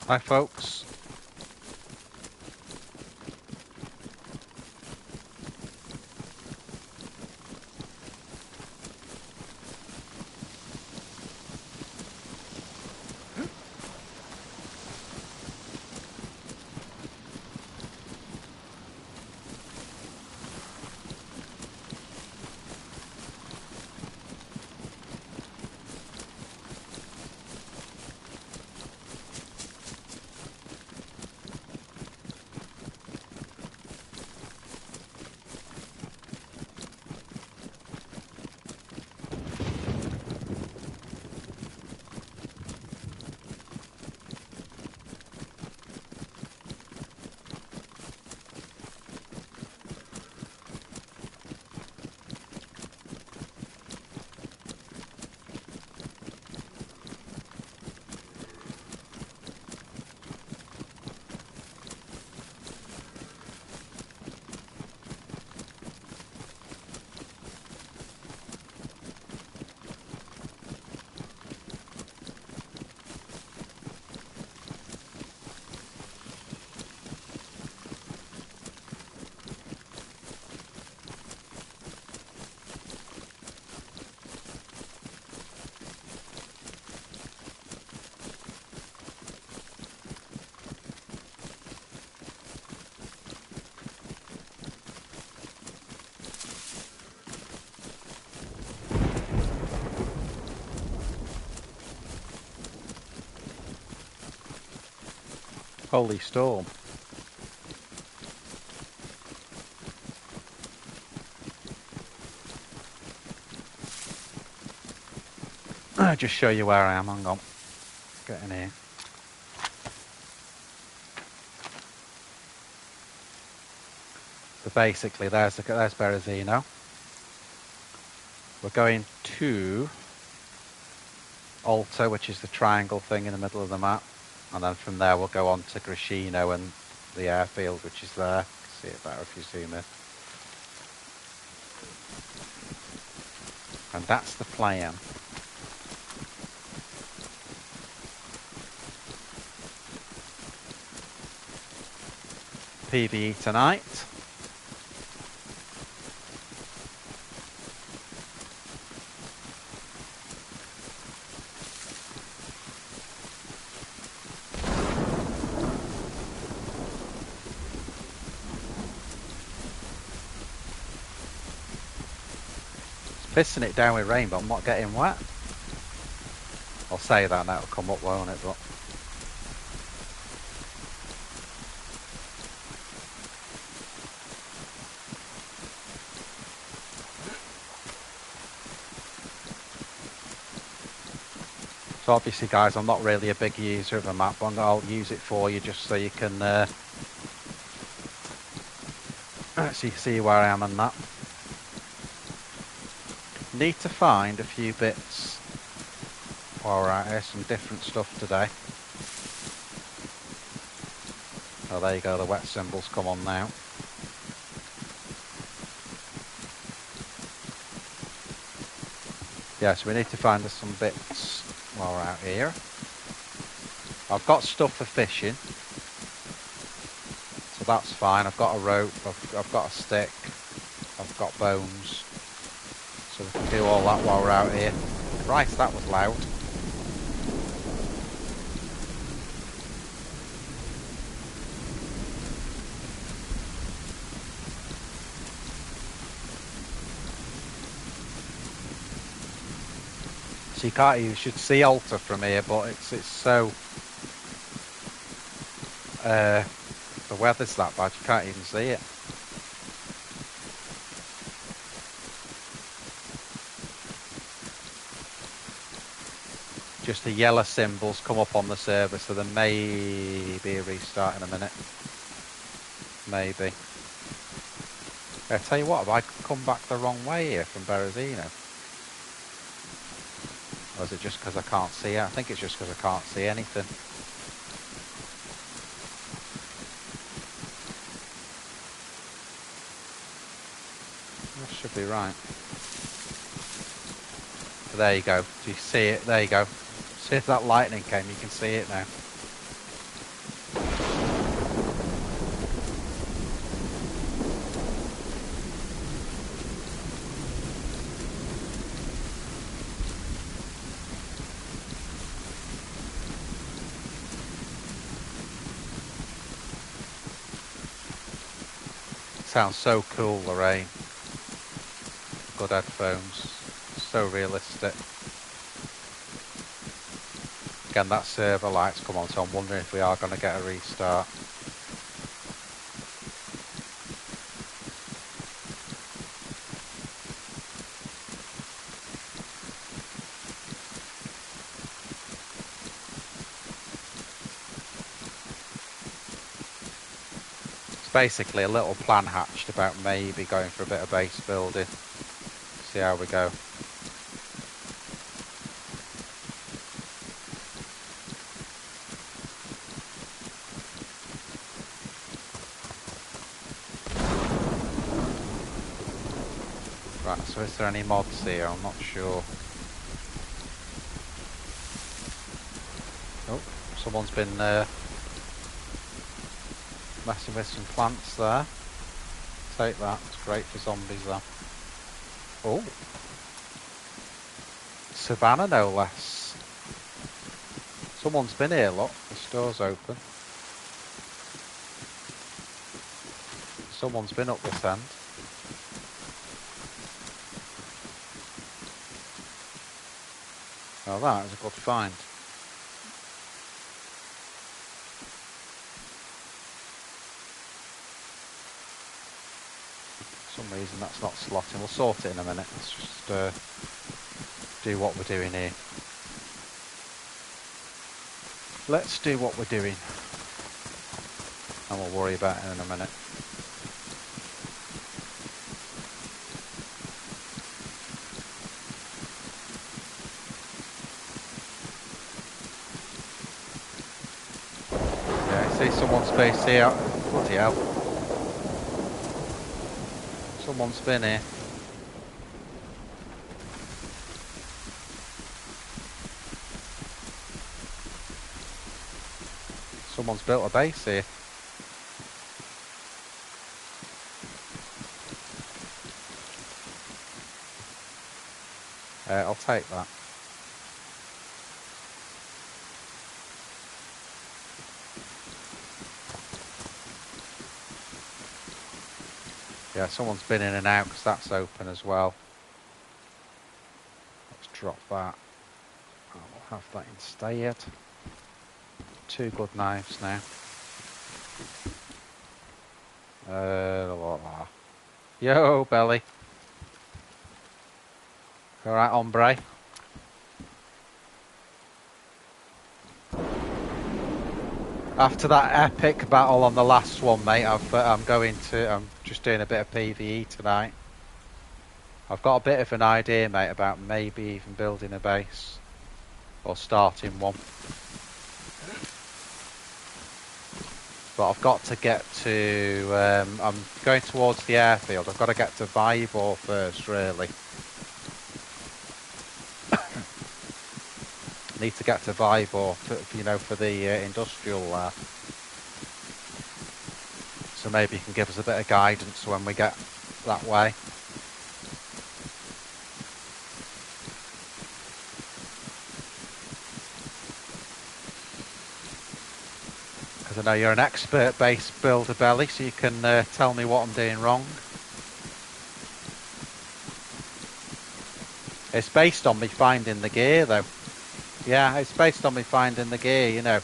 Hi folks. Holy storm. I'll just show you where I am. Hang on. Get in here. So basically, there's Berezino. We're going to Alta, which is the triangle thing in the middle of the map. And then from there, we'll go on to Grishino and the airfield, which is there. You can see it better if you zoom in. And that's the plan. PvE tonight. Pissing it down with rain, but I'm not getting wet. I'll say that and that'll come up, won't it? But so obviously, guys, I'm not really a big user of the map, but I'll use it for you just so you can see where I am and that. Need to find a few bits while we're out here, some different stuff today. Oh, there you go, the wet symbols come on now. Yeah, so we need to find some bits while we're out here. I've got stuff for fishing, so that's fine. I've got a rope, I've got a stick, I've got bones. So we can do all that while we're out here. Christ, that was loud. So you should see Alta from here, but it's so the weather's that bad you can't even see it. Just the yellow symbols come up on the server, so there may be a restart in a minute. Maybe. I tell you what, have I come back the wrong way here from Berezino? Or is it just because I can't see it? I think it's just because I can't see anything. That should be right. So there you go. Do you see it? There you go. See if that lightning came, you can see it now. sounds so cool, Lorraine. Good headphones. So realistic. Again, that server light's come on, so I'm wondering if we are going to get a restart. It's basically a little plan hatched about maybe going for a bit of base building. See how we go. Right, so is there any mods here? I'm not sure. Oh, someone's been messing with some plants there. Take that, it's great for zombies though. Oh. Savannah no less. Someone's been here, look. The store's open. Someone's been up this end. Oh, that is a good find. For some reason that's not slotting. We'll sort it in a minute. Let's just do what we're doing here. Let's do what we're doing. And we'll worry about it in a minute. See someone's base here. Bloody hell. Someone's been here. Someone's built a base here. I'll take that. Yeah, someone's been in and out because that's open as well. Let's drop that. I'll have that instead. 2 good knives now. Yo, Belly. Alright, hombre. After that epic battle on the last one, mate, I'm just doing a bit of PvE tonight. I've got a bit of an idea, mate, about maybe even building a base. Or starting one. But I've got to get to... I'm going towards the airfield. I've got to get to Vibor first, really. Need to get to Vibor, for the industrial lab. So maybe you can give us a bit of guidance when we get that way. Because I know you're an expert base builder, Belly, so you can tell me what I'm doing wrong. It's based on me finding the gear, though. Yeah, it's based on me finding the gear, you know.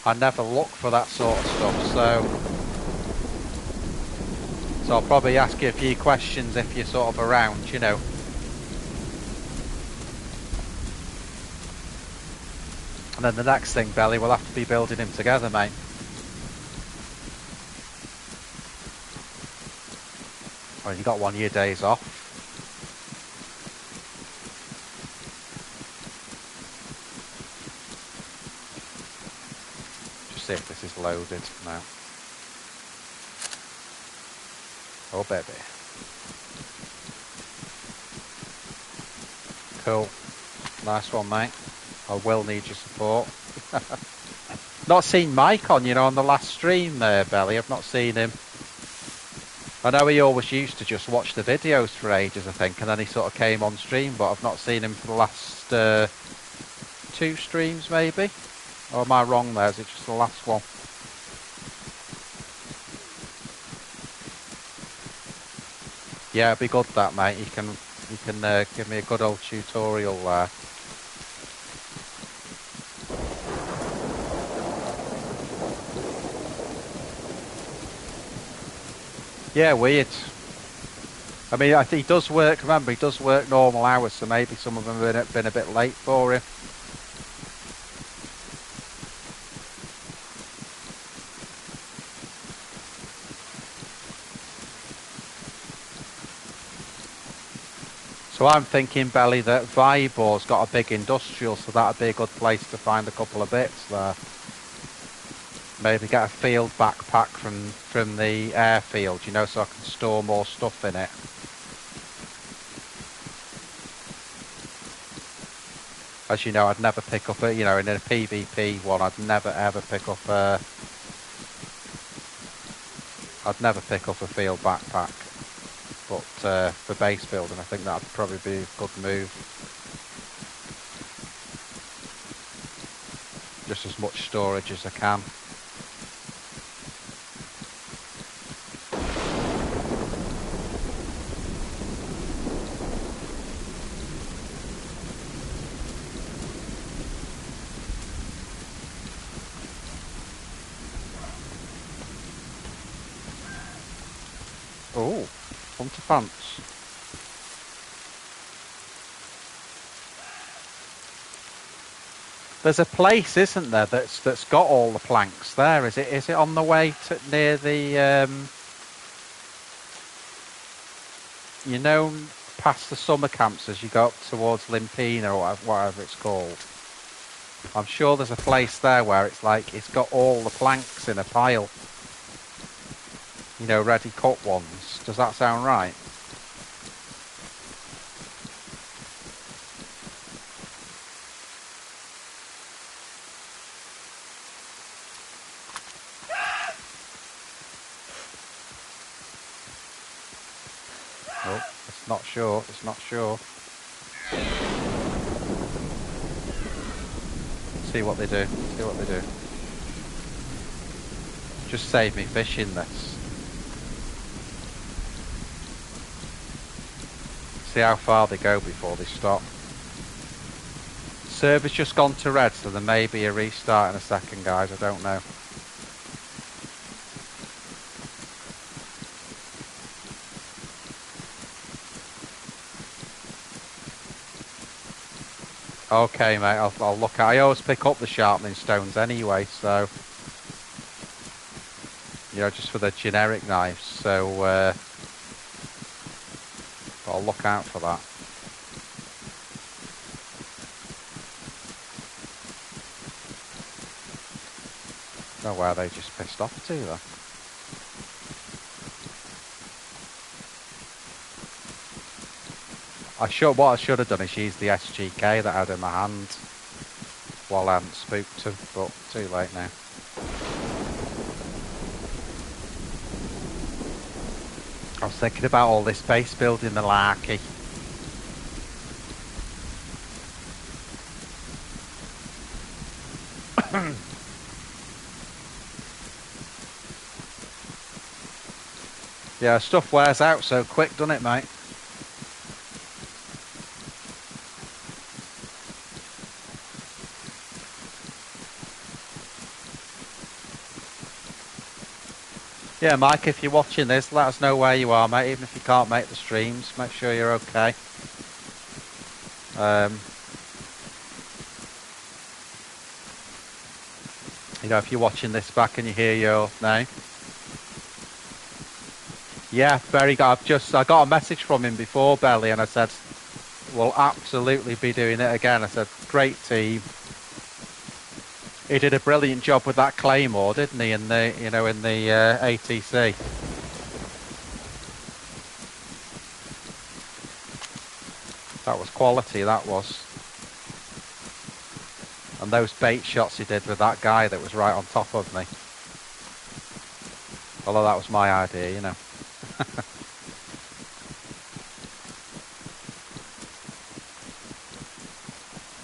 I never look for that sort of stuff, so I'll probably ask you a few questions if you're sort of around, you know. And then the next thing, Belly, we'll have to be building him together, mate. Well, you got one of your days off. See if this is loaded now. Oh baby. Cool. Nice one, mate. I will need your support. Not seen Mike on, on the last stream there, Belly. I've not seen him. I know he always used to just watch the videos for ages, I think, and then he sort of came on stream, but I've not seen him for the last 2 streams, maybe? Or am I wrong there? Is it just the last one? Yeah, it'd be good that, mate. You can give me a good old tutorial there. Yeah, weird. I mean, he does work. Remember, he does work normal hours, so maybe some of them have been a bit late for him. So I'm thinking, Belly, that Vibor's got a big industrial, so that'd be a good place to find a couple of bits there. Maybe get a field backpack from the airfield, you know, so I can store more stuff in it. As you know, I'd never pick up in a PvP one, I'd never ever pick up a field backpack. But for base building, I think that'd probably be a good move. Just as much storage as I can. Oh, hunter pants. There's a place, isn't there, that's got all the planks there? Is it on the way to near the you know, past the summer camps as you go up towards Limpina or whatever it's called? I'm sure there's a place there where it's like it's got all the planks in a pile. You know, ready cut ones. Does that sound right? Oh, it's not sure. It's not sure. See what they do. See what they do. Just save me fishing this. See how far they go before they stop. Server's just gone to red, so there may be a restart in a second, guys. I don't know. Okay, mate. I'll look at. I always pick up the sharpening stones anyway, so you know, just for the generic knives. So I'll look out for that. Know where they just pissed off to though. What I should have done is use the SGK that I had in my hand while I hadn't spooked him, but too late now. I was thinking about all this base building malarkey. Yeah, stuff wears out so quick, doesn't it, mate? Yeah, Mike, if you're watching this, let us know where you are, mate. Even if you can't make the streams, make sure you're okay. You know, if you're watching this back and you hear your name. Yeah, very good. I got a message from him before, Belly, and I said, we'll absolutely be doing it again. I said, great team. He did a brilliant job with that Claymore, didn't he, in the ATC. That was quality, that was. And those bait shots he did with that guy that was right on top of me. Although that was my idea, you know.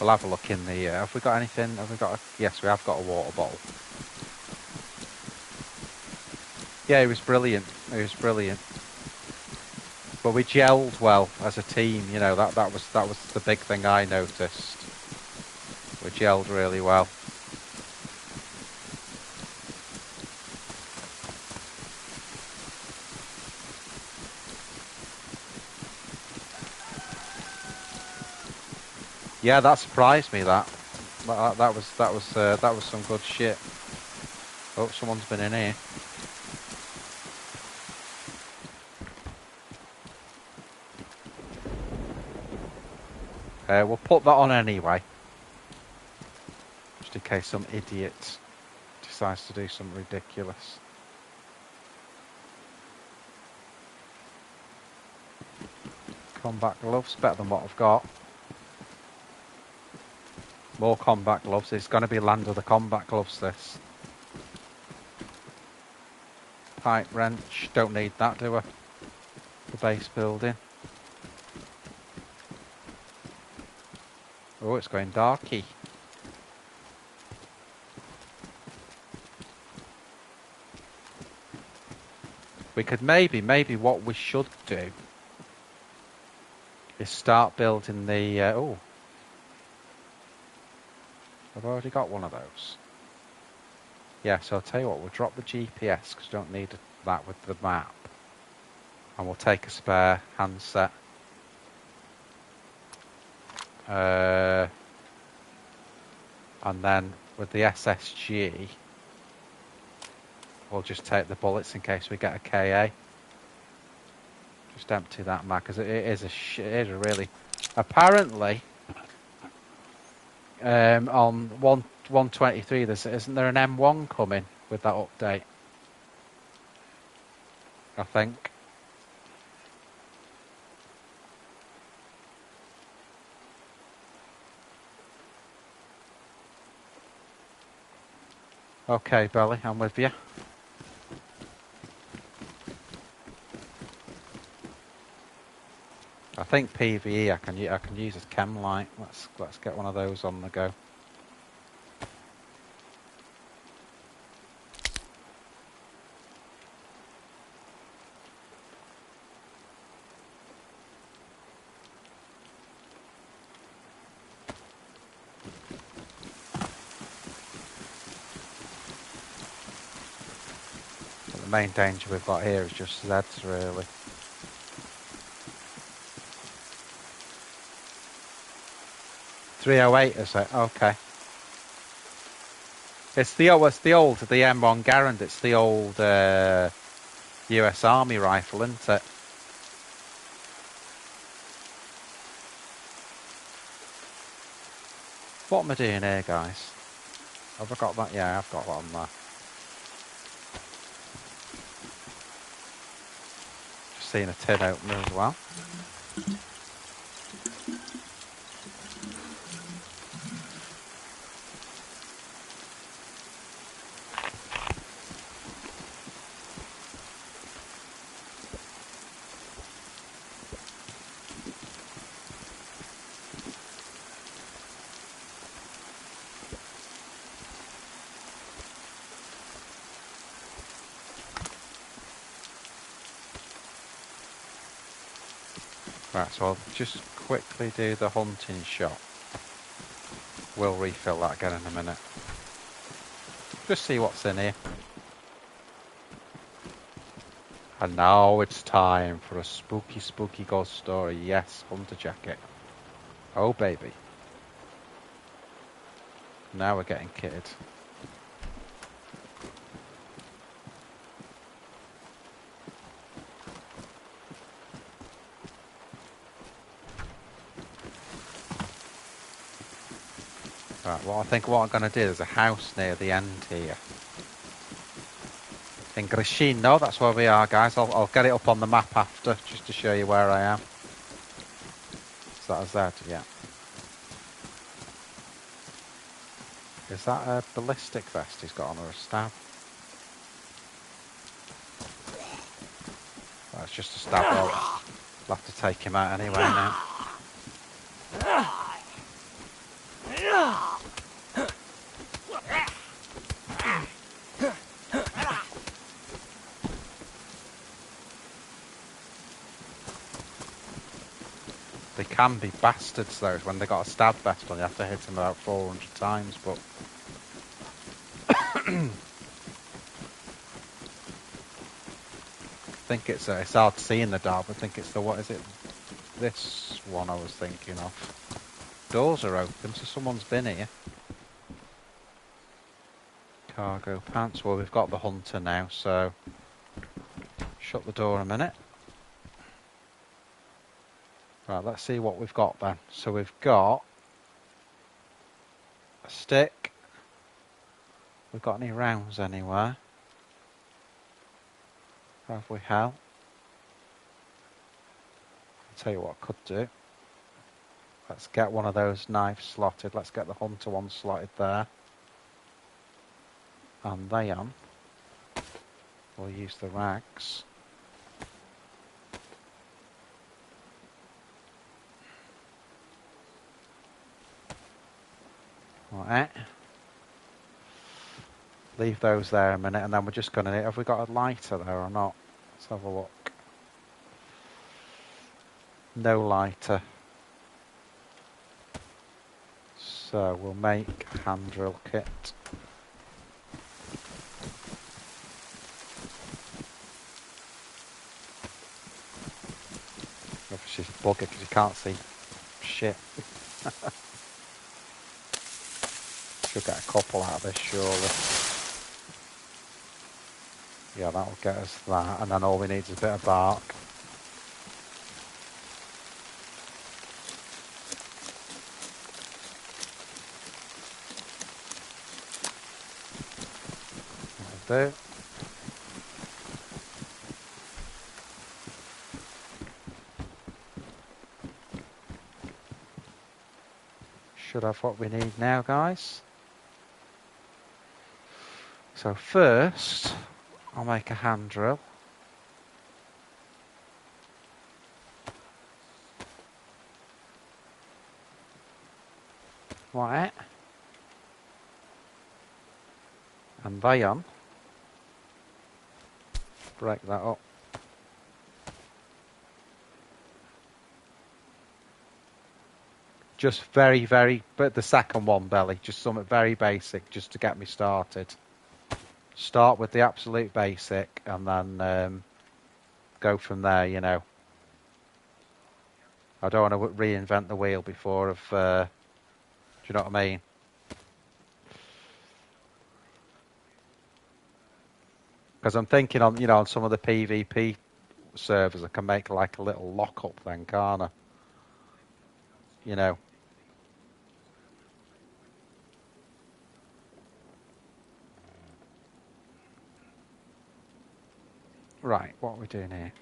We'll have a look in the... have we got anything? Have we got yes, we have got a water bottle. Yeah, he was brilliant. He was brilliant. But we gelled well as a team, you know, that was the big thing I noticed. We gelled really well. Yeah, that surprised me. That was some good shit. Oh, someone's been in here. We'll put that on anyway, just in case some idiot decides to do something ridiculous. Combat gloves, better than what I've got. More combat gloves. It's going to be Land of the Combat Gloves, this. Pipe wrench. Don't need that, do I? The base building. Oh, it's going darky. We could maybe what we should do is start building the... oh. I've already got one of those. Yeah, so I'll tell you what, we'll drop the GPS because we don't need that with the map. And we'll take a spare handset. And then with the SSG, we'll just take the bullets in case we get a KA. Just empty that mag because it is a really... Apparently, on 123, isn't there an M1 coming with that update? I think. Okay, Belly, I'm with you. I think PvE I can use as chem light. Let's get one of those on the go. But the main danger we've got here is just Zeds, really. .308 is it? Okay. It's the old the M1 Garand. It's the old US Army rifle, isn't it? What am I doing here, guys? Have I got that? Yeah, I've got one there. Just seen a tin opener as well. Right, so I'll just quickly do the hunting shot. We'll refill that again in a minute. Just see what's in here. And now it's time for a spooky, spooky ghost story. Yes, hunter jacket. Oh, baby. Now we're getting kitted. Right, well, I think what I'm going to do, there's a house near the end here. In Grishino, that's where we are, guys. I'll get it up on the map after, just to show you where I am. Is that a Z? Yeah. Is that a ballistic vest he's got on, or a stab? That's just a stab. I'll have to take him out anyway now. can be bastards, though. When they got a stab vest on, you have to hit them about 400 times, but... I think it's hard to see in the dark, but I think it's the, what is it? This one I was thinking of. Doors are open, so someone's been here. Cargo pants. Well, we've got the hunter now, so... Shut the door a minute. Right, let's see what we've got then. So we've got... a stick. We've got any rounds anywhere? Have we hell? I'll tell you what I could do. Let's get one of those knives slotted. Let's get the hunter one slotted there. And then we'll use the rags. Right. Leave those there a minute, and then we're just going to... Have we got a lighter there or not? Let's have a look. No lighter. So we'll make a hand drill kit. Obviously it's a bugger because you can't see shit. Should get a couple out of this, surely. Yeah, that'll get us that, and then all we need is a bit of bark. That'll do. Should have what we need now, guys. So first, I'll make a hand drill. Right. And then break that up. Just very, but the second one, Belly, just something very basic, just to get me started. Start with the absolute basic, and then go from there, you know. I don't want to reinvent the wheel before do you know what I mean? Because I'm thinking on, you know, on some of the PvP servers, I can make like a little lock-up then, can't I? You know. Right, what are we doing here?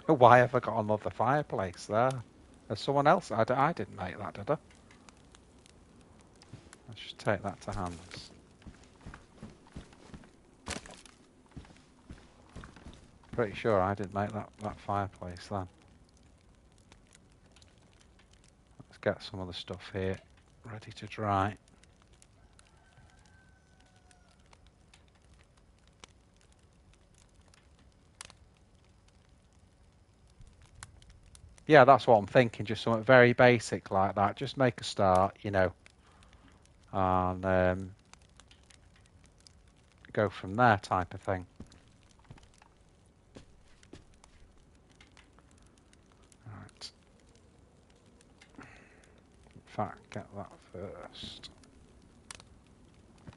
Why have I got another fireplace there? There's someone else. I didn't make that, did I? Let's just take that to hands. Pretty sure I didn't make that fireplace then. Let's get some of the stuff here ready to dry. Yeah, that's what I'm thinking. Just something very basic like that. Just make a start, you know, and go from there, type of thing. Right. In fact, get that first.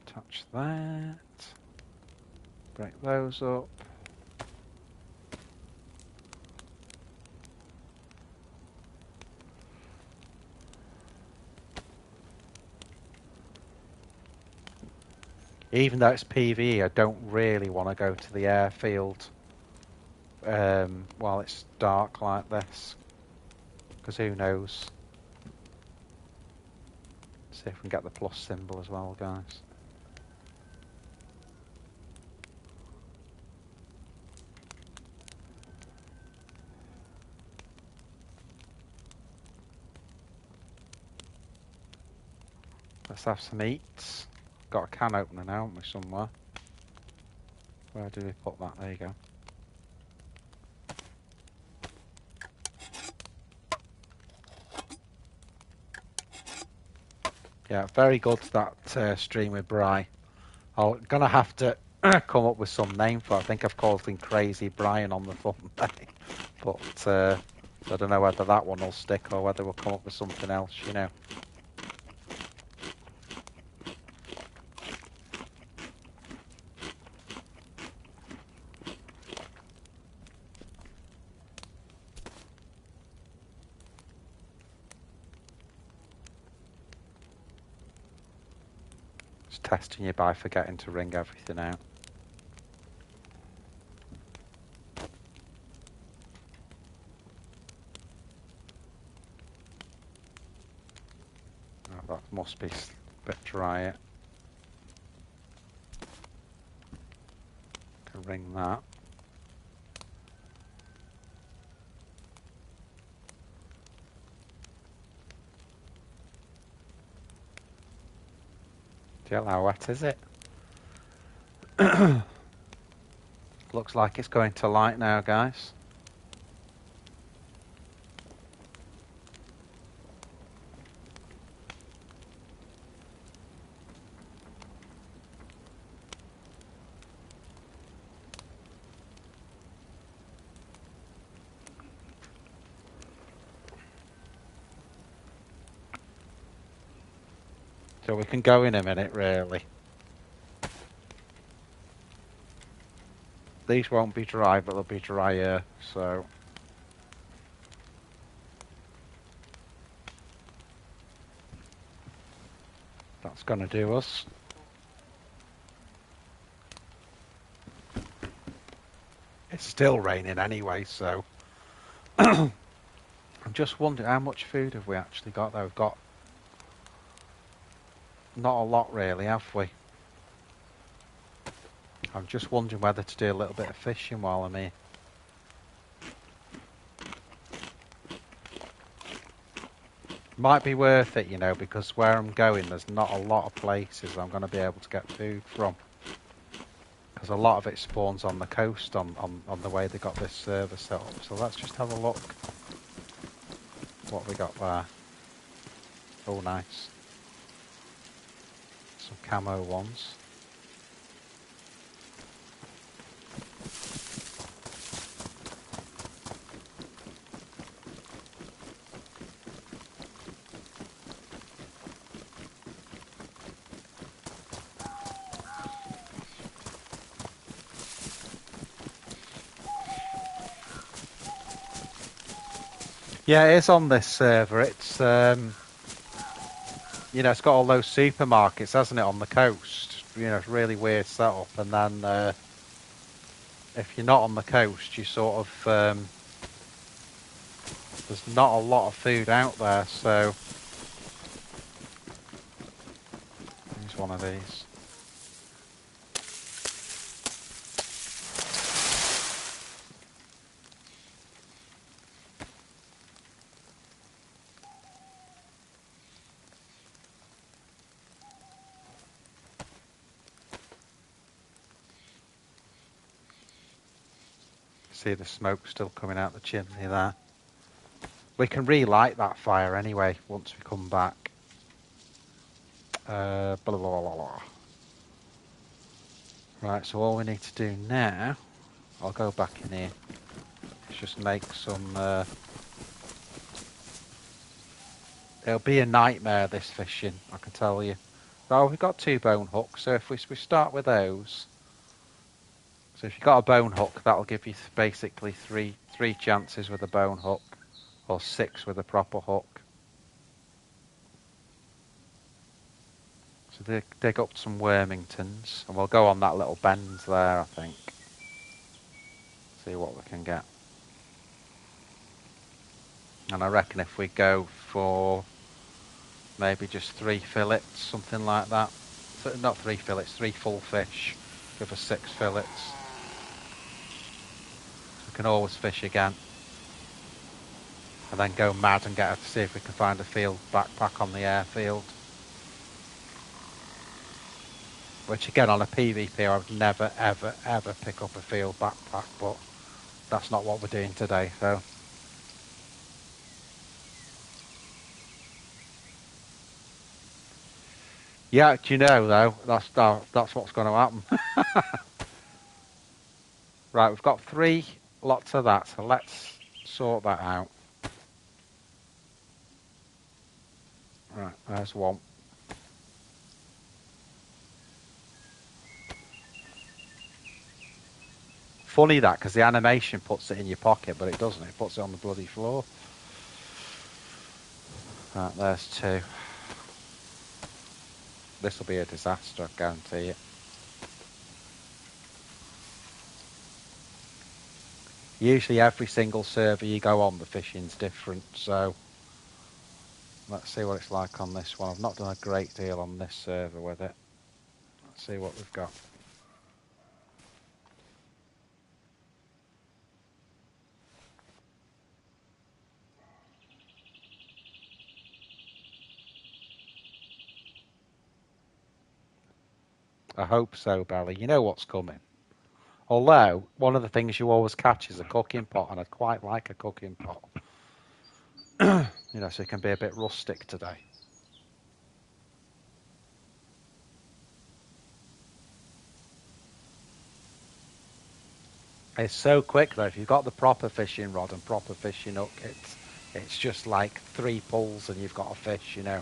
Touch that. Break those up. Even though it's PvE, I don't really want to go to the airfield while it's dark like this. Because who knows? See if we can get the plus symbol as well, guys. Let's have some eats. Got a can opener now, haven't we, somewhere? Where do we put that? There you go. Yeah, very good, that stream with Bri. I'm going to have to come up with some name for it. I think I've called him Crazy Brian on the thumbnail. But I don't know whether that one will stick or whether we'll come up with something else, you know. Just testing you by forgetting to ring everything out. Oh, that must be a bit dry. It can ring that. Jill, how wet is it? Looks like it's going to light now, guys. So we can go in a minute, really. These won't be dry, but they'll be drier, so... That's going to do us. It's still raining anyway, so... I'm just wondering, how much food have we actually got, though? We've got... Not a lot, really, have we? I'm just wondering whether to do a little bit of fishing while I'm here. Might be worth it, you know, because where I'm going, there's not a lot of places I'm going to be able to get food from. Because a lot of it spawns on the coast on the way they got this server set up. So let's just have a look what we got there. Oh, nice. Some camo ones. Yeah, it is on this server. It's, you know, it's got all those supermarkets, hasn't it, on the coast? You know, it's really weird setup. And then if you're not on the coast, you sort of, there's not a lot of food out there, so... Here's one of these. See the smoke still coming out the chimney there. We can relight that fire anyway once we come back. Blah, blah, blah, blah. Right, so all we need to do now, I'll go back in here, is just make some... It'll be a nightmare, this fishing, I can tell you. Oh, we've got 2 bone hooks, so if we start with those... So if you've got a bone hook, that'll give you basically three chances with a bone hook, or 6 with a proper hook. So dig up some Wormingtons, and we'll go on that little bend there, I think. See what we can get. And I reckon if we go for maybe just 3 fillets, something like that. So, not 3 fillets, 3 full fish. Give us 6 fillets. We can always fish again. And then go mad and see if we can find a field backpack on the airfield. Which again, on a PvP, I would never, ever, ever pick up a field backpack, but that's not what we're doing today, so. Yeah, do you know though, that's what's going to happen. Right, we've got 3 lots of that, so let's sort that out. Right, there's one. Funny that, because the animation puts it in your pocket, but it doesn't. It puts it on the bloody floor. Right, there's 2. This will be a disaster, I guarantee it. Usually every single server you go on, the fishing's different, so let's see what it's like on this one. I've not done a great deal on this server with it. Let's see what we've got. I hope so, Belly. You know what's coming. Although, one of the things you always catch is a cooking pot, and I'd quite like a cooking pot. You know, so it can be a bit rustic today. It's so quick though. If you've got the proper fishing rod and proper fishing hook, it's just like 3 pulls and you've got a fish, you know.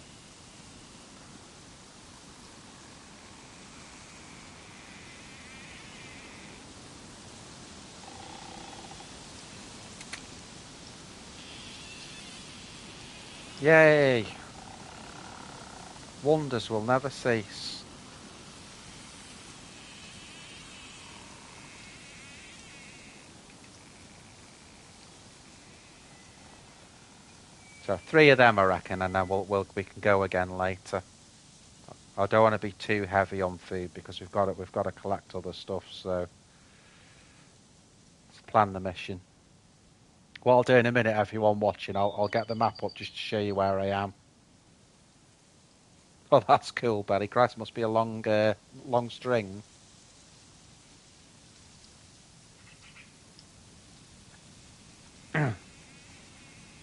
Yay! Wonders will never cease. So 3 of them, I reckon, and then we can go again later. I don't want to be too heavy on food because we've got to collect other stuff. So let's plan the mission. What I'll do in a minute, everyone watching, I'll get the map up just to show you where I am. Oh, that's cool, Belly. Christ, must be a long string.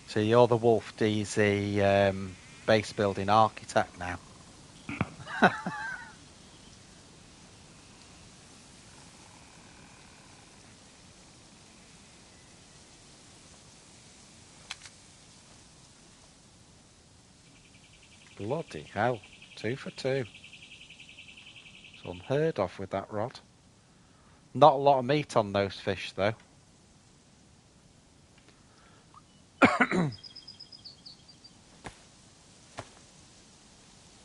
So you're the Wolff DayZ base building architect now. Bloody hell. 2 for 2. It's unheard of with that rod. Not a lot of meat on those fish, though.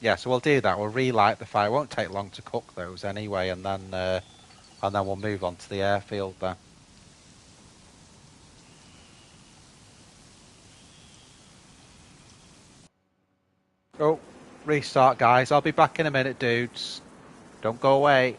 Yeah, so we'll do that. We'll relight the fire. It won't take long to cook those anyway, and then we'll move on to the airfield then. Oh, restart, guys. I'll be back in a minute, dudes. Don't go away.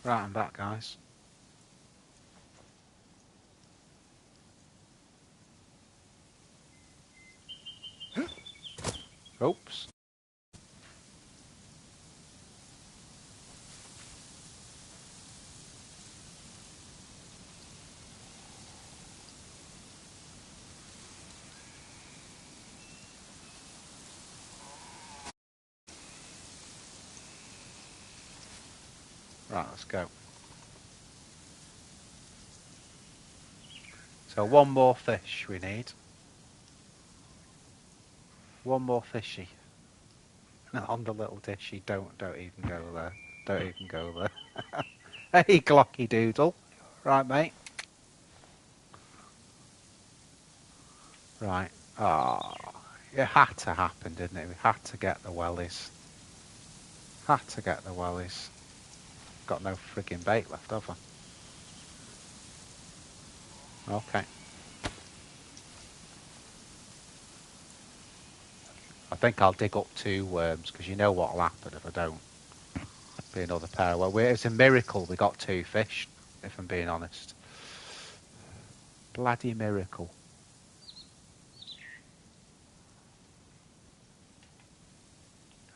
Right, I'm back, guys. Oops. Right, let's go. So one more fish we need. One more fishy. On the little dishy. Don't even go there. Don't even go there. Hey, Glocky Doodle. Right, mate. Right. Ah, it had to happen, didn't it? We had to get the wellies. Had to get the wellies. Got no frigging bait left, have I? Okay. I think I'll dig up 2 worms, because you know what'll happen if I don't. Be another pair. Well, it's a miracle we got 2 fish, if I'm being honest. Bloody miracle.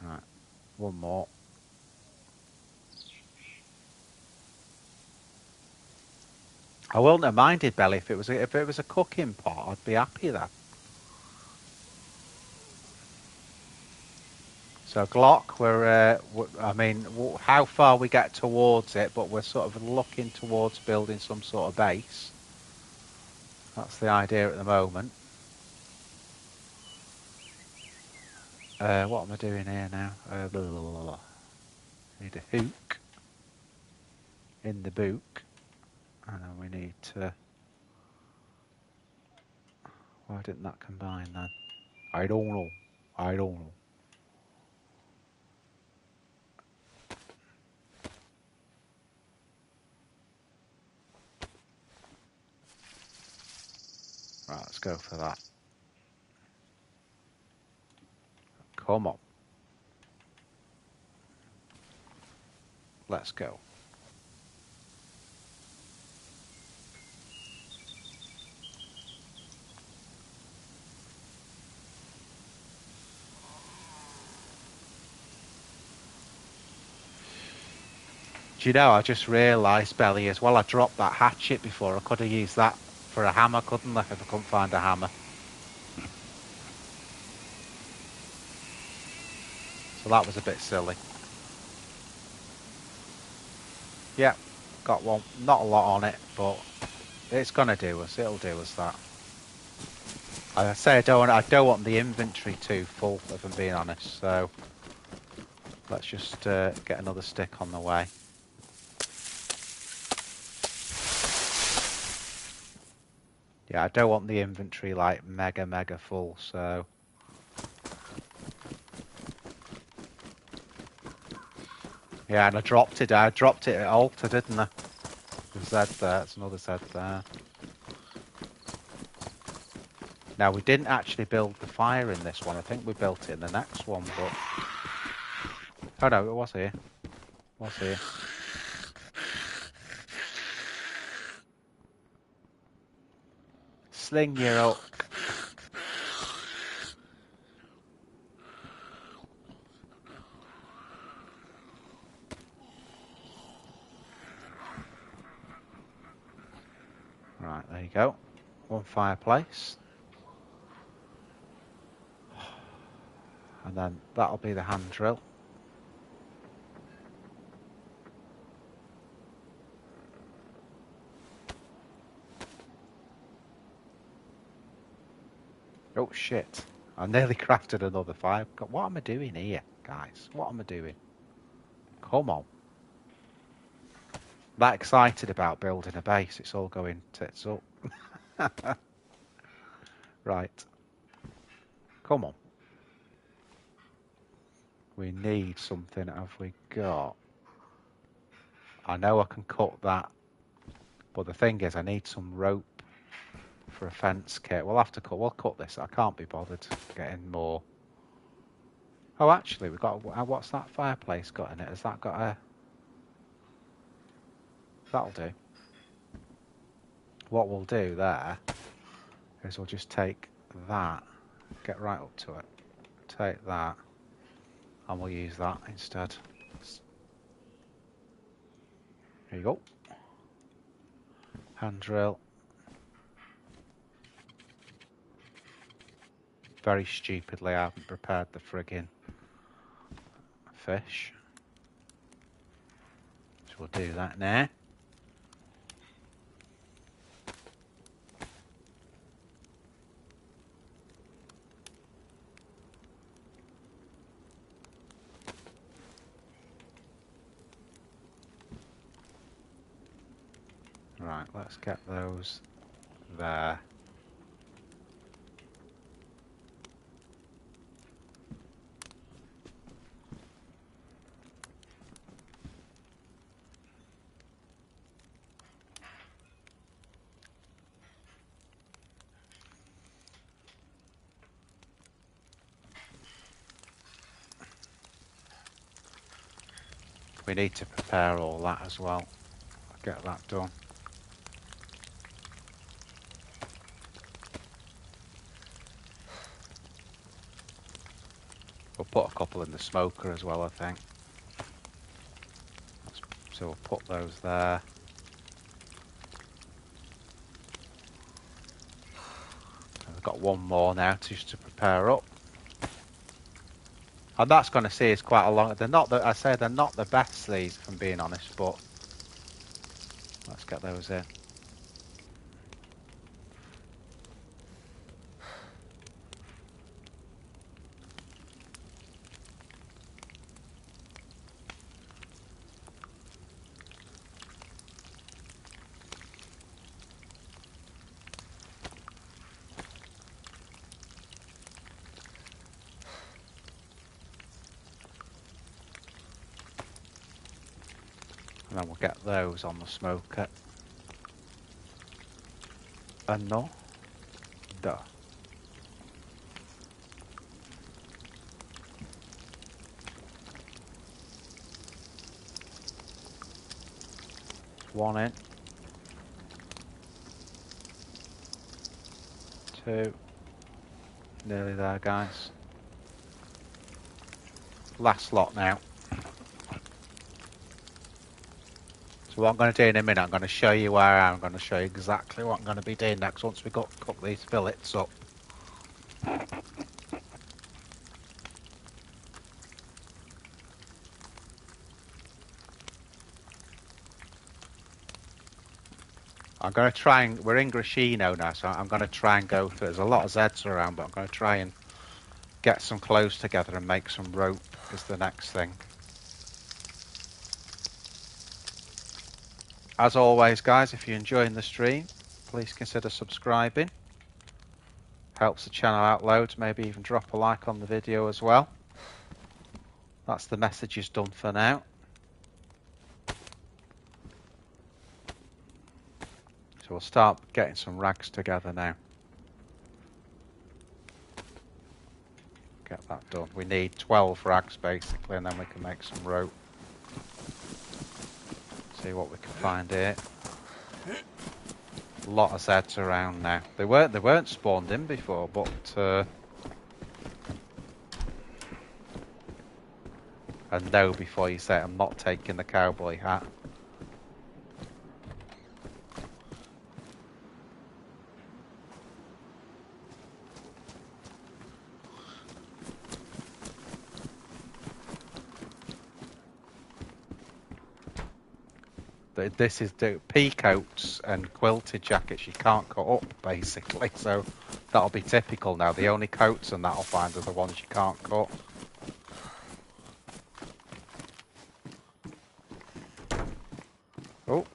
Right, one more. I wouldn't have minded, Belly, if it was a cooking pot. I'd be happy then. So Glock, I mean, how far we get towards it, but we're sort of looking towards building some sort of base. That's the idea at the moment. What am I doing here now? Blah, blah, blah, blah. Need a hook in the book, and then we need to. Why didn't that combine then? I don't know. I don't know. Right, let's go for that. Come on. Let's go. Do you know, I just realised, Belly, as well, I dropped that hatchet before. I could have used that for a hammer, couldn't I, if I couldn't find a hammer. So that was a bit silly. Yeah, got one. Not a lot on it, but it's going to do us. It'll do us that. I say I don't want the inventory too full, if I'm being honest. So let's just get another stick on the way. Yeah, I don't want the inventory like mega full, so. Yeah, and I dropped it at altar, didn't I? There's Z there, it's another Z there. Now, we didn't actually build the fire in this one. I think we built it in the next one, but. Oh no, it was here. It was here. Sling your hook. Right, there you go. One fireplace. And then that'll be the hand drill. Oh shit. I nearly crafted another fire. What am I doing here, guys? What am I doing? Come on. That excited about building a base, it's all going tits up. Right. Come on. We need something, have we got? I know I can cut that, but the thing is I need some rope for a fence kit. We'll cut this. I can't be bothered getting more. Oh, actually, we've got, what's that fireplace got in it? Has that got a... That'll do. What we'll do there is we'll just take that, get right up to it, take that, and we'll use that instead. Here you go. Hand drill. Very stupidly, I haven't prepared the friggin' fish. So we'll do that now. Right, let's get those there. We need to prepare all that as well. Get that done. We'll put a couple in the smoker as well, I think. So we'll put those there. And we've got one more now just to prepare up. And that's going to see us quite a long. They're not. I say they're not the best, these, if I'm being honest. But let's get those in. And then we'll get those on the smoker. And no, duh. One in. Two. Nearly there, guys. Last lot now. So what I'm going to do in a minute, I'm going to show you where I am. I'm going to show you exactly what I'm going to be doing next once we cook these fillets up. I'm going to try and, we're in Grashino now, so I'm going to try and go through, there's a lot of Zeds around, but I'm going to try and get some clothes together and make some rope is the next thing. As always, guys, if you're enjoying the stream, please consider subscribing. Helps the channel out loads. Maybe even drop a like on the video as well. That's the messages done for now. So we'll start getting some rags together now. Get that done. We need 12 rags basically, and then we can make some rope. See what we can find here. A lot of Zeds around now. They weren't spawned in before, but and know before you say it, I'm not taking the cowboy hat. This is the pea coats and quilted jackets you can't cut up basically, so that'll be typical now. The only coats and that'll find are the ones you can't cut. Oh,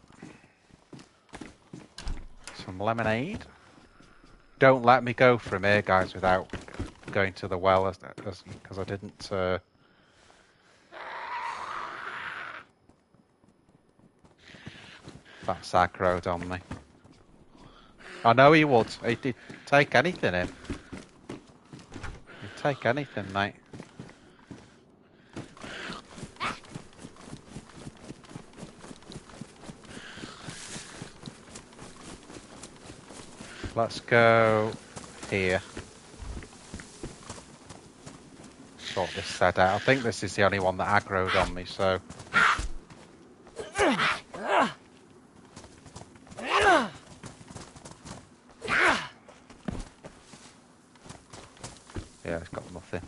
some lemonade. Don't let me go from here, guys, without going to the well, because I didn't. That aggroed on me. I know he would. He'd take anything in. He'd take anything, mate. Let's go here. Sort this set out. I think this is the only one that aggroed on me, so... Yeah, it's got nothing.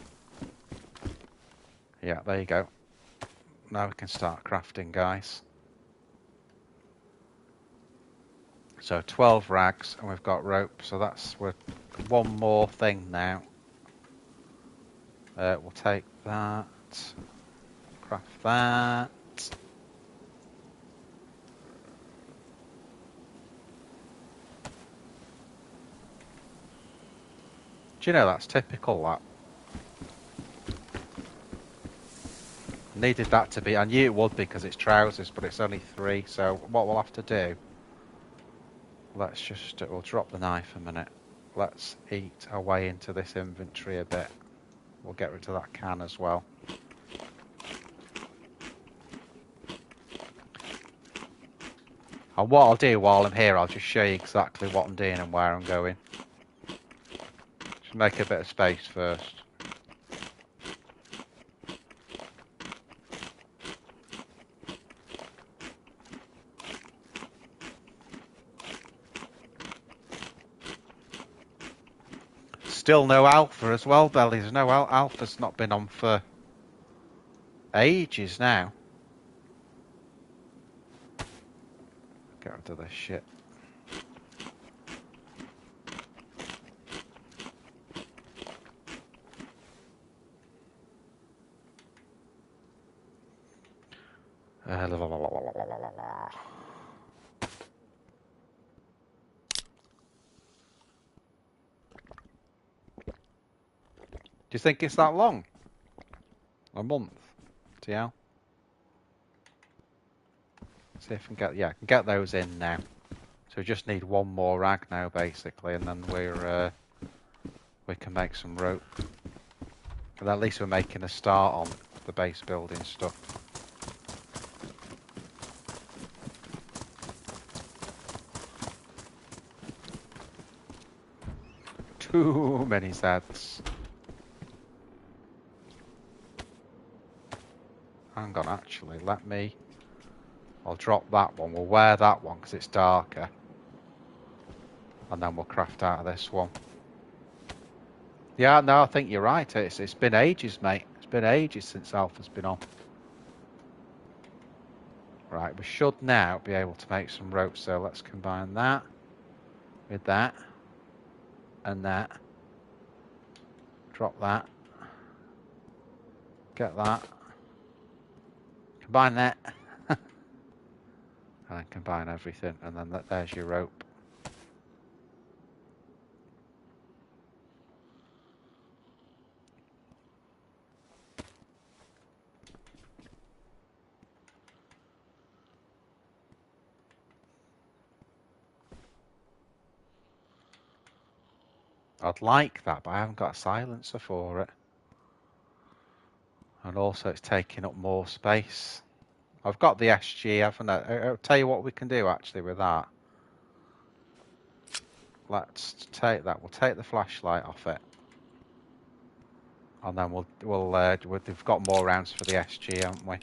Yeah, there you go. Now we can start crafting, guys. So 12 rags, and we've got rope, so that's we're one more thing now. We'll take that, craft that. Do you know that's typical, that? Needed that to be, I knew it would be because it's trousers, but it's only 3, so what we'll have to do, let's just, we'll drop the knife a minute. Let's eat our way into this inventory a bit. We'll get rid of that can as well. And what I'll do while I'm here, I'll just show you exactly what I'm doing and where I'm going. Just make a bit of space first. Still no alpha as well, Bellies. No alpha's not been on for ages now. Get rid of this shit. Do you think it's that long? A month? TL? See if I can get, yeah, I can get those in now. So we just need one more rag now, basically, and then we can make some rope. And at least we're making a start on the base building stuff. Too many Zeds. Hang on, actually, I'll drop that one. We'll wear that one because it's darker. And then we'll craft out of this one. Yeah, no, I think you're right. It's been ages, mate. It's been ages since Alpha's been on. Right, we should now be able to make some rope. So let's combine that with that and that. Drop that. Get that. Combine that. And then combine everything. And then there's your rope. I'd like that, but I haven't got a silencer for it. And also it's taking up more space. I've got the SG, haven't I? I'll tell you what we can do actually with that. Let's take that. We'll take the flashlight off it. And then we've got more rounds for the SG, haven't we?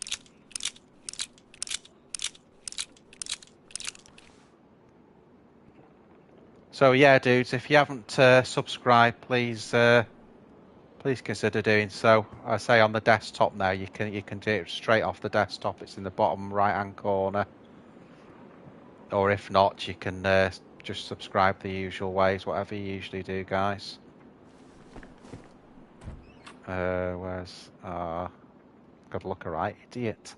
So yeah, dudes, if you haven't subscribed, please consider doing so. I say on the desktop now, you can do it straight off the desktop. It's in the bottom right-hand corner. Or if not, you can just subscribe the usual ways, whatever you usually do, guys. Where's gotta look alright, idiot.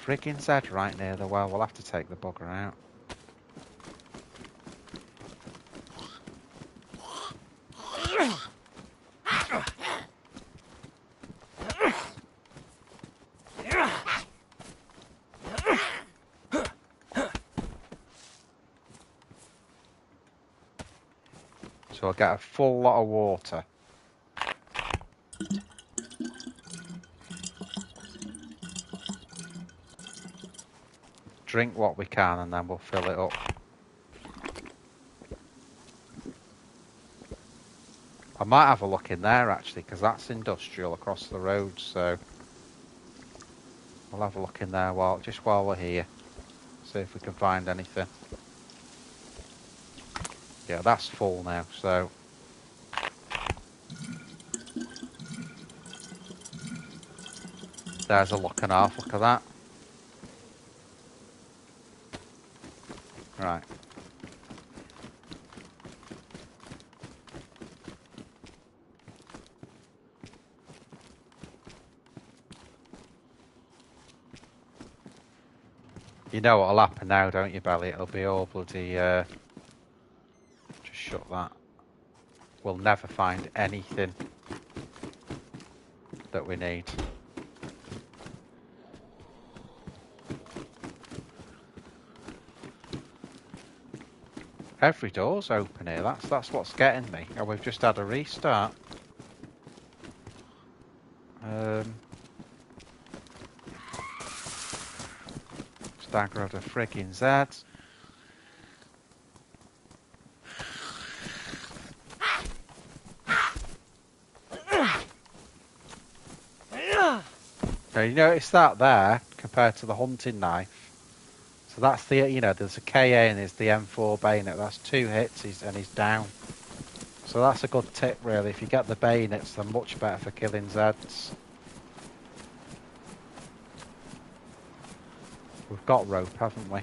Friggin' Zed right near the well. We'll have to take the bugger out. So I'll get a full lot of water. drink what we can and then we'll fill it up. I might have a look in there actually, because that's industrial across the road, so we'll have a look in there just while we're here. See if we can find anything. Yeah, that's full now, so there's a look and a half. Look at that. Right. You know what'll happen now, don't you, Belly? It'll be all bloody... just shut that. We'll never find anything that we need. Every door's open here. That's what's getting me. And we've just had a restart. Staggered a friggin' Z. Now you notice that there compared to the hunting knife. So that's the, you know, there's a KA and there's the M4 bayonet. That's 2 hits and he's down. So that's a good tip really. If you get the bayonets, they're much better for killing Zeds. We've got rope, haven't we?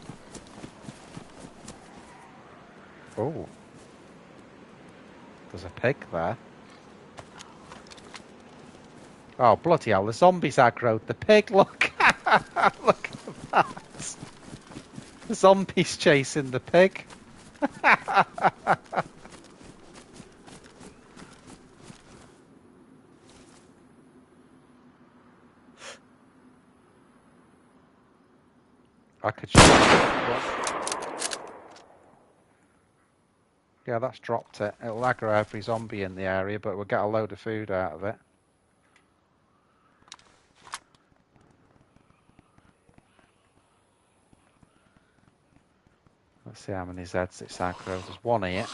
Oh. There's a pig there. Oh, bloody hell, the zombies aggroed the pig, look! Look at that! The zombies chasing the pig. I could shoot it. Yeah, that's dropped it. It'll aggro every zombie in the area, but we'll get a load of food out of it. Let's see how many Zeds it's aggro. There's one here.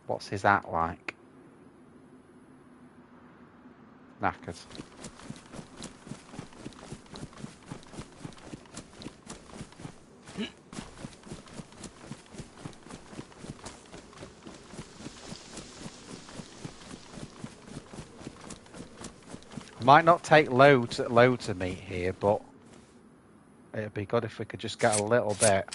What's his at like? Knackered. Might not take loads of meat here, but it'd be good if we could just get a little bit.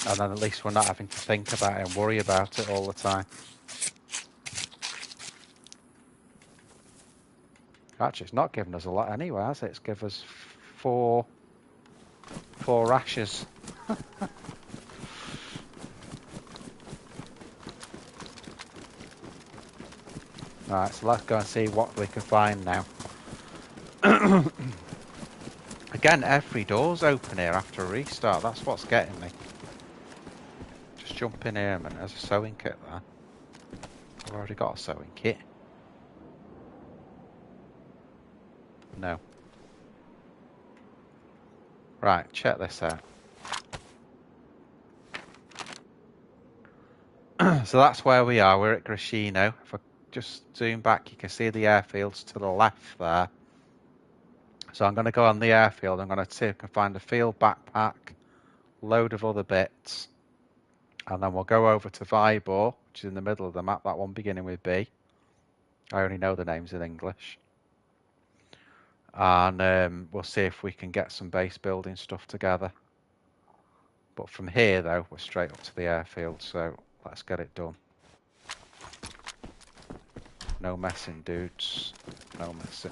And then at least we're not having to think about it and worry about it all the time. Actually, it's not giving us a lot anyway, has it? It's given us four ashes. Right, so let's go and see what we can find now. Again, every door's open here after a restart. That's what's getting me. Just jump in here a minute. There's a sewing kit there. I've already got a sewing kit. No. Right, check this out. So that's where we are. We're at Cherno. If I just zoom back, you can see the airfields to the left there. So I'm going to go on the airfield. I'm going to see if I can find a field backpack, load of other bits, and then we'll go over to Vibor, which is in the middle of the map, that one beginning with B. I only know the names in English. And we'll see if we can get some base building stuff together. But from here, though, we're straight up to the airfield, so let's get it done. No messing, dudes. No messing.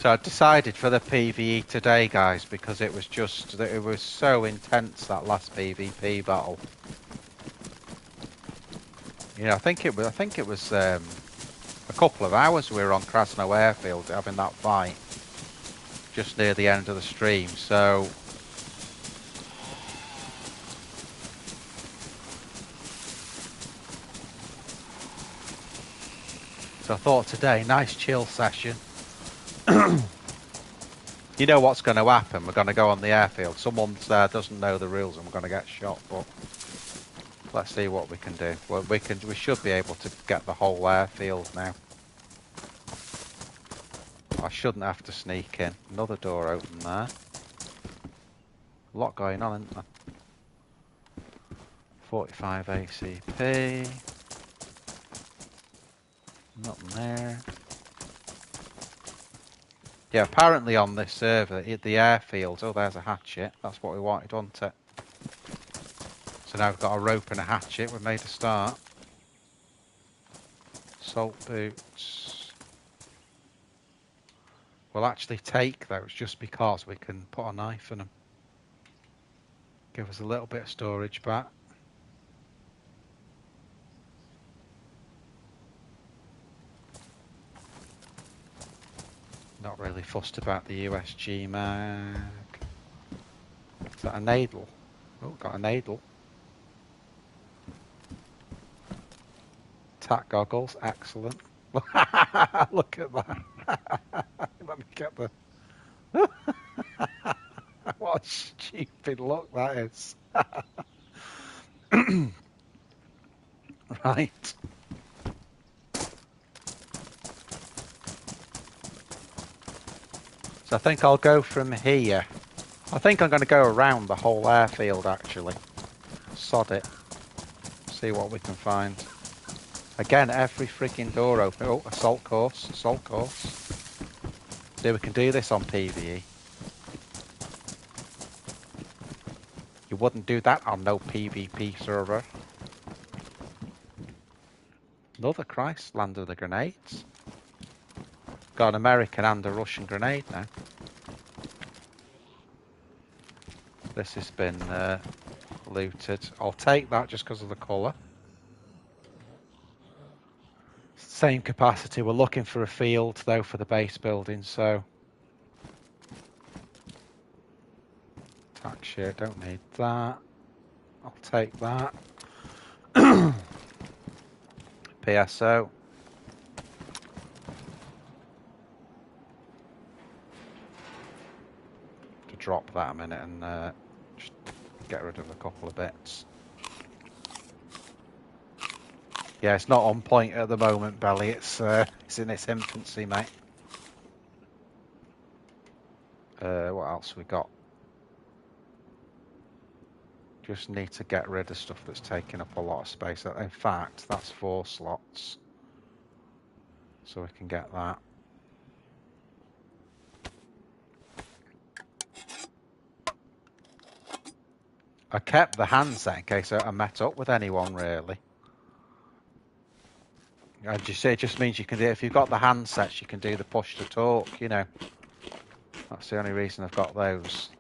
So I decided for the PvE today, guys, because it was just that it was so intense, that last PvP battle. You know, I think it was a couple of hours we were on Krasno airfield having that fight just near the end of the stream. So I thought today, nice chill session. You know what's going to happen? We're going to go on the airfield. Someone there doesn't know the rules, and we're going to get shot. But let's see what we can do. Well, we should be able to get the whole airfield now. I shouldn't have to sneak in. Another door open there. A lot going on, isn't there? 45 ACP. Nothing there. Yeah, apparently on this server, the airfield. Oh, there's a hatchet. That's what we wanted, wasn't it? So now we've got a rope and a hatchet. We've made a start. Salt boots. We'll actually take those just because we can put a knife in them. Give us a little bit of storage back. Not really fussed about the USG mag. Is that a nadle? Oh, got a nadle. Tack goggles, excellent. Look at that. Let me get the... What a stupid look that is. Right. So I think I'll go from here. I think I'm going to go around the whole airfield, actually. Sod it. See what we can find. Again, every freaking door open. Oh, assault course. Assault course. See, we can do this on PvE. You wouldn't do that on no PvP server. Another Christ, land of the grenades. Got an American and a Russian grenade now. This has been looted. I'll take that just because of the colour. Same capacity. We're looking for a field though for the base building, so tack sheet, don't need that. I'll take that. PSO. To drop that a minute and just get rid of a couple of bits. Yeah, it's not on point at the moment, Belly. It's in its infancy, mate. What else we got? Just need to get rid of stuff that's taking up a lot of space. In fact, that's 4 slots. So we can get that. I kept the handset in case I met up with anyone, really. As you say, it just means you can do, if you've got the handsets, you can do the push to talk, you know. That's the only reason I've got those.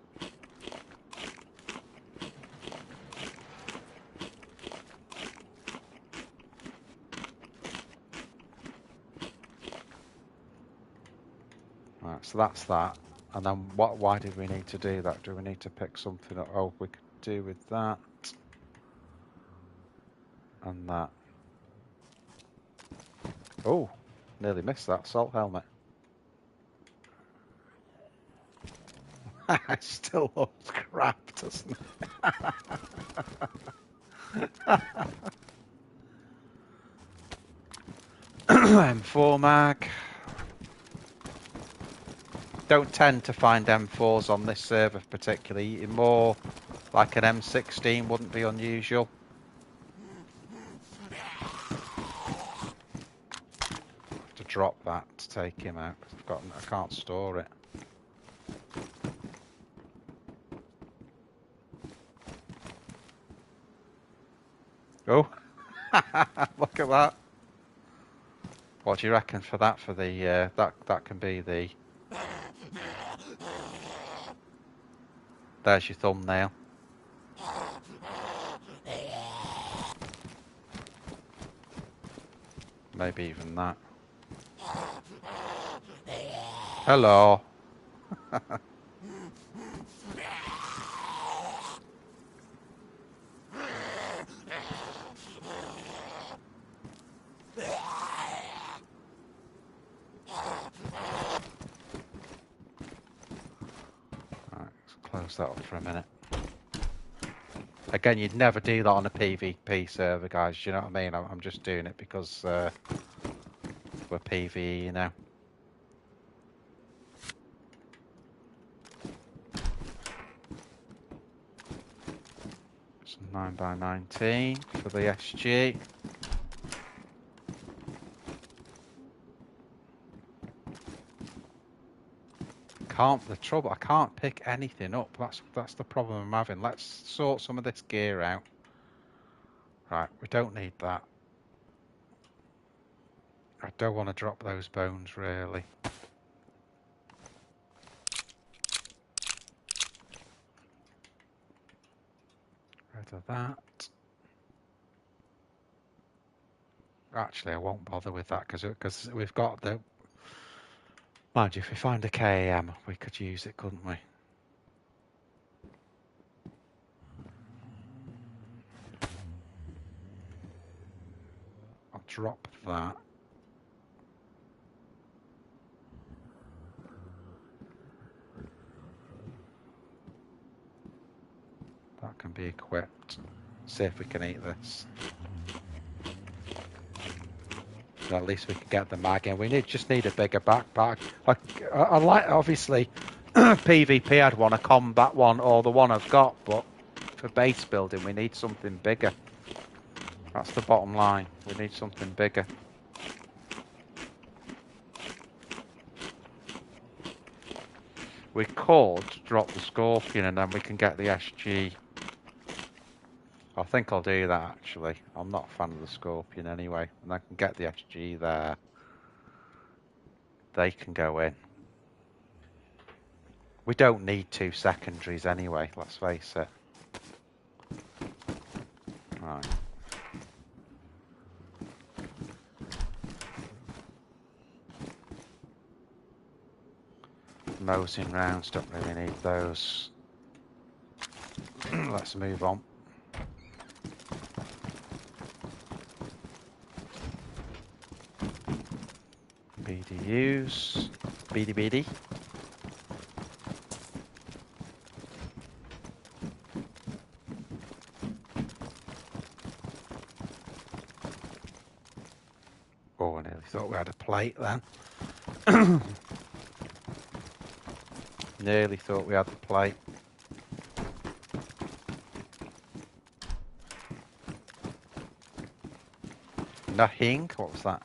Right, so that's that. And then why did we need to do that? Do we need to pick something up? Oh, we could do with that. And that. Oh, nearly missed that assault helmet. It still looks crap, doesn't it? M4 mag. Don't tend to find M4s on this server particularly. More like an M16 wouldn't be unusual. Have to drop that to take him out. I can't store it. Oh, look at that. What do you reckon for that? For the that can be the There's your thumbnail. Maybe even that. Hello. Right, let's close that up for a minute. Again, you'd never do that on a PvP server, guys. Do you know what I mean? I'm just doing it because we're PvE, you know. It's 9x19 for the SG. The trouble, I can't pick anything up. That's the problem I'm having. Let's sort some of this gear out. Right, we don't need that. I don't want to drop those bones, really. Rid of that. Actually, I won't bother with that because we've got the... Mind you, if we find a KAM, we could use it, couldn't we? I'll drop that. That can be equipped. See if we can eat this. So at least we can get the mag in. We just need a bigger backpack. I like, obviously, PvP I'd want a combat one or the one I've got, but for base building we need something bigger. That's the bottom line. We need something bigger. We could drop the Scorpion and then we can get the SG. I think I'll do that, actually. I'm not a fan of the Scorpion anyway. And I can get the SG there. They can go in. We don't need 2 secondaries anyway, let's face it. Right. Mosing rounds, don't really need those. Let's move on. BDUs. BD. Oh, I nearly thought we had a plate then. Nearly thought we had the plate. Nothing. What was that?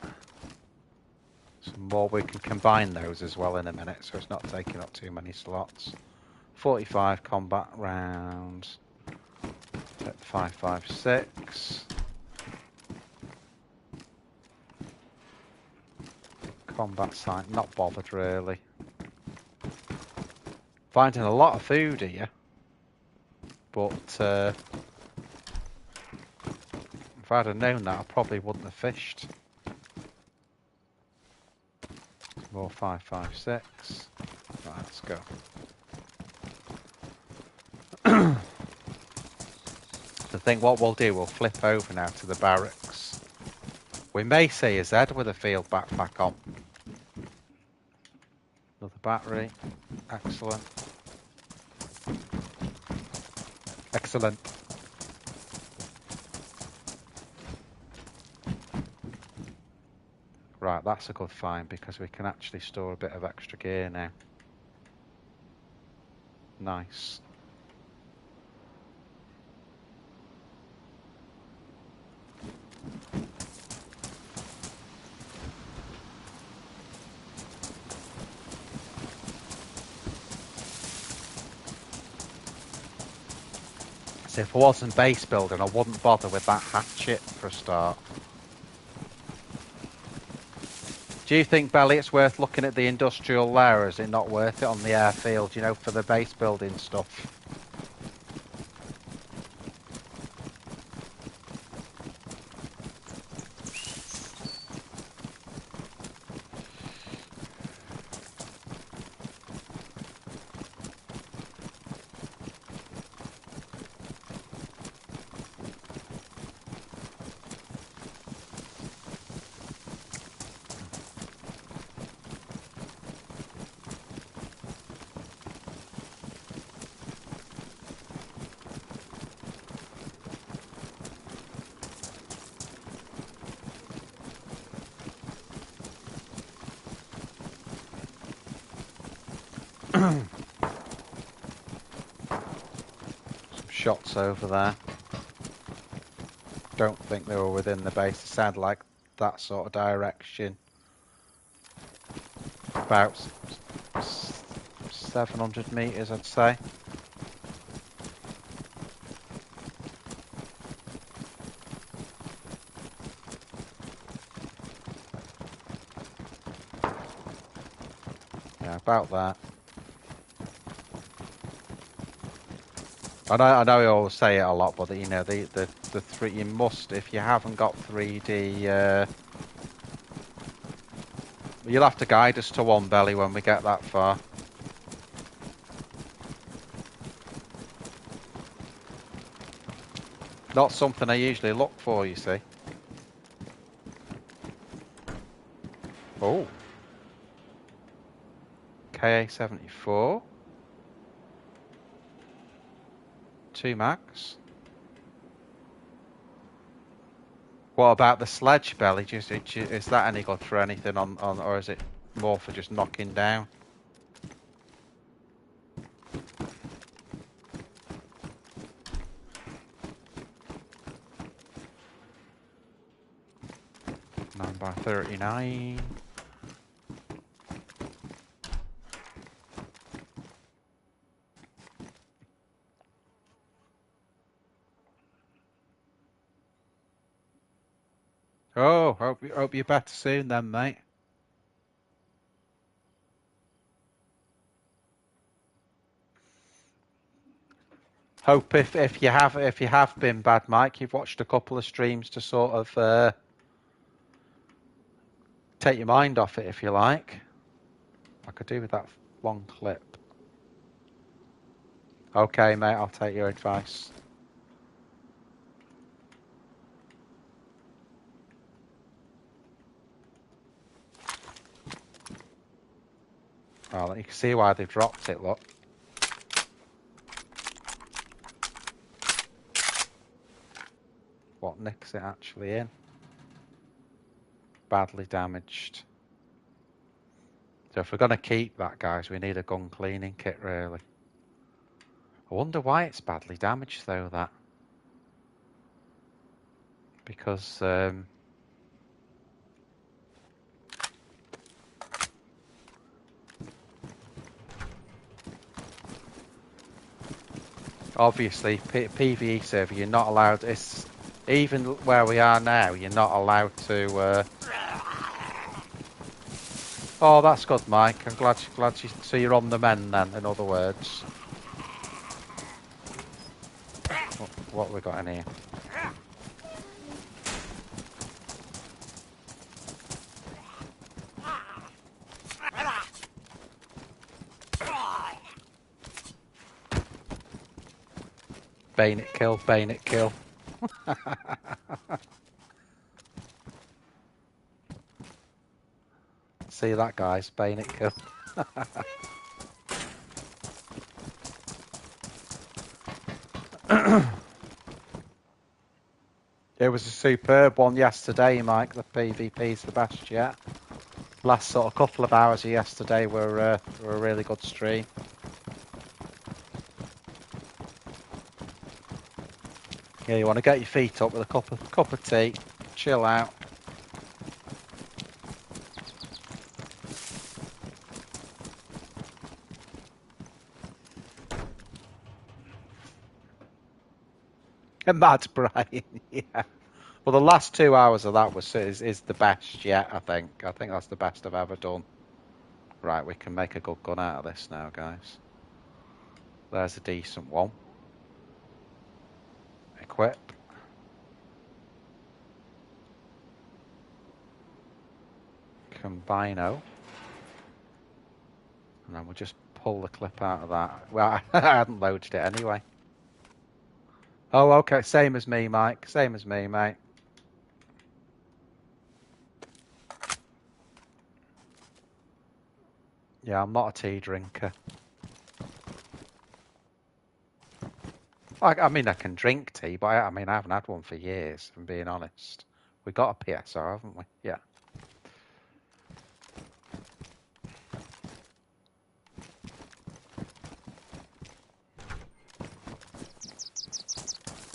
Some more. We can combine those as well in a minute, so it's not taking up too many slots. 45 combat rounds. 556. Combat site. Not bothered really. Finding a lot of food here, but if I'd have known that, I probably wouldn't have fished. More 556. Right, let's go. I think what we'll do, we'll flip over now to the barracks. We may see a Z with a field backpack on. Another battery. Excellent. Excellent. Right, that's a good find because we can actually store a bit of extra gear now. Nice. So if I wasn't base building, I wouldn't bother with that hatchet for a start. Do you think, Belly, it's worth looking at the industrial lair, or is it not worth it on the airfield, you know, for the base building stuff? Some shots over there. Don't think they were within the base. It sounded like that sort of direction. About 700 meters, I'd say. Yeah, about that. I know we always say it a lot, but you know the three, you must, if you haven't got 3D, you'll have to guide us to one belly when we get that far. Not something I usually look for, you see. Oh. KA-74. 2 mags. What about the sledge belly? Is that any good for anything on, or is it more for just knocking down? Nine by 39. Oh, hope you're better soon then, mate. Hope if you have been bad, Mike, you've watched a couple of streams to sort of take your mind off it, if you like. I could do with that long clip. Okay, mate, I'll take your advice. Oh, you can see why they've dropped it, look. What nick's it actually in? Badly damaged. So if we're going to keep that, guys, we need a gun cleaning kit, really. I wonder why it's badly damaged, though, that. Because... obviously, PvE server, you're not allowed... It's, even where we are now, you're not allowed to... Oh, that's good, Mike. I'm glad you... So you're on the mend, then, in other words. What have we got in here? Bayonet kill, bayonet kill. See that, guys? Bayonet kill. It was a superb one yesterday, Mike. The PvP's the best yet. Last sort of couple of hours of yesterday were a really good stream. Yeah, you want to get your feet up with a cup of tea, chill out. And Mad Brian, yeah. Well, the last 2 hours of that is the best yet, I think. I think that's the best I've ever done. Right, we can make a good gun out of this now, guys. There's a decent one. Equip. Combino. And then we'll just pull the clip out of that. Well, I hadn't loaded it anyway. Oh, okay. Same as me, Mike. Same as me, mate. Yeah, I'm not a tea drinker. I mean, I can drink tea, but I mean, I haven't had one for years, if I'm being honest. We got a PSR, haven't we? Yeah.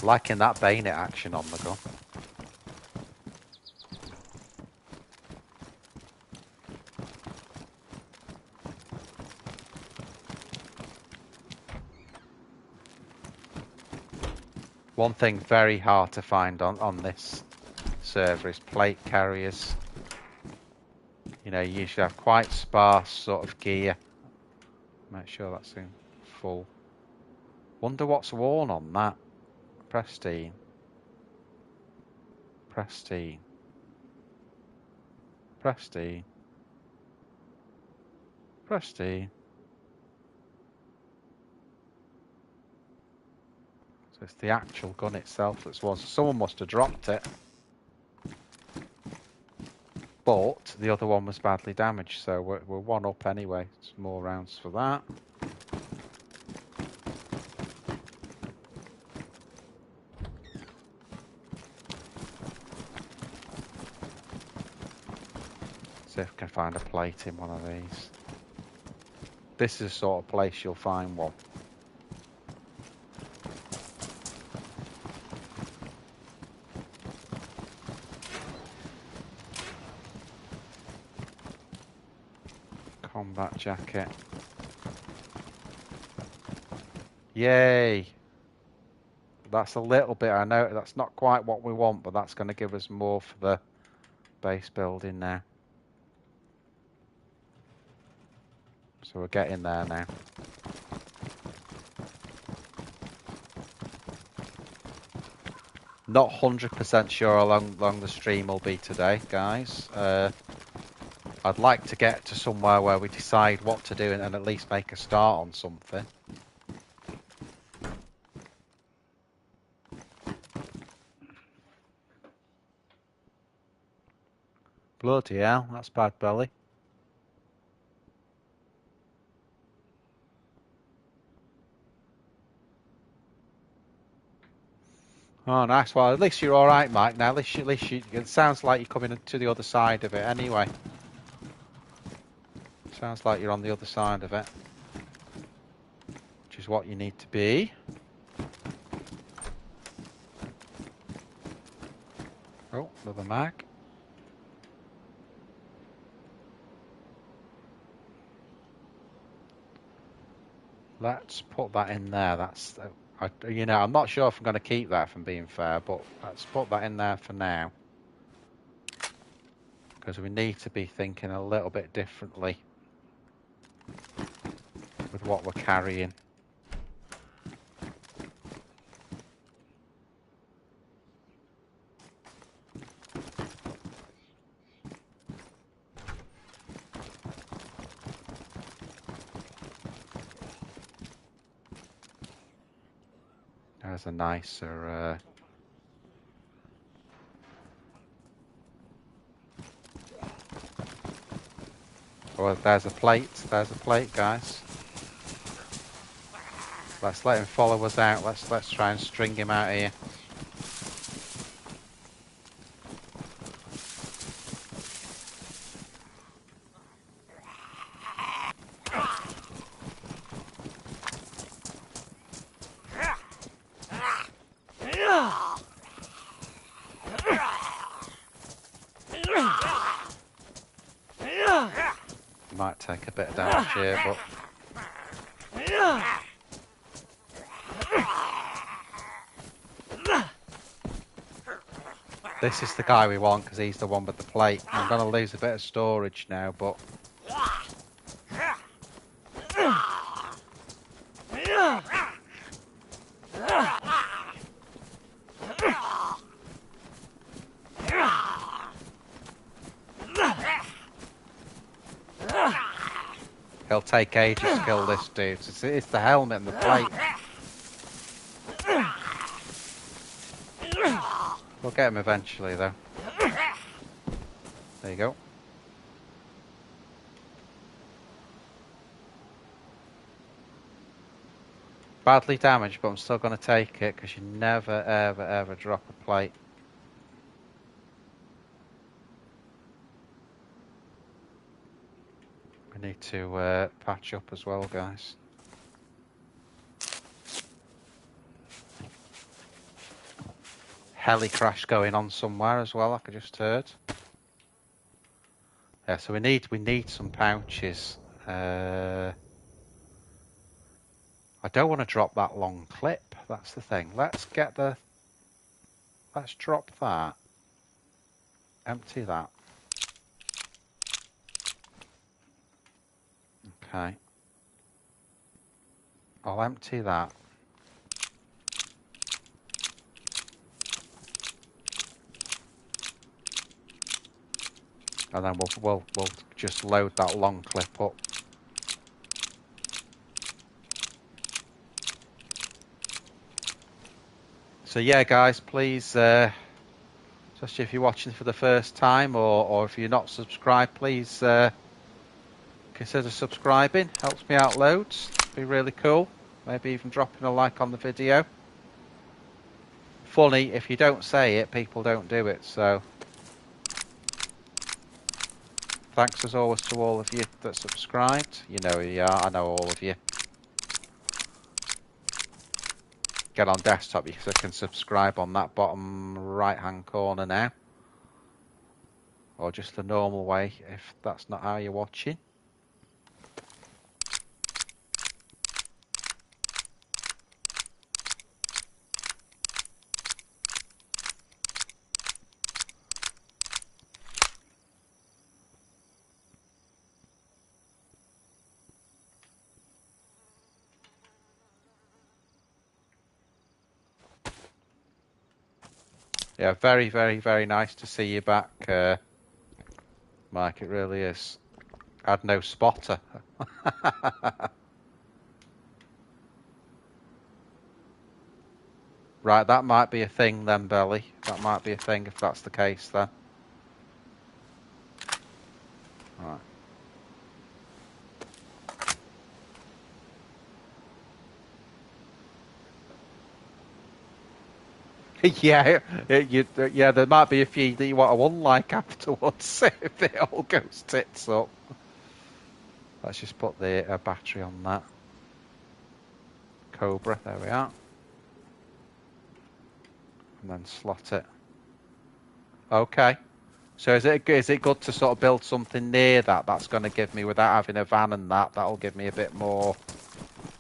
Liking that bayonet action on the gun. One thing very hard to find on this server is plate carriers. You know, you usually have quite sparse sort of gear. Make sure that's in full. Wonder what's worn on that. Pristine. Pristine. Pristine. Pristine. So it's the actual gun itself that's worn. So someone must have dropped it. But the other one was badly damaged, so we're one up anyway. Some more rounds for that. See if I can find a plate in one of these. This is the sort of place you'll find one. Combat jacket. Yay! That's a little bit, I know that's not quite what we want, but that's going to give us more for the base building now. So we're getting there now. Not 100% sure how long the stream will be today, guys. I'd like to get to somewhere where we decide what to do and at least make a start on something. Bloody hell, that's bad belly. Oh, nice. Well, at least you're all right, Mike. Now, at least you, it sounds like you're coming to the other side of it anyway. Sounds like you're on the other side of it, which is what you need to be. Oh, another mag. Let's put that in there. That's, you know, I'm not sure if I'm going to keep that, from being fair, but let's put that in there for now. Because we need to be thinking a little bit differently with what we're carrying. There's a nicer... Oh, there's a plate. There's a plate, guys. Let's let him follow us out. Let's try and string him out here. Might take a bit of damage here, but... This is the guy we want, because he's the one with the plate. I'm going to lose a bit of storage now, but... He'll take ages to kill this dude. It's the helmet and the plate. We'll get him eventually, though. There you go. Badly damaged, but I'm still going to take it, because you never, ever, ever drop a plate. We need to patch up as well, guys. heli crash going on somewhere as well, like I just heard. Yeah, so we need some pouches. I don't want to drop that long clip. That's the thing. Let's drop that. Empty that. Okay. I'll empty that. And then we'll just load that long clip up. So yeah, guys, please, especially if you're watching for the first time or if you're not subscribed, please consider subscribing. Helps me out loads. Be really cool. Maybe even dropping a like on the video. Funny, if you don't say it, people don't do it. So thanks as always to all of you that subscribed. You know who you are. I know all of you. Get on desktop, you can subscribe on that bottom right hand corner now, or just the normal way if that's not how you're watching. Yeah, very, very, very nice to see you back, Mike. It really is. Had no spotter. Right, that might be a thing then, Belly. That might be a thing if that's the case then. Right. Yeah, yeah, there might be a few that you want to unlike afterwards if it all goes tits up. Let's just put the battery on that. Cobra, there we are. And then slot it. Okay. So is it good to sort of build something near that? That's going to give me, without having a van and that'll give me a bit more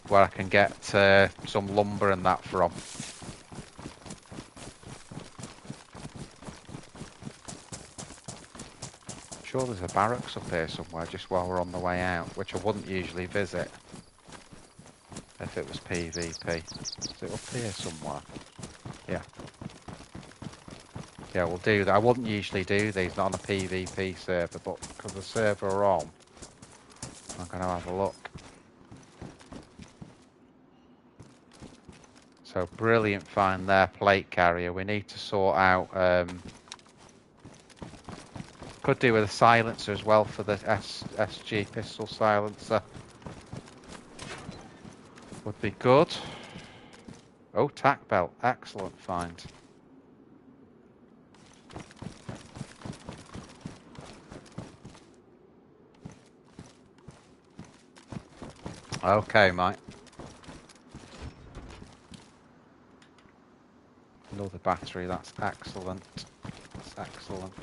where I can get some lumber and that from. I'm sure there's a barracks up here somewhere just while we're on the way out, which I wouldn't usually visit if it was PvP. Is it up here somewhere? Yeah. Yeah, we'll do that. I wouldn't usually do these, not on a PvP server, but because the server are on, I'm going to have a look. So brilliant find there, plate carrier. We need to sort out... could do with a silencer as well for the SG pistol silencer. Would be good. Oh, tack belt. Excellent find. Okay, mate. Another battery. That's excellent. That's excellent.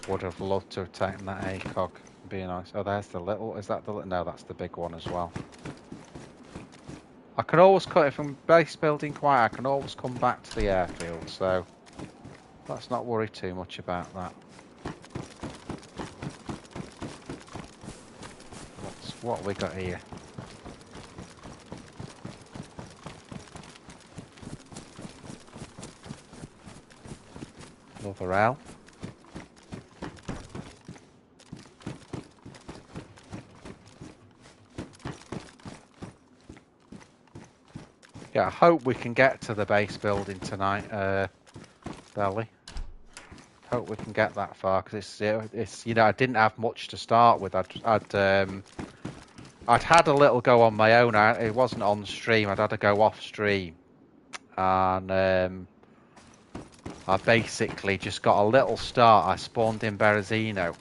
Would have loved to have taken that ACOG. Be nice. Oh, there's the little. Is that the little? No, that's the big one as well. I can always cut it from base building quiet. I can always come back to the airfield, so let's not worry too much about that. What have we got here? Another L. Yeah, I hope we can get to the base building tonight, Belly. Hope we can get that far because it's you know, I didn't have much to start with. I'd had a little go on my own. It wasn't on stream. I'd had to go off stream, and I basically just got a little start. I spawned in Berezino.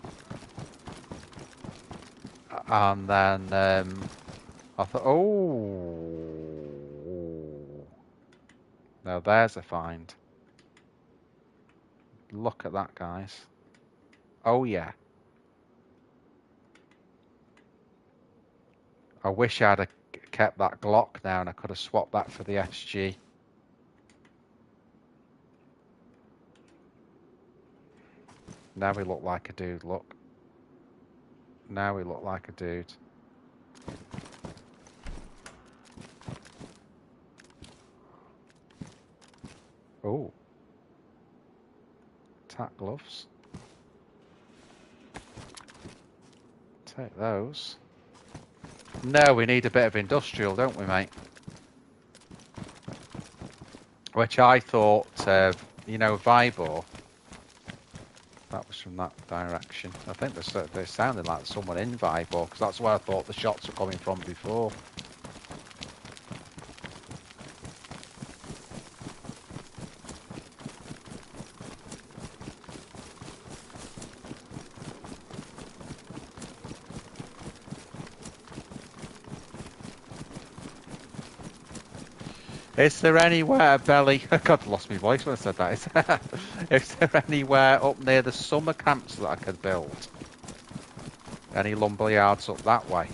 And then I thought, oh. Now there's a find. Look at that, guys. Oh, yeah. I wish I'd have kept that Glock now and I could have swapped that for the SG. Now we look like a dude, look. Now we look like a dude. Oh. Tack gloves. Take those. No, we need a bit of industrial, don't we, mate? Which I thought, you know, Vibor. That was from that direction. I think they sounded like someone in Vibor, because that's where I thought the shots were coming from before. Is there anywhere, Belly? God, I lost my voice when I said that. Is there anywhere up near the summer camps that I could build? Any lumber yards up that way?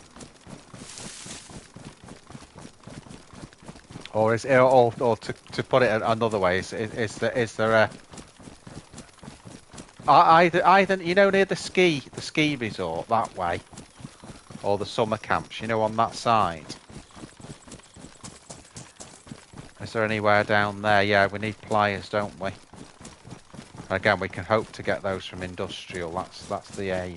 Or is it, or to put it another way, is there a either you know near the ski resort that way, or the summer camps, you know, on that side? Is there anywhere down there? Yeah, we need pliers, don't we? Again, we can hope to get those from industrial. That's the aim.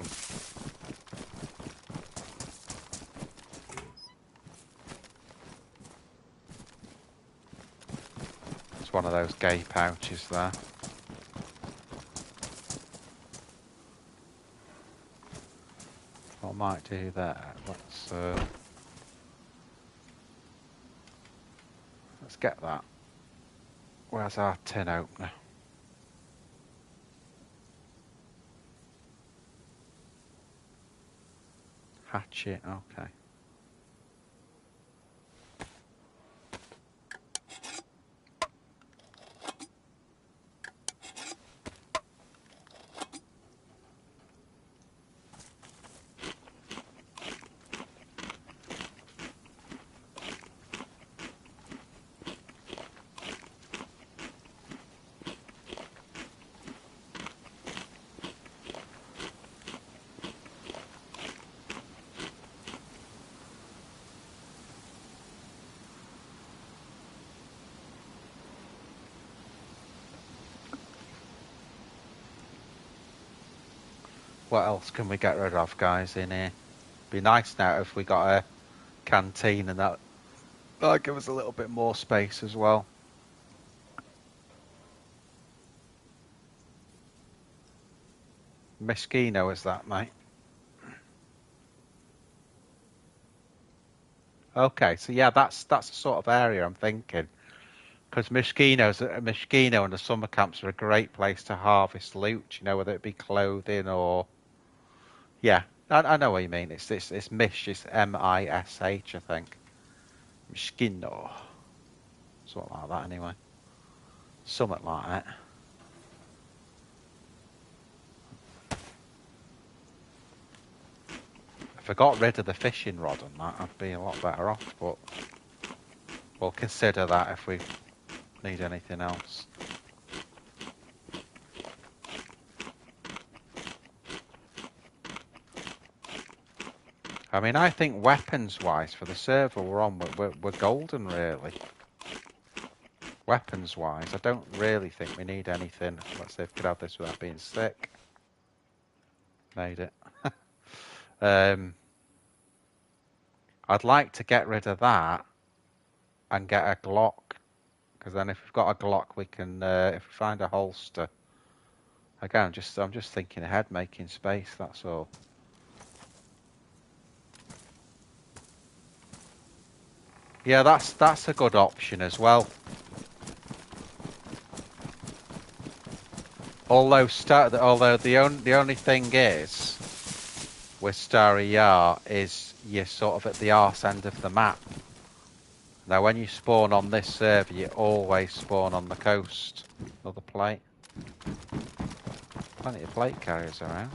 It's one of those gay pouches there. What I might do there? Let's get that. Where's our tin opener? Hatchet, okay. What else can we get rid of, guys, in here? Be nice now if we got a canteen and that'll give us a little bit more space as well. Mosquito is that, mate? Okay, so yeah, that's the sort of area I'm thinking. Because Mosquito and the summer camps are a great place to harvest loot, you know, whether it be clothing or... Yeah, I know what you mean. It's Mish, it's M-I-S-H, I think. Mosquito. Something like that, anyway. Something like that. If I got rid of the fishing rod and that, I'd be a lot better off, but we'll consider that if we need anything else. I mean, I think weapons-wise, for the server we're on, we're golden, really. Weapons-wise, I don't really think we need anything. Let's see if we could have this without being sick. Made it. I'd like to get rid of that and get a Glock, because then if we've got a Glock, we can, if we find a holster. Again, I'm just thinking ahead, making space, that's all. Yeah, that's a good option as well. Although the only thing is with Starry Yar is you're sort of at the arse end of the map. Now when you spawn on this server, you always spawn on the coast. Another plate. Plenty of plate carriers around.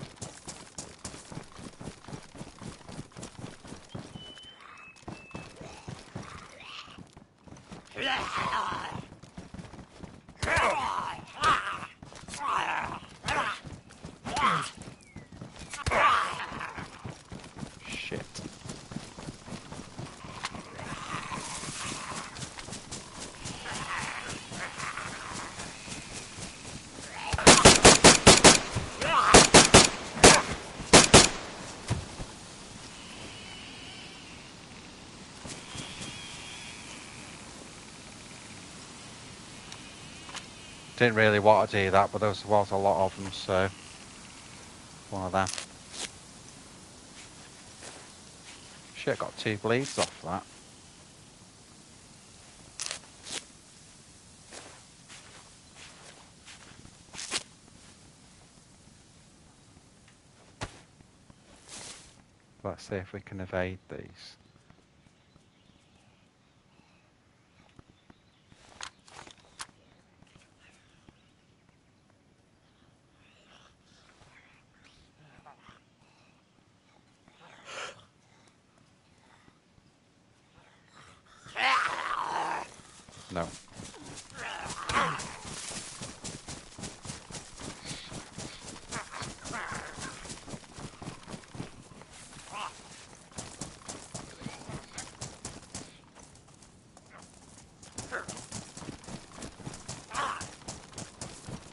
Shit. Didn't really want to do that, but there was a lot of them, so one of them. Shit, got 2 bleeds off that. Let's see if we can evade these. No.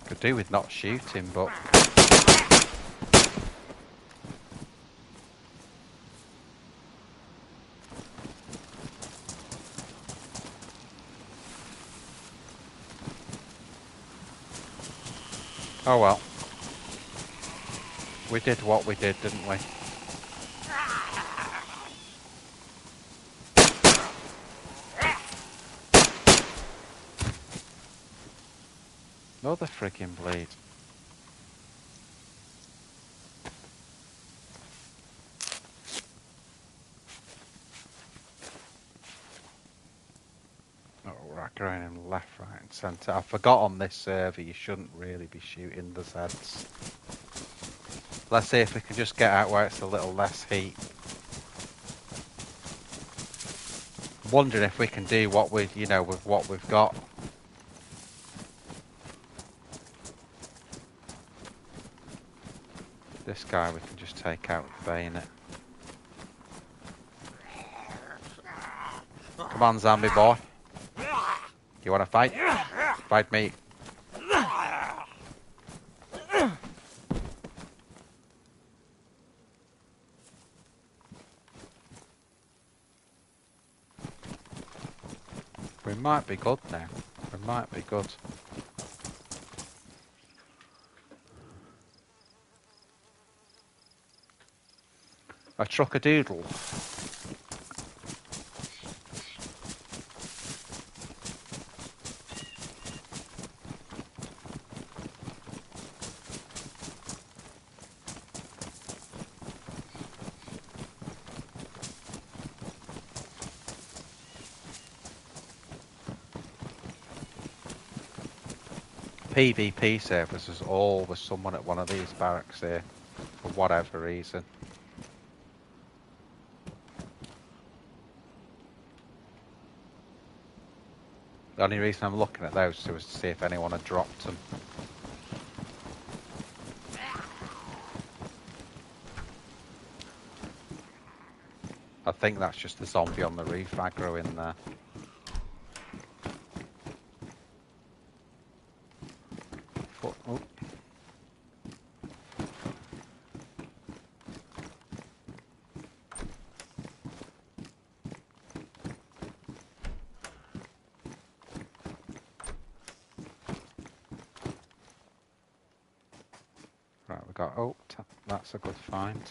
Could do with not shooting, but oh well. We did what we did, didn't we? Another freaking bleed. Oh, right, going in left, right and centre. I forgot on this server you shouldn't really be shooting the Zeds. Let's see if we can just get out where it's a little less heat. I'm wondering if we can do what we, with what we've got. This guy we can just take out with the bayonet. Come on, zombie boy. You want to fight? Fight me. We might be good now. We might be good. A truck-a-doodle. PvP servers, there's always someone at one of these barracks here, for whatever reason. The only reason I'm looking at those two is to see if anyone had dropped them. I think that's just the zombie on the roof aggro in there. Oh. Right, we got, that's a good find.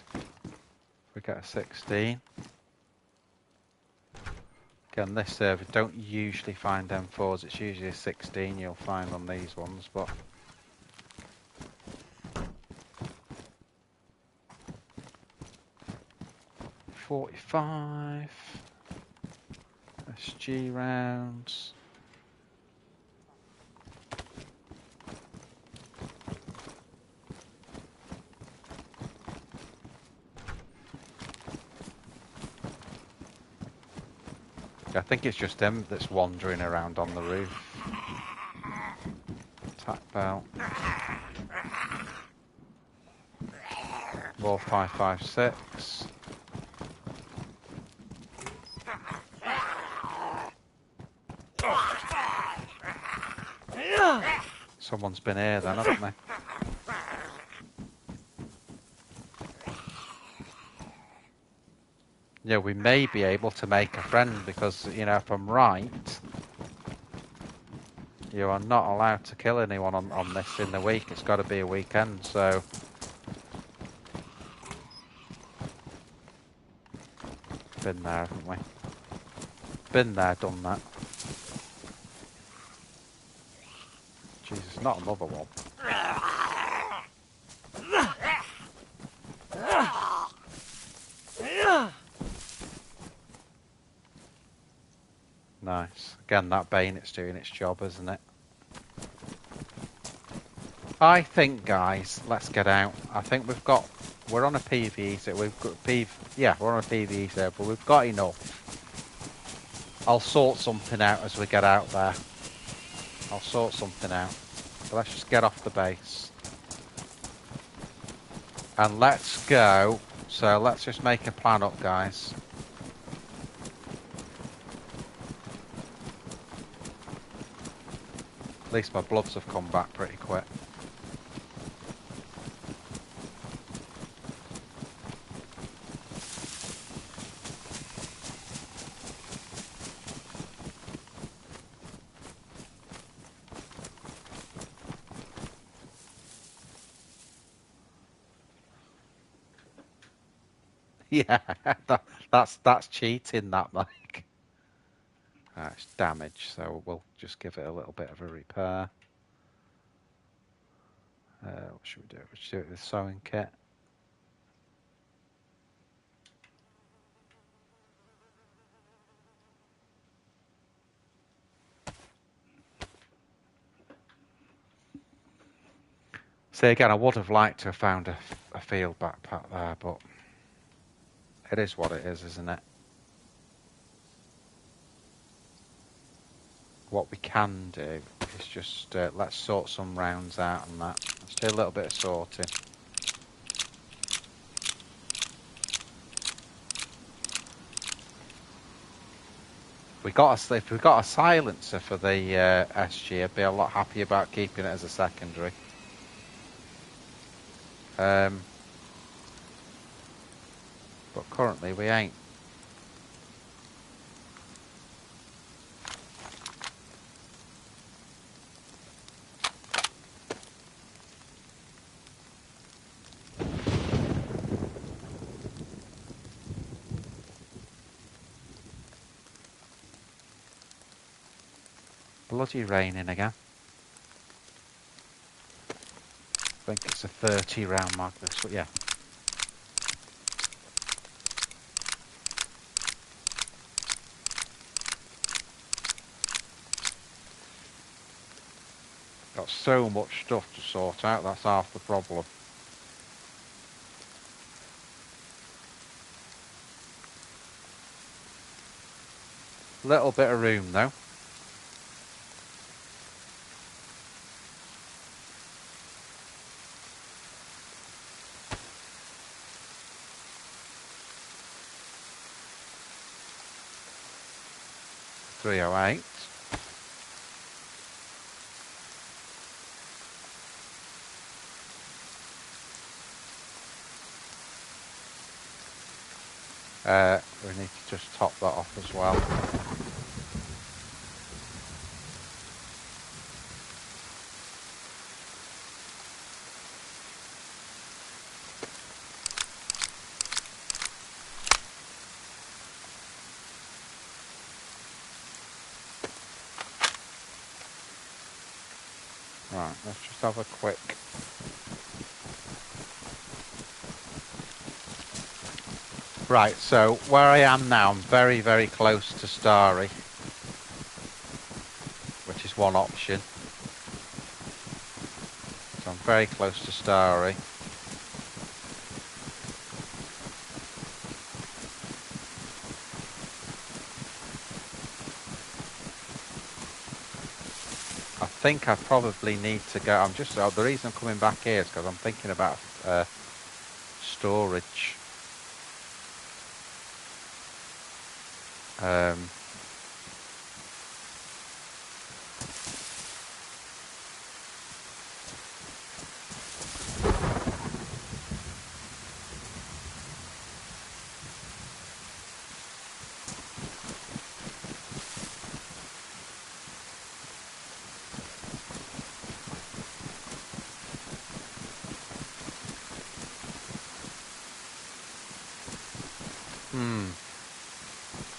We get a 16. Again, this server don't usually find M4s, it's usually a 16 you'll find on these ones, but 45 SG rounds. I think it's just him that's wandering around on the roof. Attack bell. Wolff 556. Someone's been here then, haven't they? Yeah, we may be able to make a friend because, you know, if I'm right, you are not allowed to kill anyone on this in the week. It's got to be a weekend, so... Been there, haven't we? Been there, done that. Jesus, not another one. Nice. Again, that bayonet's doing its job, isn't it? I think, guys, let's get out. I think we're on a PvE, so we're on a PvE server, but we've got enough. I'll sort something out as we get out there. I'll sort something out. So let's just get off the base. And let's go. So let's just make a plan up, guys. At least my bloods have come back pretty quick. Yeah, that's cheating, that, Mike. It's damage, so we'll just give it a little bit of a repair. What should we do? We should do it with sewing kit. See, again, I would have liked to have found a field backpack there, but it is what it is, isn't it? What we can do is just let's sort some rounds out on that. Let's do a little bit of sorting. If we got a silencer for the SG, I'd be a lot happier about keeping it as a secondary. But currently we ain't. Bloody raining again. I think it's a 30 round mag this one, yeah. Got so much stuff to sort out, that's half the problem. Little bit of room though. .308. We need to just top that off as well. Right, let's just have a quick Right, so where I am now, I'm very, very close to Starry, which is one option. So I'm very close to Starry. I think I probably need to go. I'm just the reason I'm coming back here is because I'm thinking about storage.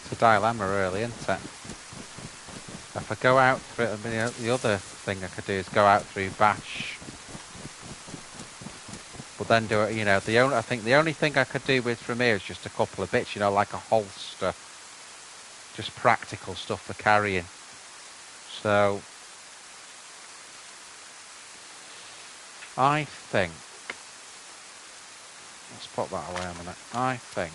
It's a dilemma, really, isn't it? If I go out through, I mean, the other thing I could do is go out through Bash. But then do it, I think the only thing I could do with from here is just a couple of bits, like a holster. Just practical stuff for carrying. So, I think, let's put that away a minute. I think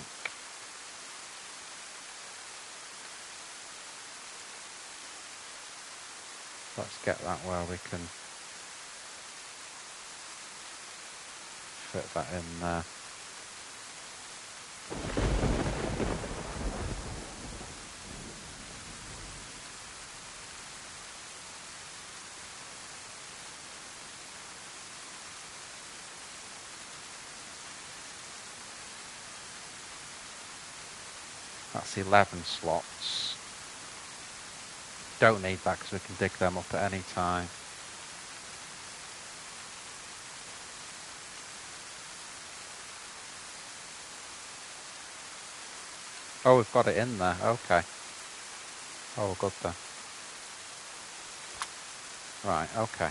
let's get that where we can fit that in there. That's 11 slots. Don't need that because we can dig them up at any time. Oh, we've got it in there. Okay. Oh, good then. Right, okay.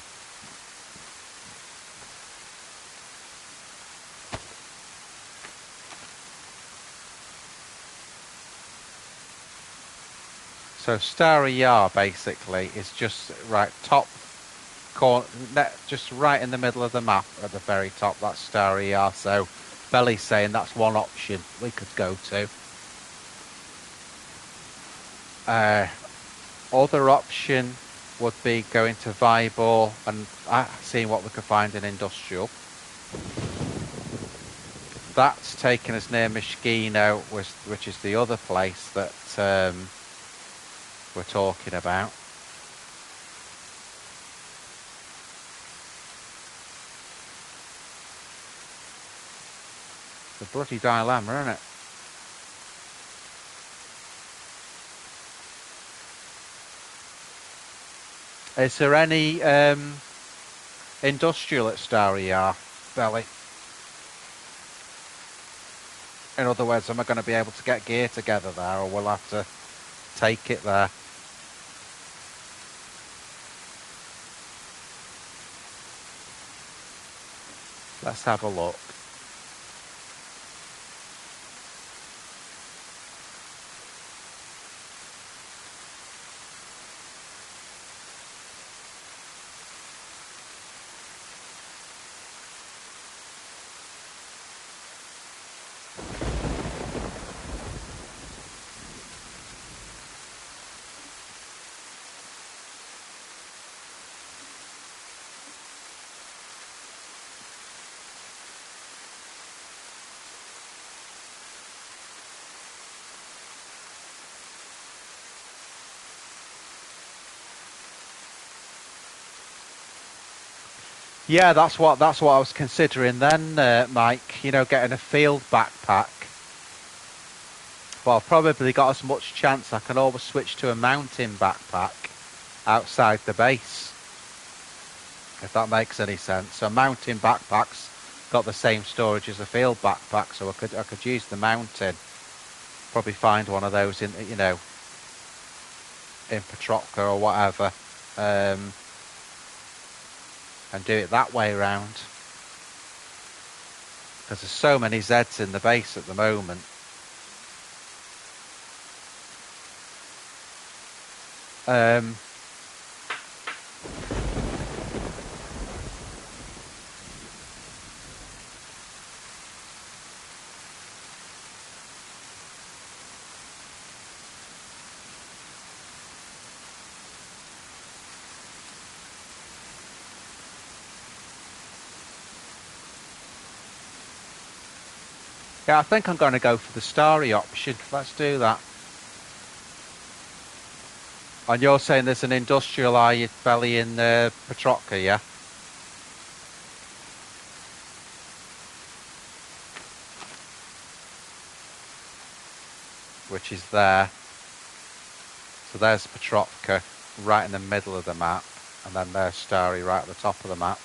So Starry Yar basically is just right top corner, just right in the middle of the map at the very top. That's Starry Yar. So Belly's saying that's one option we could go to. Other option would be going to Vibor and seeing what we could find in industrial. That's taken us near Mishkino, which is the other place that we're talking about. The bloody dilemma, isn't it? Is there any industrial at Starry Yar, Belly? In other words, am I going to be able to get gear together there, or will I have to take it there? Let's have a look. Yeah, that's what I was considering then, Mike. Getting a field backpack. But I've probably got as much chance. I can always switch to a mountain backpack outside the base, if that makes any sense. So mountain backpacks got the same storage as a field backpack, so I could use the mountain. Probably find one of those in in Petrovka or whatever. And do it that way around, because there's so many Zeds in the base at the moment. Yeah, I think I'm going to go for the starry option. Let's do that. And you're saying there's an industrial belly in Petrotka, yeah? Which is there. So there's Petrotka right in the middle of the map. And then there's Starry right at the top of the map.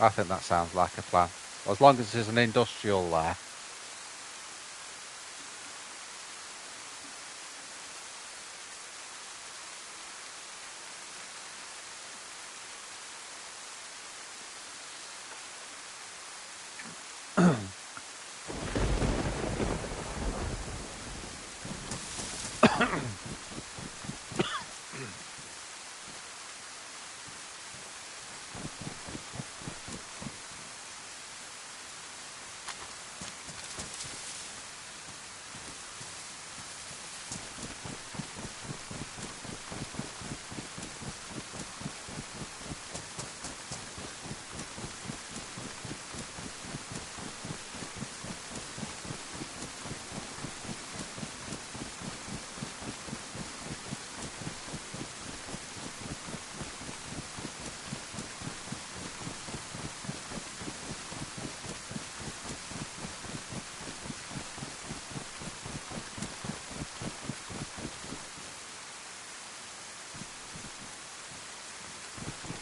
I think that sounds like a plan. Well, as long as there's an industrial there.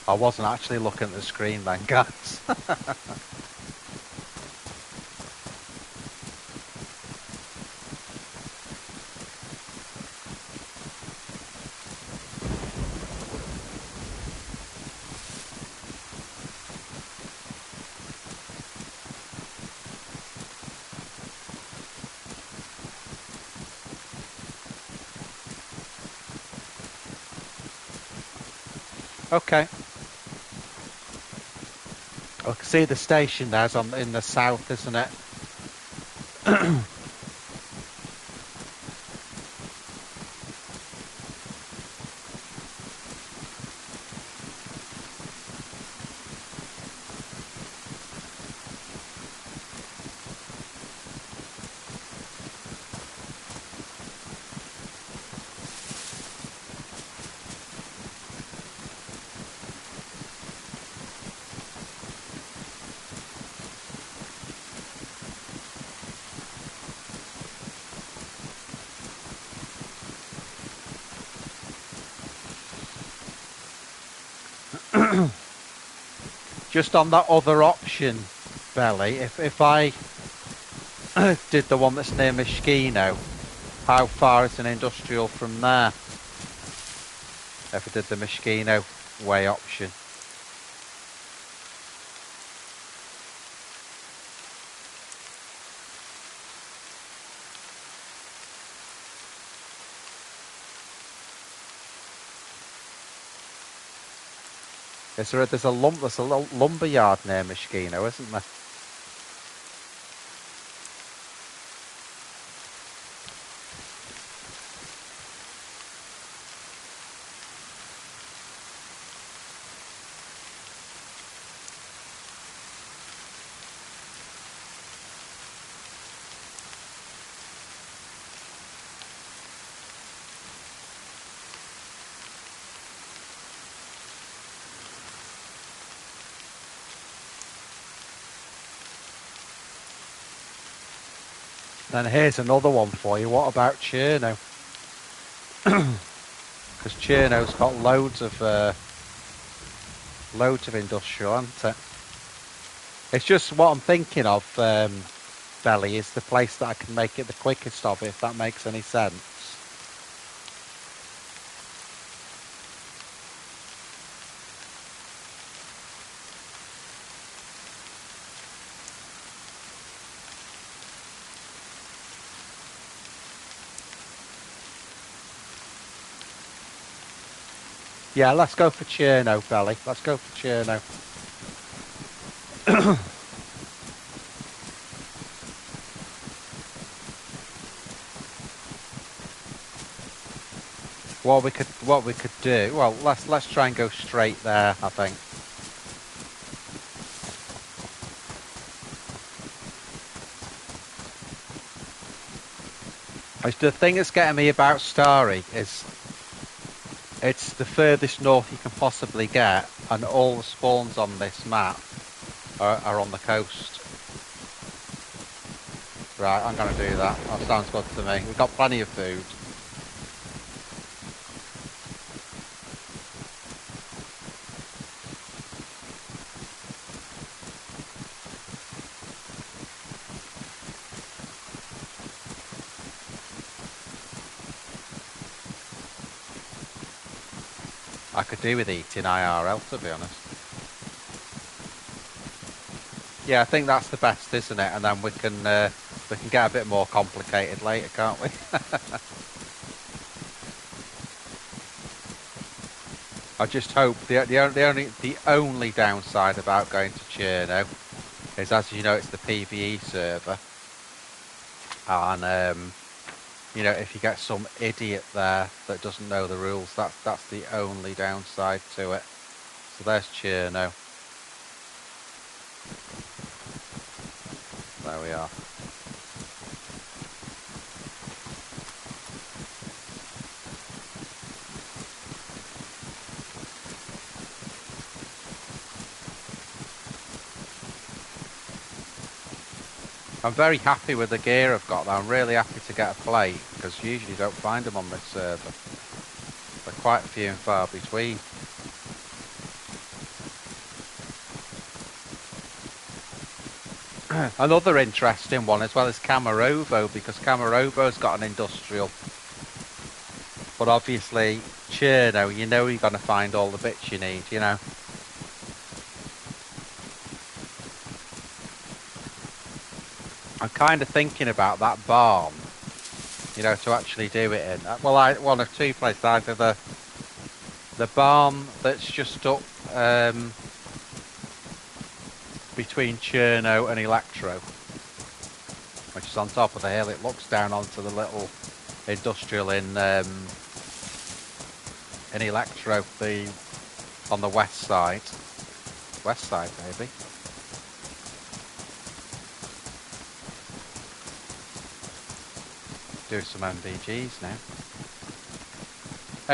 I wasn't actually looking at the screen then, guys. Okay. I can see the station there's in the south, isn't it? Just on that other option, Belly, if I did the one that's near Mishkino, how far is an industrial from there? If I did the Mishkino way option. There's a lumber yard near Mishkino, isn't there? Then here's another one for you. What about Cherno? Because Cherno's got loads of industrial, hasn't it? It's just what I'm thinking of, Belly, is the place that I can make it the quickest of, if that makes any sense. Yeah, let's go for Cherno, Belly. Let's go for Cherno. what we could do. Well, let's try and go straight there. I think. The thing that's getting me about Starry is it's the furthest north you can possibly get, and all the spawns on this map are on the coast. Right, I'm going to do that. That sounds good to me. We've got plenty of food. I could do with eating IRL, to be honest. Yeah, I think that's the best, isn't it? And then we can get a bit more complicated later, can't we? I just hope the only downside about going to Cherno is, as you know, it's the PvE server, and you know, if you get some idiot there that doesn't know the rules, that's the only downside to it. So there's Cherno. There we are. I'm very happy with the gear I've got though. I'm really happy to get a plate, because you usually don't find them on this server. They're quite few and far between. Another interesting one as well is Camarovo, because Camarovo's got an industrial. But obviously, Cherno, you know you're going to find all the bits you need, you know. I'm kind of thinking about that barn, you know, to actually do it in. Well, one of two places. Either the barn that's just up between Cherno and Electro, which is on top of the hill. It looks down onto the little industrial in Electro, on the west side. West side, maybe. Do some MVGs now.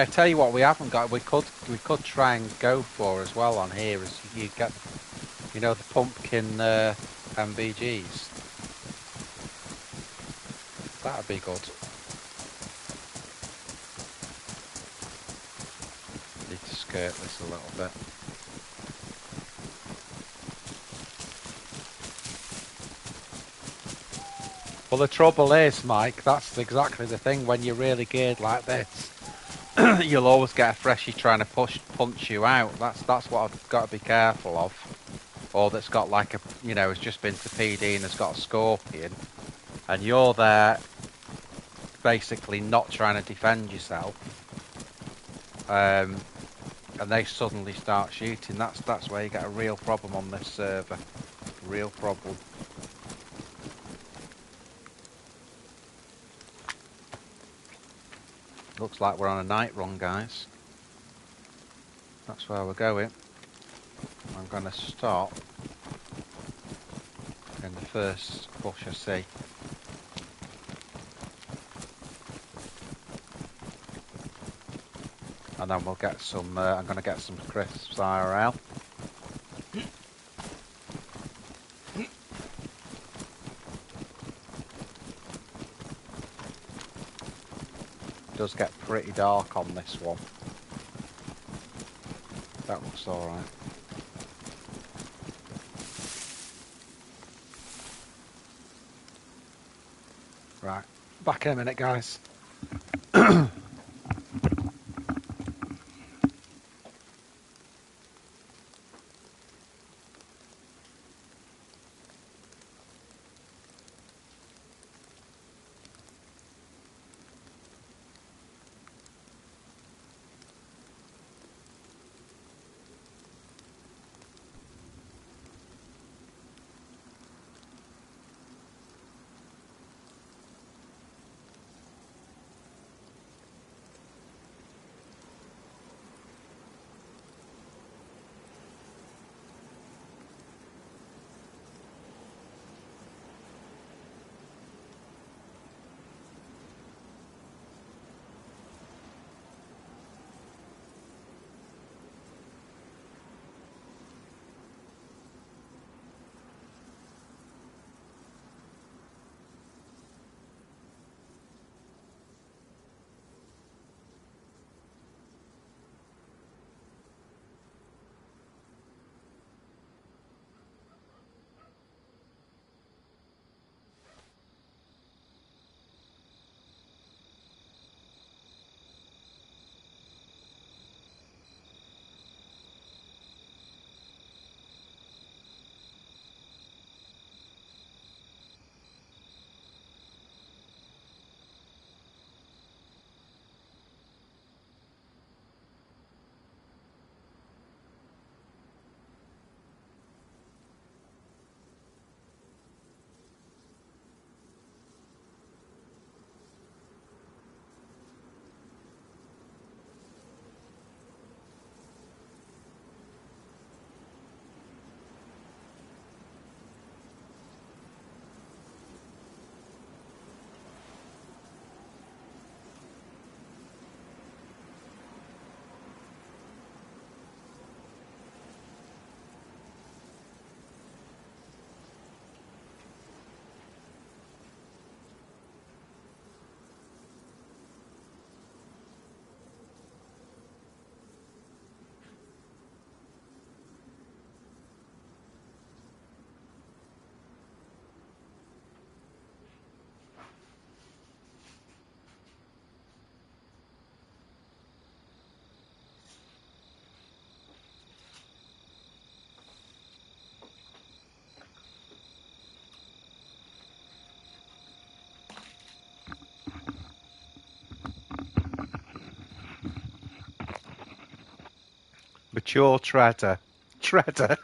I tell you what, we haven't got. We could try and go for as well on here. Is you get, you know, the pumpkin MVGs. That'd be good. Need to skirt this a little bit. Well, the trouble is, Mike, that's exactly the thing. When you're really geared like this, you'll always get a freshie trying to punch you out. That's what I've got to be careful of. Or that's got like a, you know, has just been to PD and has got a scorpion, and you're there basically not trying to defend yourself, and they suddenly start shooting. That's where you get a real problem on this server. Real problem. Looks like we're on a night run, guys. That's where we're going. I'm going to stop in the first bush I see. And then we'll get some, I'm going to get some crisps IRL. It does get pretty dark on this one. That looks alright. Right, back in a minute, guys. Mature treader. Treader.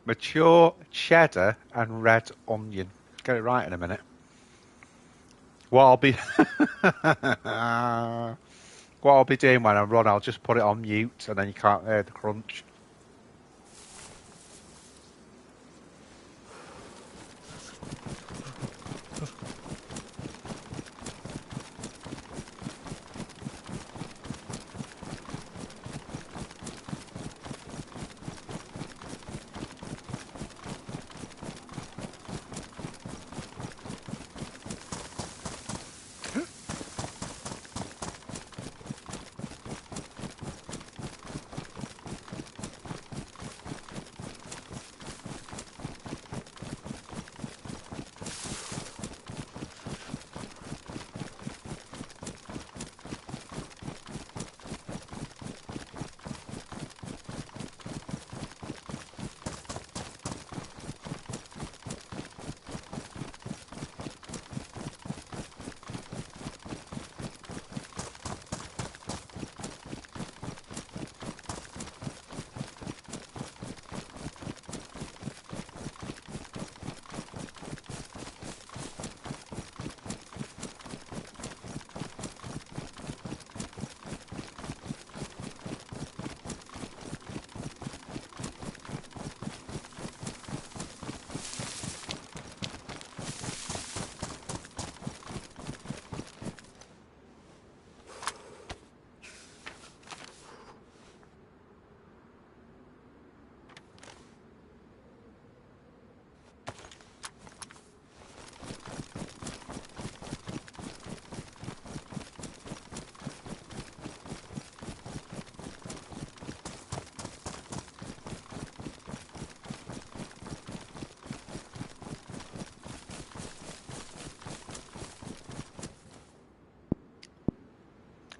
Mature cheddar and red onion. Get it right in a minute. What I'll be what I'll be doing when I run, I'll just put it on mute and then you can't hear the crunch.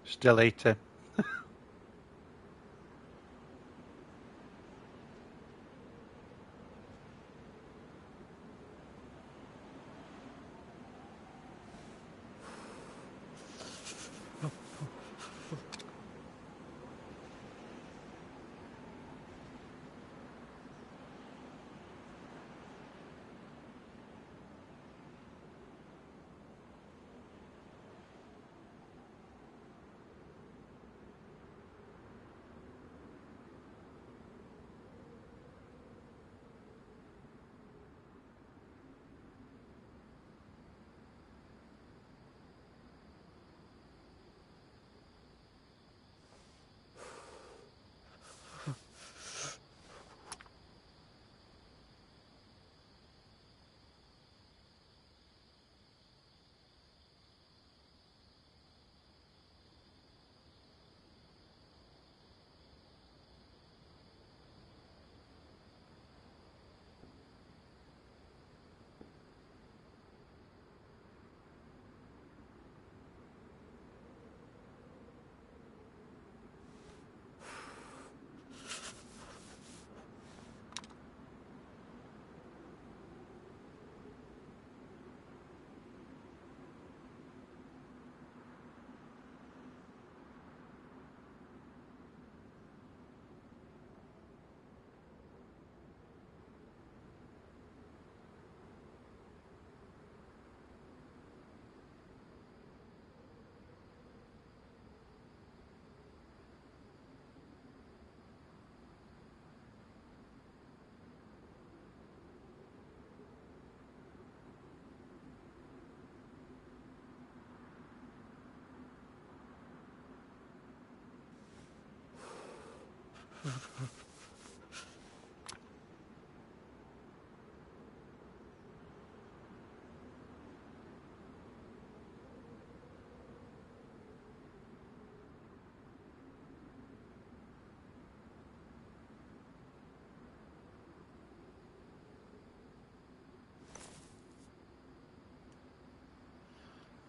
Still eating.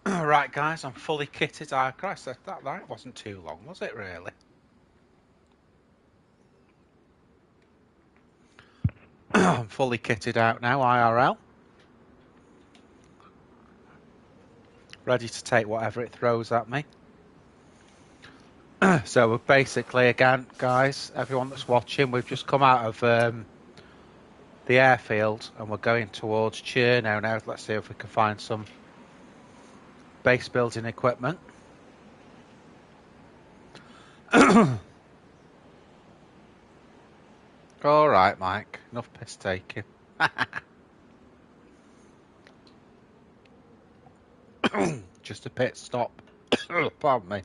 Right, guys, I'm fully kitted. Christ, that wasn't too long, was it, really? I'm fully kitted out now, IRL. Ready to take whatever it throws at me. So we're basically, again, guys, everyone that's watching, we've just come out of the airfield and we're going towards Cherno now. Let's see if we can find some base building equipment. All right, Mike. Enough piss taking. Just a pit stop. Pardon me.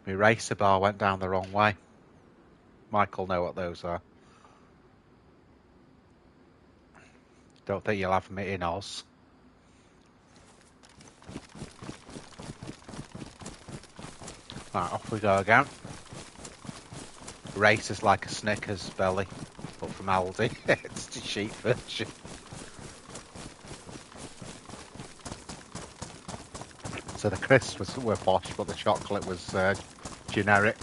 My racer bar went down the wrong way. Michael know what those are. Don't think you'll have me in Oz. Right, off we go again. Racer's like a Snickers belly, but from Aldi. It's the cheap version. So the crisps were posh, but the chocolate was generic.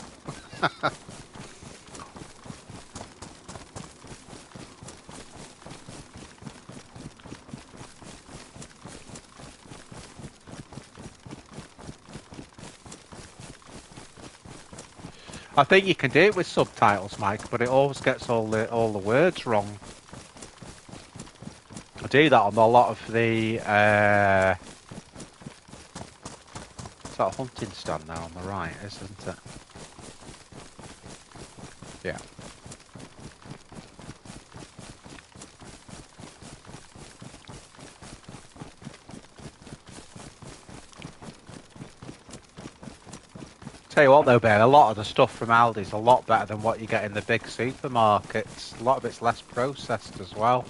I think you can do it with subtitles, Mike, but it always gets all the words wrong. I do that on a lot of the sort of hunting stand now on the right, isn't it? Yeah. Tell you what though, Ben, a lot of the stuff from Aldi's a lot better than what you get in the big supermarkets. A lot of it's less processed as well.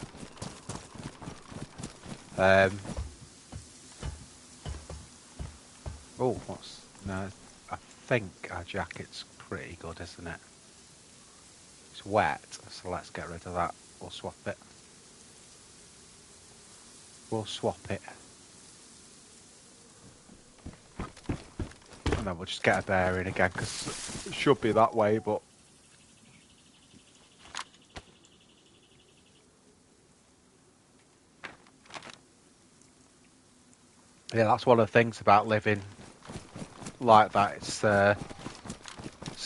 Oh, what's... No, I think our jacket's pretty good, isn't it? It's wet, so let's get rid of that. We'll swap it. We'll swap it. And then we'll just get a bearing again, because it should be that way, but... Yeah, that's one of the things about living like that. It's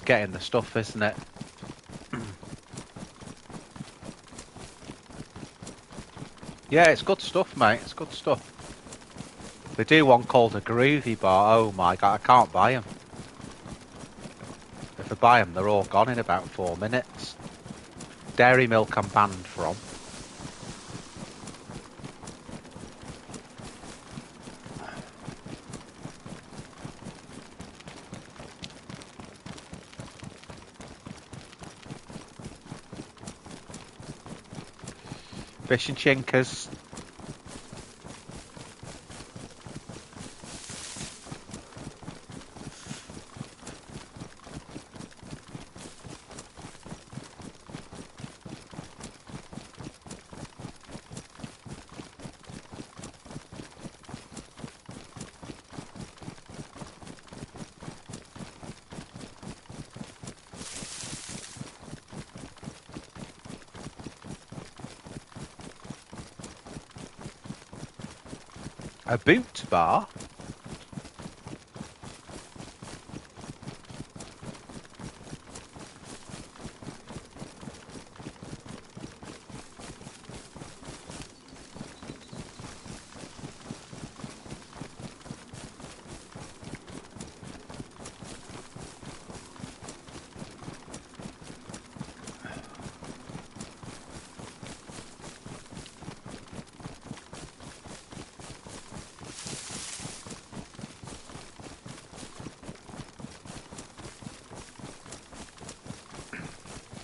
getting the stuff, isn't it? Yeah, it's good stuff, mate. It's good stuff. They do one called a groovy bar. Oh my god, I can't buy them. If I buy them, they're all gone in about 4 minutes. Dairy milk I'm banned from. Fish and chinkers. A boot bar?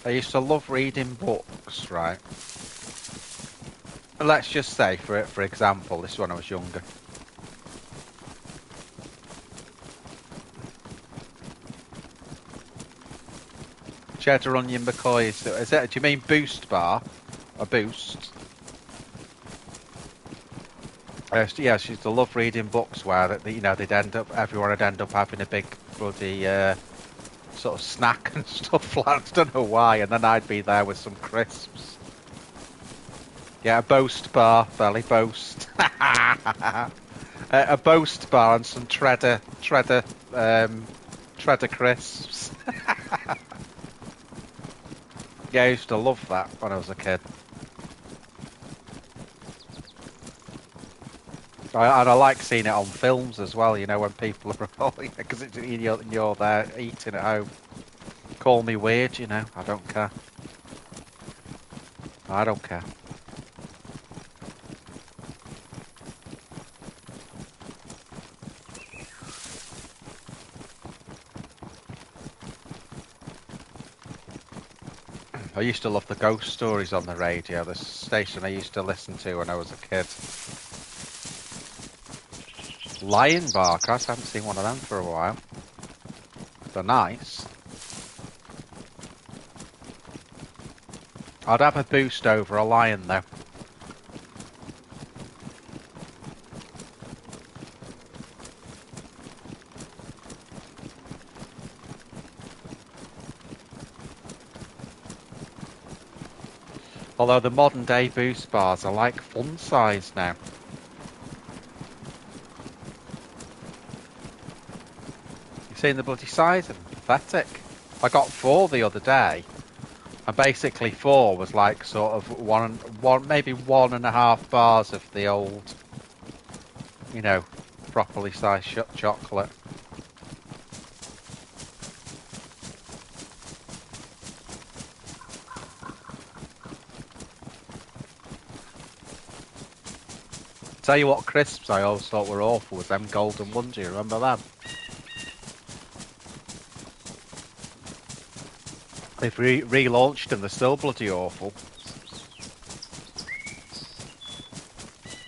I used to love reading books, right? Let's just say, for example, this is when I was younger. Cheddar onion McCoys. Is it? Do you mean Boost bar? A Boost? Yeah, she used to love reading books where everyone would end up having a big bloody sort of snack and stuff like that. I don't know why, and then I'd be there with some crisps. Yeah, a Boast bar, belly Boast. A Boast bar and some Treader crisps. Yeah, I used to love that when I was a kid. And I like seeing it on films as well, you know, when people are, because you're there eating at home. Call me weird, you know, I don't care. I don't care. I used to love the ghost stories on the radio, the station I used to listen to when I was a kid. Lion Bar, Christ, I haven't seen one of them for a while. They're nice. I'd have a Boost over a Lion though. Although the modern day Boost bars are like fun size now. You've seen the bloody size of them? Pathetic. I got 4 the other day. And basically 4 was like sort of one, maybe 1.5 bars of the old, you know, properly sized chocolate. Tell you what crisps I always thought were awful was them Golden ones, do you remember them? They've relaunched them, they're still bloody awful.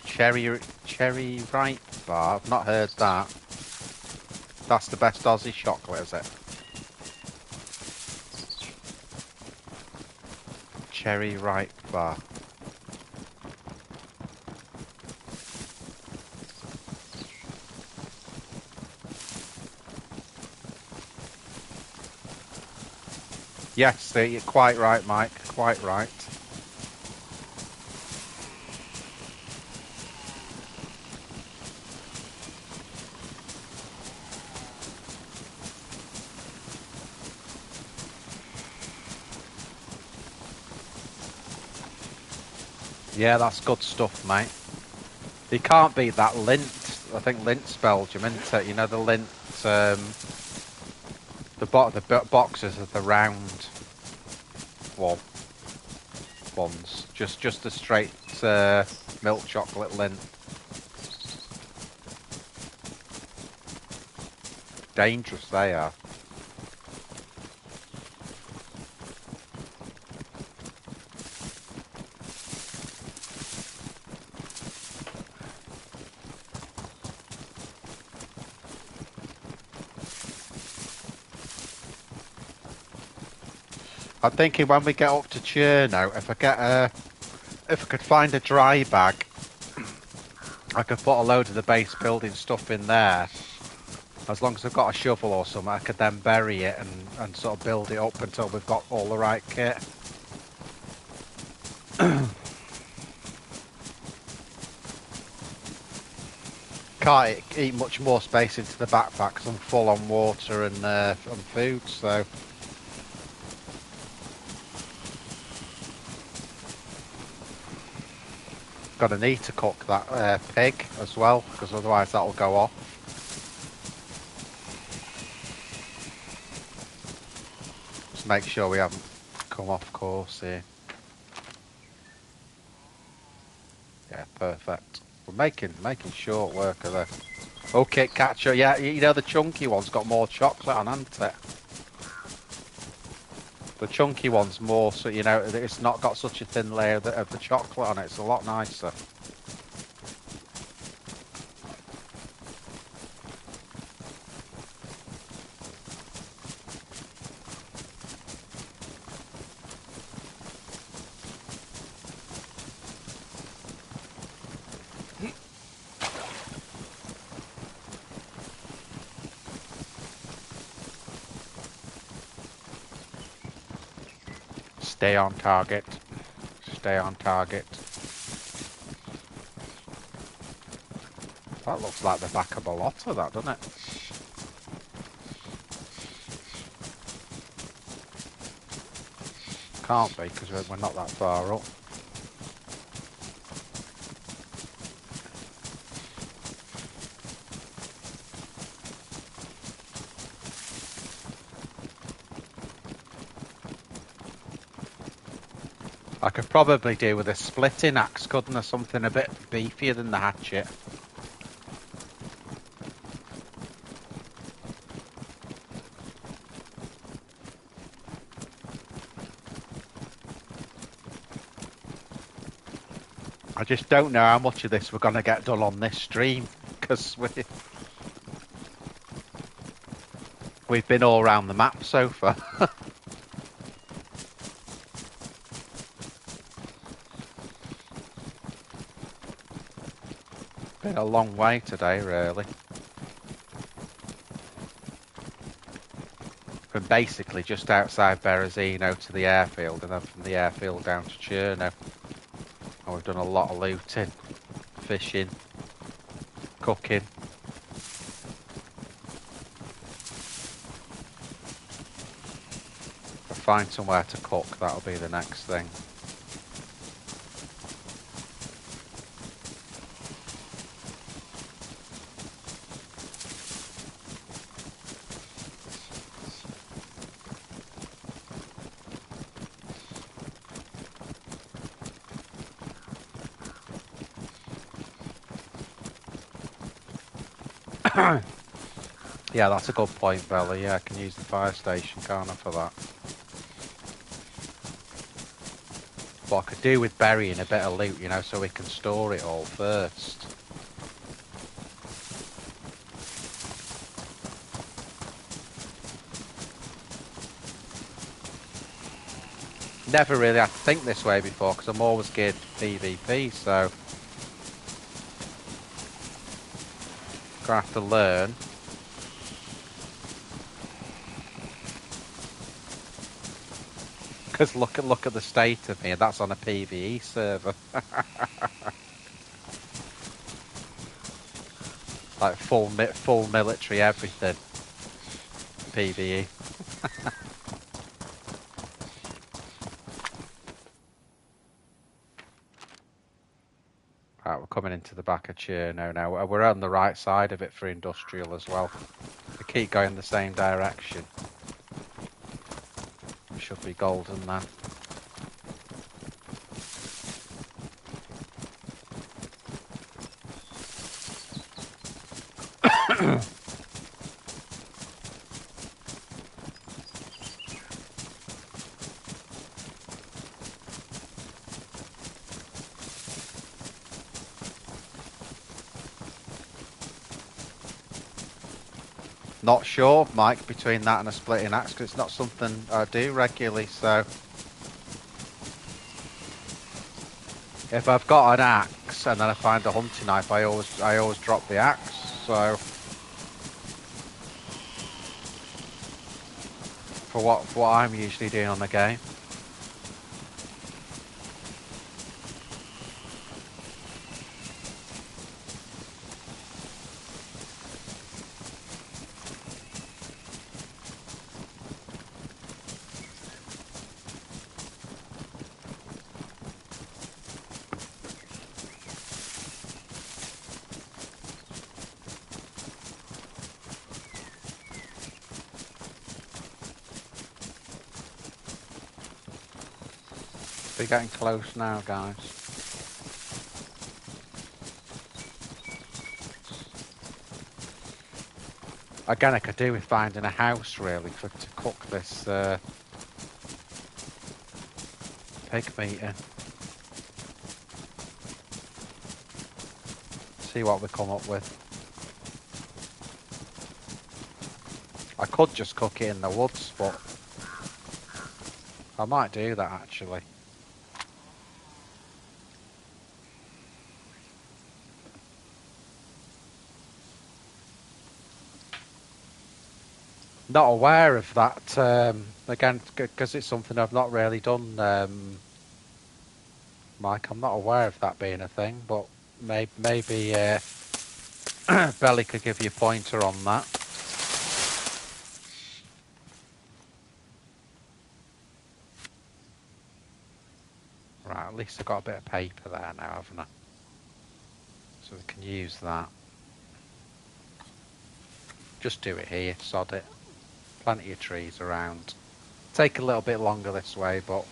Cherry ripe bar, I've not heard that. That's the best Aussie chocolate, is it? Cherry ripe bar. Yes, you're quite right, Mike. Quite right. Yeah, that's good stuff, mate. You can't beat that Lint. I think Lint's Belgium, isn't it? You know the Lint. The boxes are the round ones. Just the straight milk chocolate Lint. Dangerous they are. I'm thinking when we get up to Cherno, if I could find a dry bag, I could put a load of the base building stuff in there. As long as I've got a shovel or something, I could then bury it and sort of build it up until we've got all the right kit. Can't eat much more space into the backpack because I'm full on water and food, so... Gonna need to cook that pig as well, because otherwise that'll go off. Just make sure we haven't come off course here. Yeah, perfect. We're making short work of this. Okay, catcher. Yeah, you know the chunky one's got more chocolate on, hasn't it? The chunky one's more, so you know, it's not got such a thin layer of the chocolate on it. It's a lot nicer. Stay on target. Stay on target. That looks like the back of a lotter, that, doesn't it? Can't be, because we're not that far up. I could probably do with a splitting axe, couldn't I? Something a bit beefier than the hatchet. I just don't know how much of this we're going to get done on this stream, because we've been all around the map so far. Been a long way today, really. From basically just outside Berezino to the airfield, and then from the airfield down to Cherno. And we've done a lot of looting, fishing, cooking. If I find somewhere to cook, that'll be the next thing. Yeah, that's a good point, Bella. Yeah, I can use the fire station, can't I, for that? What I could do with burying a bit of loot, you know, so we can store it all first. Never really had to think this way before, because I'm always geared for PvP, so gonna have to learn. Because look at the state of me, and that's on a PvE server. Like full military everything. PvE. Right, we're coming into the back of Cherno now. We're on the right side of it for industrial as well. We keep going the same direction. We should be golden then. Not sure, Mike, between that and a splitting axe, because it's not something I do regularly, so... If I've got an axe and then I find a hunting knife, I always drop the axe, so... For what I'm usually doing on the game. We're getting close now, guys. Again, I could do with finding a house, really, to cook this pig meat in. See what we come up with. I could just cook it in the woods, but I might do that, actually. Not aware of that, again, because it's something I've not really done, Mike. I'm not aware of that being a thing, but maybe Belly could give you a pointer on that. Right, at least I've got a bit of paper there now, haven't I? So we can use that. Just do it here, sod it. Plenty of trees around. Take a little bit longer this way, but...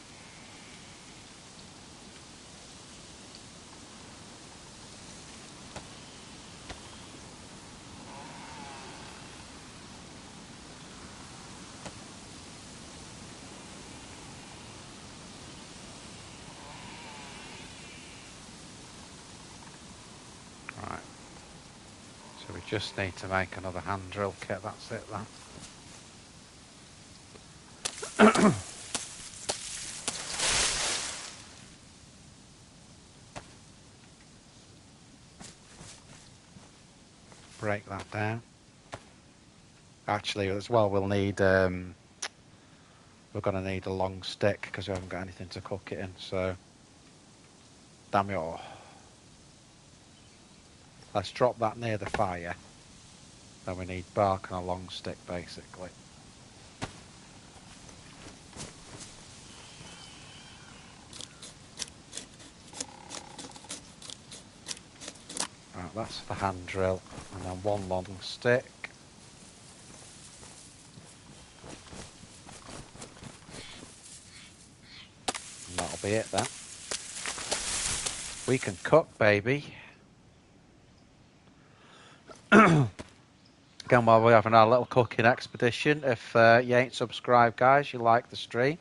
Right. So we just need to make another hand drill kit, that's it then. Break that down. Actually, as well, we'll need... we're going to need a long stick because we haven't got anything to cook it in, so... Damn it all. Let's drop that near the fire. Then we need bark and a long stick, basically. Right, that's the hand drill, and then one long stick. And that'll be it then. We can cook, baby. Again, while we're having our little cooking expedition, if you ain't subscribed, guys, you like the stream,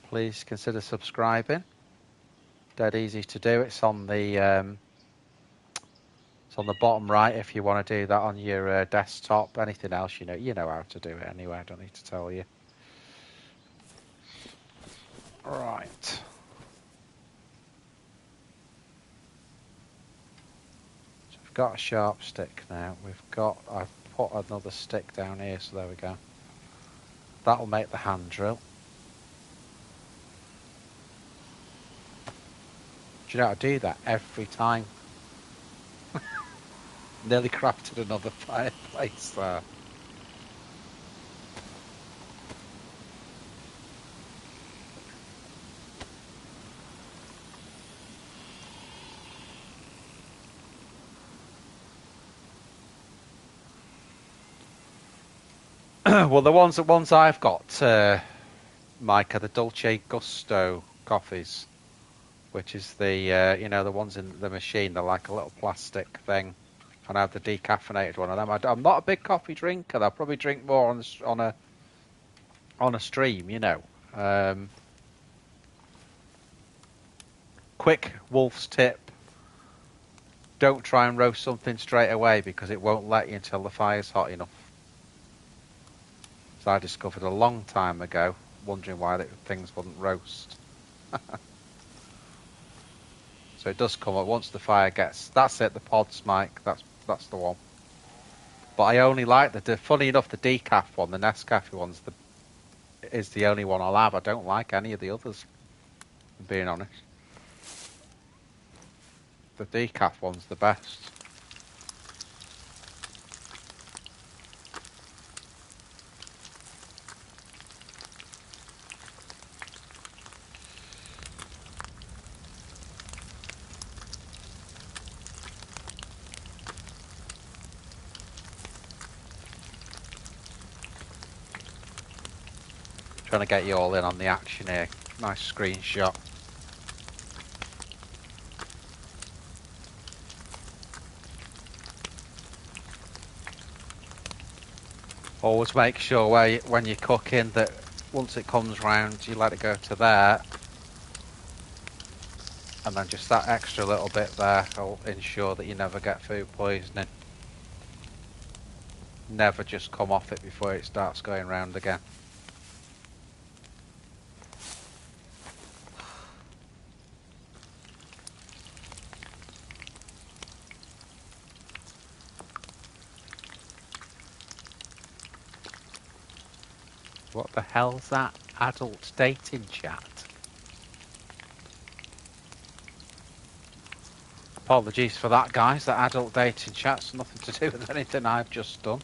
please consider subscribing. Dead easy to do. It's on the bottom right if you want to do that on your desktop. Anything else, you know how to do it anyway. I don't need to tell you. Right. So we've got a sharp stick now. I've put another stick down here, so there we go. That'll make the hand drill. Do you know how to do that every time? Nearly crafted another fireplace there. Well, the ones I've got, Mike, are the Dolce Gusto coffees, which is the the ones in the machine. They're like a little plastic thing, and I have the decaffeinated one of them. I'm not a big coffee drinker. I'll probably drink more on a stream, Quick Wolff's tip: don't try and roast something straight away because it won't let you until the fire's hot enough. So I discovered a long time ago, wondering why things wouldn't roast. So it does come up once the fire gets... That's it, the pods, Mike. That's the one. But I only like funny enough, the decaf one, the Nescafe one's is the only one I'll have. I don't like any of the others, I'm being honest. The decaf one's the best. Trying to get you all in on the action here. Nice screenshot. Always make sure when you're cooking that once it comes round, you let it go to there. And then just that extra little bit there will ensure that you never get food poisoning. Never just come off it before it starts going round again. What the hell's that? Adult dating chat? Apologies for that, guys. That adult dating chat's nothing to do with anything I've just done.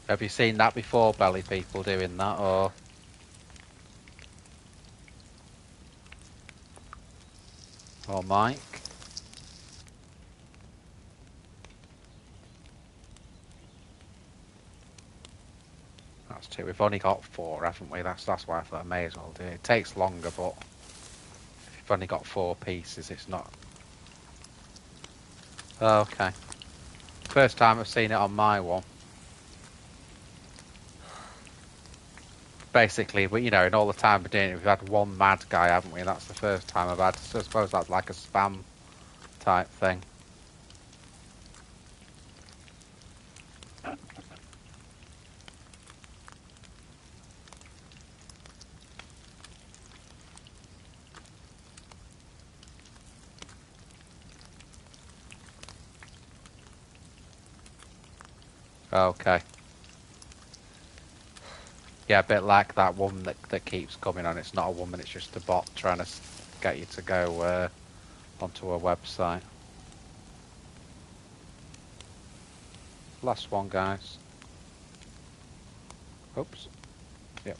Have you seen that before, belly people doing that, or? Or Mike? That's two. We've only got 4, haven't we? That's why I thought I may as well do it. It takes longer, but if you've only got 4 pieces, it's not. Oh, okay. First time I've seen it on my one. Basically, but you know, in all the time we're doing it, we've had one mad guy, haven't we? And that's the first time I've had. So I suppose that's like a spam type thing. Okay. Yeah, a bit like that woman that keeps coming on. It's not a woman, it's just a bot trying to get you to go onto a website. Last one, guys. Oops. Yep.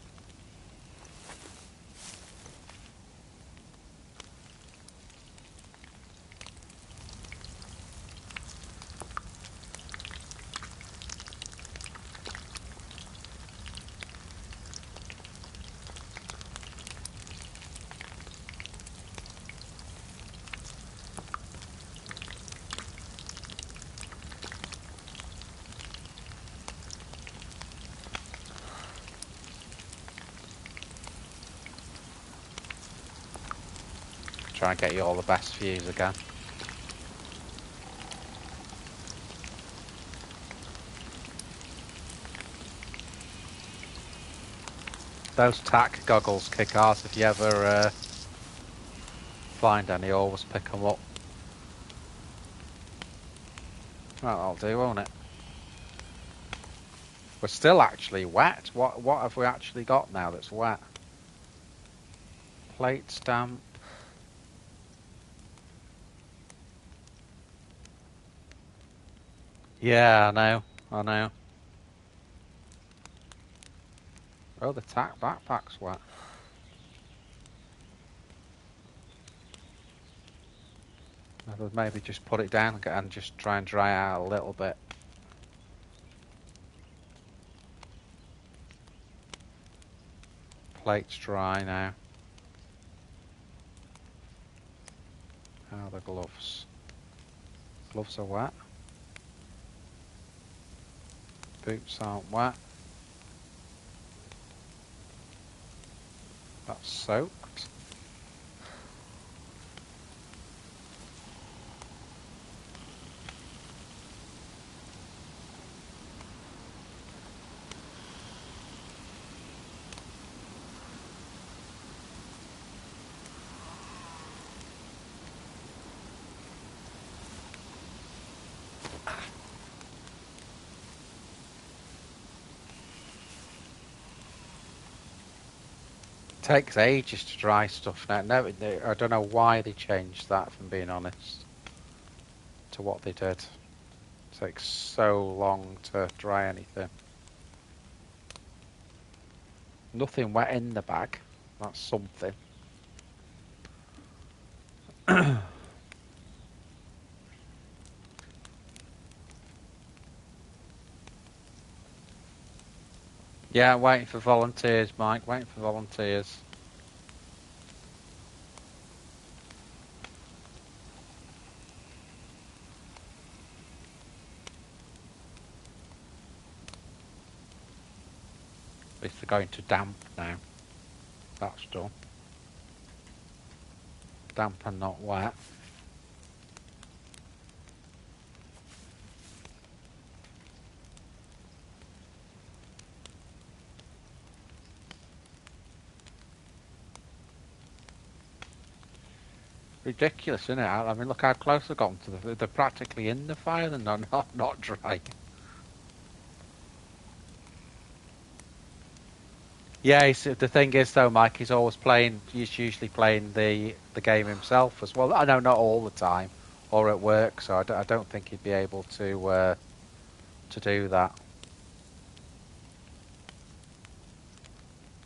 Try and get you all the best views again. Those tack goggles kick ass. If you ever find any, always pick them up. Well, that'll do, won't it? We're still actually wet. What have we actually got now that's wet? Plate stamp. Yeah, I know. Oh, the tack backpack's wet. Maybe just put it down and just try and dry out a little bit. Plate's dry now. How are the gloves? Gloves are wet. Boots aren't wet. That's soaked. Takes ages to dry stuff now. No, I don't know why they changed that, if I'm being honest, to what they did. It takes so long to dry anything. Nothing wet in the bag. That's something. Yeah, waiting for volunteers, Mike. Waiting for volunteers. At least they're going to damp now. That's done. Damp and not wet. Ridiculous, isn't it? I mean, look how close they've gotten to the. They're practically in the fire and they're not dry. Yeah, the thing is though, Mike, he's always playing. He's usually playing the game himself as well. I know not all the time, or at work, so I don't think he'd be able to do that.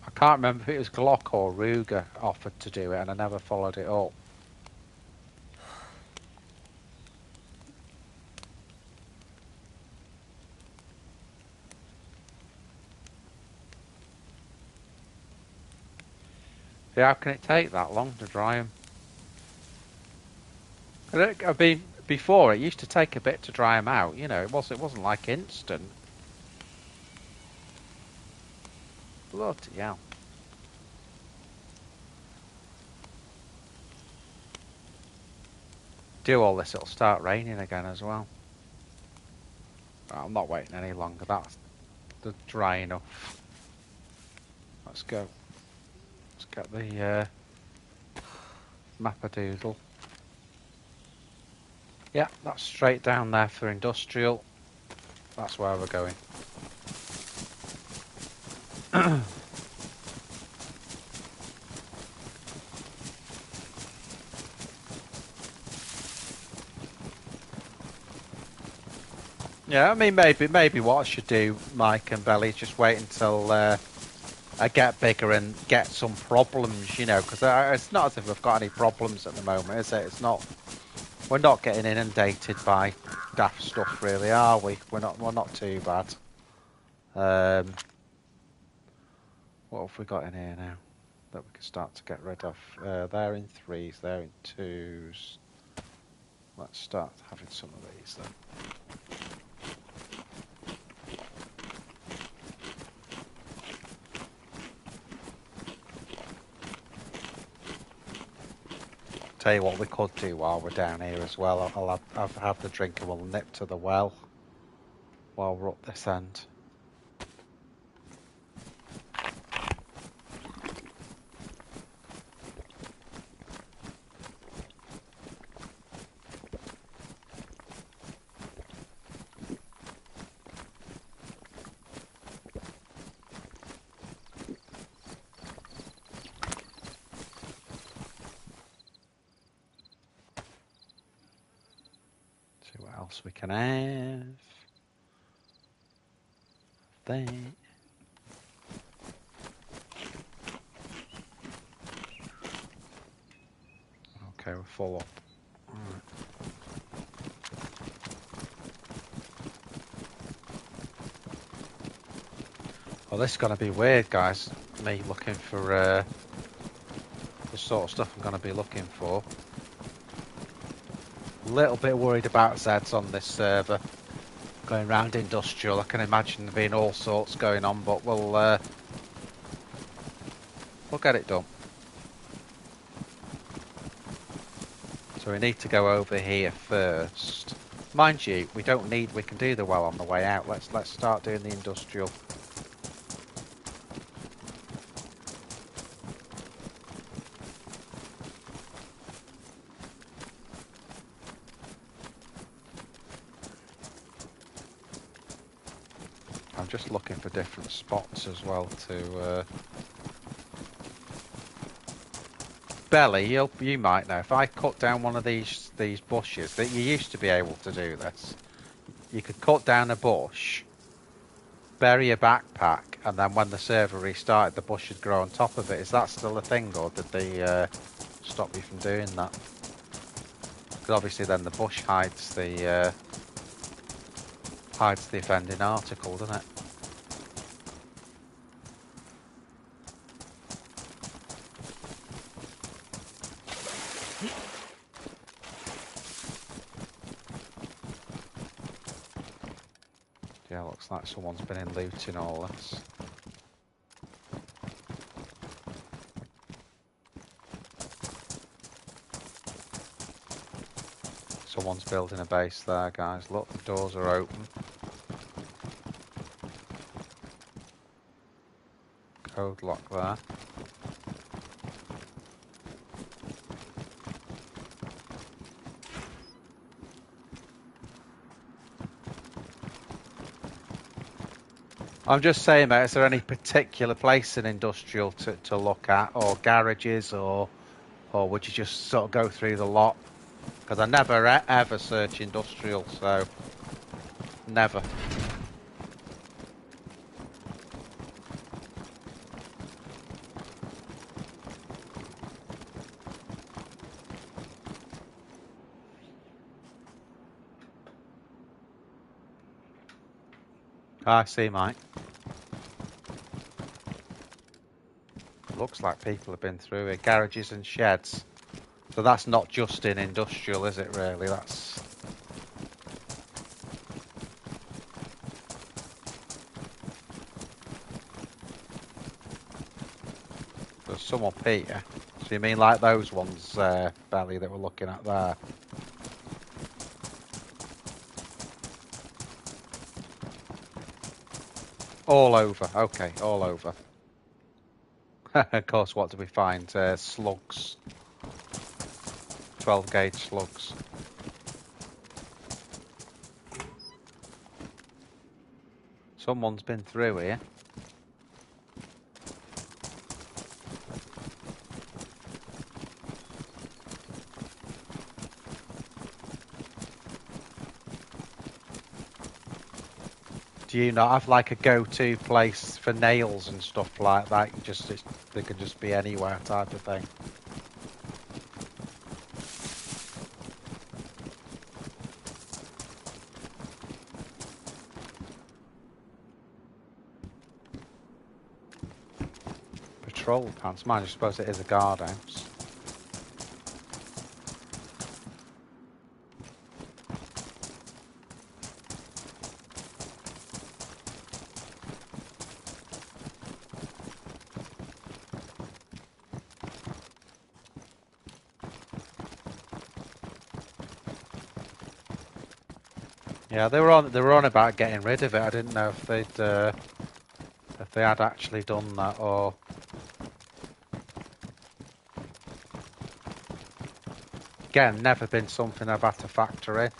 I can't remember if it was Glock or Ruger offered to do it, and I never followed it up. Yeah, how can it take that long to dry them? I mean, before it used to take a bit to dry them out. You know, it wasn't like instant. Bloody hell. Do all this, it'll start raining again as well. I'm not waiting any longer. That's dry enough. Let's go. Let's get the Mappadoodle. Yeah, that's straight down there for industrial. That's where we're going. Yeah, I mean, maybe what I should do, Mike and Belly, is just wait until I get bigger and get some problems, you know, because it's not as if I've got any problems at the moment, is it? It's not. We're not getting inundated by daft stuff, really, are we? We're not too bad. What have we got in here now that we can start to get rid of? They're in 3s, they're in 2s. Let's start having some of these then. Tell you what we could do while we're down here as well. I'll have the drink and we'll nip to the well while we're up this end. See what else we can have. There. Okay, we're full up. Alright. Well, this is going to be weird, guys. Me looking for the sort of stuff I'm going to be looking for. A little bit worried about Zeds on this server. Going around industrial, I can imagine there being all sorts going on, but we'll get it done. So we need to go over here first. Mind you, we can do the well on the way out. Let's start doing the industrial. I'm just looking for different spots as well to Belly, you might know, if I cut down one of these bushes, that you used to be able to do this. You could cut down a bush, bury a backpack, and then when the server restarted, the bush would grow on top of it. Is that still a thing, or did they stop you from doing that? Because obviously then the bush hides the offending article, doesn't it? Yeah, looks like someone's been in looting all this. Someone's building a base there, guys. Look, the doors are open. Code lock there. I'm just saying, mate, is there any particular place in industrial to look at, or garages, or would you just sort of go through the lot? Because I never ever search industrial, so never. I see, Mike. Looks like people have been through here. Garages and sheds. So that's not just in industrial, is it, really? That's... There's some up here. So you mean like those ones, Belly, that we're looking at there? All over. Okay, all over. Of course, what do we find? Slugs. 12 gauge slugs. Someone's been through here. Do you not have like a go-to place for nails and stuff like that? They can just be anywhere type of thing. Patrol pants. Mind, I suppose it is a guardhouse. Yeah, they were on about getting rid of it. I didn't know if they had actually done that, or again, never been something I've had to factor in.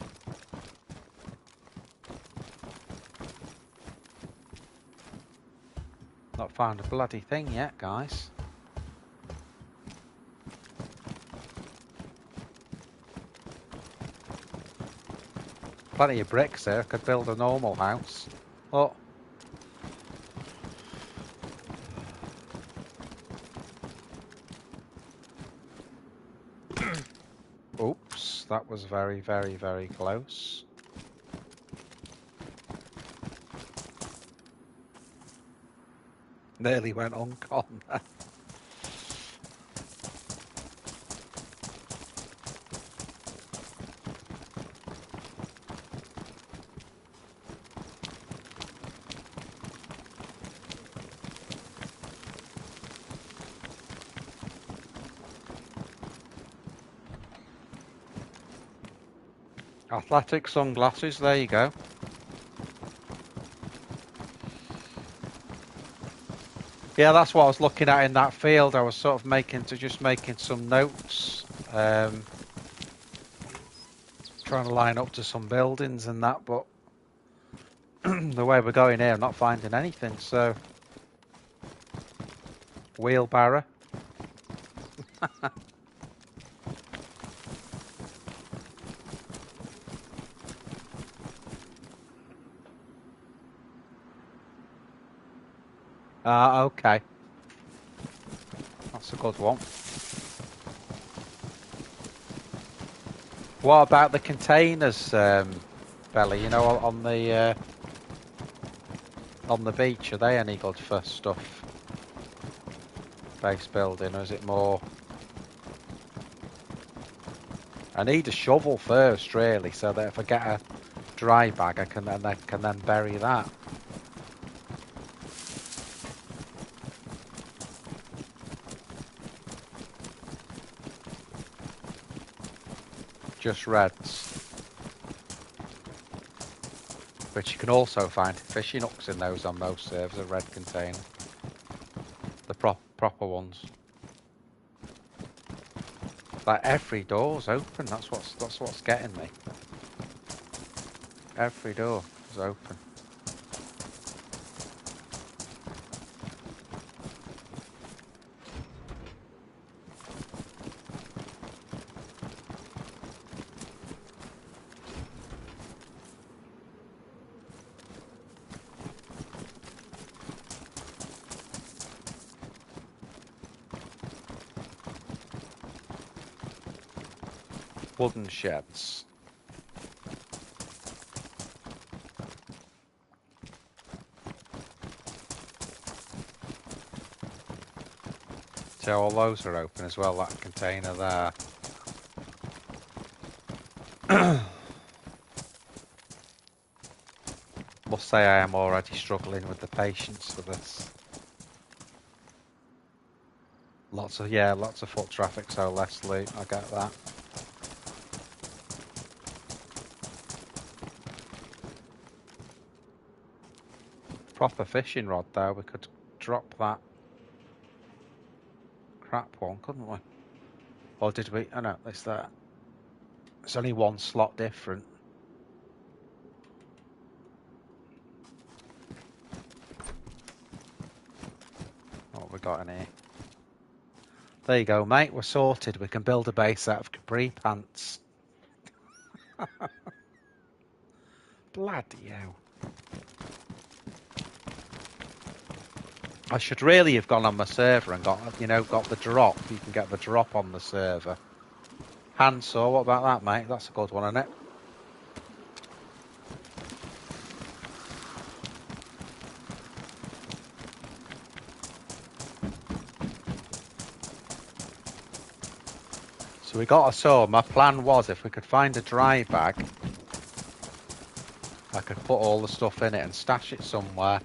Not found a bloody thing yet, guys. Plenty of bricks there. I could build a normal house. Oh. Oops, that was very, very, very close. Nearly went on con. Athletic sunglasses, there you go. Yeah, that's what I was looking at in that field. I was sort of making some notes. Trying to line up to some buildings and that, but the way we're going here, I'm not finding anything, so... Wheelbarrow. Okay. That's a good one. What about the containers, Belly? You know, on the beach, are they any good for stuff? Base building, or is it more... I need a shovel first, really, so that if I get a dry bag, I can then bury that. Just reds, which you can also find fishing hooks in those on most servers. A red container, the proper ones. Like every door's open. That's what's getting me. Every door is open. wooden sheds. So all those are open as well, that container there. Must say I am already struggling with the patience for this. Lots of foot traffic, so less loot, I get that. Proper fishing rod though, we could drop that crap one, couldn't we? Or did we? Oh no, it's there. It's only one slot different. What have we got in here? There you go, mate, we're sorted. We can build a base out of capri pants. Bloody hell. I should really have gone on my server and got the drop. You can get the drop on the server. Handsaw, what about that, mate? That's a good one, isn't it? So we got a saw. My plan was if we could find a dry bag, I could put all the stuff in it and stash it somewhere.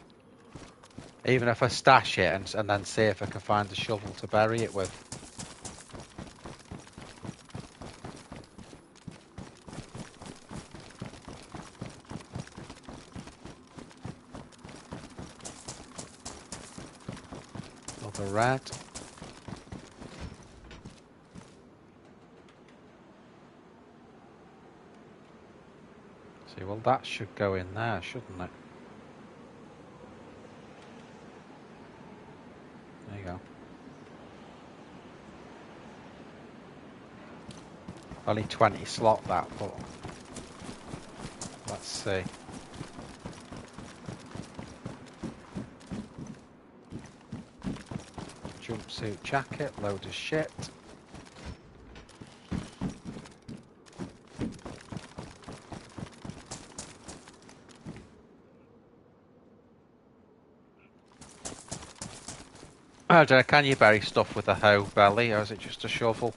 Even if I stash it and then see if I can find a shovel to bury it with. Another red. See, well that should go in there, shouldn't it? There you go. Only 20 slot that, but let's see. Jumpsuit jacket, load of shit. I don't know, can you bury stuff with a hoe belly, or is it just a shovel?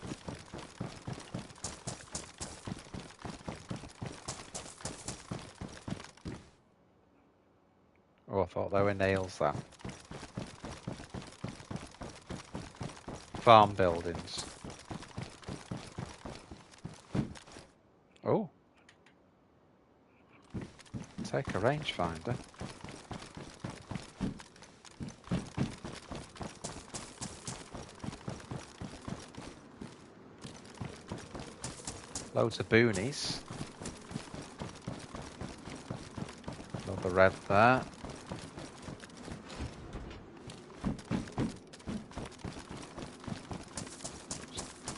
Oh, I thought they were nails, that. Farm buildings. Oh. Take a rangefinder. Loads of boonies. Another red there.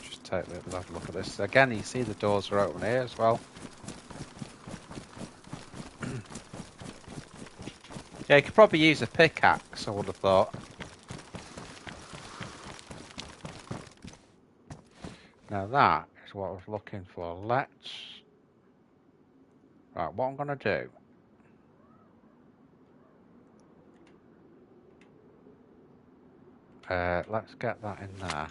Just take a have a look at this. Again, you see the doors are open here as well. Yeah, you could probably use a pickaxe, I would have thought. Now that is what I was looking for. Let's... Right, what I'm going to do... let's get that in there.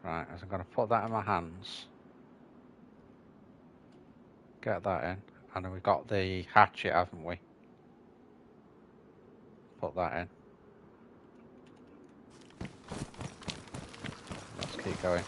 Right, as I'm going to put that in my hands. Get that in. And then we've got the hatchet, haven't we? Put that in. Let's keep going.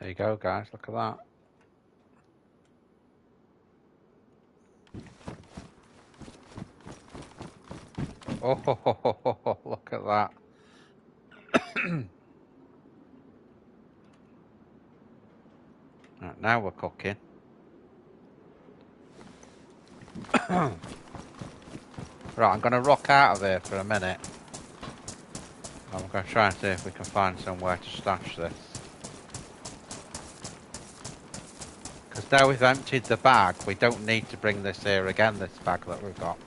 you go, guys. Look at that. Oh, ho, ho, ho, ho, ho, look at that. Right, now we're cooking. Right, I'm going to rock out of here for a minute. I'm going to try and see if we can find somewhere to stash this. Because now we've emptied the bag, we don't need to bring this here again, this bag that we've got.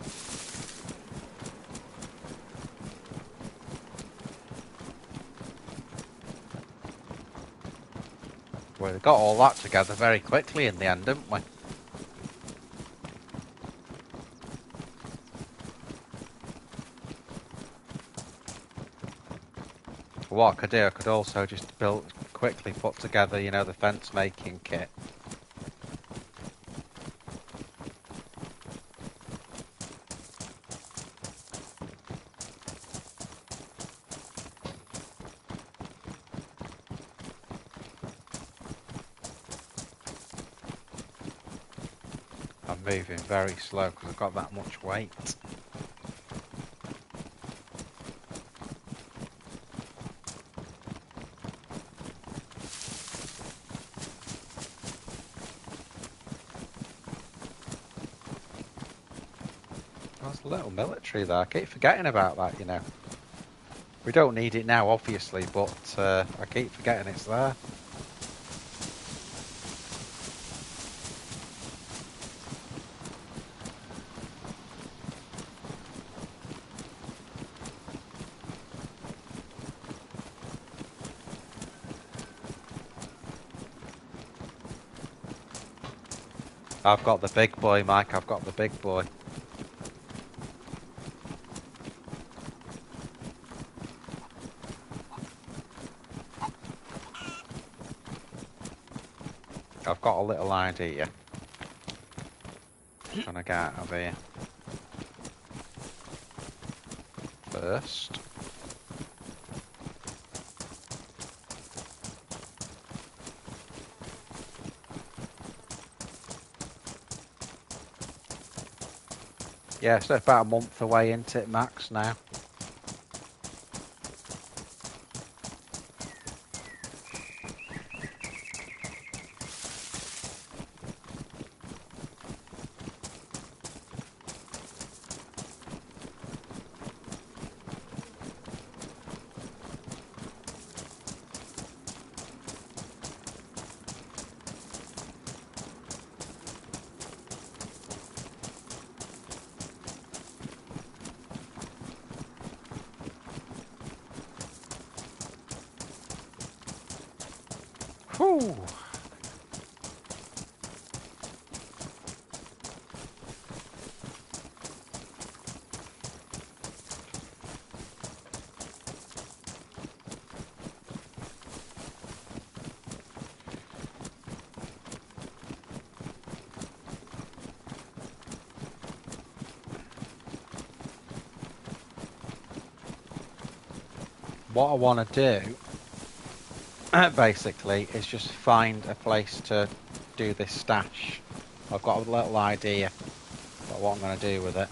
We got all that together very quickly in the end, didn't we? What I could do, I could also just quickly put together, you know, the fence making kit. I'm moving very slow because I've got that much weight. There's a little military there. I keep forgetting about that, you know. We don't need it now, obviously, but I keep forgetting it's there. I've got the big boy, Mike. I've got the big boy. I've got a little idea. I'm gonna get out of here first. Yeah, so it's about a month away into it, max now. Whew. What I want to do basically is just find a place to do this stash. I've got a little idea about what I'm going to do with it.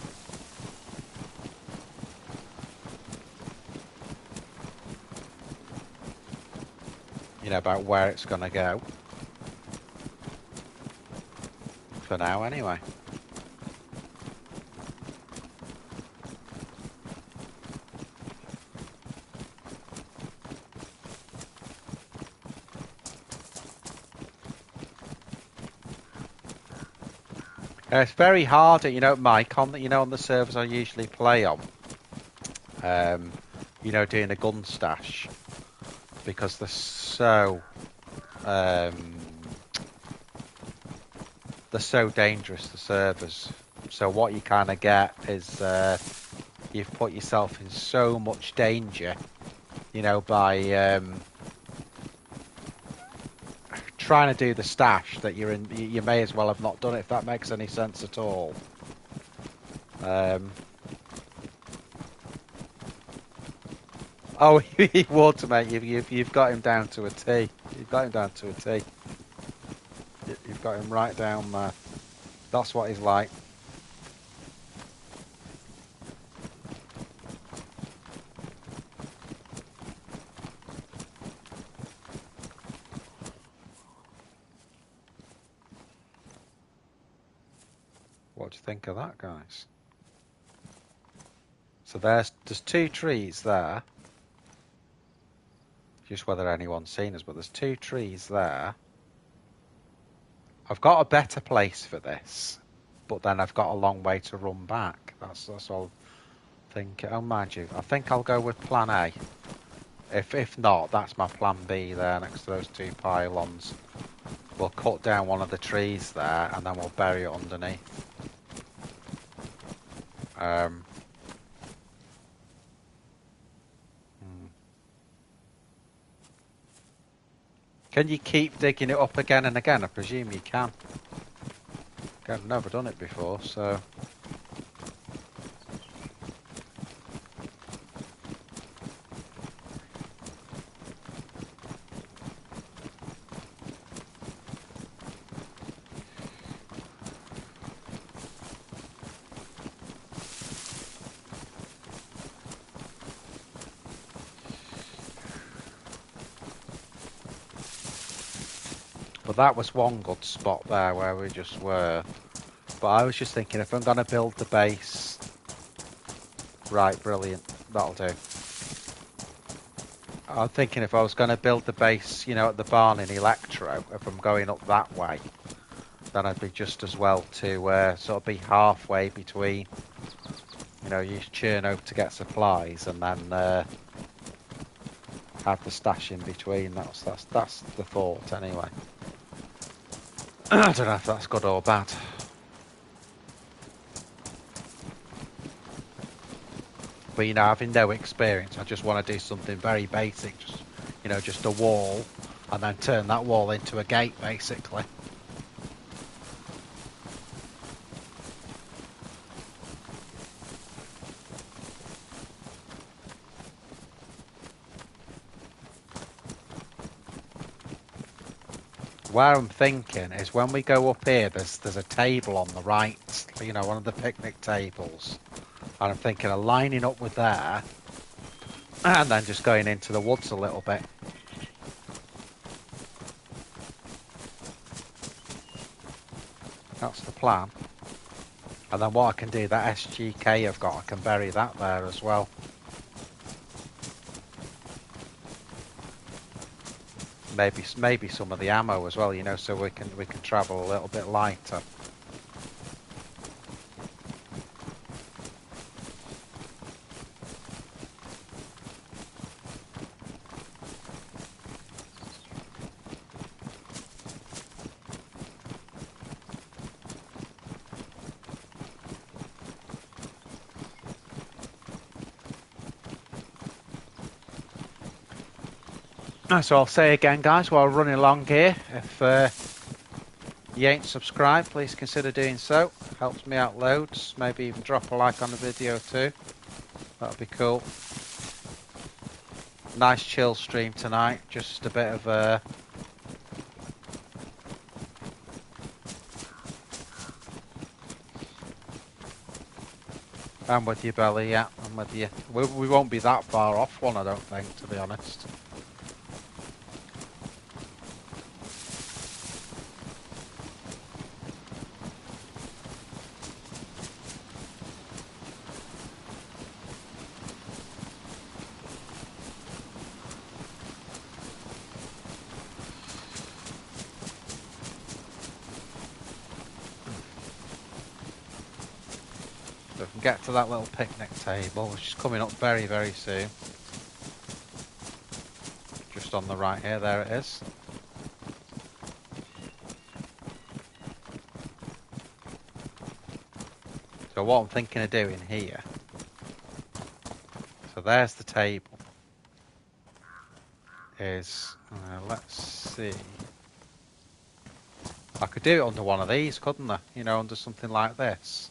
You know, about where it's going to go. For now, anyway. It's very hard, you know, Mike, on the, on the servers I usually play on. You know, doing a gun stash because they're so dangerous, the servers. So what you kind of get is you've put yourself in so much danger, you know, by trying to do the stash that you're in. You may as well have not done it, if that makes any sense at all. Oh, he would, mate. You've got him down to a T. You've got him down to a T. You've got him right down there. That's what he's like. What do you think of that, guys? So there's two trees there. Just whether anyone's seen us, but there's two trees there. I've got a better place for this, but then I've got a long way to run back. That's all I'm thinking. Oh, mind you, I think I'll go with plan A. If not, that's my plan B there next to those two pylons. We'll cut down one of the trees there and then we'll bury it underneath. Can you keep digging it up again and again? I presume you can. I've never done it before, so... But that was one good spot there where we just were. But I was just thinking, if I'm going to build the base... Right, brilliant. That'll do. I'm thinking if I was going to build the base, you know, at the barn in Electro, if I'm going up that way, then I'd be just as well to sort of be halfway between, you know, use Cherno to get supplies and then have the stash in between. That's the thought anyway. I don't know if that's good or bad. But, you know, having no experience, I just want to do something very basic. Just, you know, just a wall and then turn that wall into a gate, basically. Where I'm thinking is when we go up here, there's a table on the right, you know, one of the picnic tables. And I'm thinking of lining up with there and then just going into the woods a little bit. That's the plan. And then what I can do, that SGK I've got, I can bury that there as well. Maybe some of the ammo as well, you know, so we can travel a little bit lighter. So I'll say again, guys, while running along here, if you ain't subscribed, please consider doing so. Helps me out loads. Maybe even drop a like on the video too. That'd be cool. Nice chill stream tonight. Just a bit of I'm with you, Belly. Yeah, I'm with you. We won't be that far off one, I don't think, to be honest. So if we can get to that little picnic table, which is coming up very, very soon. Just on the right here, there it is. So what I'm thinking of doing here, so there's the table, is, let's see, I could do it under one of these, couldn't I? You know, under something like this.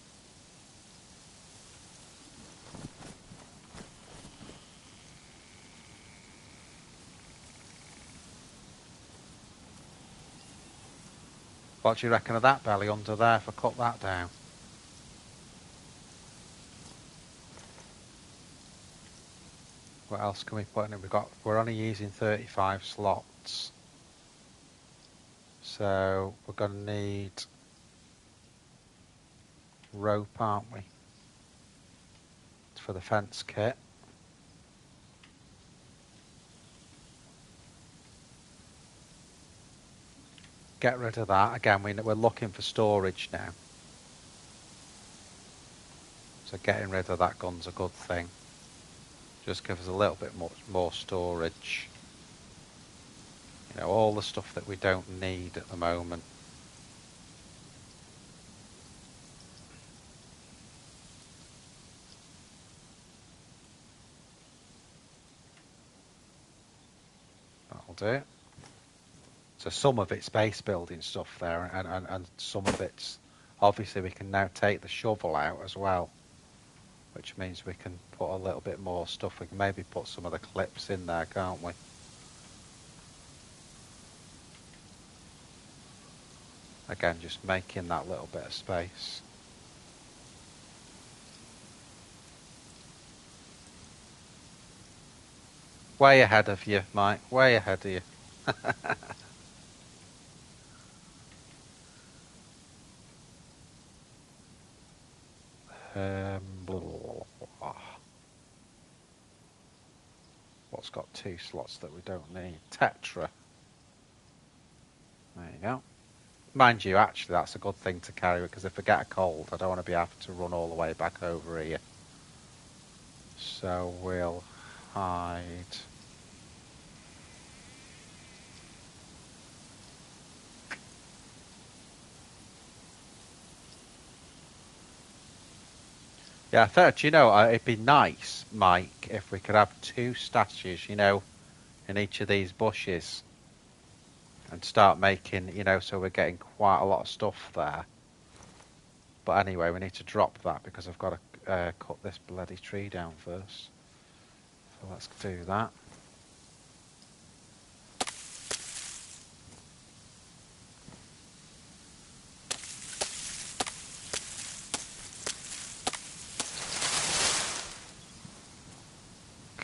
What do you reckon of that belly under there if I cut that down? What else can we put in? We're only using 35 slots. So we're going to need rope, aren't we? For the fence kit. Get rid of that. Again, we're looking for storage now. So getting rid of that gun's a good thing. Just give us a little bit more storage. You know, all the stuff that we don't need at the moment. That'll do. So some of it's base building stuff there, and some of it's... Obviously we can now take the shovel out as well, which means we can put a little bit more stuff. We can maybe put some of the clips in there, can't we? Again, just making that little bit of space. Way ahead of you, Mike. Way ahead of you. What's got 2 slots that we don't need? Tetra. There you go. Mind you, actually, that's a good thing to carry, because if I get a cold, I don't want to be having to run all the way back over here. So we'll hide. Yeah, I thought, you know, it'd be nice, Mike, if we could have 2 stashes, you know, in each of these bushes. And start making, you know, so we're getting quite a lot of stuff there. But anyway, we need to drop that because I've got to cut this bloody tree down first. So let's do that.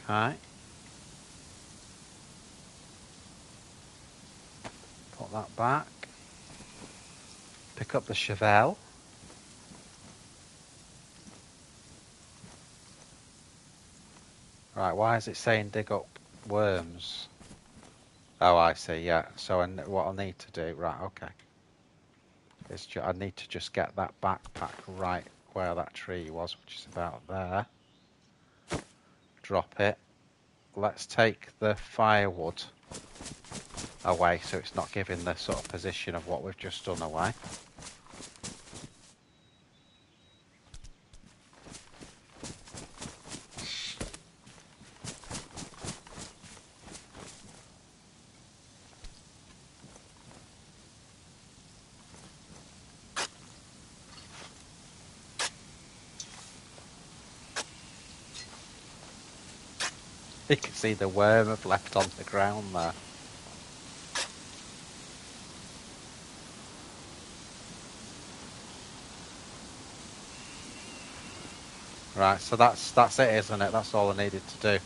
Okay. Put that back. Pick up the shovel. Right, why is it saying dig up worms? Oh, I see, yeah. So what I'll need to do, right, okay. I need to just get that backpack right where that tree was, which is about there. Drop it. Let's take the firewood away so it's not giving the sort of position of what we've just done away. You can see the worm I've left on the ground there. Right, so that's it, isn't it? That's all I needed to do.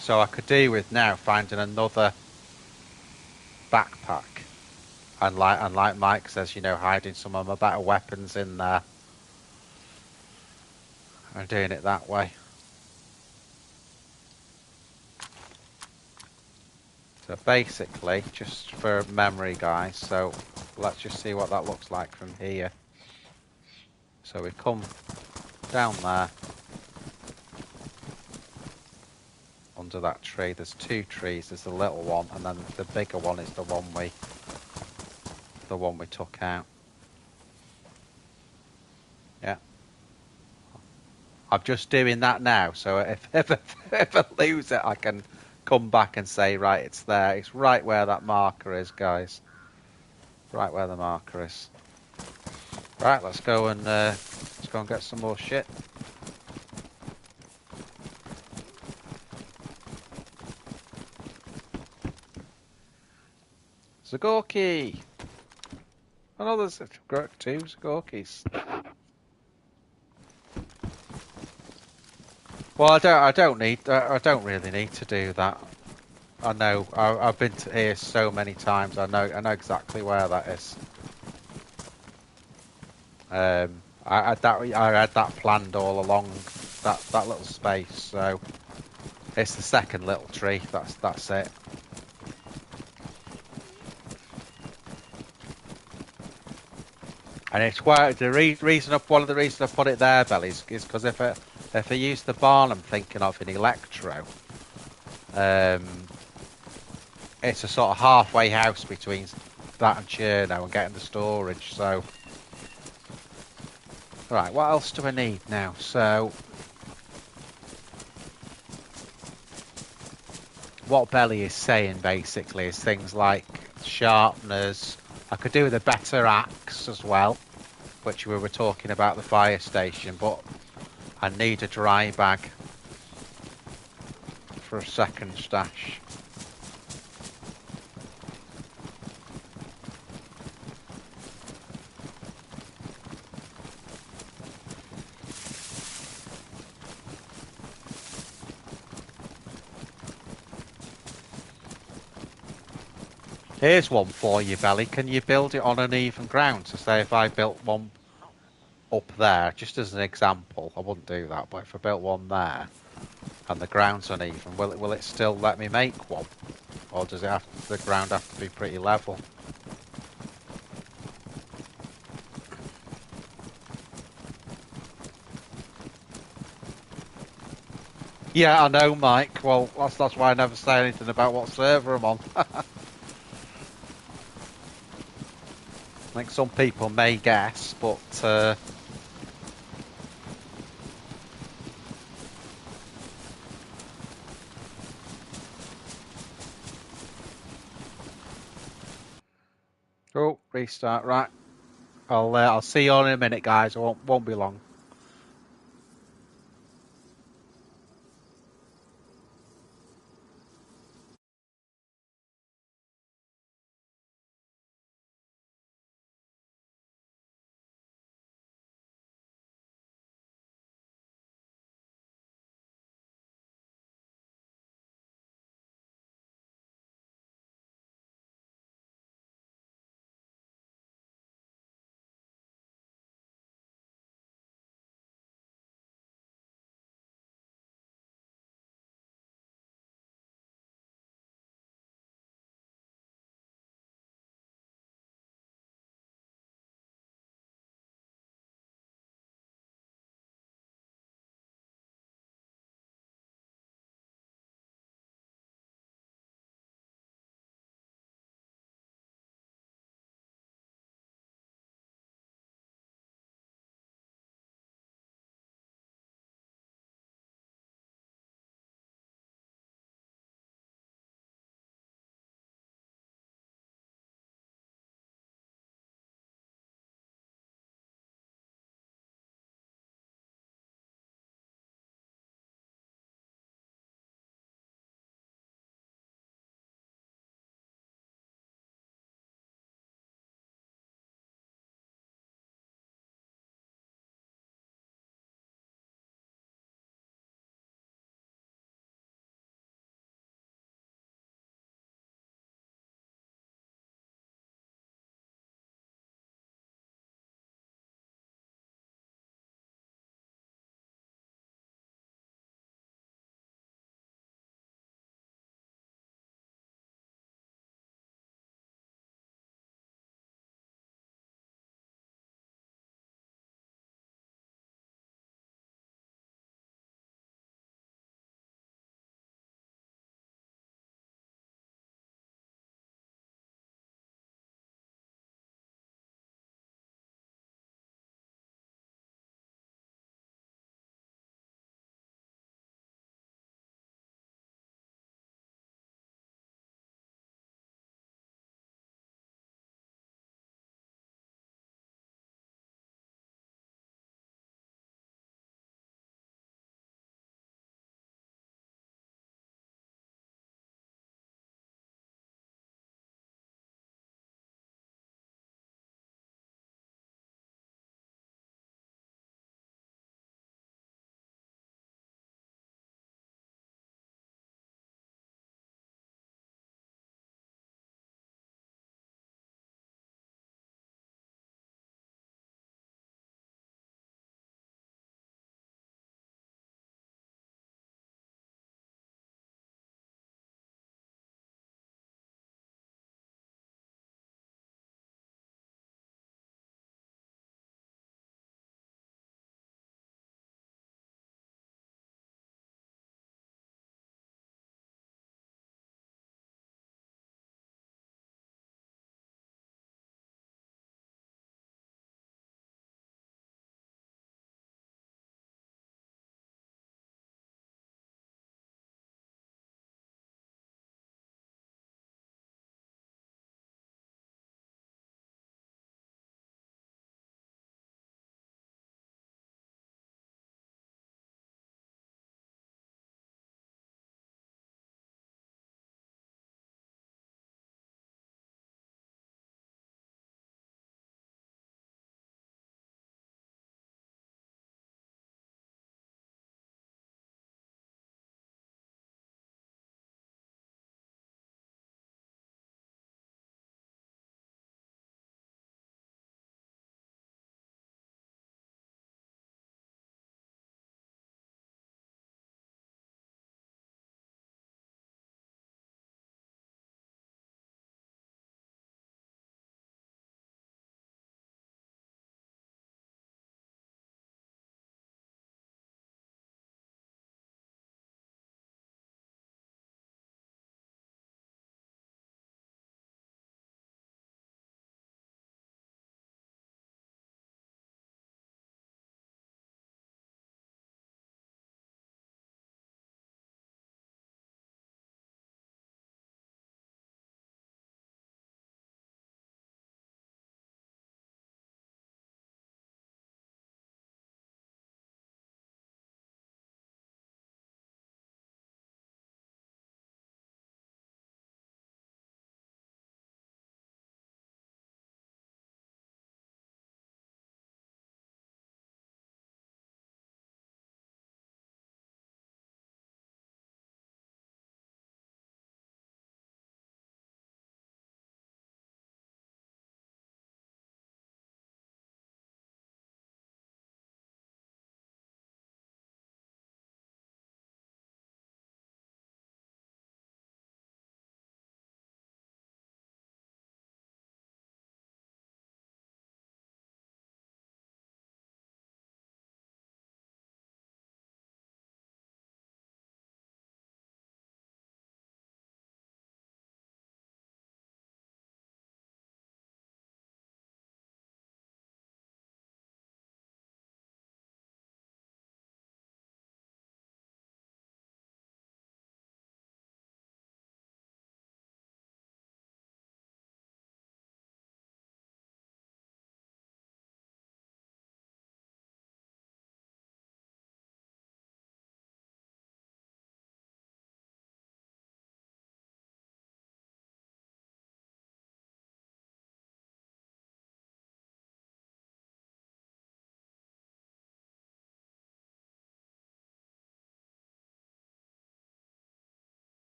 So I could do with now finding another backpack, and like Mike says, you know, hiding some of my better weapons in there and doing it that way. So basically, just for memory, guys, so let's just see what that looks like from here. So we come down there, under that tree. There's 2 trees. There's the little one, and then the bigger one is the one we took out. Yeah. I'm just doing that now, so if I lose it, I can come back and say, right, it's there. It's right where that marker is, guys. Right where the marker is. Right, let's go and get some more shit. Zagorki! Another two Zagorkis. Well, I don't really need to do that. I know. I've been to here so many times. I know exactly where that is. I had that planned all along that little space. So it's the second little tree. That's it. And it's why one of the reasons I put it there, Belly, is because if I use the barn I'm thinking of in Electro, it's a sort of halfway house between that and Cherno and getting the storage. So, right, what else do I need now? So, what Belly is saying basically is things like sharpeners. I could do with a better axe as well, which we were talking about the fire station, but I need a dry bag for a second stash. Here's one for you, Belly. Can you build it on uneven ground? So say if I built one up there, just as an example, I wouldn't do that, but if I built one there and the ground's uneven, will it still let me make one? Or does the ground have to be pretty level? Yeah, I know, Mike. Well, that's why I never say anything about what server I'm on. I think some people may guess, but oh, restart. Right, I'll see you all in a minute, guys. It won't be long.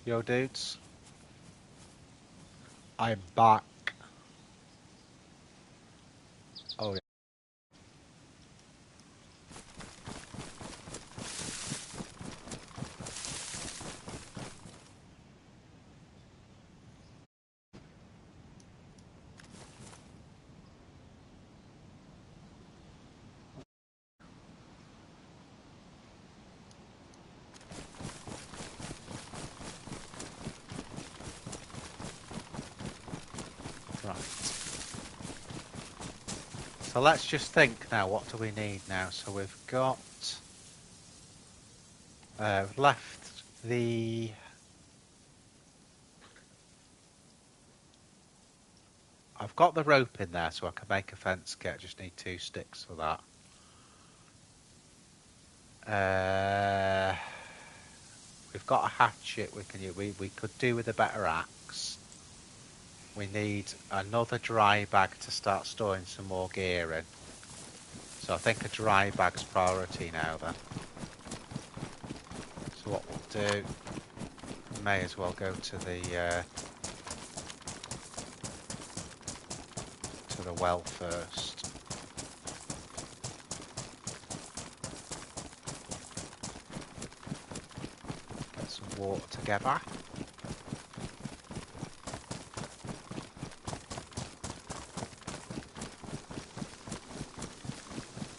Yo, dudes. I'm back. Oh, yeah. Right. So let's just think now, what do we need now? So we've got... left the... I've got the rope in there so I can make a fence kit. I just need 2 sticks for that. We've got a hatchet we can use. We could do with a better axe. We need another dry bag to start storing some more gear in. So I think a dry bag's priority now then. So what we'll do, we may as well go to the well first. Get some water together.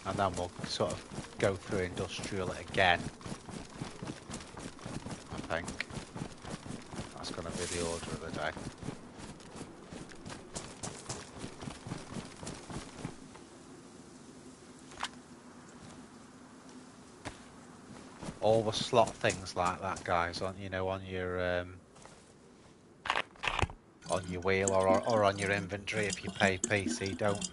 And then we'll sort of go through industrial it again. I think that's going to be the order of the day. Always slot things like that, guys, on your wheel or on your inventory if you play PC. Don't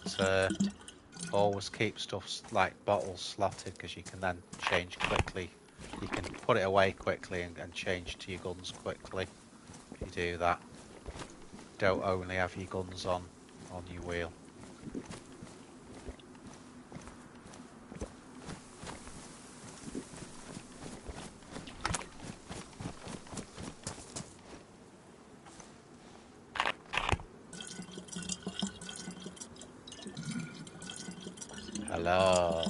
always keep stuff like bottles slotted because you can then change quickly. You can put it away quickly and change to your guns quickly if you do that. Don't only have your guns on your wheel. Hello.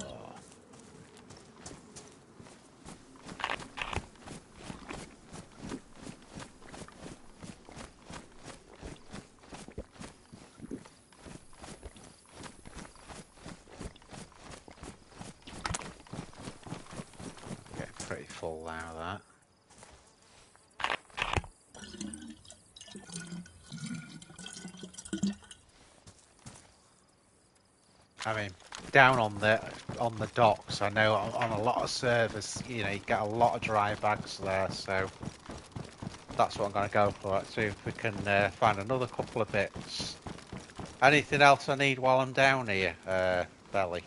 Getting pretty full now, that. I mean, down on the docks, I know on a lot of servers, you get a lot of dry bags there, so that's what I'm going to go for. Let's see if we can find another couple of bits. Anything else I need while I'm down here, Belly?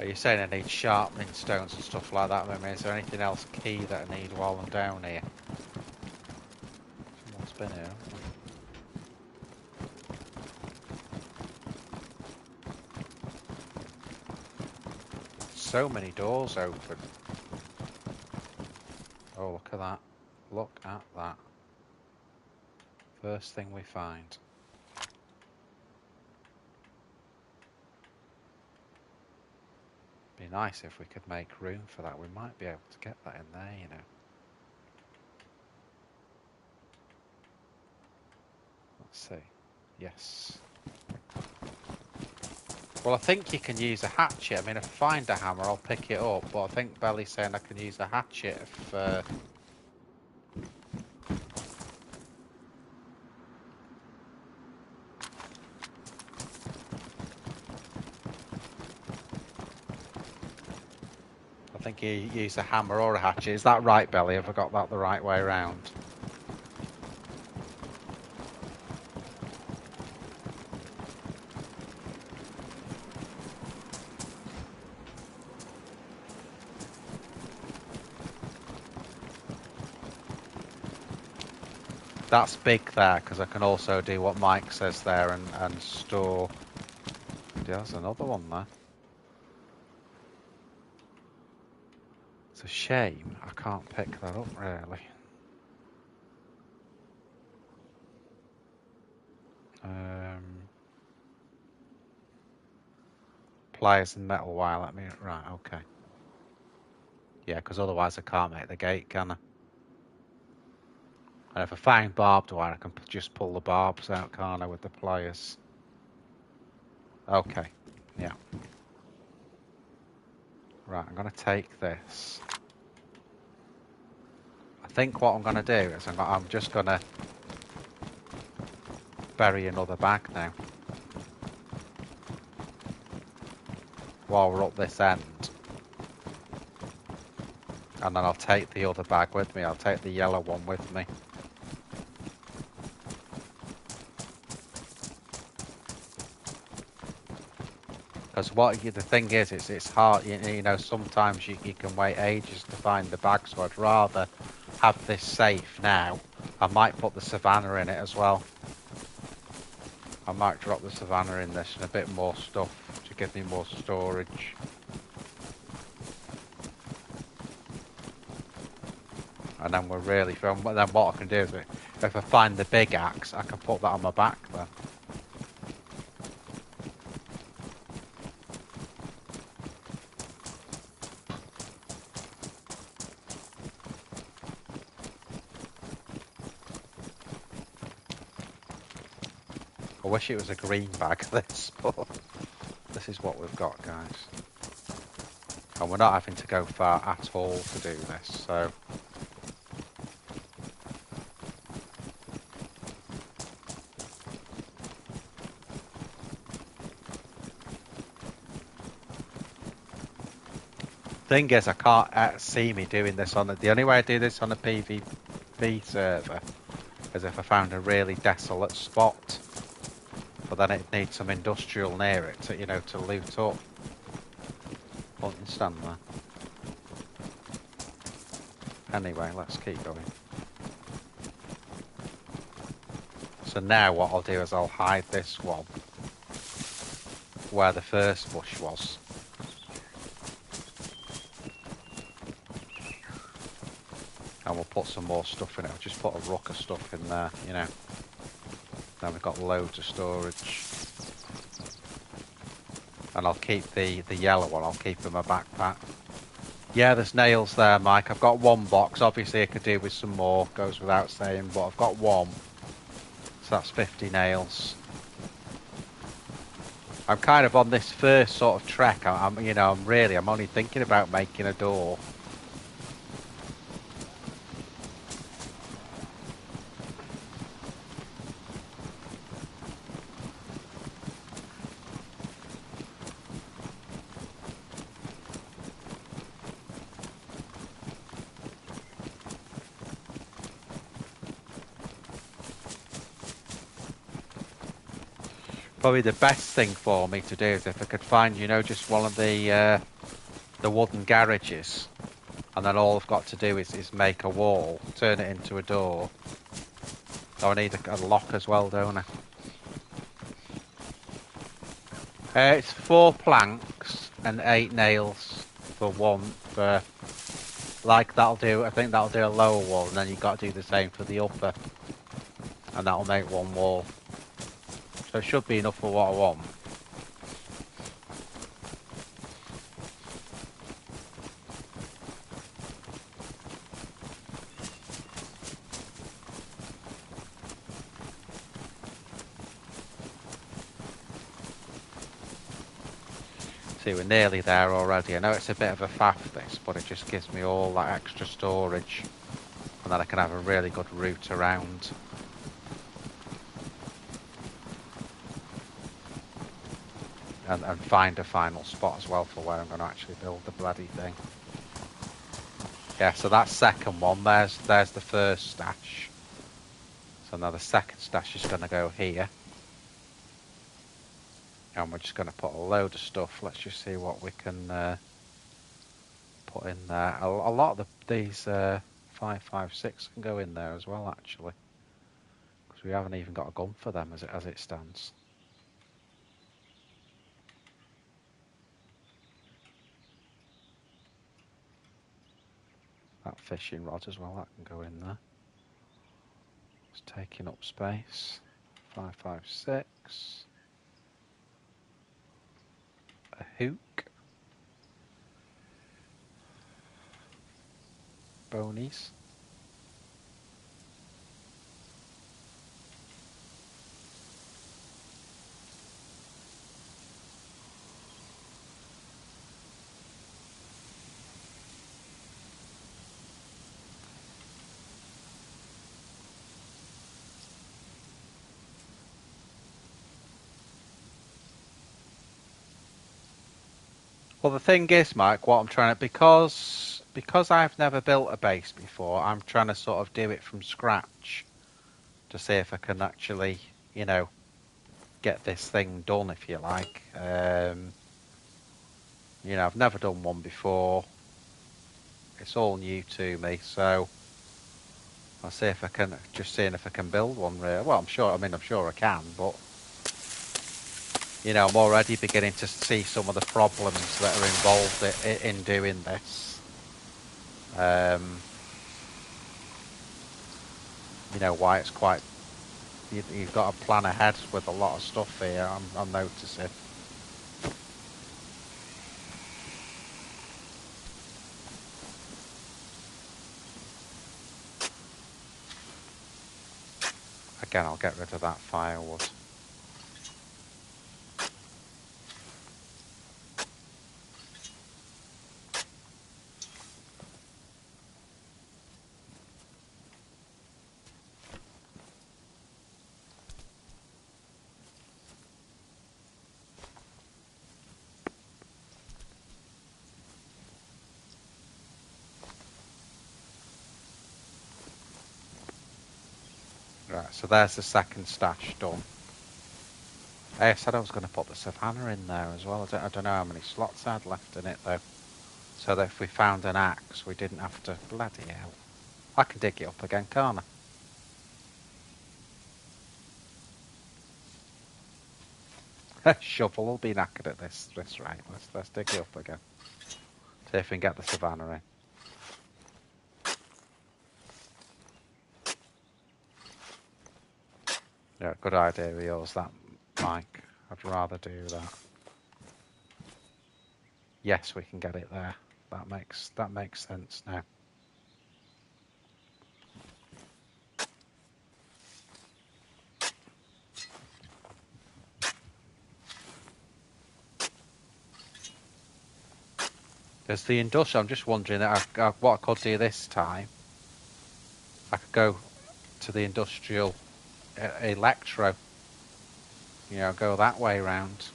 You're saying I need sharpening stones and stuff like that. I mean, is there anything else key that I need while I'm down here? Someone's been here. So many doors open. Oh, look at that. Look at that. First thing we find. Be nice if we could make room for that. We might be able to get that in there, Let's see. Yes. Well, I think you can use a hatchet. I mean, if I find a hammer, I'll pick it up. But I think Belly's saying I can use a hatchet if... I think you use a hammer or a hatchet. Is that right, Belly? Have I got that the right way around? That's big there, because I can also do what Mike says there and store... There's another one there. It's a shame I can't pick that up, really. Pliers and metal wire, let me... Right, okay. Yeah, because otherwise I can't make the gate, can I? And if I find barbed wire, I can just pull the barbs out, can't I, with the pliers? Okay, yeah. Right, I'm going to take this. I think what I'm going to do is I'm just going to bury another bag now. While we're up this end. And then I'll take the other bag with me. I'll take the yellow one with me. Because the thing is, it's hard. You know, sometimes you can wait ages to find the bag. So I'd rather have this safe now. I might put the Savannah in it as well. I might drop the Savannah in this and a bit more stuff to give me more storage. And then we're really filming. But then what I can do is, if I find the big axe, I can put that on my back then. I wish it was a green bag, this, but this is what we've got, guys. And we're not having to go far at all to do this, so... Thing is, I can't see me doing this on the only way I do this on a PvP server is if I found a really desolate spot. But then it needs some industrial near it to, you know, to loot up. Understand that? Anyway, let's keep going. So now what I'll do is I'll hide this one where the first bush was. And we'll put some more stuff in it. I'll just put a ruck of stuff in there, you know. Then we've got loads of storage. And I'll keep the yellow one, I'll keep in my backpack. Yeah, there's nails there, Mike. I've got one box. Obviously I could do with some more, goes without saying, but I've got one. So that's 50 nails. I'm kind of on this first sort of trek. I'm only thinking about making a door. Probably the best thing for me to do is if I could find, you know, just one of the wooden garages, and then all I've got to do is make a wall, turn it into a door. Oh, I need a lock as well, don't I? It's 4 planks and 8 nails for one. Like that'll do. I think that'll do a lower wall, and then you've got to do the same for the upper, and that'll make one wall. So it should be enough for what I want. See, we're nearly there already. I know it's a bit of a faff this, but it just gives me all that extra storage. And then I can have a really good route around. And find a final spot as well for where I'm going to actually build the bloody thing. Yeah, so that second one, there's the first stash. So now the second stash is going to go here. And we're just going to put a load of stuff. Let's just see what we can put in there. A lot of these 556 can go in there as well, actually. So we haven't even got a gun for them as it stands. That fishing rod as well, that can go in there. It's taking up space. 556. A hook. Bonies. Well, the thing is, Mike, what I'm trying to because I've never built a base before, I'm trying to sort of do it from scratch to see if I can actually, you know, get this thing done, if you like. You know, I've never done one before. It's all new to me, so I'll see if I can, just seeing if I can build one really. Well, I'm sure I can, but you know, I'm already beginning to see some of the problems that are involved in doing this. You know, why it's quite, you've got to plan ahead with a lot of stuff here, I'm noticing. Again, I'll get rid of that firewood. Right, so there's the second stash done. I said I was going to put the savannah in there as well. I don't know how many slots I had left in it though. So that if we found an axe, we didn't have to... Bloody hell. I can dig it up again, can't I? Shovel will be knackered at this rate. Let's dig it up again. See if we can get the savannah in. Yeah, good idea of yours, that, Mike. I'd rather do that. Yes, we can get it there. That makes sense now. There's the industrial. I'm just wondering what I could do this time. I could go to the industrial electro. You know, go that way round.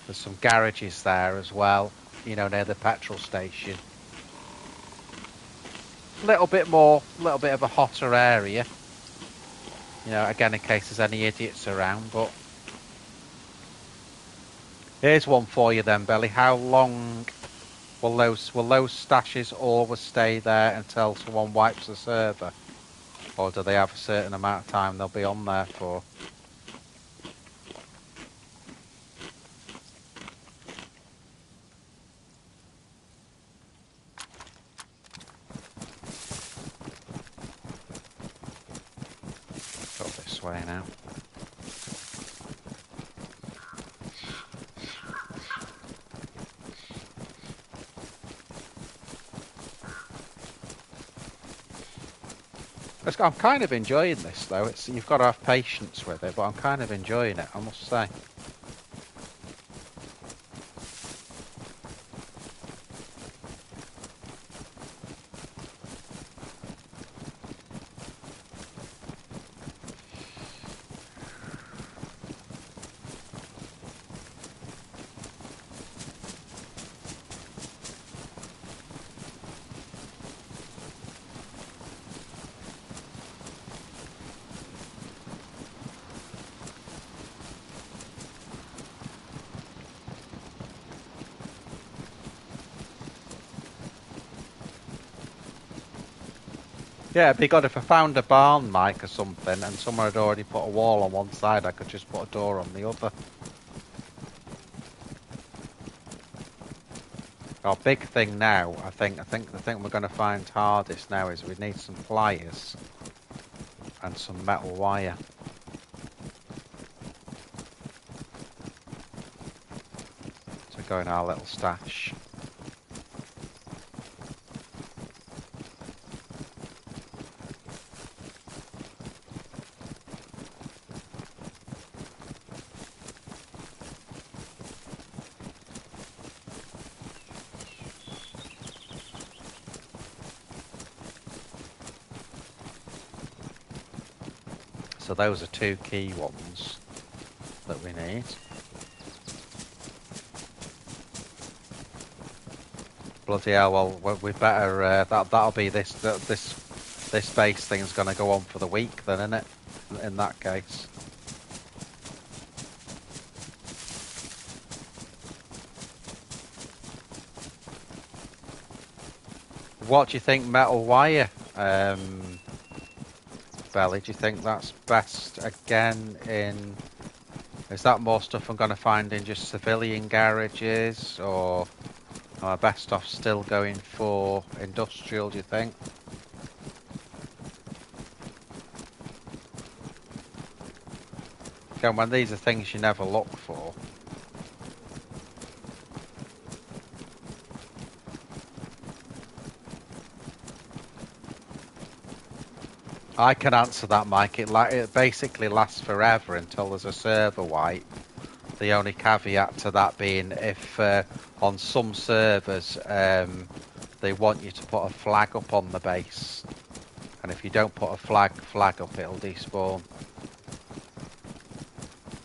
There's some garages there as well, you know, near the petrol station. A little bit of a hotter area. You know, again, in case there's any idiots around, but... Here's one for you then, Belly. How long will those stashes always stay there until someone wipes the server? Or do they have a certain amount of time they'll be on there for? Go this way now. I'm kind of enjoying this though. You've got to have patience with it, but I'm kind of enjoying it, I must say. Yeah, it'd be good if I found a barn, Mike, or something, and someone had already put a wall on one side. I could just put a door on the other. Our big thing now, I think the thing we're going to find hardest now is we need some pliers and some metal wire. To go in our little stash. So those are two key ones that we need. Bloody hell! Well, we better. That'll be this base thing's going to go on for the week, then, isn't it? In that case. What do you think, metal wire? Belly, do you think that's best again in... Is that more stuff I'm going to find in just civilian garages, or am I best off still going for industrial, do you think? Again, when these are things you never look for. I can answer that, Mike. It basically lasts forever until there's a server wipe. The only caveat to that being if on some servers they want you to put a flag up on the base, and if you don't put a flag up, it'll despawn.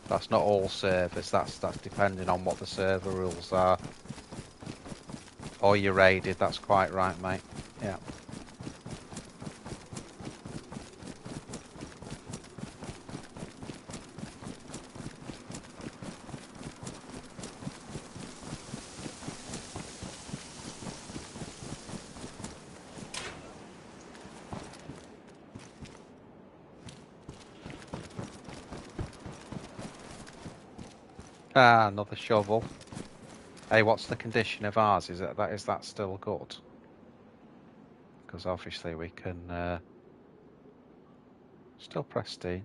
That's not all servers. That's depending on what the server rules are. Or you're raided. That's quite right, mate. Yeah. Ah, another shovel. Hey, what's the condition of ours? Is that still good? Because obviously we can still pristine.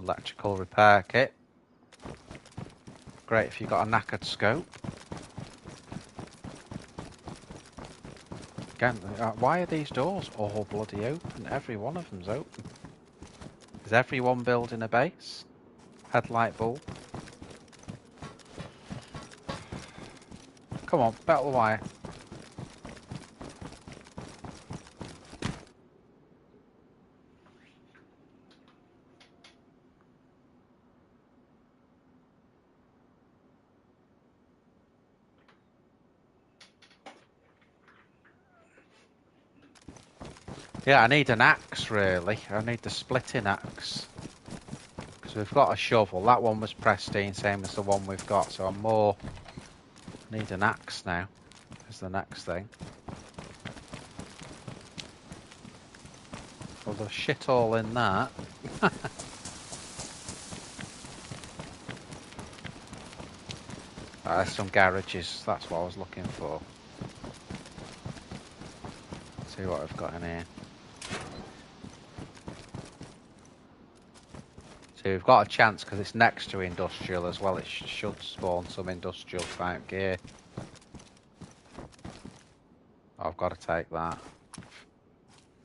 Electrical repair kit. Great if you've got a knackered scope. Again, why are these doors all bloody open? Every one of them's open. Is everyone building a base? Headlight bulb. Come on, metal wire. Yeah, I need an axe, really. I need the splitting axe. Because we've got a shovel. That one was pristine, same as the one we've got. So I'm more... Need an axe now. Is the next thing. Well, there's shit all in that. There's some garages. That's what I was looking for. See what I've got in here. So we've got a chance because it's next to industrial as well. It should spawn some industrial type gear. I've got to take that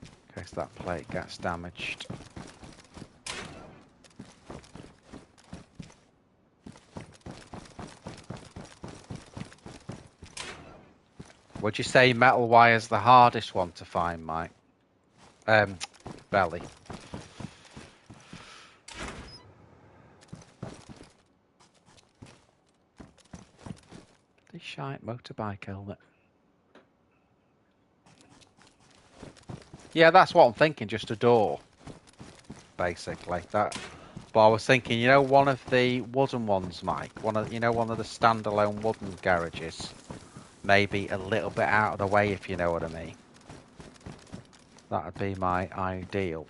in case that plate gets damaged. Would you say metal wire's the hardest one to find, Mike? Belly. The shite motorbike helmet. Yeah, that's what I'm thinking. Just a door, basically. That. But I was thinking, you know, one of the wooden ones, Mike. One of the standalone wooden garages. Maybe a little bit out of the way, if you know what I mean. That would be my ideal.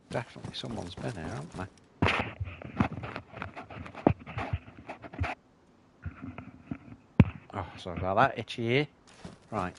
Definitely someone's been here, haven't they? Oh, sorry about that. Itchy ear. Right.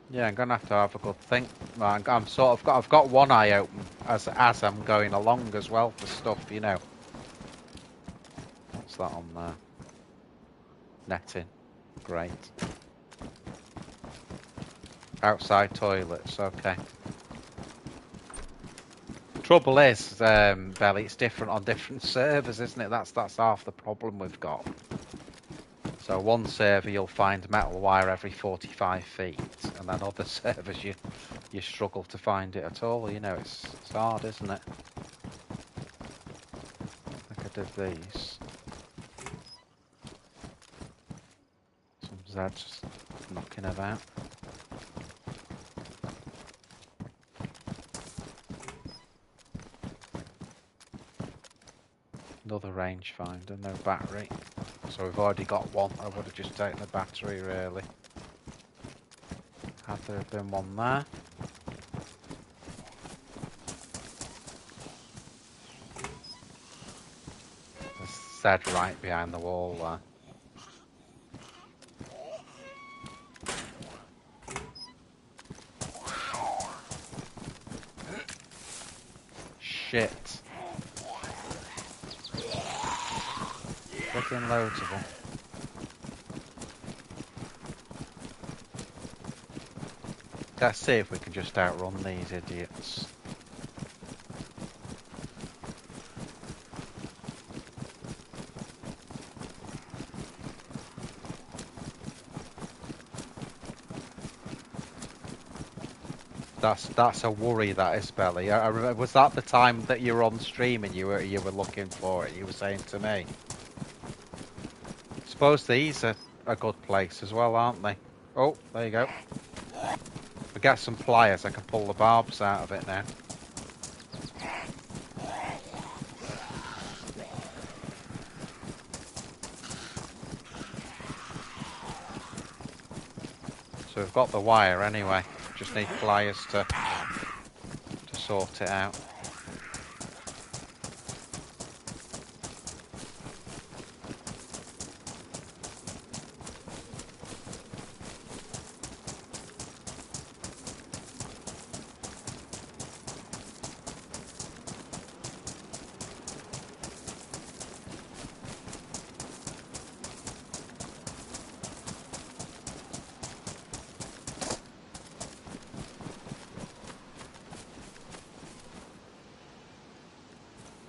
Yeah, I'm gonna have to have a good think. I've got one eye open as I'm going along as well for stuff, you know. What's that on there? Netting. Great. Outside toilets, okay. Trouble is, Belly, it's different on different servers, isn't it? That's half the problem we've got. So one server you'll find metal wire every 45 feet, and then other servers you struggle to find it at all. You know, it's hard, isn't it? I think I did these. Some Zeds just knocking about. Another rangefinder, no battery. So we've already got one. I would have just taken the battery, really. Had there been one there? There's Zed right behind the wall there. Shit. Freaking loads of them. Let's see if we can just outrun these idiots. That's a worry, that is, Belly. I remember, was that the time that you were on stream and you were looking for it? You were saying to me. Suppose these are a good place as well, aren't they? Oh, there you go. If we get some pliers, I can pull the barbs out of it now. So we've got the wire anyway. Just need pliers to sort it out.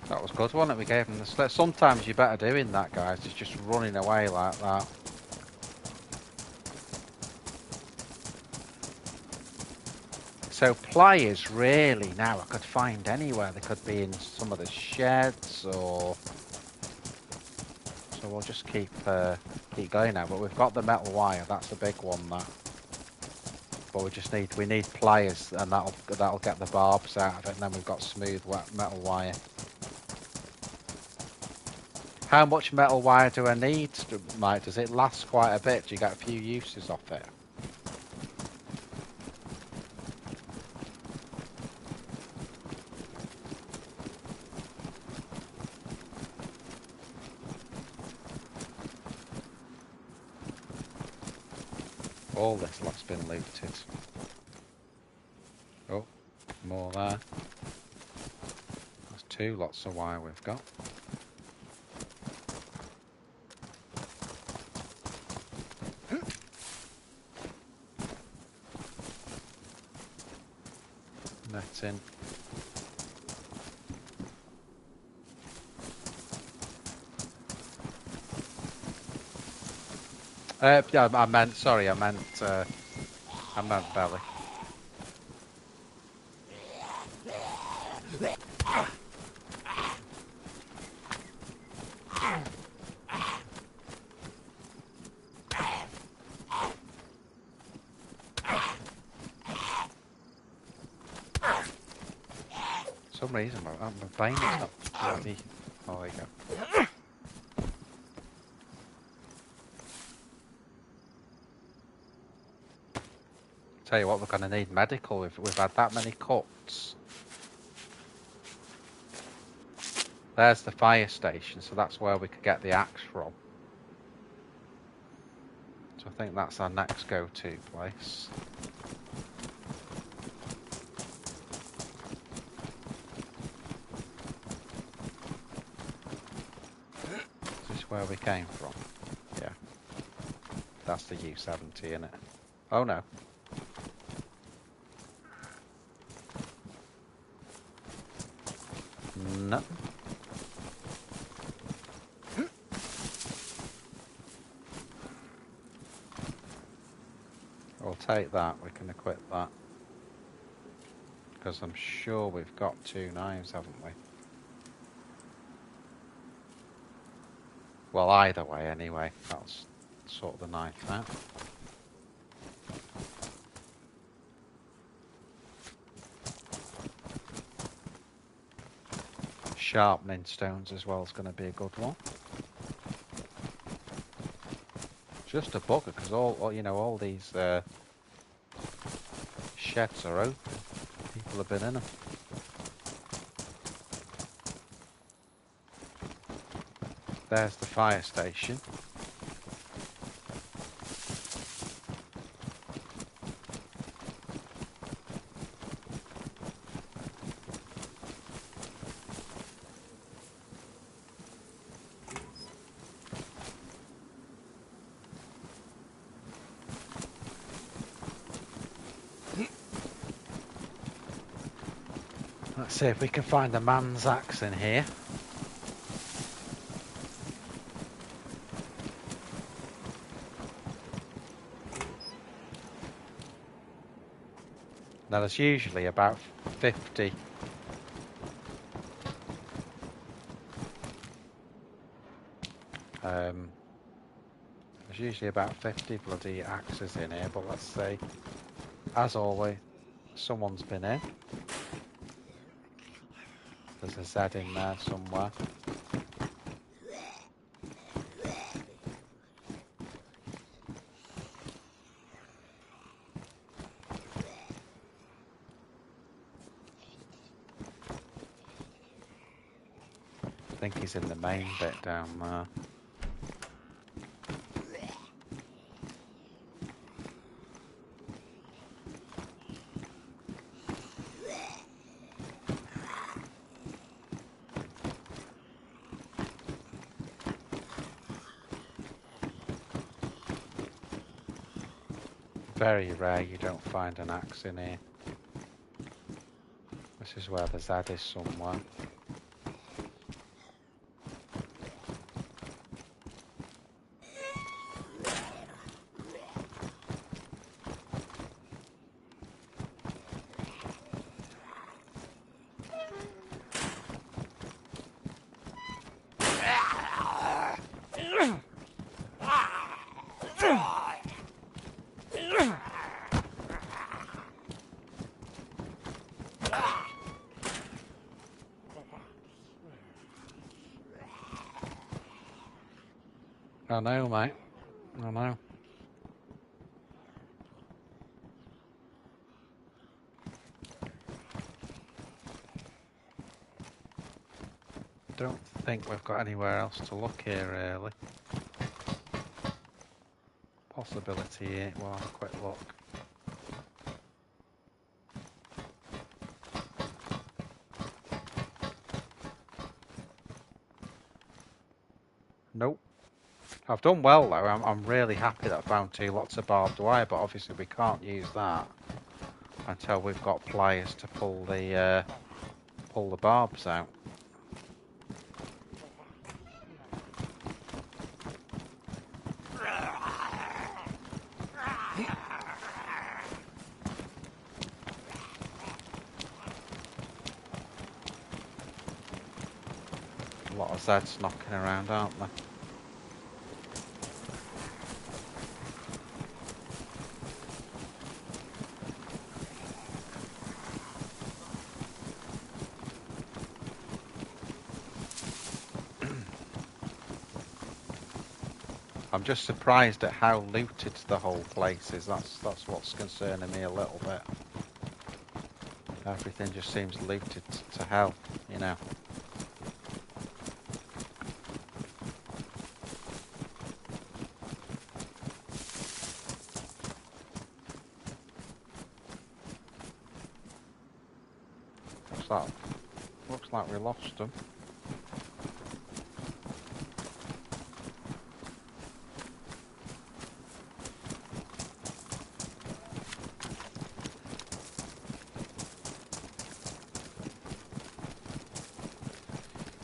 That was good, wasn't it? We gave him the slip. Sometimes you're better doing that, guys. It's just running away like that. So pliers, really, now I could find anywhere. They could be in some of the sheds, or so we'll just keep going now. But we've got the metal wire. That's a big one, that. But we need pliers, and that'll get the barbs out of it. And then we've got smooth metal wire. How much metal wire do I need, Mike? Does it last quite a bit? Do you get a few uses off it? All this lot's been looted. Oh, more there. That's 2 lots of wire we've got. Netting. Yeah, I meant belly. For some reason, my brain is not bloody. Oh, there you go. Tell you what, we're going to need medical. We've had that many cuts. There's the fire station, so that's where we could get the axe from. So I think that's our next go-to place. Is this where we came from? Yeah. That's the U70, isn't it? Oh no. No. We'll take that, we can equip that. Because I'm sure we've got 2 knives, haven't we? Well, either way, anyway. That's sort the knife out. Sharpening stones as well is going to be a good one. Just a bugger, because all these sheds are open. People have been in them. There's the fire station. Let's see if we can find a man's axe in here. Now there's usually about 50 there's usually about 50 bloody axes in here, but let's see. As always, someone's been in. There's a Z in there somewhere. I think he's in the main bit down there. Very rare you don't find an axe in here. This is where the Z is somewhere. I know, mate. I know. Don't think we've got anywhere else to look here, really. possibility here. We'll have a quick look. Nope. I've done well though. I'm really happy that I found 2 lots of barbed wire, but obviously we can't use that until we've got pliers to pull the barbs out. A lot of Zeds knocking around, aren't there? I'm just surprised at how looted the whole place is. That's what's concerning me a little bit. Everything just seems looted to hell, you know. Looks like we lost them.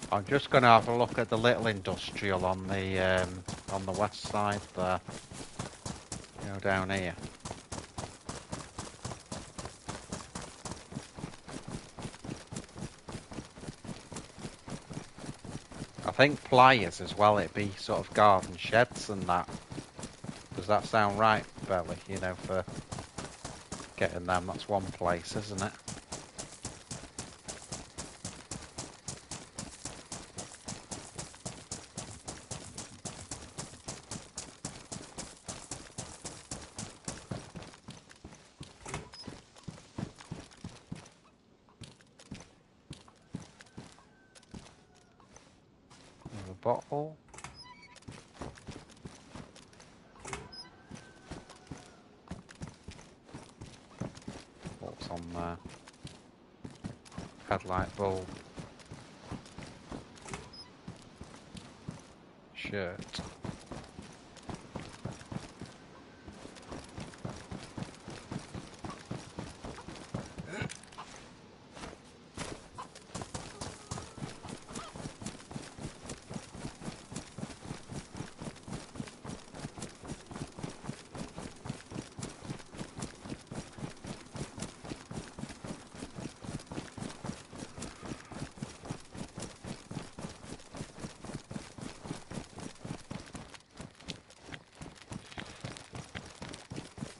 I'm just going to have a look at the little industrial on the west side there. You know, down here. I think pliers as well. It'd be sort of garden sheds and that. Does that sound right, Belly? You know, for getting them. That's one place, isn't it? Bottle. What's on there? Headlight bulb. Shirt.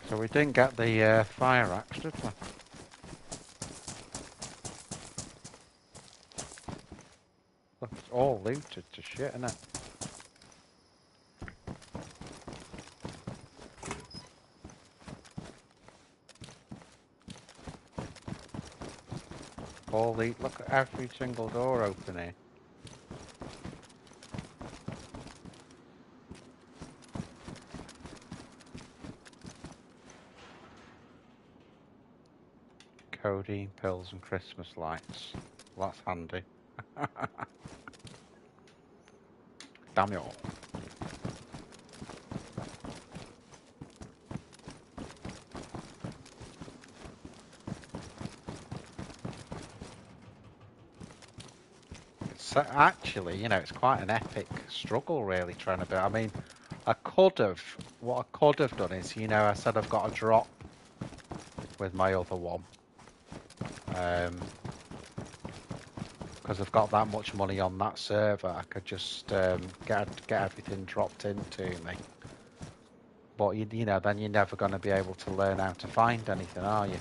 So we didn't get the fire axe, did we? Look, it's all looted to shit, isn't it? Look at every single door open here. Codeine pills and Christmas lights. Well, that's handy. Damn it all. So actually, you know, it's quite an epic struggle really trying to build. I mean, what I could have done is, you know, I said I've got a drop with my other one. Because I've got that much money on that server, I could just get everything dropped into me. But you know, then you're never going to be able to learn how to find anything, are you?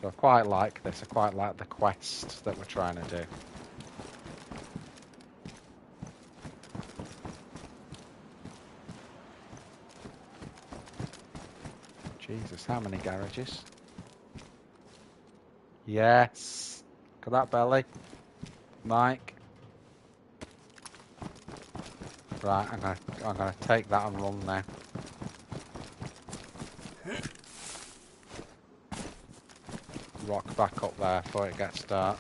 So I quite like this. I quite like the quest that we're trying to do. Jesus, how many garages? Yes. Look at that belly. Mike. Right, I'm gonna take that and run now. Rock back up there before it gets dark.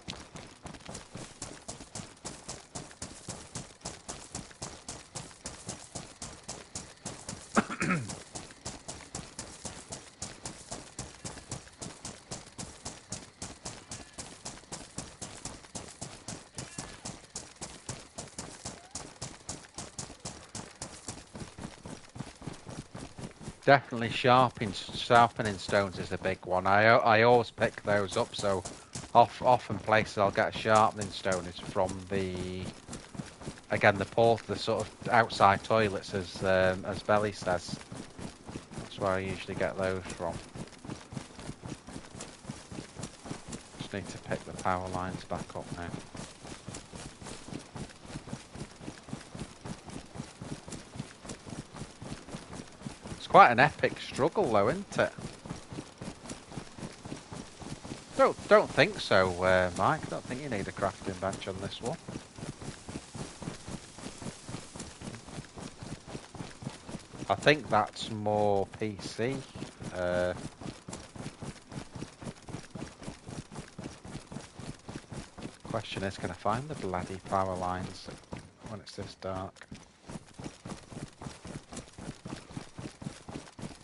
Definitely sharpening stones is a big one. I always pick those up. So often places I'll get a sharpening stone is from the the sort of outside toilets, as Belly says. That's where I usually get those from. Just need to pick the power lines back up now. It's quite an epic struggle though, isn't it? Don't think so, Mike. Don't think you need a crafting bench on this one. I think that's more PC. Question is, can I find the bloody power lines when it's this dark?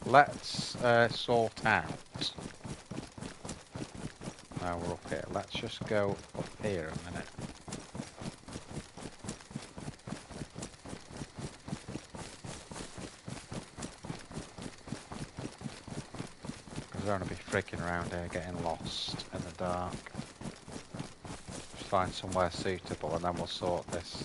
Let's sort out. Now we're up here. Let's just go up here a minute. Because I don't want to be freaking around here getting lost in the dark. Just find somewhere suitable and then we'll sort this.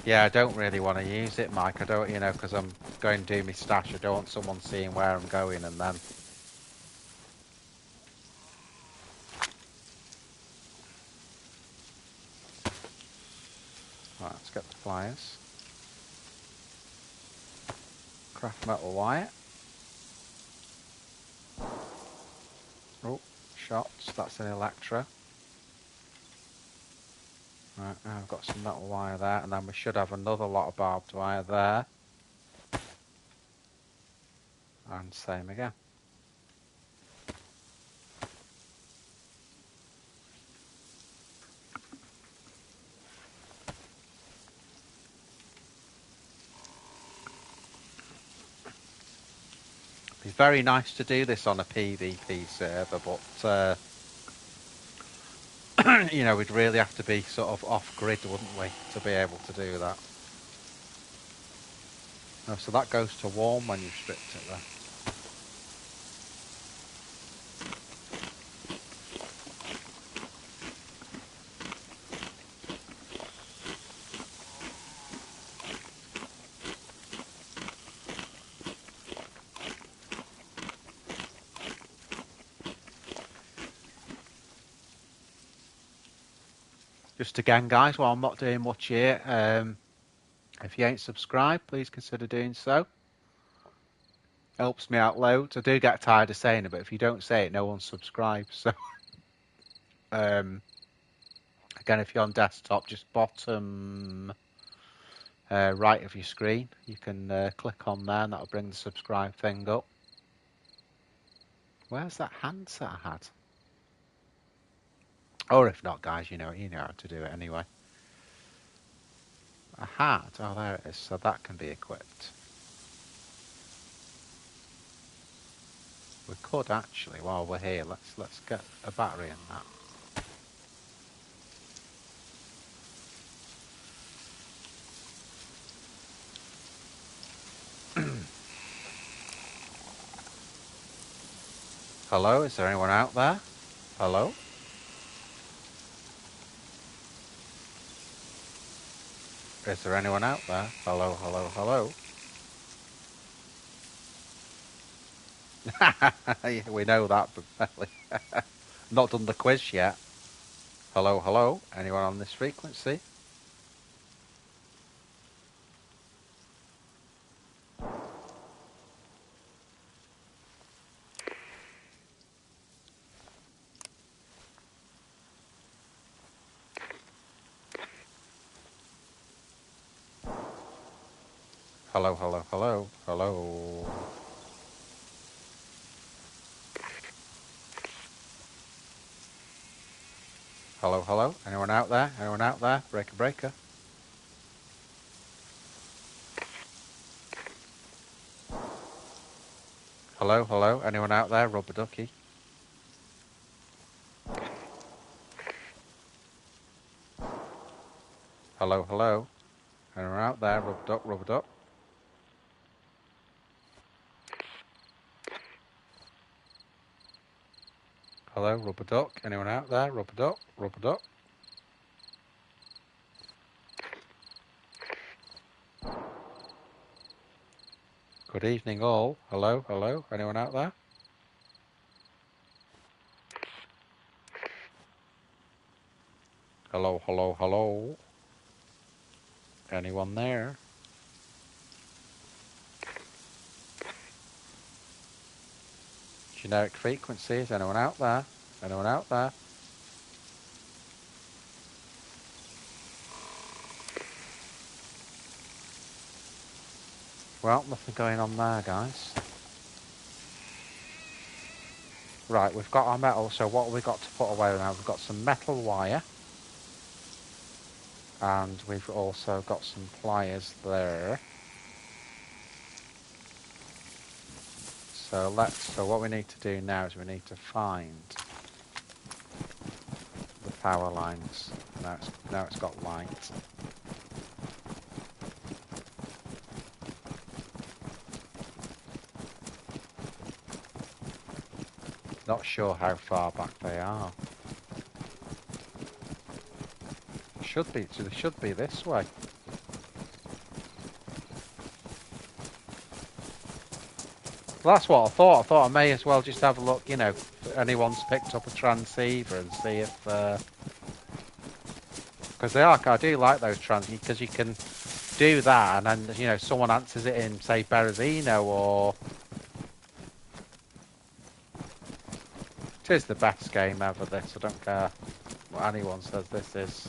Yeah, I don't really want to use it, Mike. I don't, because I'm going to do my stash. I don't want someone seeing where I'm going and then... Right, let's get the pliers. Craft metal wire. Oh, shots. That's an electro. Right, now I've got some metal wire there, and then we should have another lot of barbed wire there. And same again. It's very nice to do this on a PvP server, but we'd really have to be sort of off-grid, wouldn't we, to be able to do that. Oh, so that goes to warm when you've stripped it there. Just again, guys, while I'm not doing much here, if you ain't subscribed, please consider doing so. Helps me out loads. I do get tired of saying it, but if you don't say it, no one subscribes. So, again, if you're on desktop, just bottom right of your screen, you can click on there, and that'll bring the subscribe thing up. Where's that handset I had? Or if not, guys, you know how to do it anyway. A hat. Oh, there it is. So that can be equipped. We could actually, while we're here, let's get a battery in that. Hello, is there anyone out there? Hello? Is there anyone out there? Hello, hello, hello. Yeah, we know that, but not done the quiz yet. Hello, hello. Anyone on this frequency? Hello, hello, hello, hello. Hello, hello. Anyone out there? Anyone out there? Breaker, breaker. Hello, hello. Anyone out there? Rubber ducky. Hello, hello. Anyone out there? Rubber duck, rubber duck. Hello, rubber duck. Anyone out there? Rubber duck, rubber duck. Good evening, all. Hello, hello. Anyone out there? Hello, hello, hello. Anyone there? Generic frequencies. Anyone out there? Anyone out there? Well, nothing going on there, guys. Right, we've got our metal, so what have we got to put away now? We've got some metal wire. And we've also got some pliers there. So what we need to do now is we need to find the power lines. Now it's got light. Not sure how far back they are. They should be this way. Well, that's what I thought. I thought I may as well just have a look, you know, if anyone's picked up a transceiver and see if... Because I do like those transceivers, because you can do that and then, you know, someone answers it in, say, Berezino or... It is the best game ever, this. I don't care what anyone says. This is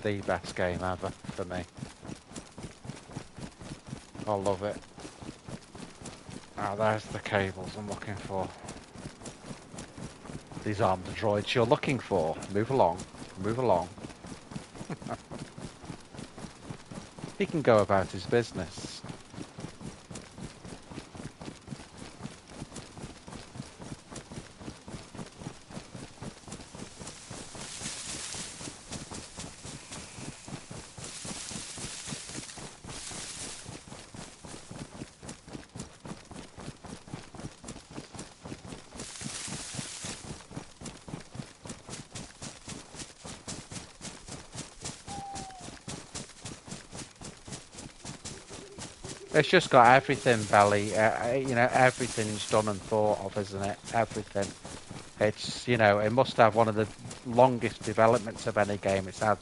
the best game ever for me. I love it. Oh, there's the cables I'm looking for. These aren't the droids you're looking for. Move along. Move along. He can go about his business. It's just got everything, Belly. You know, everything's done and thought of, isn't it? Everything. It's, you know, it must have one of the longest developments of any game. It's had,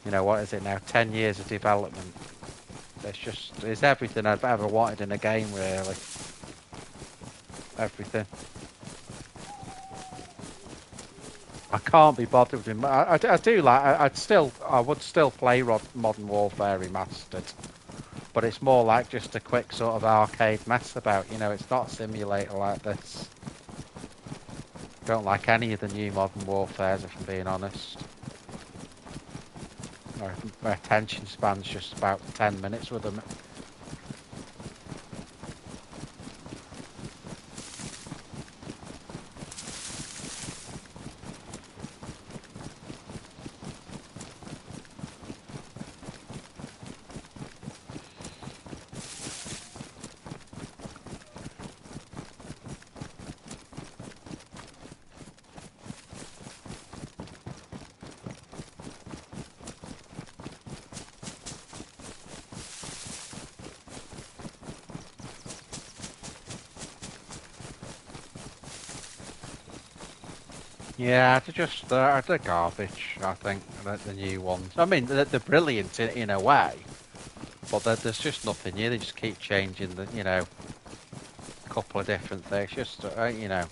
you know, what is it now? 10 years of development. It's everything I've ever wanted in a game, really. Everything. I can't be bothered with him. I do like. I would still play Modern Warfare Remastered. But it's more like just a quick sort of arcade mess about, you know, it's not a simulator like this. Don't like any of the new Modern Warfares, if I'm being honest. My attention span's just about 10 minutes with them. Yeah, they're garbage, I think, the new ones. I mean, they're brilliant in a way, but there's just nothing new. They just keep changing the, you know, couple of different things. Just, you know,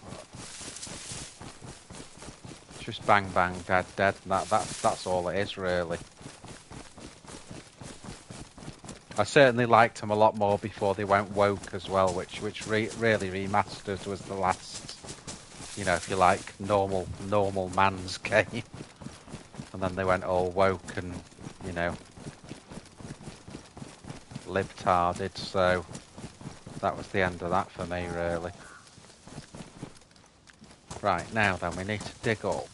just bang, bang, dead, dead. And that's all it is, really. I certainly liked them a lot more before they went woke as well, which really remastered was the last, you know, if you like, normal man's game. And then they went all woke and, you know, libtarded, so that was the end of that for me, really. Right, now then, we need to dig up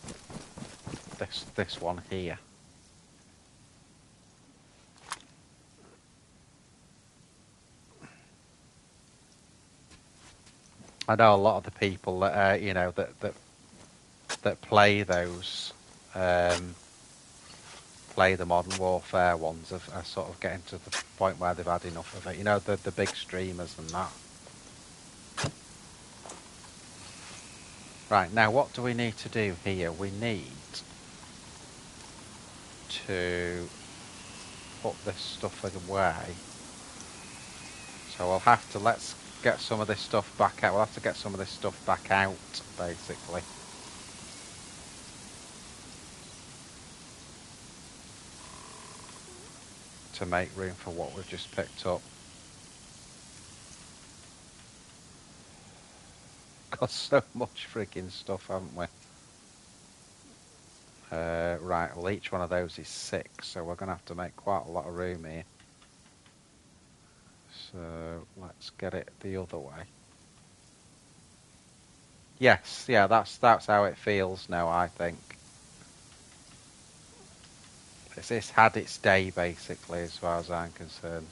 this one here. I know a lot of the people that, you know, that play those, play the Modern Warfare ones are sort of getting to the point where they've had enough of it. You know, the big streamers and that. Right, now what do we need to do here? We need to put this stuff away. So we'll have to, let's get some of this stuff back out. We'll have to get some of this stuff back out, basically. To make room for what we've just picked up. Got so much frigging stuff, haven't we? Right, well each one of those is 6, so we're going to have to make quite a lot of room here. So let's get it the other way. Yes, yeah, that's how it feels now, I think. It's had its day, basically, as far as I'm concerned.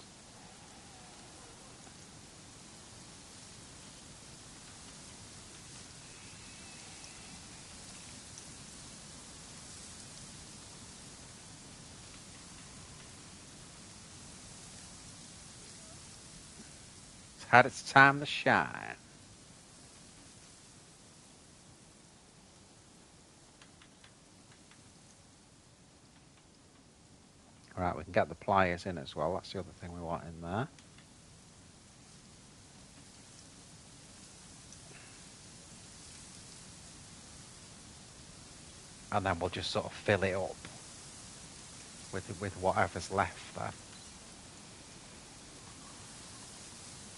It's had its time to shine. Right, we can get the pliers in as well. That's the other thing we want in there. And then we'll just sort of fill it up with whatever's left there.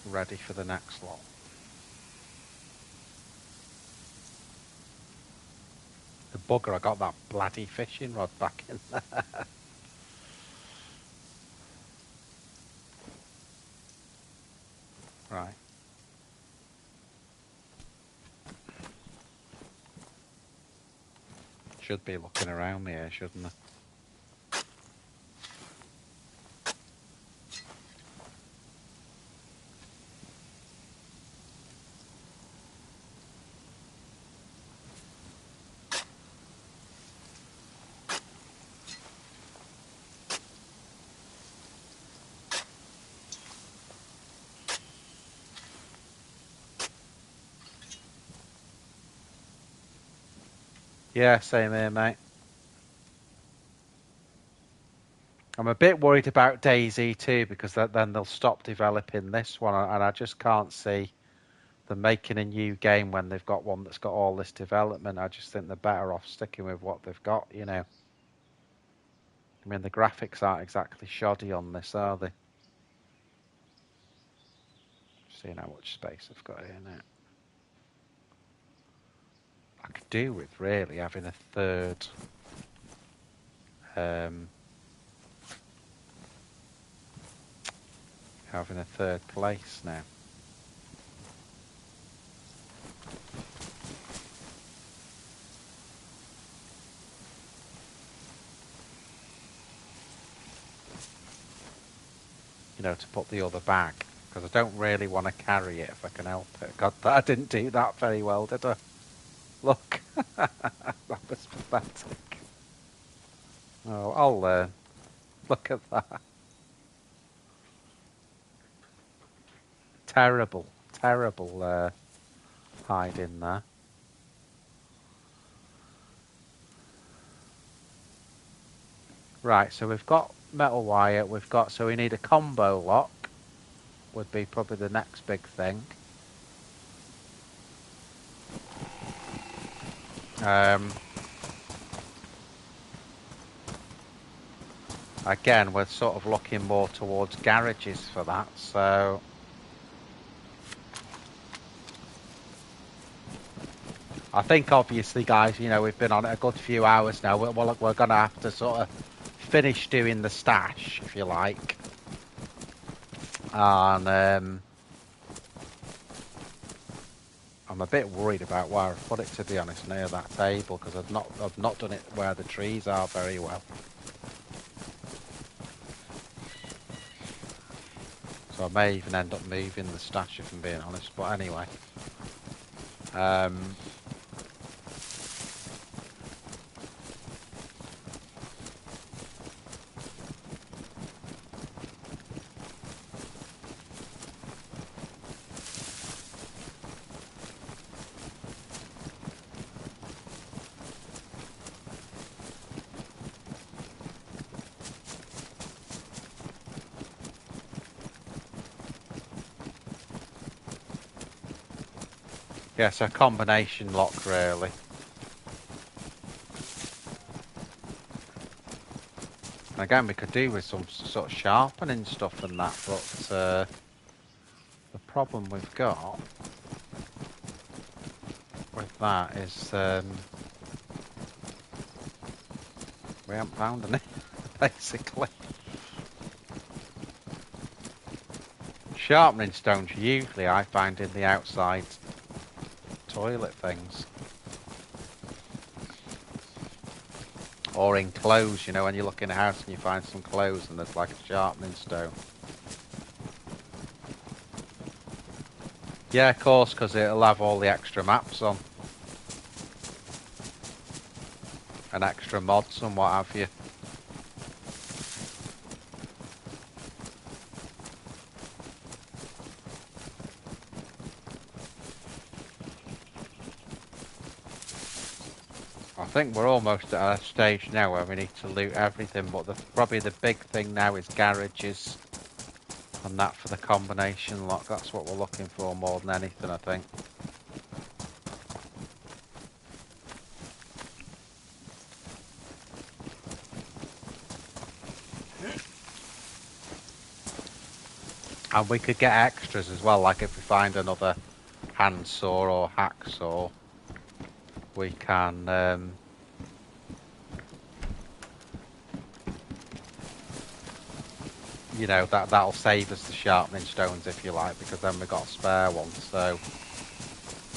Ready for the next lot. The bugger, I got that bloody fishing rod back in there. Right. Should be looking around me here, shouldn't I? Yeah, same here, mate. I'm a bit worried about DayZ too, because then they'll stop developing this one, and I just can't see them making a new game when they've got one that's got all this development. I just think they're better off sticking with what they've got, you know. I mean, the graphics aren't exactly shoddy on this, are they? Seeing how much space I've got here now. I could do with really having a third place now. You know, to put the other bag, because I don't really want to carry it if I can help it. God, I didn't do that very well, did I? Look, that was pathetic. Oh, I'll learn. Look at that. Terrible hide in there. Right, so we've got metal wire, so we need a combo lock, would be probably the next big thing. I Again, we're sort of looking more towards garages for that, so... I think obviously, guys, you know, we've been on it a good few hours now. We're going to have to sort of finish doing the stash, if you like. And I'm a bit worried about where I've put it, to be honest, near that table, because I've not done it where the trees are very well. So I may even end up moving the stash, if I'm being honest. But anyway. Yeah, so a combination lock, really. And again, we could do with some sort of sharpening stuff and that, but the problem we've got with that is we haven't found any, basically. Sharpening stones usually I find in the outside toilet things. Or in clothes, you know, when you look in a house and you find some clothes and there's like a sharpening stone. Yeah, of course, because it'll have all the extra maps on. And extra mods and what have you. I think we're almost at a stage now where we need to loot everything, but probably the big thing now is garages. And that for the combination lock, that's what we're looking for more than anything, I think. And we could get extras as well, like if we find another handsaw or hacksaw, we can you know, that'll save us the sharpening stones, if you like, because then we've got a spare one, so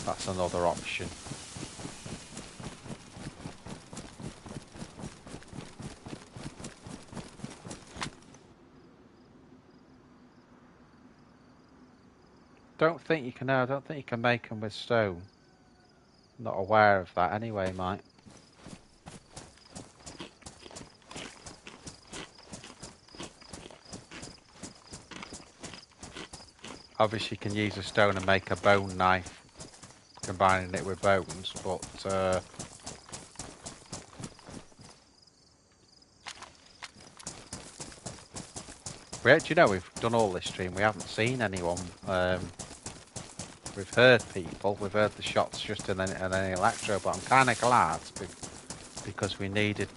that's another option. Don't think you can. No, I don't think you can make them with stone. Not aware of that anyway, Mike. Obviously, you can use a stone and make a bone knife, combining it with bones, but we actually know we've done all this stream. We haven't seen anyone. We've heard people. We've heard the shots just in an electro, but I'm kind of glad because we needed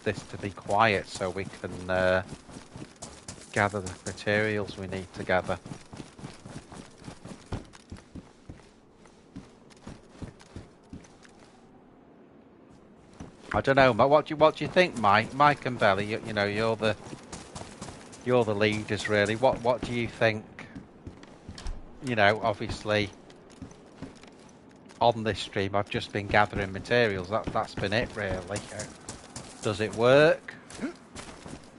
this to be quiet so we can gather the materials we need together. I don't know, what do you think, Mike and Belly? You know, you're the leaders, really. What do you think? You know, obviously, on this stream, I've just been gathering materials. That's been it, really. Does it work?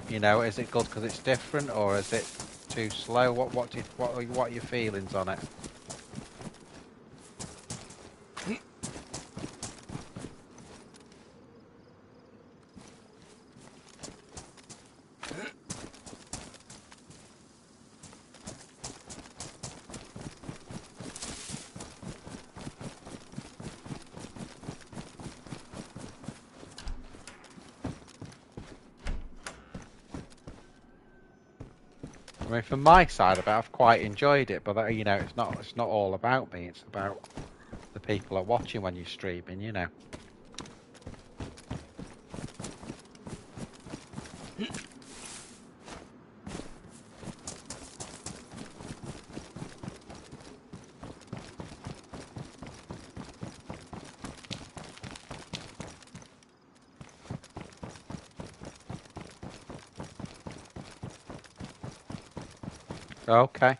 You know, is it good because it's different, or is it too slow? What are your feelings on it? I mean, from my side of it, I've quite enjoyed it, but you know, it's not all about me. It's about the people that are watching when you're streaming, you know. Okay.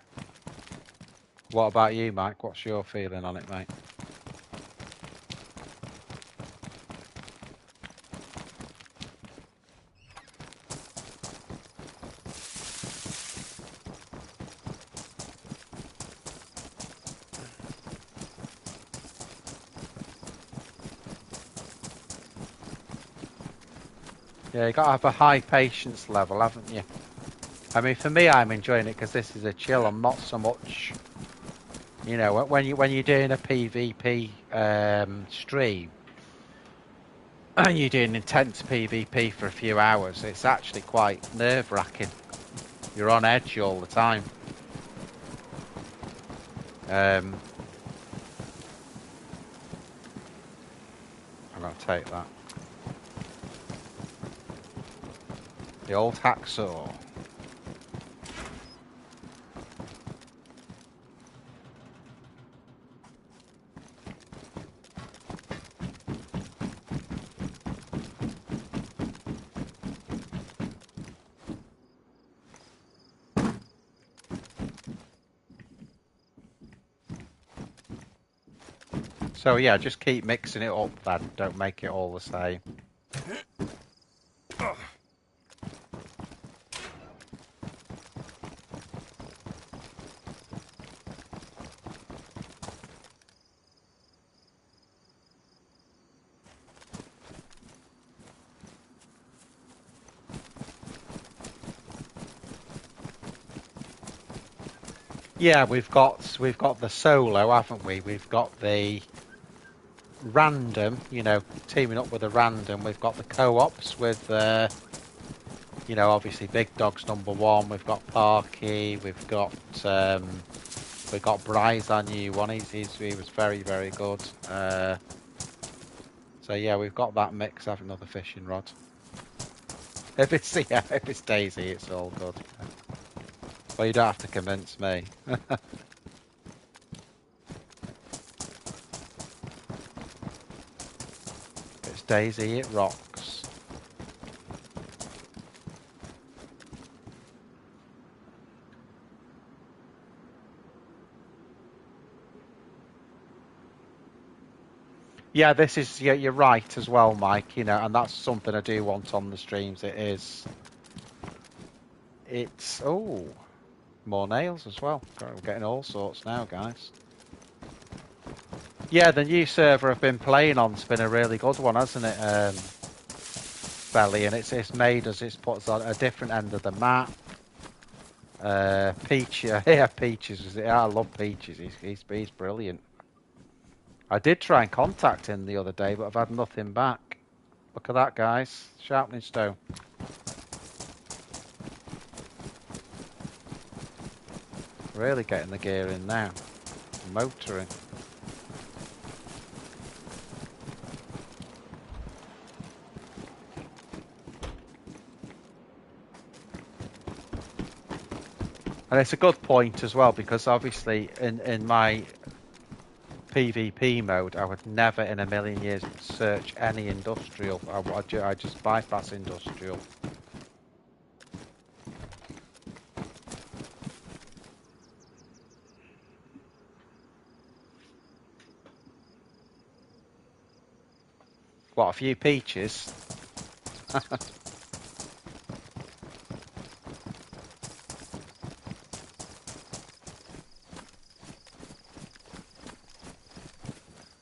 What about you, Mike? What's your feeling on it, mate? Yeah, you got to have a high patience level, haven't you? I mean, for me, I'm enjoying it because this is a chill. I'm not so much, you know, when you're doing a PvP stream and you're doing intense PvP for a few hours, it's actually quite nerve-wracking. You're on edge all the time. I'm gonna take that. The old hacksaw. So yeah, just keep mixing it up, then. Don't make it all the same. Yeah, we've got the solo, haven't we? We've got the random, you know, teaming up with a random. We've got the co-ops with, you know, obviously Big Dog's #1. We've got Parky. We've got Bryce, our new one. He was very, very good. So yeah, we've got that mix. Have another fishing rod. If it's DayZ, it's all good. Well, you don't have to convince me. It's DayZ, it rocks. Yeah, this is, yeah, you're right as well, Mike. You know, and that's something I do want on the streams. It's more nails as well. God, we're getting all sorts now, guys. Yeah, the new server I've been playing on's been a really good one, hasn't it, Belly? And it's made us, it's put us on a different end of the map. Peach, yeah, Peaches. I love Peaches. He's brilliant. I did try and contact him the other day, but I've had nothing back. Look at that, guys. Sharpening stone. Really getting the gear in now. Motoring. And it's a good point as well, because obviously in my PvP mode, I would never in a million years search any industrial. I just bypass industrial. What, a few peaches?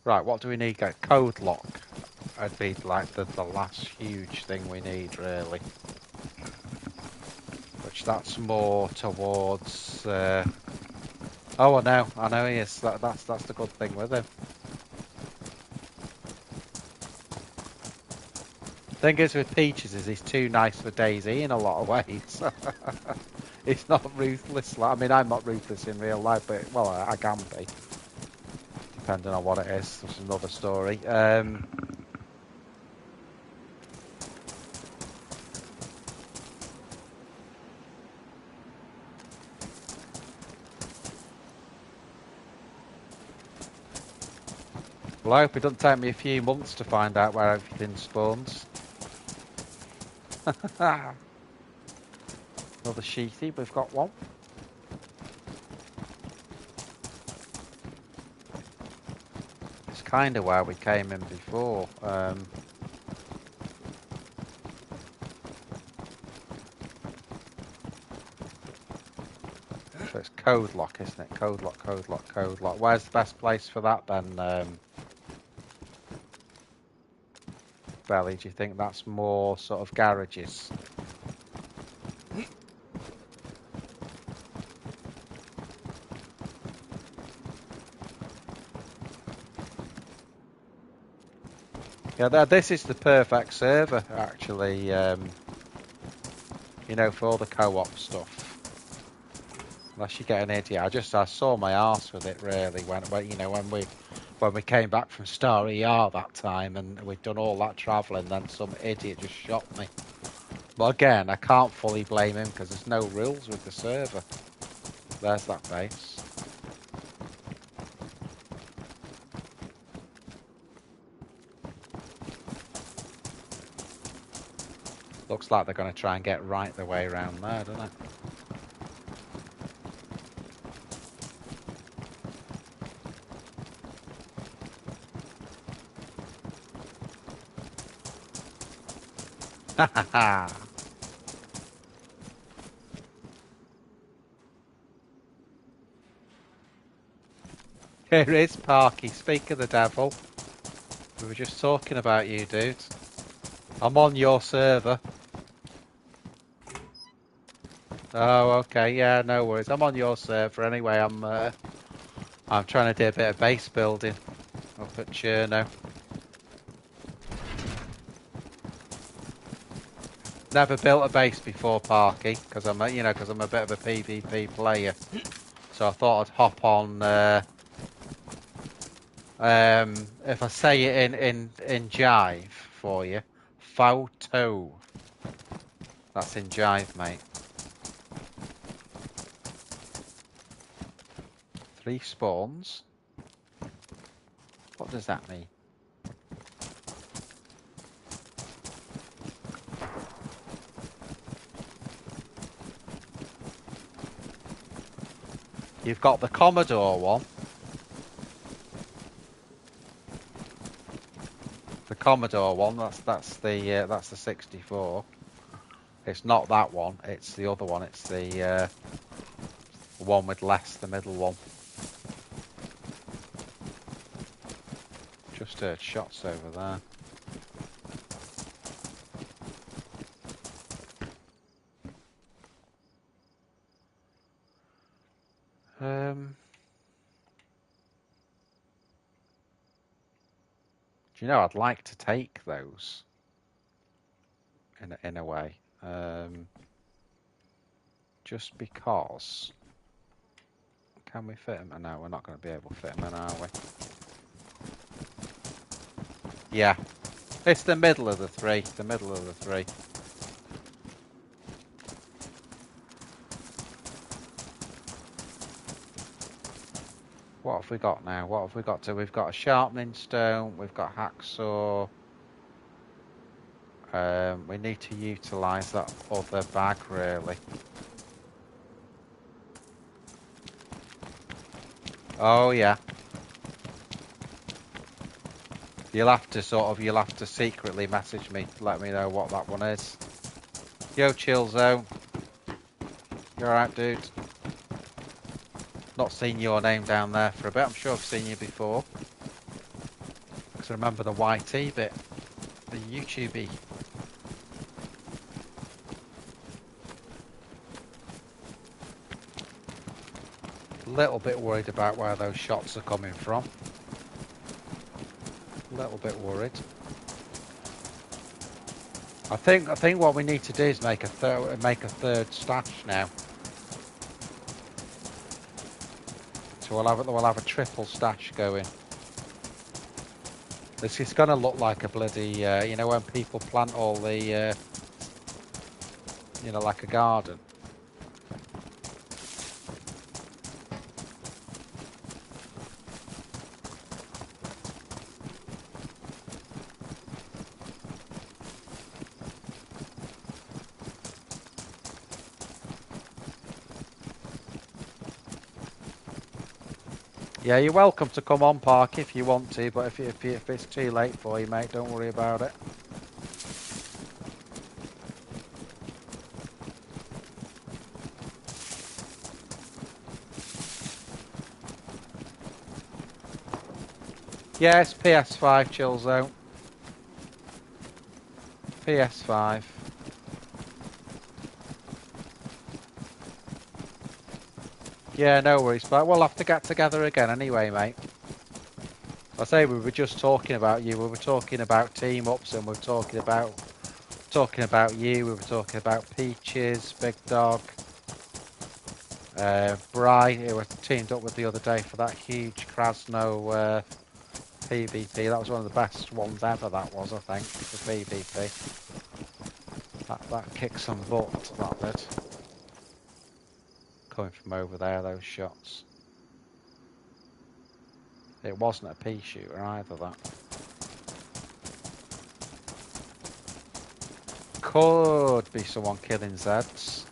Right, what do we need? A code lock. I'd be like the last huge thing we need, really. Which that's more towards. Oh, I know he is. That's the good thing with him. Thing is with Peaches is he's too nice for DayZ in a lot of ways. He's not ruthless. I mean, I'm not ruthless in real life, but well, I can be, depending on what it is. That's another story. Well, I hope it doesn't take me a few months to find out where everything spawns. Another sheathy, we've got one. kind of where we came in before. So it's code lock, isn't it? Code lock, code lock, code lock. Where's the best place for that then, Belly? Do you think that's more sort of garages? Yeah, this is the perfect server, actually, you know, for all the co-op stuff. Unless you get an idiot. I saw my arse with it, really, when you know, when we came back from Star ER that time and we'd done all that travelling, then some idiot just shot me. But again, I can't fully blame him because there's no rules with the server. There's that base. Looks like they're going to try and get right the way around there, doesn't it? Ha ha ha! Here is Parky, speak of the devil. We were just talking about you, dude. I'm on your server. Oh, okay, yeah, no worries. I'm on your server anyway. I'm trying to do a bit of base building up at Cherno. Never built a base before, Parky, because I'm a bit of a PvP player. So I thought I'd hop on. If I say it in Jive for you, photo. That's in Jive, mate. 3 spawns. What does that mean? You've got the Commodore one. The Commodore one. That's the 64. It's not that one. It's the other one. It's the one with less, the middle one. Just heard shots over there. Do you know, I'd like to take those in a way, just because. Can we fit them? No, we're not going to be able to fit them in, are we? Yeah, it's the middle of the 3. The middle of the 3. What have we got now? What have we got to? We've got a sharpening stone. We've got hacksaw. We need to utilise that other bag, really. Oh yeah. You'll have to secretly message me to let me know what that one is. Yo, Chill Zone. You alright, dude? Not seen your name down there for a bit. I'm sure I've seen you before. Because I remember the YT bit. The YouTube-y. Little bit worried about where those shots are coming from. Little bit worried. I think what we need to do is make a third stash now. So we'll have a triple stash going. This is going to look like a bloody you know, when people plant all the you know, like a garden. Yeah, you're welcome to come on, Park, if you want to, but if it's too late for you, mate, don't worry about it. Yes, PS5 chill zone. PS5. Yeah, no worries, but we'll have to get together again anyway, mate. I say we were just talking about you. We were talking about team ups, and we were talking about you. We were talking about Peaches, Big Dog, Bry, who were teamed up with the other day for that huge Krasno PvP. That was one of the best ones ever. That was, I think, for PvP. That kicked some butt. That did. Coming from over there, those shots. It wasn't a pea shooter either. That could be someone killing Zeds.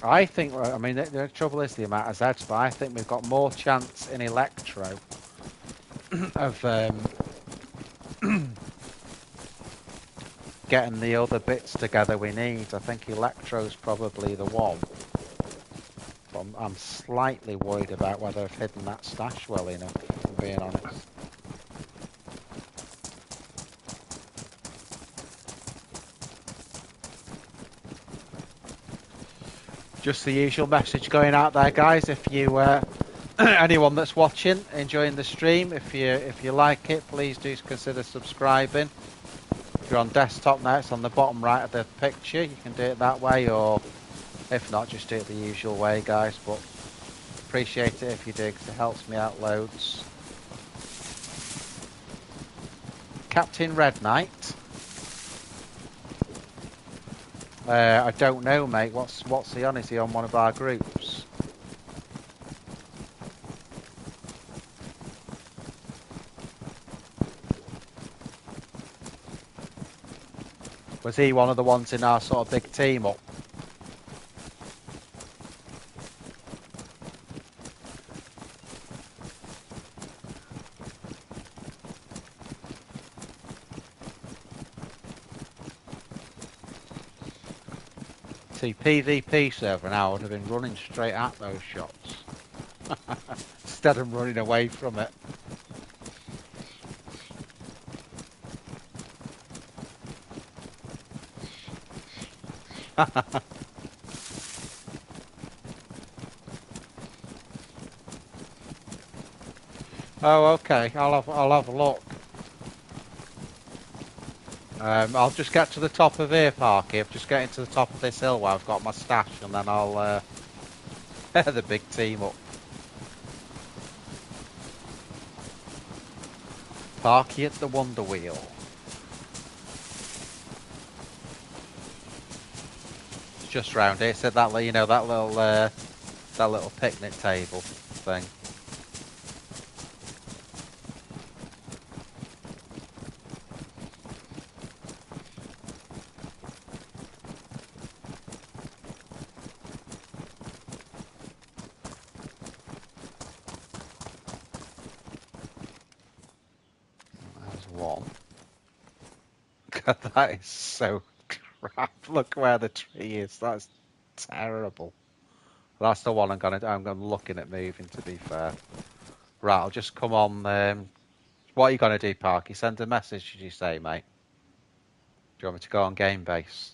I think, I mean, the trouble is the amount of Zeds, but I think we've got more chance in Electro of getting the other bits together we need. I think Electro's probably the one. But I'm slightly worried about whether I've hidden that stash well enough, if I'm being honest. Just the usual message going out there, guys. If you, anyone that's watching, enjoying the stream, if you like it, please do consider subscribing. If you're on desktop now, it's on the bottom right of the picture. You can do it that way, or if not, just do it the usual way, guys. But appreciate it if you do, because it helps me out loads. Captain Red Knight. I don't know, mate. What's he on? Is he on one of our groups? Was he one of the ones in our sort of big team up? See, PvP server now would have been running straight at those shots. Instead of running away from it. Oh, okay. I'll have a look. I'll just get to the top of here, Parky. I'm just getting to the top of this hill where I've got my stash, and then I'll the big team up. Parky at the Wonder Wheel. It's just round here. So that, you know, that little picnic table thing. That is so crap. Look where the tree is. That's terrible. That's the one I'm gonna looking at moving, to be fair. Right, I'll just come on. What are you gonna do, Parky? Send a message, did you say, mate? Do you want me to go on game base?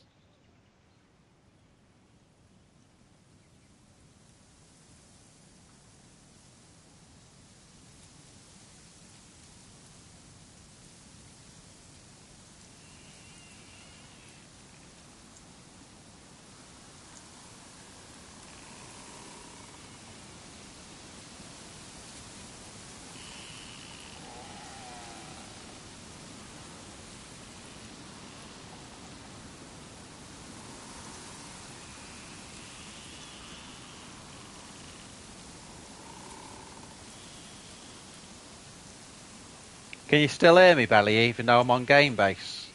Can you still hear me, Belly, even though I'm on game base?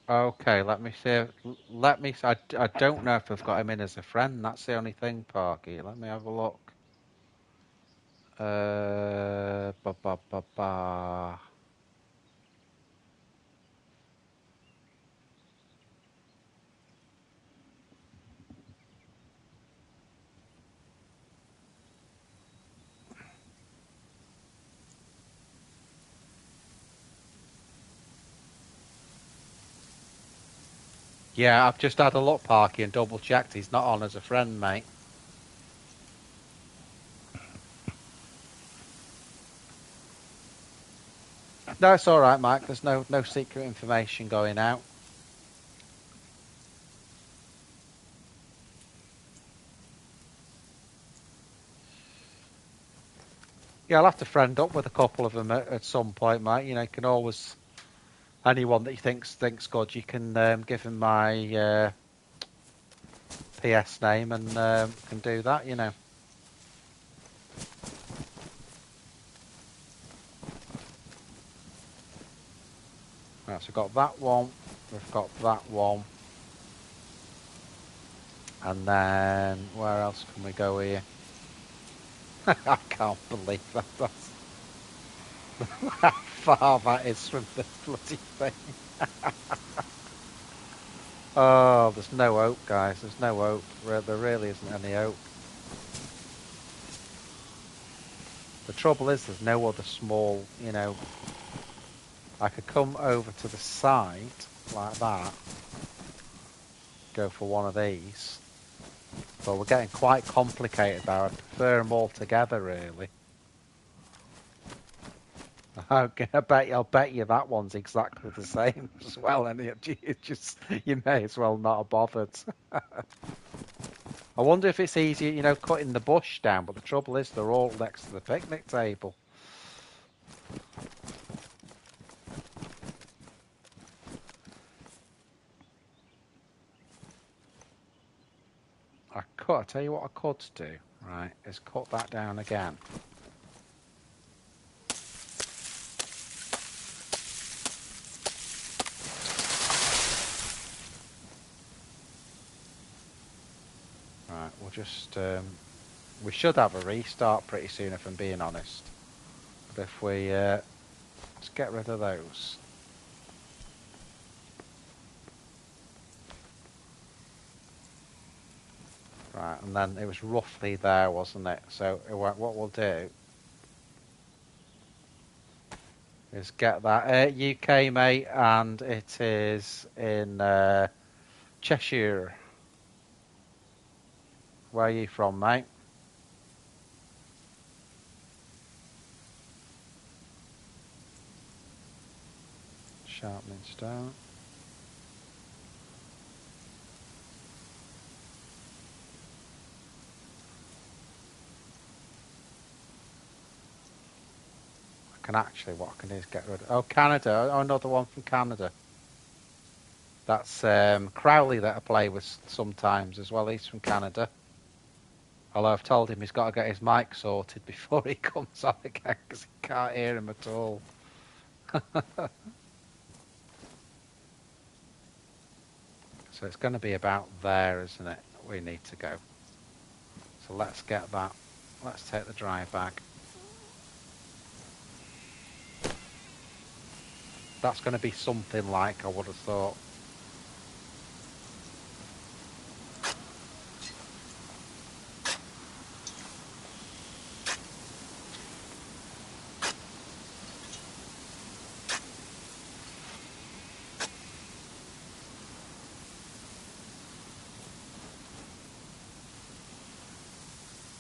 Okay, let me see. Let me. I don't know if I've got him in as a friend. That's the only thing, Parky. Let me have a look. Ba ba ba ba. Yeah, I've just had a look, Parky, and double checked. He's not on as a friend, mate. No, it's all right, Mike. There's no secret information going out. Yeah, I'll have to friend up with a couple of them at some point, mate. You know, you can always anyone that you thinks good, you can give him my PS name and can do that. You know. Right, so we've got that one. We've got that one. And then where else can we go here? I can't believe that. That's how far that is from the bloody thing. Oh, there's no hope, guys. There's no hope. There really isn't any hope. The trouble is there's no other small, you know... I could come over to the side, like that. Go for one of these. But we're getting quite complicated there. I prefer them all together, really. Okay, I'll bet you that one's exactly the same as well, and you may as well not have bothered. I wonder if it's easier, you know, cutting the bush down, but the trouble is they're all next to the picnic table. I'll tell you what I could do, right, is cut that down again. Right, we'll just, we should have a restart pretty soon if I'm being honest. But if we, let's get rid of those. Right, and then it was roughly there, wasn't it? So what we'll do is get that UK, mate, and it is in Cheshire. Where are you from, mate? Sharpening stone. I can actually, what I can do is get rid of... Oh, Canada. Oh, another one from Canada. That's Crowley that I play with sometimes as well. He's from Canada. Although I've told him he's got to get his mic sorted before he comes on again because he can't hear him at all. So it's going to be about there, isn't it? We need to go. So let's get that. Let's take the dry bag. That's going to be something like I would have thought.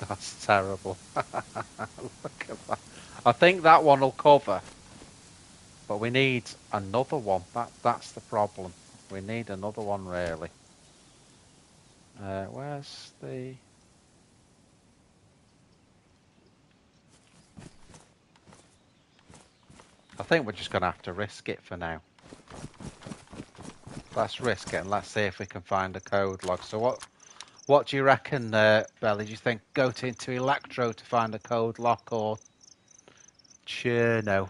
That's terrible. Look at that. I think that one will cover. But we need another one. That's the problem. We need another one, really. Where's the... I think we're just going to have to risk it for now. Let's risk it and let's see if we can find a code log. So what do you reckon, Belly? Do you think go into Electro to find a code lock or Cherno?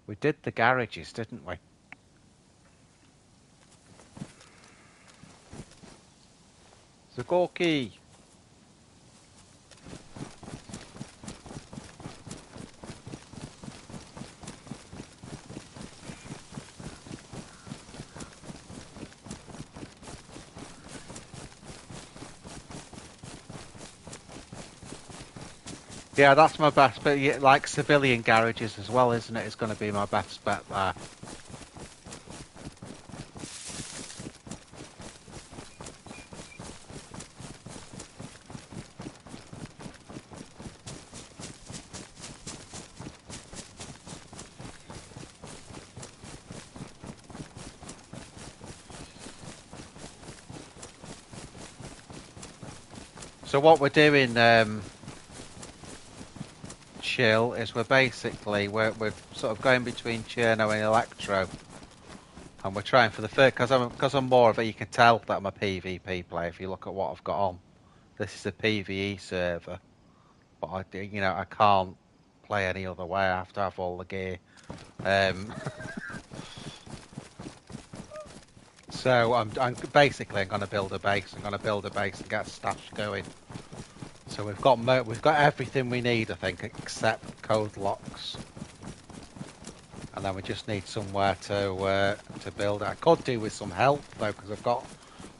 We did the garages, didn't we? Zagorki! Yeah, that's my best, but yeah, like civilian garages as well, isn't it? It's going to be my best bet there. So what we're doing, Chill, is we're sort of going between Cherno and Electro, and we're trying for the first, because I'm more of a, you can tell that I'm a PvP player if you look at what I've got on. This is a PvE server, but I can't play any other way. I have to have all the gear. So I'm basically going to build a base. I'm going to build a base and get a stash going. So we've got everything we need, I think, except code locks, and then we just need somewhere to build it. I could do with some help though, because I've got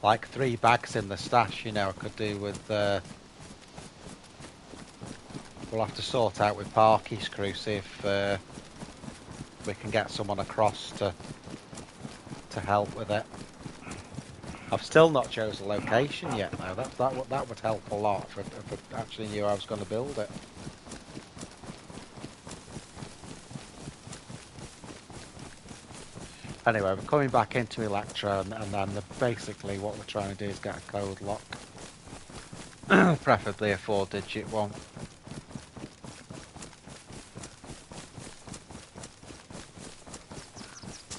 like 3 bags in the stash. I could do with. We'll have to sort out with Parky's crew, see if we can get someone across to help with it. I've still not chosen a location yet, though. That would help a lot if I actually knew I was going to build it. Anyway, we're coming back into Electro, and then basically what we're trying to do is get a code lock, preferably a 4-digit one.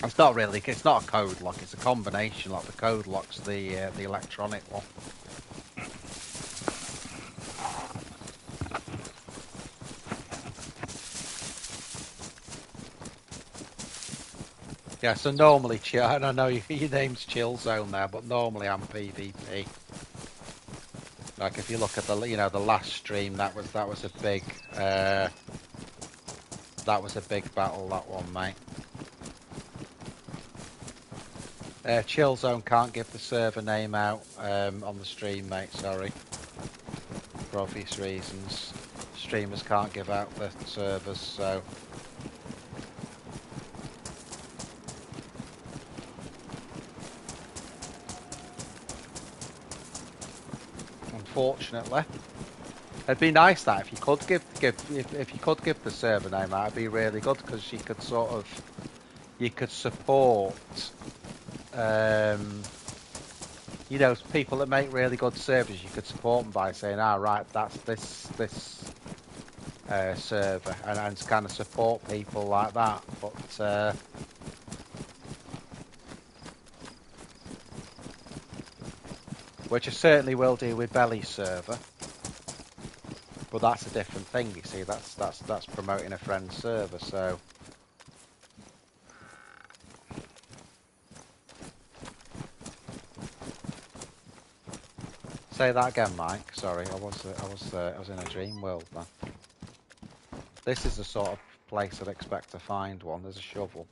It's not a code lock, it's a combination lock. The code lock's the electronic one. Yeah, so normally, Chill, and I know your name's Chill Zone there, but normally I'm PvP. Like if you look at the last stream, that was a big battle, that one, mate. Chill Zone can't give the server name out on the stream, mate, sorry. For obvious reasons. Streamers can't give out the servers, so... Unfortunately. It'd be nice that if you could give the server name out, it'd be really good, because you could support people that make really good servers. You could support them by saying, right, that's this server, and kind of support people like that. But which I certainly will do with Belly's server. But that's a different thing, you see. That's promoting a friend's server, so. Say that again, Mike. Sorry, I was in a dream world then. This is the sort of place I'd expect to find one. There's a shovel.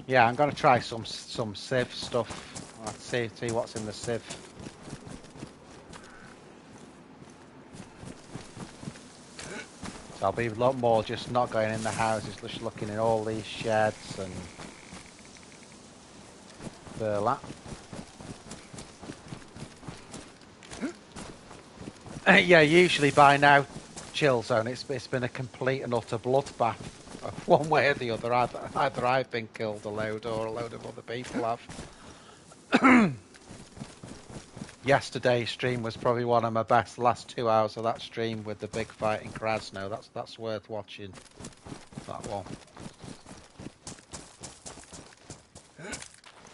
Yeah, I'm gonna try some sieve stuff. Let's see what's in the sieve. So I'll be a lot more just not going in the houses, just looking in all these sheds and burlap. Yeah, usually by now, Chill Zone, it's been a complete and utter bloodbath. One way or the other, either I've been killed a load or a load of other people have. Yesterday's stream was probably one of my best. The last 2 hours of that stream with the big fight in Krasno, that's worth watching. That one.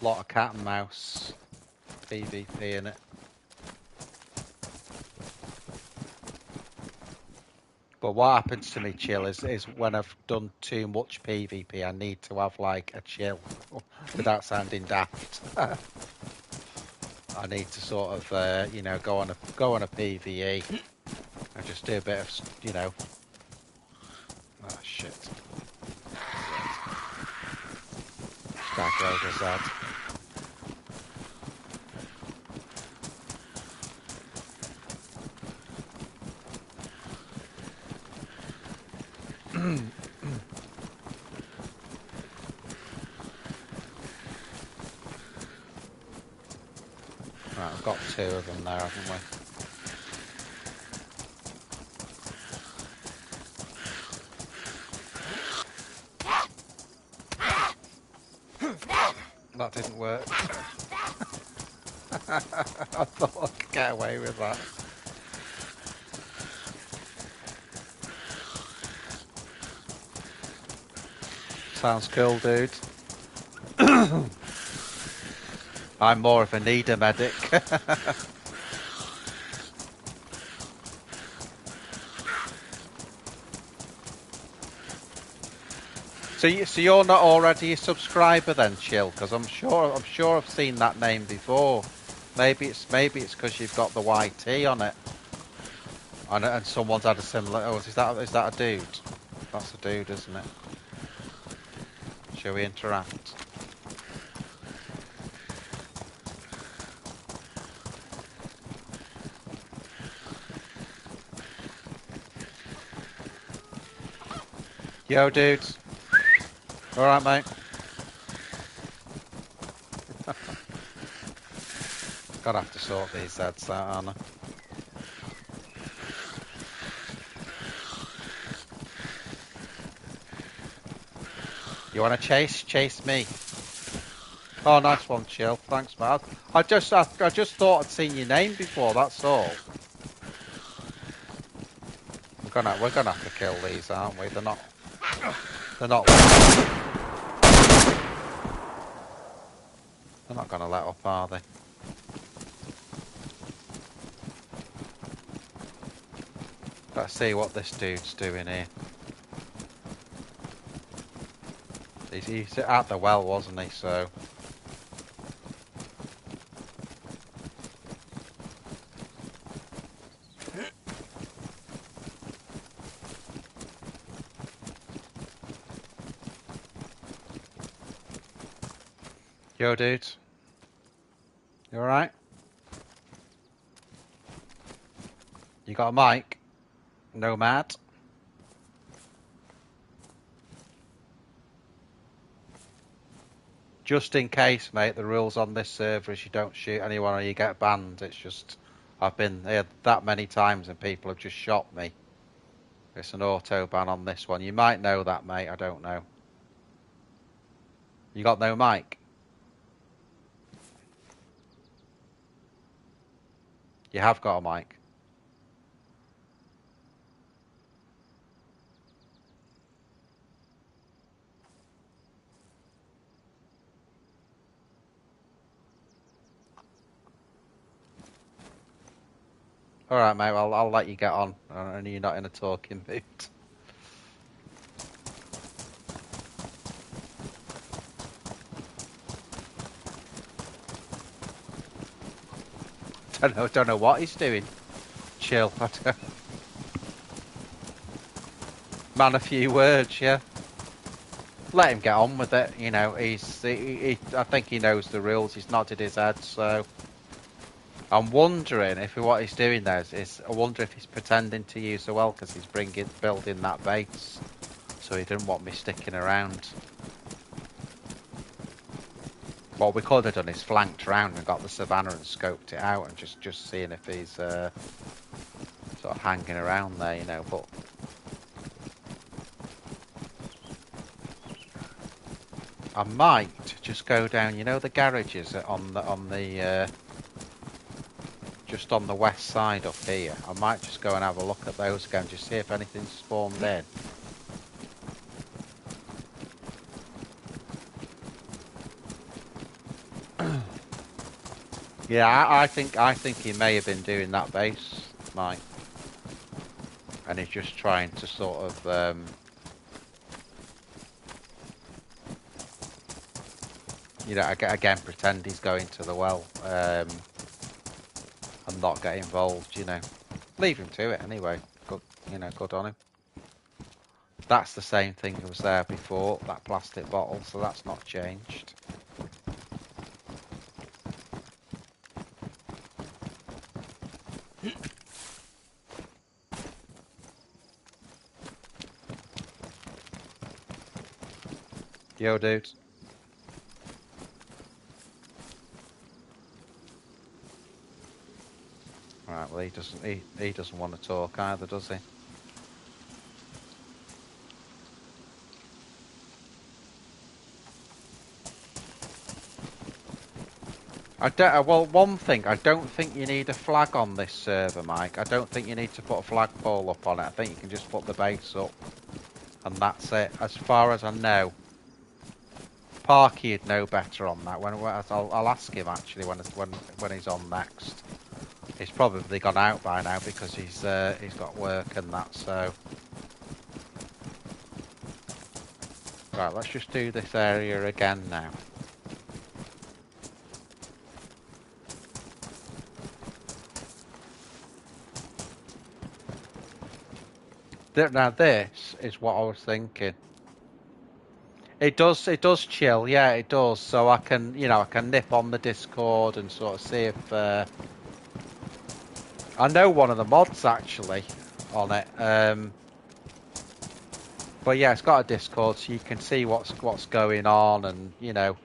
Lot of cat and mouse. PvP in it. But what happens to me, chill, is when I've done too much PvP, I need to have like a chill without sounding daft. I need to sort of, you know, go on a PvE and just do a bit of, you know. Oh shit! Stag Roger's dead. Right, I've got 2 of them there, haven't we? That didn't work. I thought I could get away with that. Sounds cool, dude. I'm more of a needer medic. So you're not already a subscriber then, Chill? Because I'm sure I've seen that name before. Maybe it's because you've got the YT on it, and someone's had a similar. Oh, is that a dude? That's a dude, isn't it? Shall we interact? Yo, dudes. All right, mate. Gotta have to sort these heads out, aren't I? You want to chase me? Oh, nice one, Chill. Thanks, man. I just thought I'd seen your name before. That's all. We're gonna have to kill these, aren't we? They're not. They're not gonna let up, are they? Let's see what this dude's doing here. He's at the well, wasn't he? So. Yo, dudes. You alright? You got a mic? Nomad? Just in case, mate, the rules on this server is you don't shoot anyone or you get banned. It's just, I've been here that many times and people have just shot me. It's an auto ban on this one. You might know that, mate. I don't know. You got no mic? You have got a mic. Alright, mate, well, I'll let you get on. I know you're not in a talking mood. Don't know what he's doing. Chill. Man, a few words, yeah. Let him get on with it. You know, I think he knows the rules. He's nodded his head, so I'm wondering if what he's doing there is I wonder if he's pretending to use the well because he's building that base, so he didn't want me sticking around. What we could have done is flanked around and got the savannah and scoped it out and just seeing if he's sort of hanging around there, you know. But I might just go down. You know the garages on the just on the west side up here. I might just go and have a look at those again, just see if anything's spawned in. Yeah, I think he may have been doing that base, Mike, and he's just trying to sort of you know, again pretend he's going to the well and not get involved. You know, leave him to it anyway. Good, you know, good on him. That's the same thing that was there before, that plastic bottle, so that's not changed. Yo, dudes. Right, well he doesn't want to talk either, does he? I don't. Well, one thing, I don't think you need a flag on this server, Mike. I don't think you need to put a flagpole up on it. I think you can just put the base up, and that's it. As far as I know, Parky'd know better on that. I'll ask him actually when he's on next. He's probably gone out by now because he's got work and that. So, right, let's just do this area again now. Now this is what I was thinking. It does chill, yeah, it does. So I can, you know, I can nip on the Discord and sort of see if I know one of the mods actually on it. But yeah, it's got a Discord, so you can see what's going on, and you know,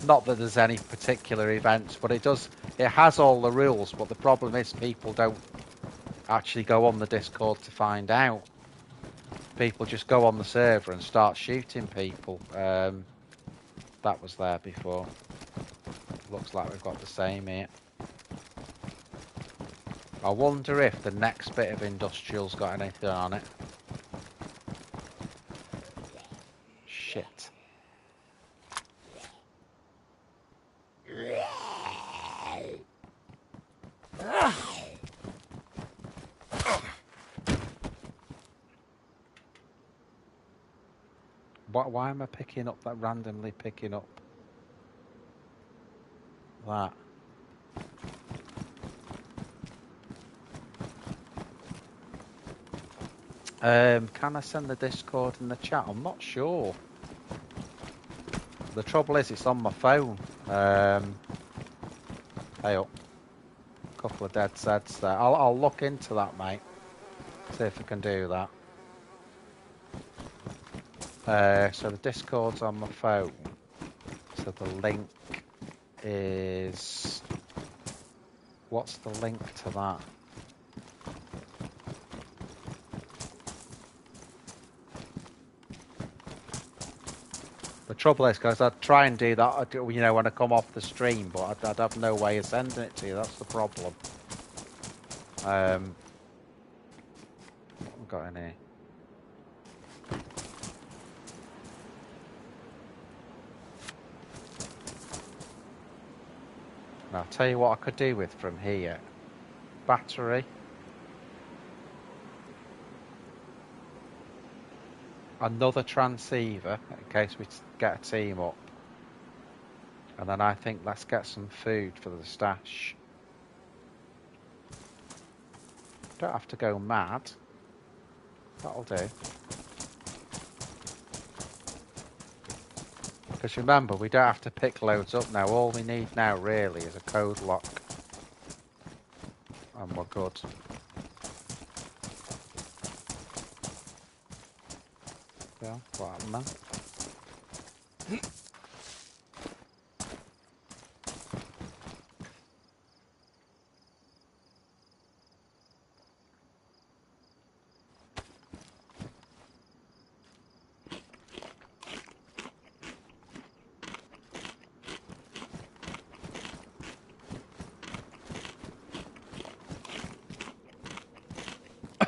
not that there's any particular events, but it has all the rules. But the problem is people don't actually go on the Discord to find out. People just go on the server and start shooting people. That was there before. Looks like we've got the same here. I wonder if the next bit of industrial's got anything on it. Shit. Why am I picking up that, randomly picking up that? Can I send the Discord in the chat? I'm not sure. The trouble is, it's on my phone. Hey up. Couple of dead Zeds there. I'll look into that, mate. See if I can do that. So the Discord's on my phone. So the link is... What's the link to that? The trouble is, because I'd try and do that, you know, when I come off the stream, but I'd have no way of sending it to you. That's the problem. What have we got in here? Now, I'll tell you what I could do with from here. Battery. Another transceiver, in case we get a team up. And then I think let's get some food for the stash. Don't have to go mad. That'll do. Because remember, we don't have to pick loads up now. All we need now really is a code lock. And we're good. Yeah, what happened then?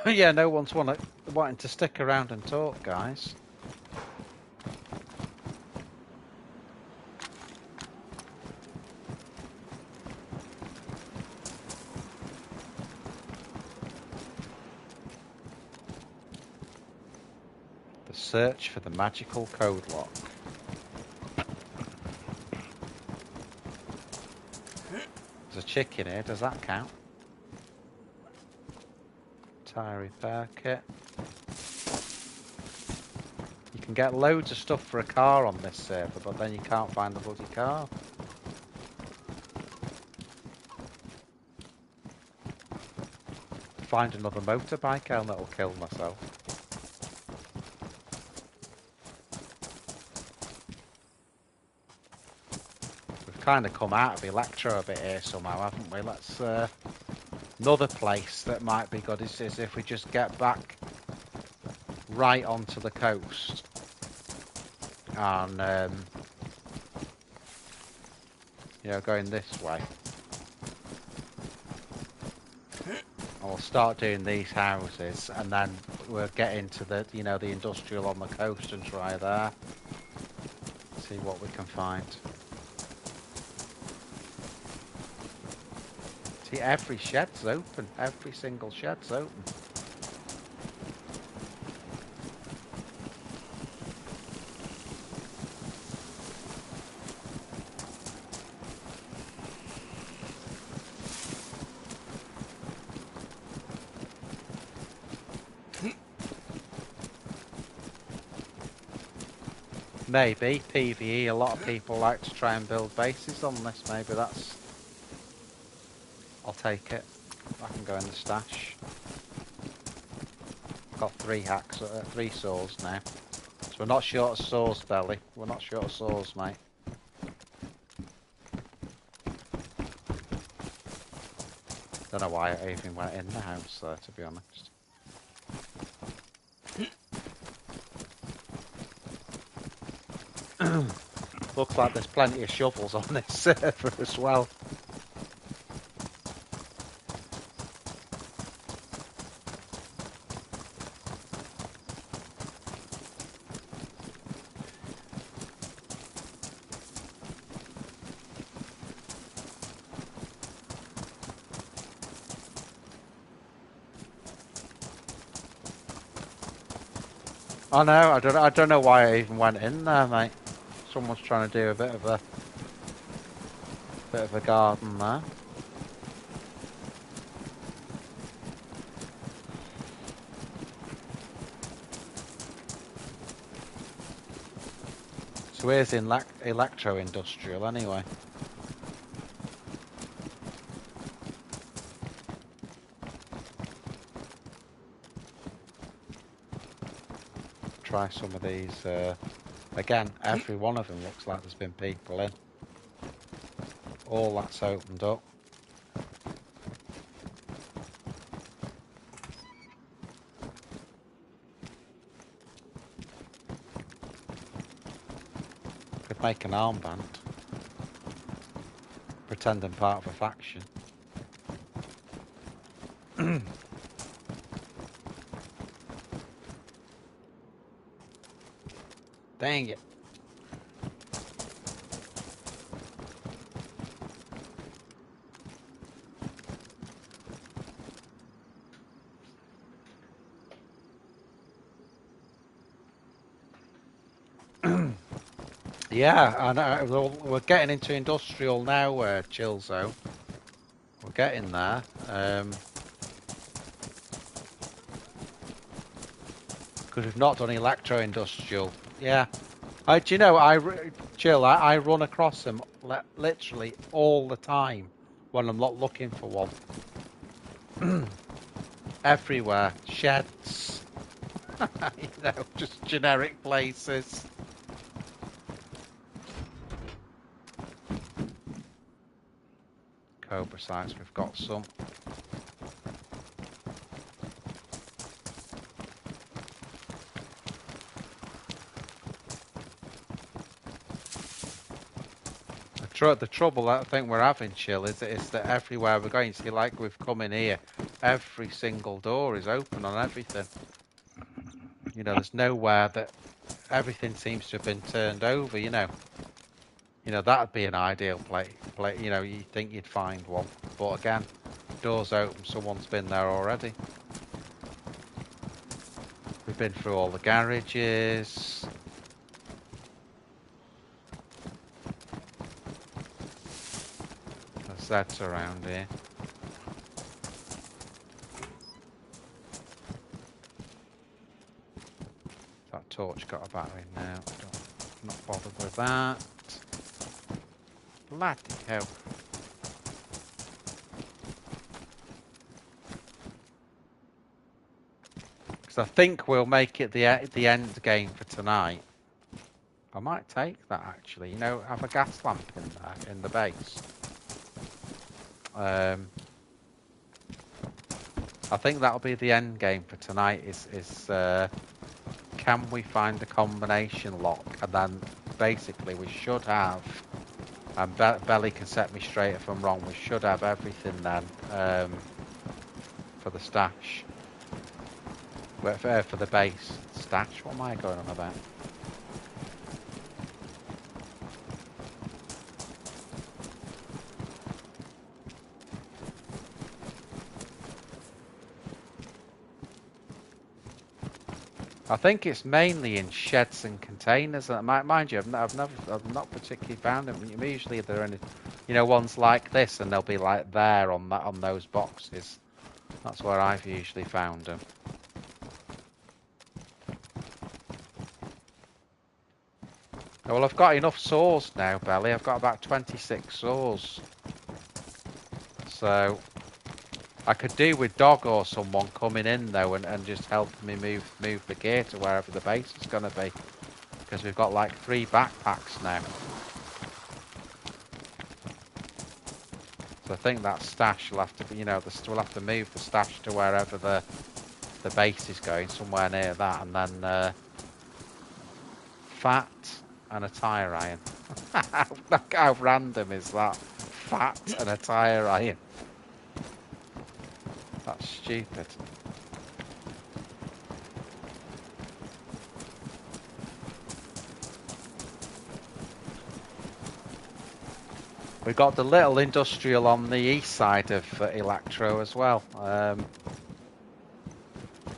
Yeah, no one's wanting to stick around and talk, guys. Search for the magical code lock. There's a chicken here, does that count? Tyre repair kit. You can get loads of stuff for a car on this server, but then you can't find the bloody car. Find another motorbike helmet or kill myself. We've kind of come out of Electro a bit here somehow, haven't we? Let's another place that might be good is if we just get back right onto the coast and you know, going this way. And we'll start doing these houses, and then we'll get into the, you know, the industrial on the coast and try there. See what we can find. See, every shed's open. Every single shed's open. Maybe PvE, a lot of people like to try and build bases on this. Maybe that's... I'll take it. I can go in the stash. Got 3 hacks, 3 saws now. So we're not short of saws, Belly. We're not short of saws, mate. Don't know why I even went in the house there, to be honest. Looks like there's plenty of shovels on this server as well. I know, I don't know why I even went in there, mate. Someone's trying to do a bit of a garden there. So here's electro-industrial anyway. Try some of these. Again, every one of them looks like there's been people in. All that's opened up. Could make an armband. Pretend I'm part of a faction. Dang it. Yeah, and we're getting into industrial now, Chill Zone. We're getting there. Because we've not done electro-industrial. Yeah. Do you know, I run across them literally all the time when I'm not looking for one. Everywhere. Sheds. You know, just generic places. Cobra sites, we've got some. The trouble I think we're having, Chill, is that everywhere we're going, see, like we've come in here, every single door is open on everything. You know, there's nowhere that everything seems to have been turned over, you know. You know, that'd be an ideal place, you know, you'd think you'd find one. But again, doors open, someone's been there already. been through all the garages. There's Zeds around here. That torch got a battery now. I'm not bothered with that. Bloody hell. Because I think we'll make it the end game for tonight. I might take that actually. You know, have a gas lamp in there in the base. I think that'll be the end game for tonight. Can we find the combination lock? And then basically we should have. And Belly can set me straight if I'm wrong. We should have everything then for the stash. For the base stash. What am I going on about? I think it's mainly in sheds and containers. Mind you, I've not particularly found them. Usually they're in, you know, ones like this, and they'll be like there on those boxes. That's where I've usually found them. Well, I've got enough saws now, Belly. I've got about 26 saws. So I could do with Dog or someone coming in though and just helping me move the gear to wherever the base is going to be. Because we've got like 3 backpacks now. So I think that stash will have to be, you know, we'll have to move the stash to wherever the base is going, somewhere near that, and then fat and a tire iron. How random is that? Fat and a tire iron. That's stupid. We've got the little industrial on the east side of Electro as well.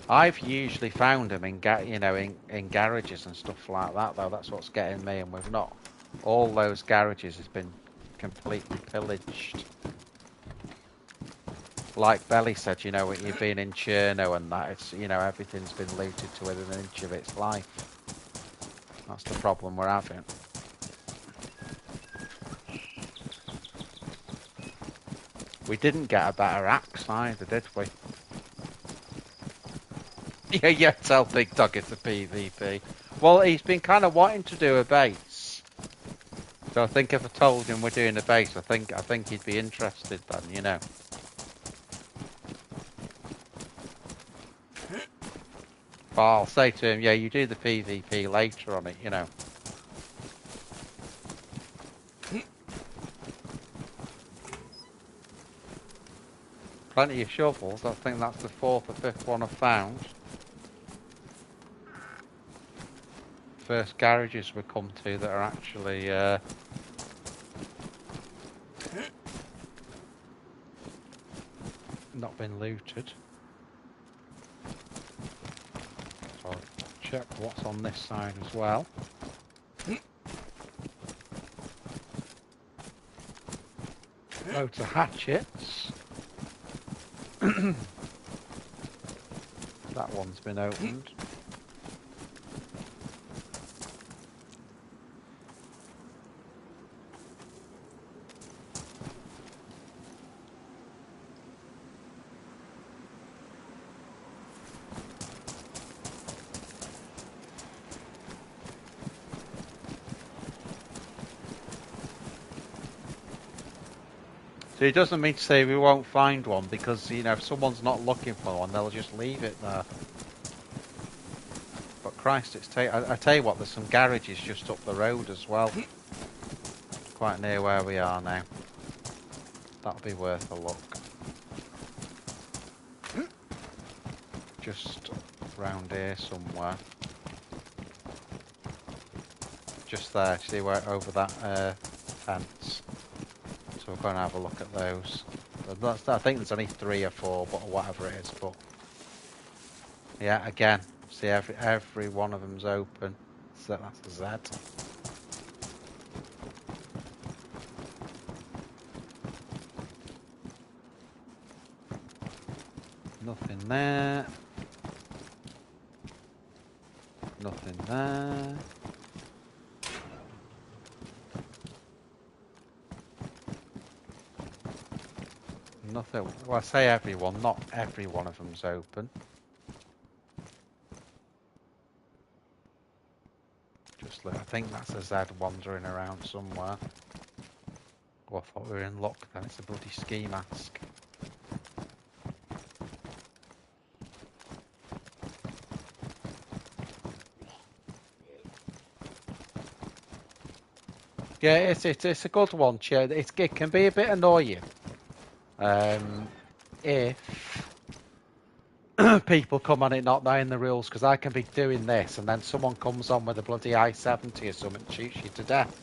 I've usually found them in garages and stuff like that though. That's what's getting me, and we've not. All those garages has been completely pillaged. Like Belly said, you know, you've been in Cherno and that, it's, you know, everything's been looted to within an inch of its life. That's the problem we're having. We didn't get a better axe either, did we? Yeah, tell Big Dog it's a PvP. Well, he's been kind of wanting to do a base. So I think if I told him we're doing a base, I think he'd be interested then, you know. But I'll say to him, yeah, you do the PvP later on it, you know. Plenty of shovels. I think that's the 4th or 5th one I've found. First garages we come to that are actually not been looted. So I'll check what's on this side as well. Loads of hatchets. That one's been opened. So it doesn't mean to say we won't find one, because, you know, if someone's not looking for one, they'll just leave it there. But Christ, I tell you what, there's some garages just up the road as well. Quite near where we are now. That'll be worth a look. Just round here somewhere. Just there, see where, over that fence. So we're going to have a look at those. I think there's only 3 or 4, but whatever it is. But yeah, again, See, every one of them's open. So that's a Z. Nothing there. Nothing there. Nothing. Well, I say everyone, not every one of them's open. Just look, I think that's a Z wandering around somewhere. Oh, I thought we were in luck then. It's a bloody ski mask. Yeah, it's a good one, Chair. It can be a bit annoying if people come on it not knowing the rules, because I can be doing this and then someone comes on with a bloody I-70 or something and shoots you to death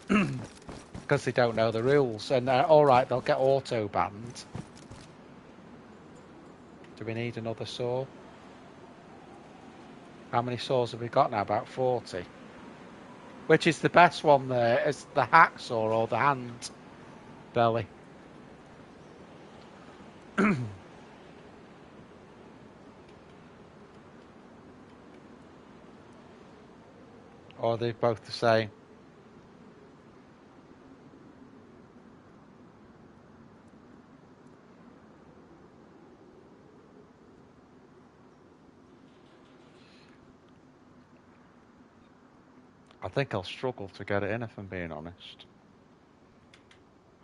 because they don't know the rules. And all right, they'll get auto banned. Do we need another saw? How many saws have we got now? About 40. Which is the best one there? Is the hacksaw or the hand belly? Or are they both the same? I think I'll struggle to get it in if I'm being honest.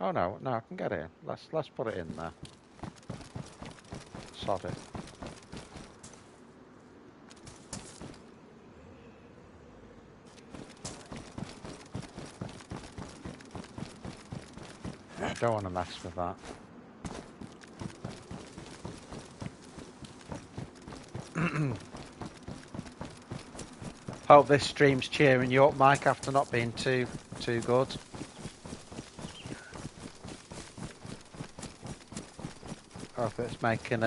Oh no, I can get it in. Let's put it in there. Sod it. I don't want to mess with that. Hope this stream's cheering you up, Mike, after not being too good. Hope it's making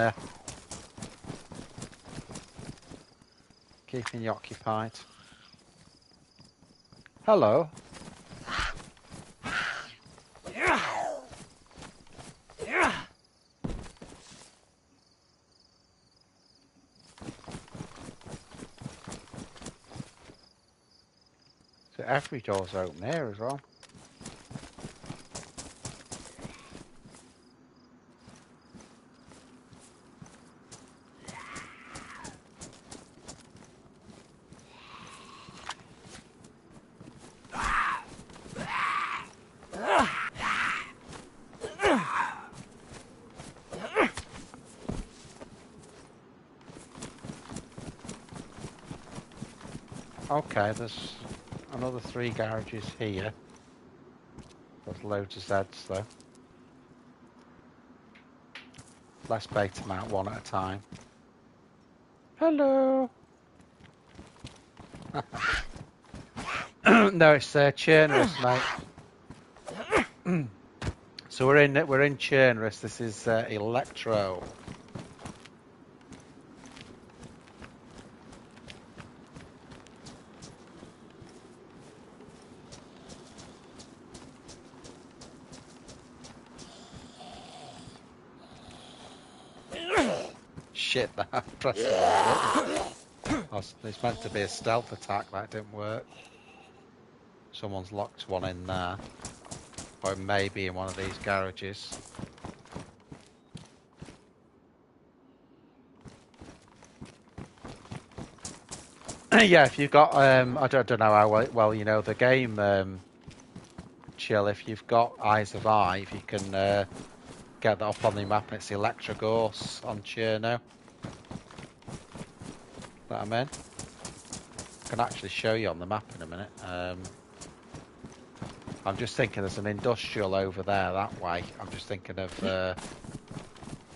keeping you occupied. Hello. So every door's open here as well. Okay, there's another 3 garages here. There's loads of Zeds though. Let's bait them out one at a time. Hello. No, it's Cherno, mate. So we're in Cherno. This is Electro. Shit, that pressed the wrong button. It's meant to be a stealth attack, that didn't work. Someone's locked one in there. Or it may be in one of these garages. Yeah, if you've got, I don't know how well you know the game, Chill, if you've got Eyes of Eve, you can get that up on the map, and it's the Electra Gorse on Cherno. That I'm in. I can actually show you on the map in a minute. I'm just thinking there's an industrial over there that way. I'm just thinking of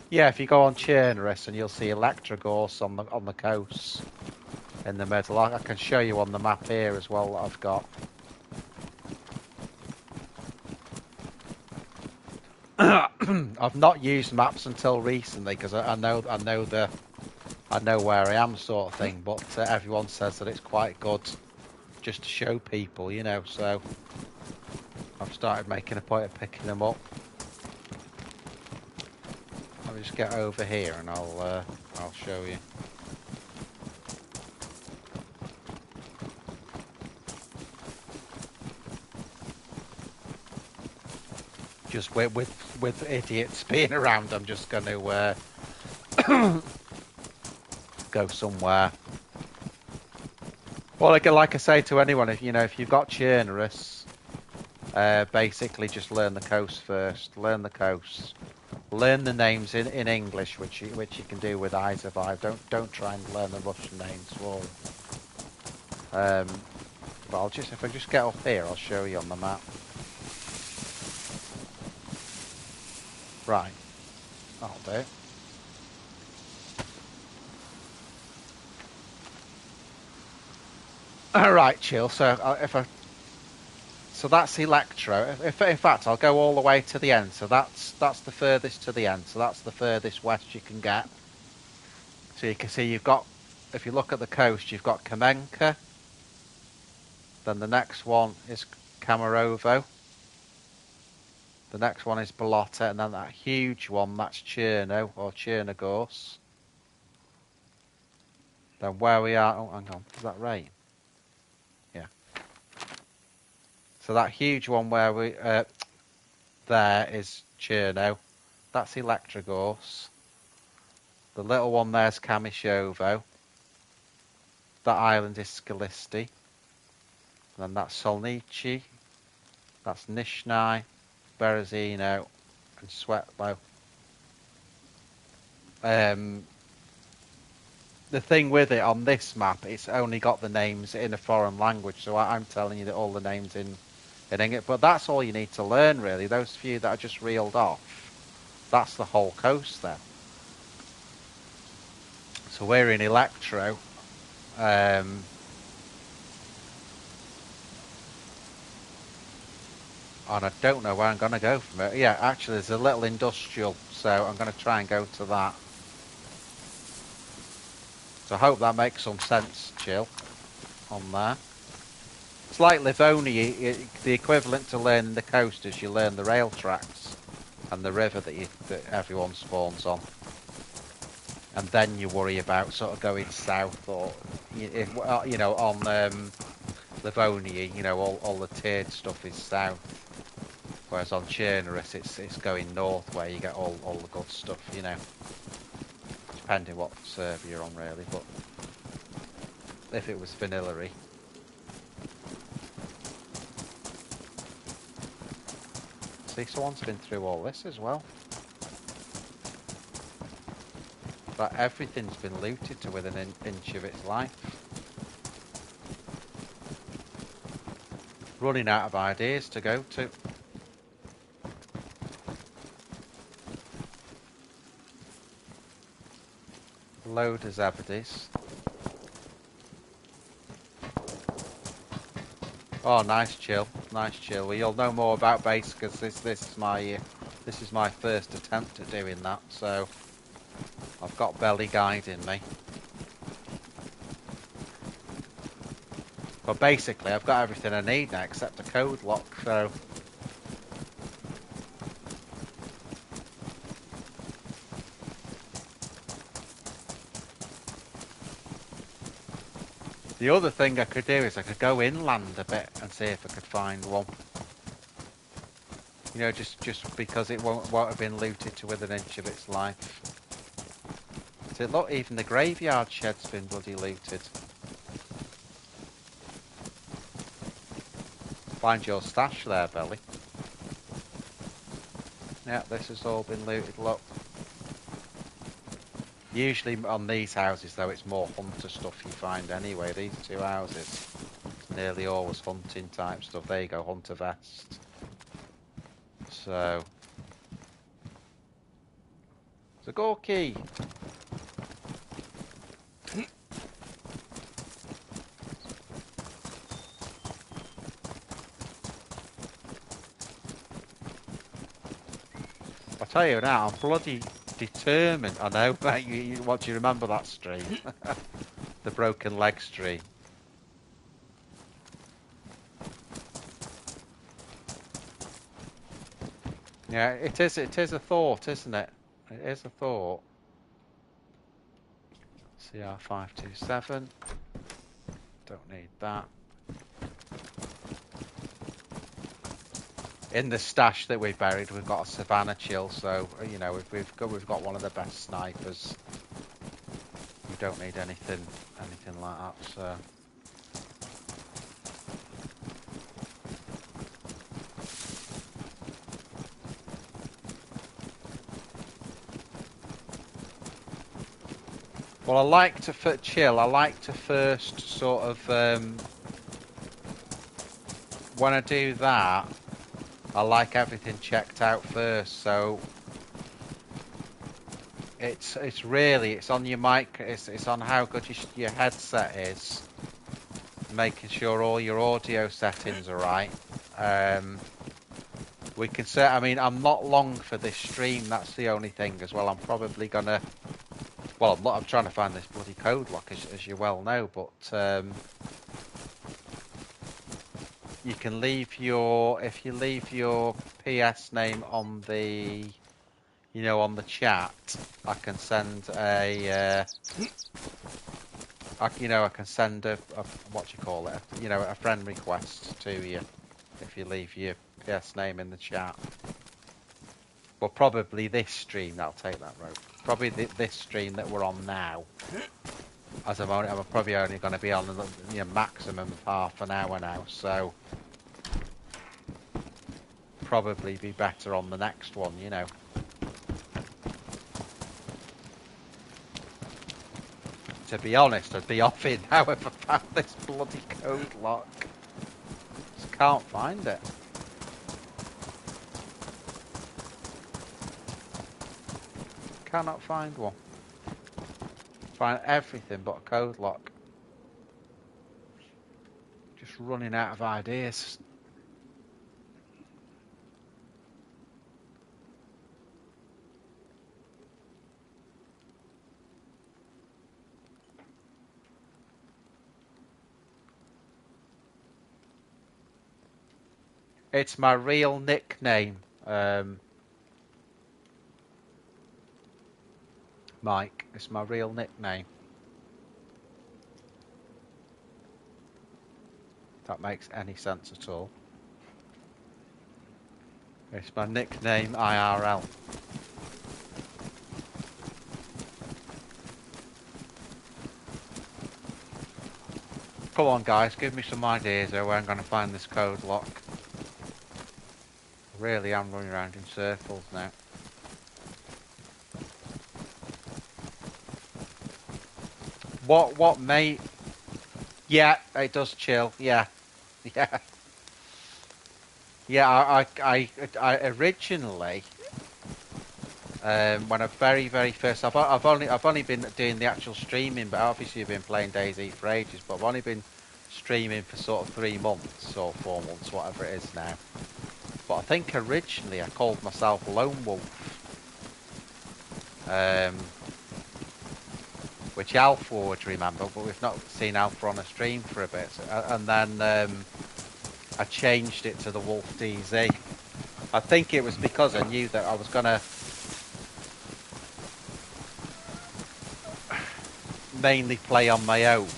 yeah, if you go on Cherno and you'll see Electra Gorse on the coast in the middle. I can show you on the map here as well that I've got. I've not used maps until recently because I know I know where I am sort of thing, but everyone says that it's quite good just to show people, you know, so I've started making a point of picking them up. Let me just get over here and I'll show you. Just with idiots being around, I'm just going to go somewhere. Well, like I say to anyone, if you've got Cherno, basically just learn the coast first. Learn the coast. Learn the names in English, which you can do with I Survive. Don't try and learn the Russian names for them. But if I just get up here, I'll show you on the map. Right, that'll do. All right, chill. So so that's Electro. In fact, I'll go all the way to the end. So that's the furthest to the end. So that's the furthest west you can get. So you can see you've got, if you look at the coast, you've got Kamenka. Then the next one is Kamarovo. The next one is Bolota, and then that huge one, that's Cherno or Chernogorsk. Then where we are, oh, hang on, is that rain? Yeah. So that huge one where we there is Cherno. That's Electrogorsk. The little one there's Kamishovo. That island is Skalisti. And then that's Solnichi. That's Nishnai, Berezino, and Svetlo. The thing with it on this map, it's only got the names in a foreign language, so I'm telling you that all the names in English. But that's all you need to learn, really. Those few that I just reeled off, that's the whole coast there. So we're in Electro. And I don't know where I'm going to go from it. Yeah, actually, there's a little industrial, so I'm going to try and go to that. So I hope that makes some sense, chill, on there. It's like Livonia, the equivalent to learning the coast is you learn the rail tracks and the river that everyone spawns on. And then you worry about sort of going south, or, on Livonia, all the tiered stuff is south. Whereas on Cherno, it's going north where you get all the good stuff, depending what server you're on, really. But if it was vanilla-y. See, someone's been through all this as well. But everything's been looted to within an inch of its life. Running out of ideas to go to. Load of Zebedies. Oh, nice chill, nice chill. Well, you'll know more about base because this is my first attempt at doing that. So I've got belly guiding me. But basically, I've got everything I need now except a code lock. So. The other thing I could do is I could go inland a bit and see if I could find one. Just because it won't have been looted to within an inch of its life. So look, even the graveyard shed's been bloody looted. Find your stash there, Belly. Yeah, this has all been looted, look. Usually on these houses, though, it's more hunter stuff you find anyway. These two houses, it's nearly always hunting type stuff. There you go, hunter vest. So, Zagorki. I tell you now, I'm bloody determined. I know, but what do you remember that stream? The broken leg stream. Yeah, it is a thought, isn't it? It is a thought. CR527. Don't need that. In the stash that we buried, we've got a Savannah chill, so you know we've got one of the best snipers. We don't need anything like that. So. Well, I like to chill. I like to first sort of when I do that, I like everything checked out first. So it's really on your mic. It's on how good your headset is, making sure all your audio settings are right. We can say. I mean, I'm not long for this stream. That's the only thing as well. I'm probably gonna. Well, I'm trying to find this bloody code lock, as you well know, but you can leave if you leave your PS name on the, on the chat, I can send a, I can send a what do you call it, a friend request to you if you leave your PS name in the chat. But probably this stream, that'll take that route. Probably this stream that we're on now, as I'm probably only going to be on maximum of half an hour now, so probably be better on the next one, To be honest, I'd be off it now if I found this bloody code lock. Just can't find it. Cannot find one. Find everything but a code lock. Just running out of ideas. It's my real nickname, Mike. It's my real nickname. If that makes any sense at all. It's my nickname IRL. Come on, guys, give me some ideas of where I'm going to find this code lock. Really, I'm running around in circles now. What, mate? Yeah, it does chill. Yeah, yeah, yeah. I originally, when I very first, I've only been doing the actual streaming, but obviously I've been playing DayZ for ages. But I've only been streaming for sort of 3 months or 4 months, whatever it is now. But I think originally I called myself Lone Wolff, which Alpha would remember, but we've not seen Alpha on a stream for a bit. And then I changed it to the Wolff DayZ. I think it was because I knew that I was going to mainly play on my own.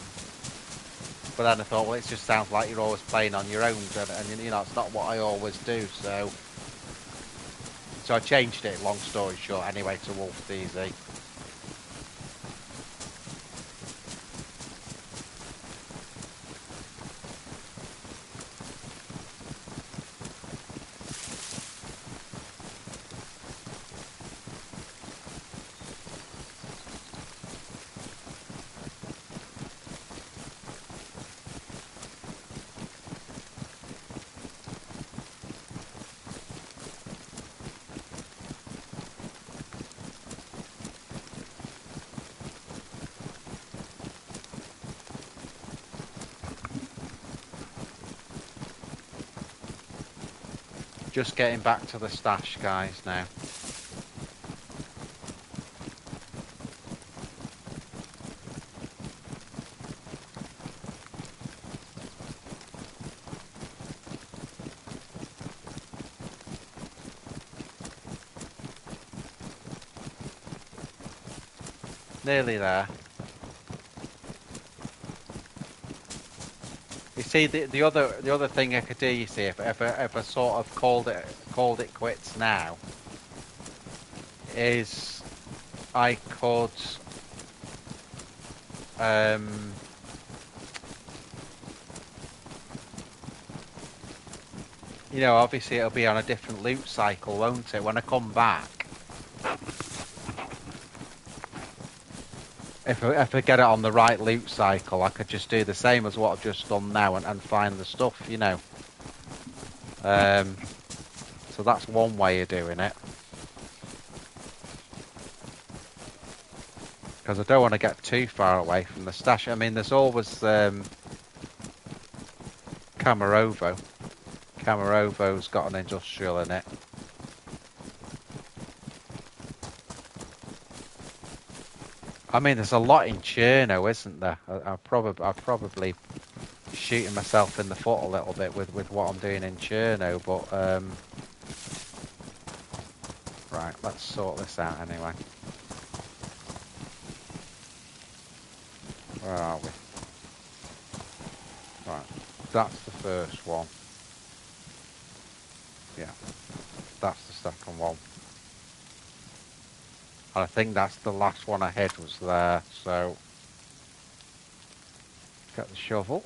But then I thought, well, it just sounds like you're always playing on your own, and it's not what I always do. So I changed it. Long story short, anyway, to Wolff DayZ. Just getting back to the stash, guys, now. Nearly there. You see, the other thing I could do, you see, if I sort of called it quits now, is I could you know, obviously it'll be on a different loot cycle, won't it? When I come back, if I get it on the right loot cycle, I could just do the same as what I've just done now and find the stuff, you know. So that's one way of doing it. Because I don't want to get too far away from the stash. I mean, there's always Camarovo. Camarovo's got an industrial in it. I mean, there's a lot in Cherno, isn't there? I'll probably shooting myself in the foot a little bit with what I'm doing in Cherno, but right, let's sort this out anyway. Where are we? Right, that's the first one. Yeah, that's the second one. And I think that's the last one I hit was there, so get the shovel.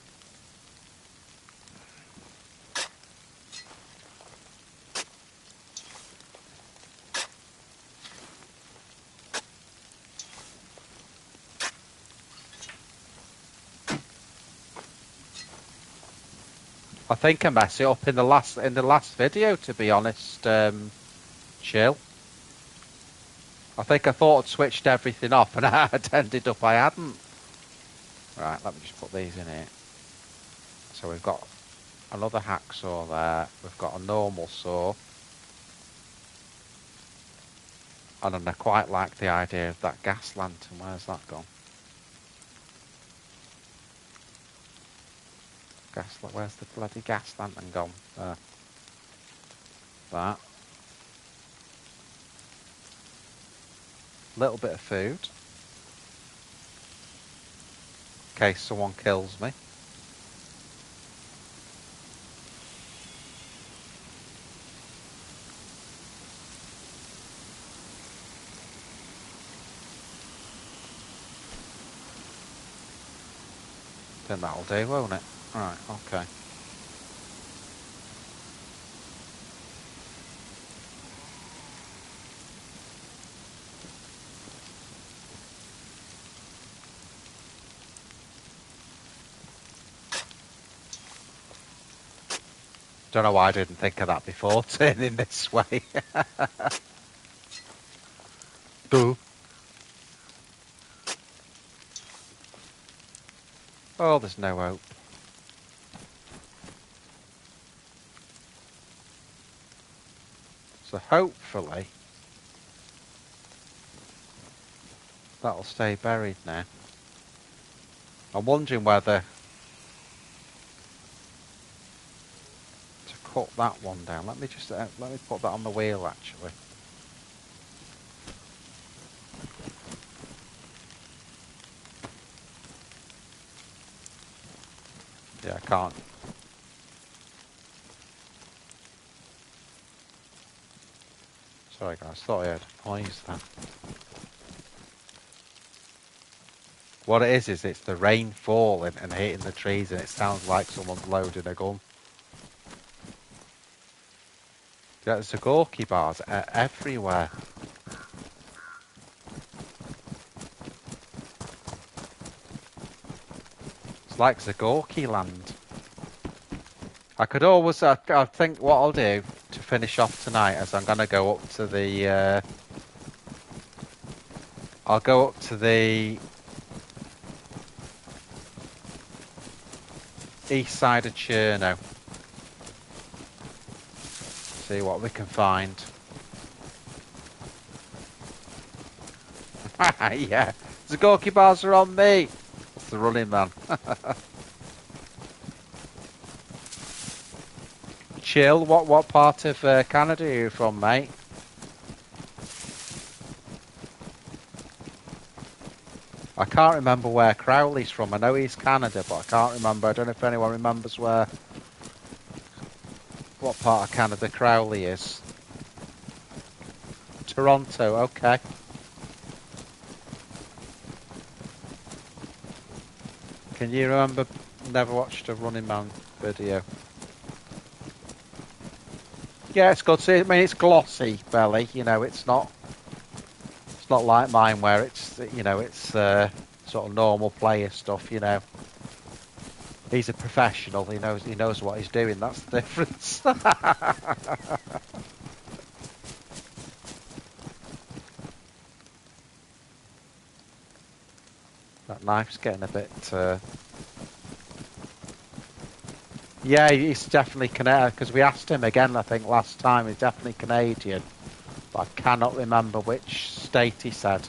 I think I messed it up in the last video, to be honest, Chill. I think I thought I'd switched everything off and I ended up I hadn't. Right, let me just put these in here. So we've got another hacksaw there. We've got a normal saw. And then I quite like the idea of that gas lantern. Where's that gone? Where's the bloody gas lantern gone? There. That. Little bit of food. In case someone kills me. Then that'll do, won't it? Right, okay. Don't know why I didn't think of that before, turning this way. Boo. Oh, there's no hope. So hopefully that'll stay buried now. I'm wondering whether to cut that one down. Let me just let me put that on the wheel actually. Yeah, I can't. Sorry guys, thought I heard a noise then. What it is it's the rain falling and hitting the trees and it sounds like someone's loading a gun. Yeah, there's Zagorki bars everywhere. It's like Zagorki land. I could always, I think what I'll do to finish off tonight is I'm going to go up to the, I'll go up to the east side of Cherno. See what we can find. Yeah, Zagorki bars are on me. It's the running man. Chill. What part of Canada are you from, mate? I can't remember where Crowley's from. I know he's Canada, but I can't remember. I don't know if anyone remembers what part of Canada Crowley is. Toronto, okay. Can you remember? Never watched a Running Man video. Yeah, it's good. See, I mean, it's glossy belly. You know, it's not like mine where it's sort of normal player stuff. You know, he's a professional. He knows what he's doing. That's the difference. That knife's getting a bit. Yeah, he's definitely Canadian because we asked him again. I think last time he's definitely Canadian, but I cannot remember which state he said.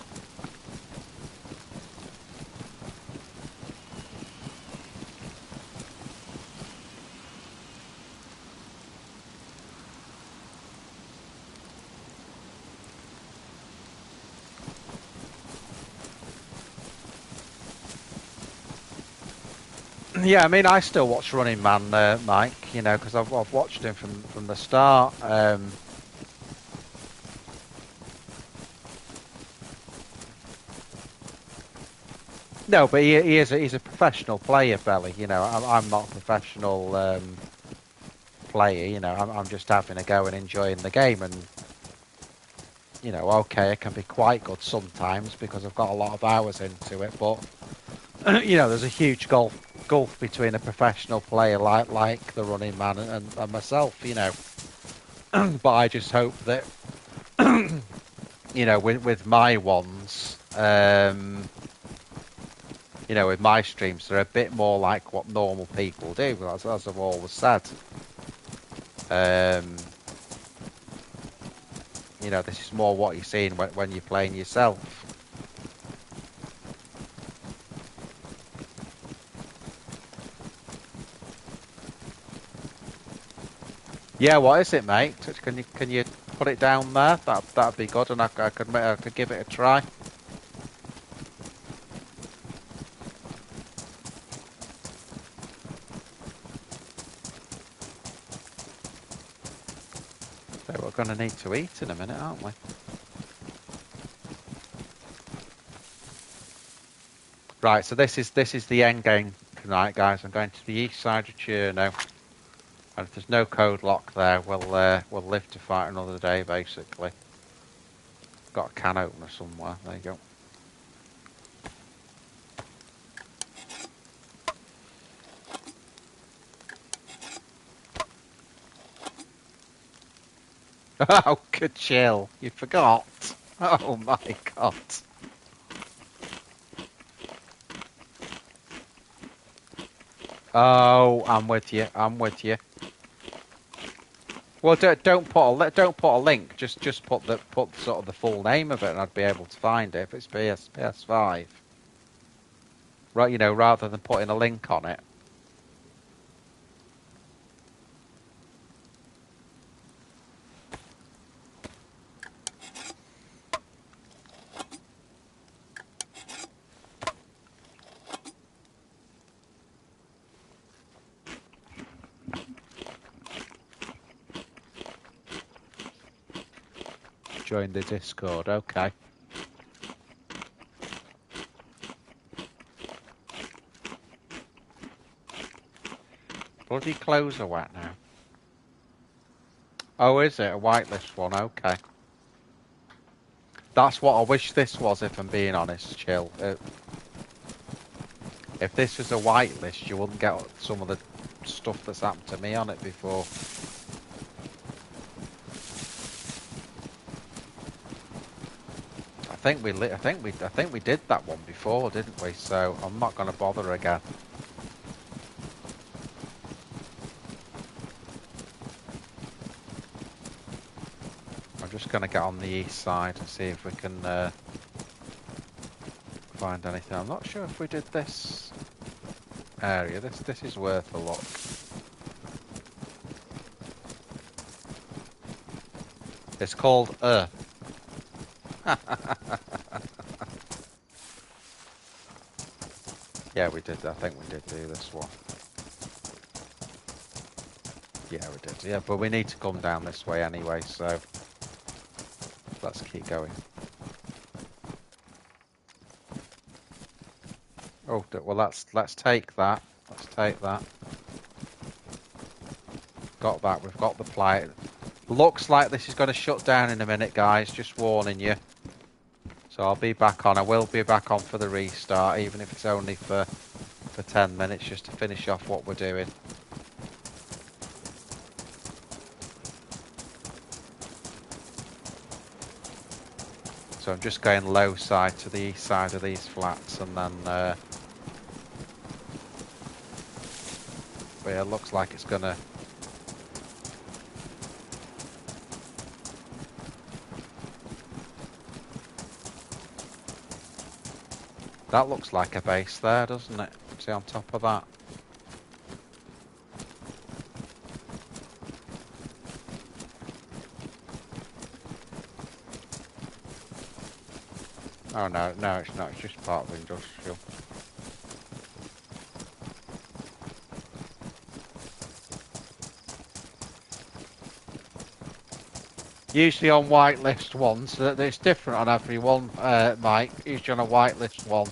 Yeah, I mean, I still watch Running Man, Mike. You know, because I've watched him from the start. No, but he's a professional player, Belly. You know, I'm not a professional player. You know, I'm just having a go and enjoying the game, and you know, okay, it can be quite good sometimes because I've got a lot of hours into it, but you know, there's a huge gulf between a professional player like the Running Man and myself. You know, but I just hope that you know, with my ones. You know, with my streams, they're a bit more like what normal people do, as I've always said. You know, this is more what you're seeing when you're playing yourself. Yeah, what is it, mate? Can you put it down there? That'd be good, and I could give it a try. So we're going to need to eat in a minute, aren't we? Right, so this is the end game tonight, guys. I'm going to the east side of Cherno, and if there's no code lock there, we'll live to fight another day, basically. Got a can opener somewhere. There you go. Oh, good chill. You forgot. Oh my god. Oh, I'm with you. I'm with you. Well, don't put a link. Just put sort of the full name of it, and I'd be able to find it if it's PS5. Right, you know, rather than putting a link on it. Join the Discord. Okay. Bloody clothes are wet now. Oh, is it a whitelist one? Okay. That's what I wish this was, if I'm being honest, Chill. If this was a whitelist, you wouldn't get some of the stuff that's happened to me on it before. I think we did that one before, didn't we? So I'm not going to bother again. I'm just going to get on the east side and see if we can find anything. I'm not sure if we did this area. This is worth a look. It's called Yeah, we did. I think we did do this one. Yeah, we did. Yeah, but we need to come down this way anyway, so let's keep going. Oh, well, let's take that. Let's take that. Got that. We've got the plate. Looks like this is going to shut down in a minute, guys. Just warning you. So I'll be back on. I will be back on for the restart, even if it's only for 10 minutes, just to finish off what we're doing. So I'm just going low side to the east side of these flats, and then but yeah, it looks like it's gonna. That looks like a base there, doesn't it? See on top of that. Oh no, no, it's not. It's just part of industrial. Usually on whitelist ones, it's different on every one, Mike. Usually on a whitelist one,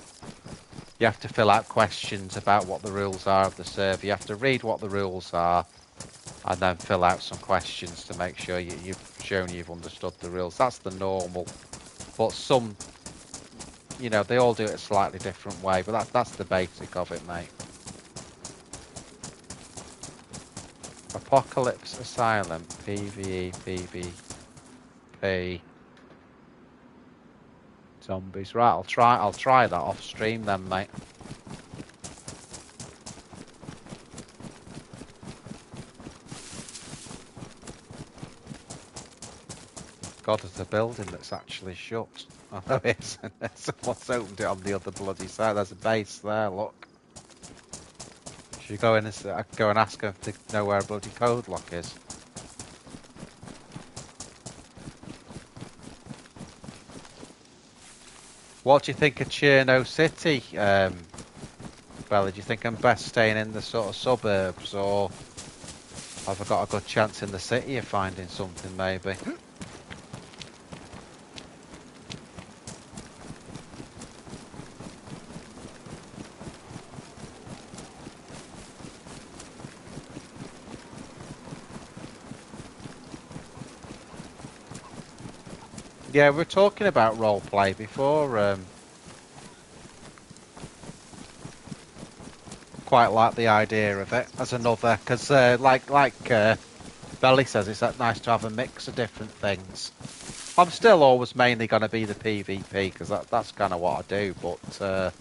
you have to fill out questions about what the rules are of the server. You have to read what the rules are, and then fill out some questions to make sure you've shown you've understood the rules. That's the normal. But some, you know, they all do it a slightly different way, but that's the basic of it, mate. Apocalypse Asylum, PvE, PvP, zombies. Right, I'll try that off stream then, mate. God, there's a building that's actually shut. Oh, there is. Someone's opened it on the other bloody side. There's a base there, look. Should you go in and go and ask them if they know where a bloody code lock is? What do you think of Cherno City, Bella? Do you think I'm best staying in the sort of suburbs, or have I got a good chance in the city of finding something, maybe? Yeah, we were talking about roleplay before. Quite like the idea of it as another, because like Belly says, it's nice to have a mix of different things. I'm still always mainly going to be the PvP, because that's kind of what I do, but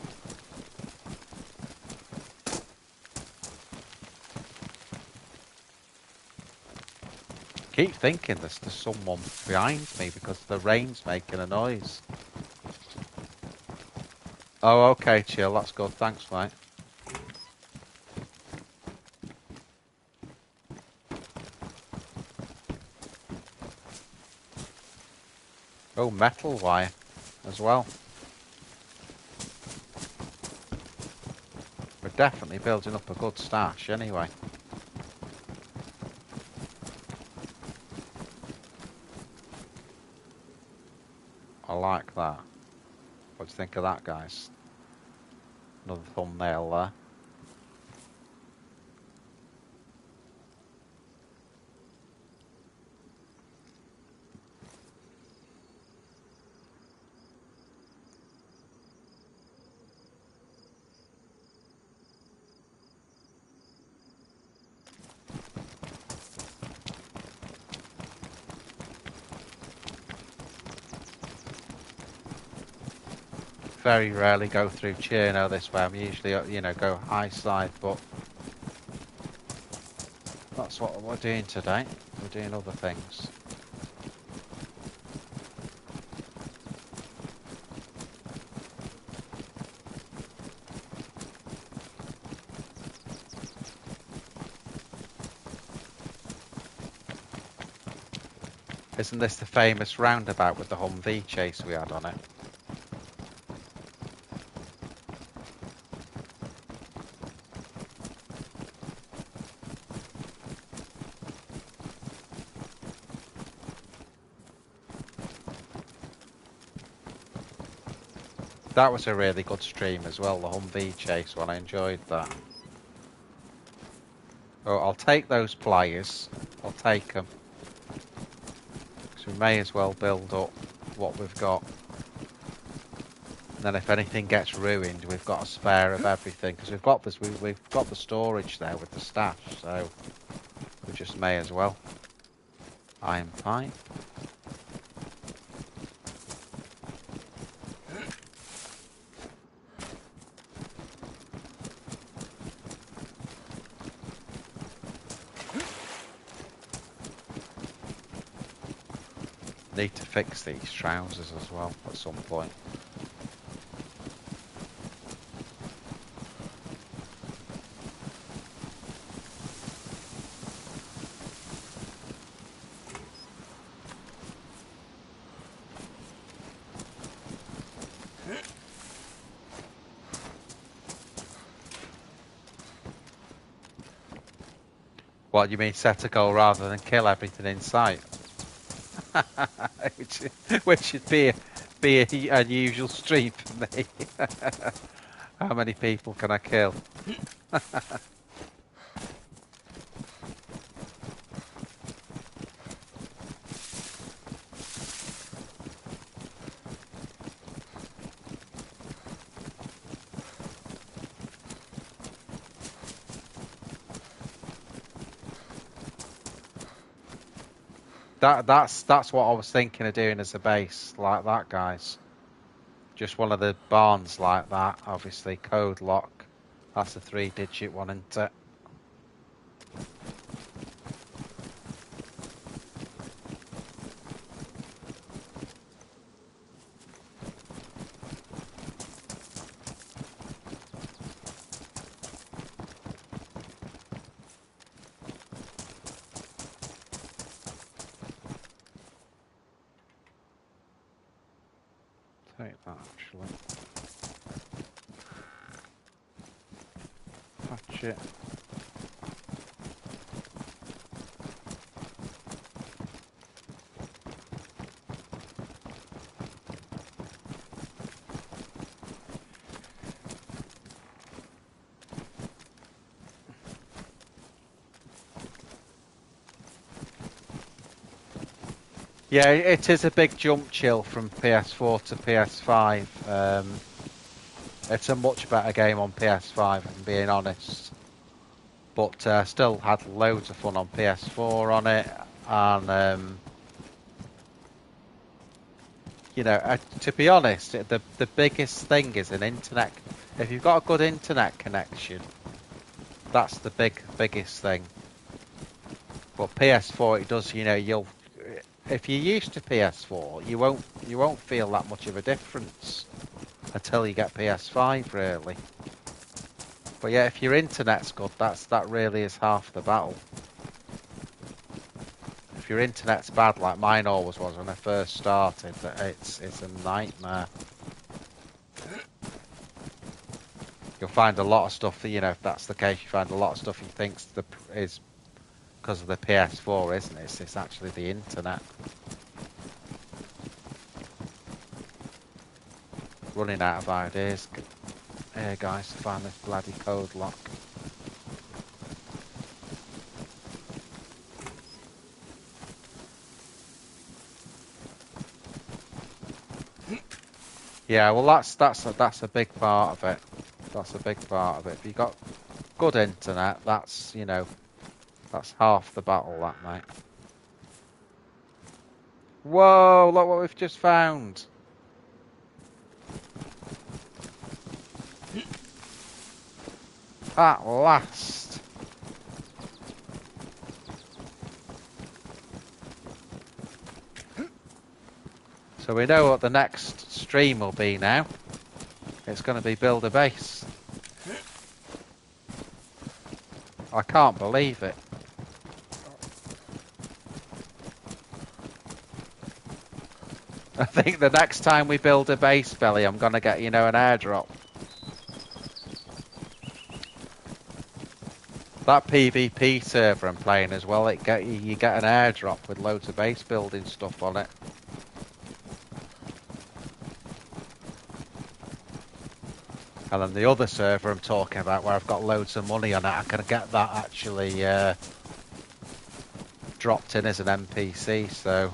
keep thinking there's someone behind me because the rain's making a noise. Oh, okay, chill, that's good, thanks, mate. Oh, metal wire as well. We're definitely building up a good stash anyway. I like that. What do you think of that, guys? Another thumbnail there. Very rarely go through Cherno this way. I'm usually, you know, go high side, but that's what we're doing today. We're doing other things. Isn't this the famous roundabout with the Humvee chase we had on it? That was a really good stream as well, the Humvee chase one. I enjoyed that. Oh, I'll take those pliers. I'll take them. So we may as well build up what we've got. And then if anything gets ruined, we've got a spare of everything. Because we've got this, we've got the storage there with the stash. So we just may as well. I'm fine. Need to fix these trousers as well at some point. What, you mean set a goal rather than kill everything in sight? which would be an unusual stream for me. How many people can I kill? That's what I was thinking of doing as a base, like that, guys. Just one of the barns like that, obviously code lock. That's a 3-digit one, isn't it? Take that actually. Patch it. Yeah, it is a big jump chill from PS4 to PS5. It's a much better game on PS5, if I'm being honest. But still had loads of fun on PS4 on it, and you know, to be honest, the biggest thing is an internet. If you've got a good internet connection, that's the biggest thing. But PS4, it does. You know, if you're used to PS4, you won't feel that much of a difference until you get PS5, really. But yeah, if your internet's good, that really is half the battle. If your internet's bad, like mine always was when I first started, it's a nightmare. You'll find a lot of stuff, you know, if that's the case, you find a lot of stuff you think is because of the PS4, isn't it? It's actually the internet. Running out of ideas here, guys, to find this bloody code lock. Yeah, well, that's a big part of it. That's a big part of it. If you got good internet, that's, you know, that's half the battle, that, mate. Whoa, look what we've just found. At last. So we know what the next stream will be now. It's going to be build a base. I can't believe it. I think the next time we build a base, Belly, I'm going to get, you know, an airdrop. That PvP server I'm playing as well, you get an airdrop with loads of base building stuff on it. And then the other server I'm talking about, where I've got loads of money on it, I can get that actually dropped in as an NPC. So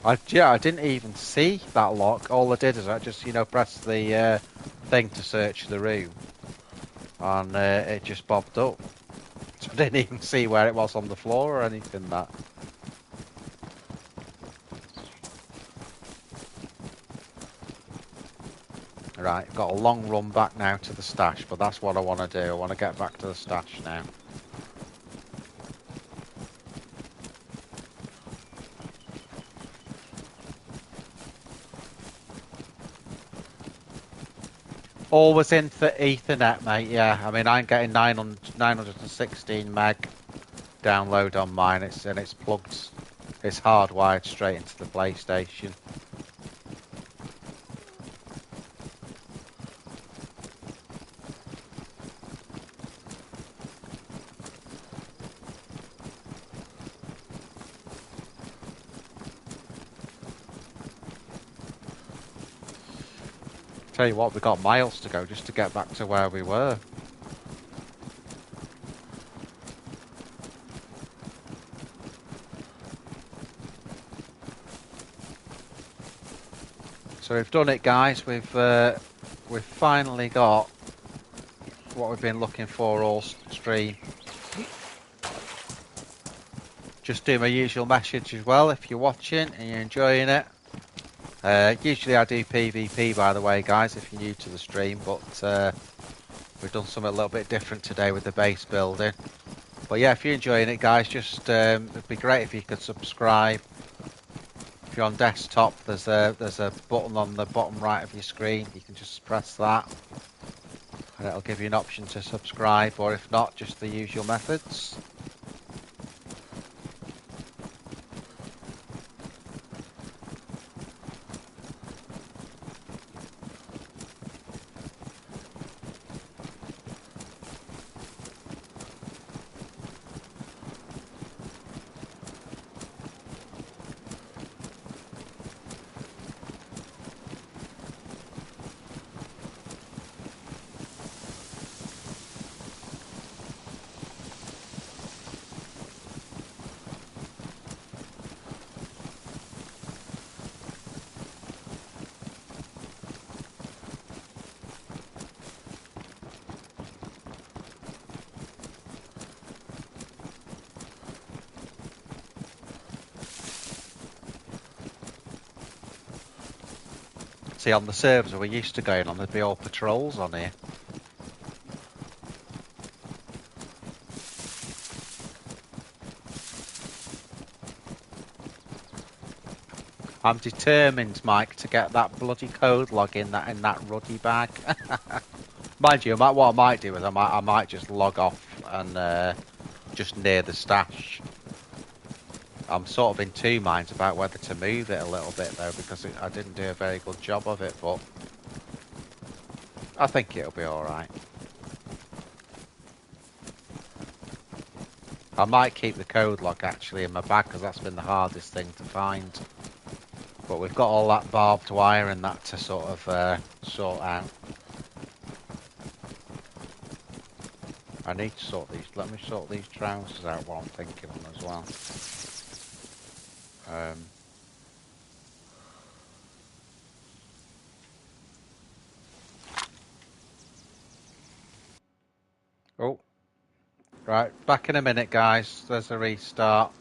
I didn't even see that lock. All I did is I just pressed the thing to search the room, and it just bobbed up. So I didn't even see where it was on the floor or anything. That. Right, got a long run back now to the stash, but that's what I want to do. I want to get back to the stash now. Always in for Ethernet, mate. Yeah, I mean I'm getting 916 meg download on mine. It's plugged. It's hardwired straight into the PlayStation. Tell you what, we got miles to go just to get back to where we were. So we've done it, guys. We've finally got what we've been looking for all stream. Just do my usual message as well if you're watching and you're enjoying it. Usually I do PvP, by the way, guys, if you're new to the stream, but we've done something a little bit different today with the base building. But yeah, if you're enjoying it, guys, just it'd be great if you could subscribe. If you're on desktop, there's a button on the bottom right of your screen. You can just press that, and it'll give you an option to subscribe, or if not, just the usual methods. See, on the servers we're used to going on, there'd be all patrols on here. I'm determined, Mike, to get that bloody code log in that ruddy bag. Mind you, what I might do is I might just log off and just near the stash. I'm sort of in two minds about whether to move it a little bit though, because I didn't do a very good job of it, but I think it'll be alright. I might keep the code log actually in my bag, because that's been the hardest thing to find. But we've got all that barbed wire and that to sort of sort out. I need to sort these. Let me sort these trousers out while I'm thinking of them as well. Oh, right. Back in a minute, guys. There's a restart.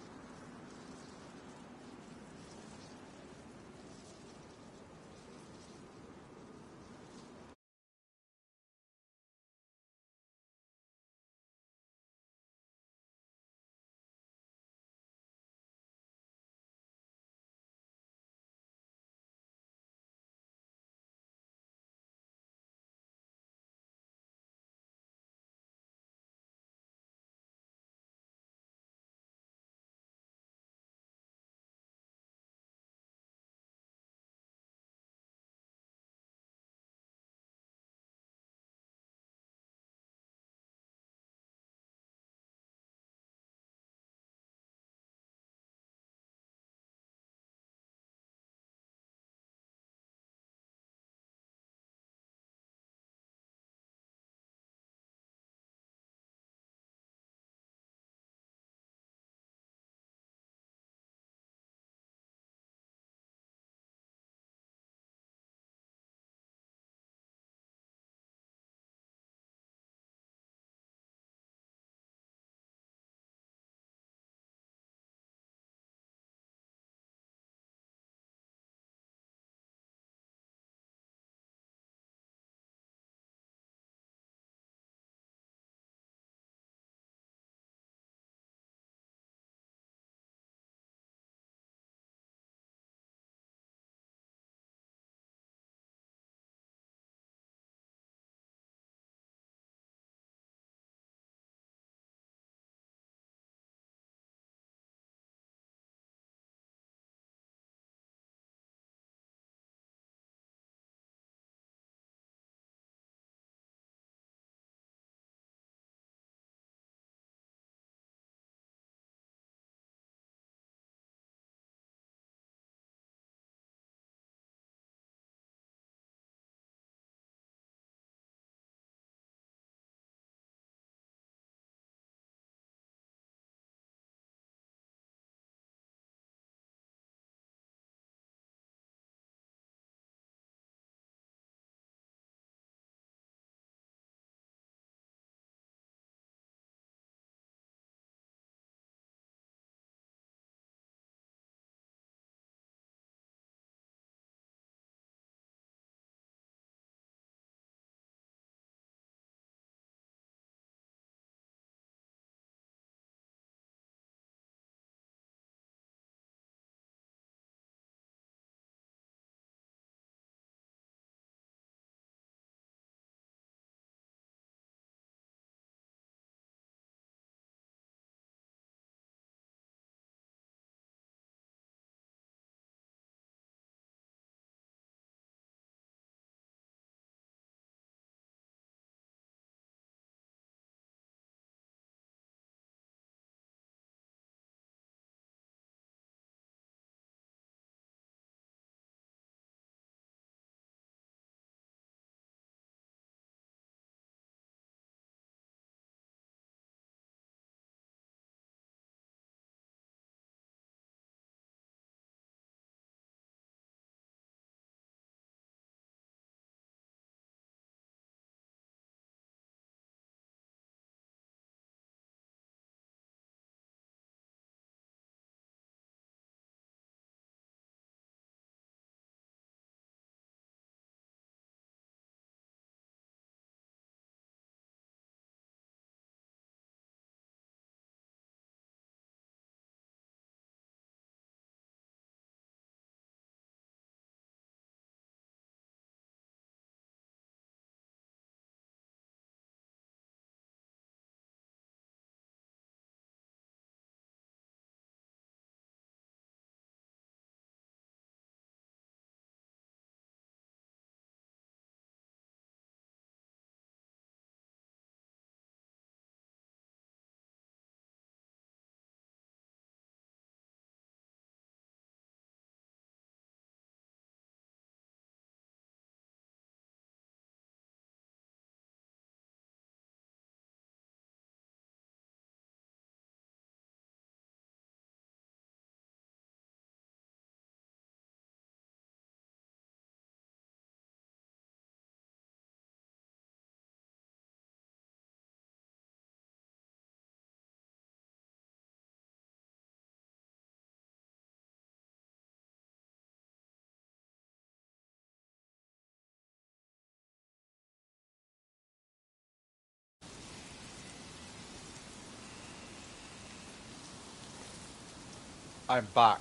I'm back.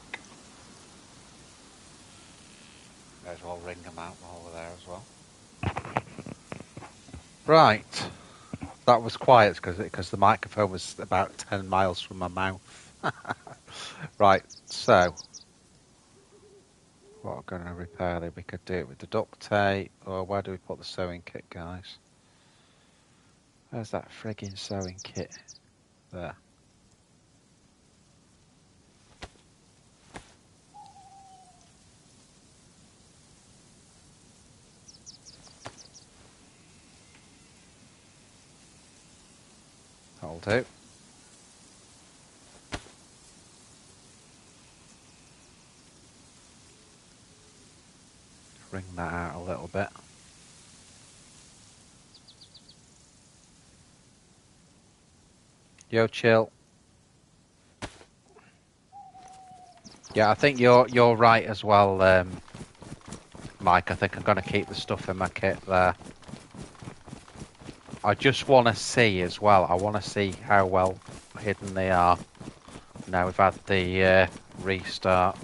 May as well ring them out while we're there as well. Right. That was quiet because the microphone was about 10 miles from my mouth. Right, so what I'm going to repair there, we could do it with the duct tape, or where do we put the sewing kit, guys? Where's that frigging sewing kit? There. That'll do. Wring that out a little bit. Yo, chill. Yeah, I think you're right as well, Mike. I think I'm going to keep the stuff in my kit there. I just want to see as well. I want to see how well hidden they are. Now we've had the restart.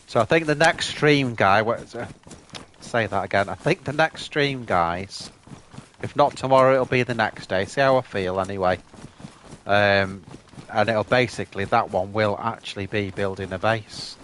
So I think the next stream, say that again. I think the next stream, guys, if not tomorrow, it'll be the next day. See how I feel anyway. And it'll basically, that one will actually be building a base.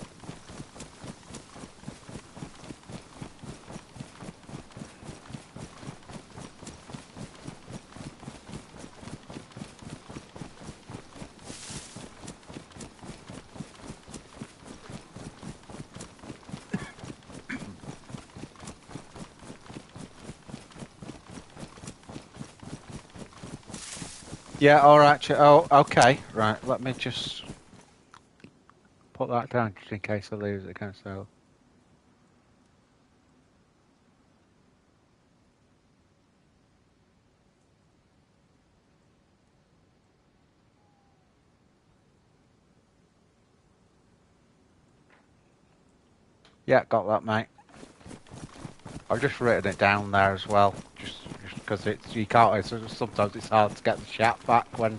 Yeah, alright. Oh, okay. Right, let me just put that down just in case I lose it again. So. Yeah, got that, mate. I've just written it down there as well, just because you can't. Sometimes it's hard to get the chat back when.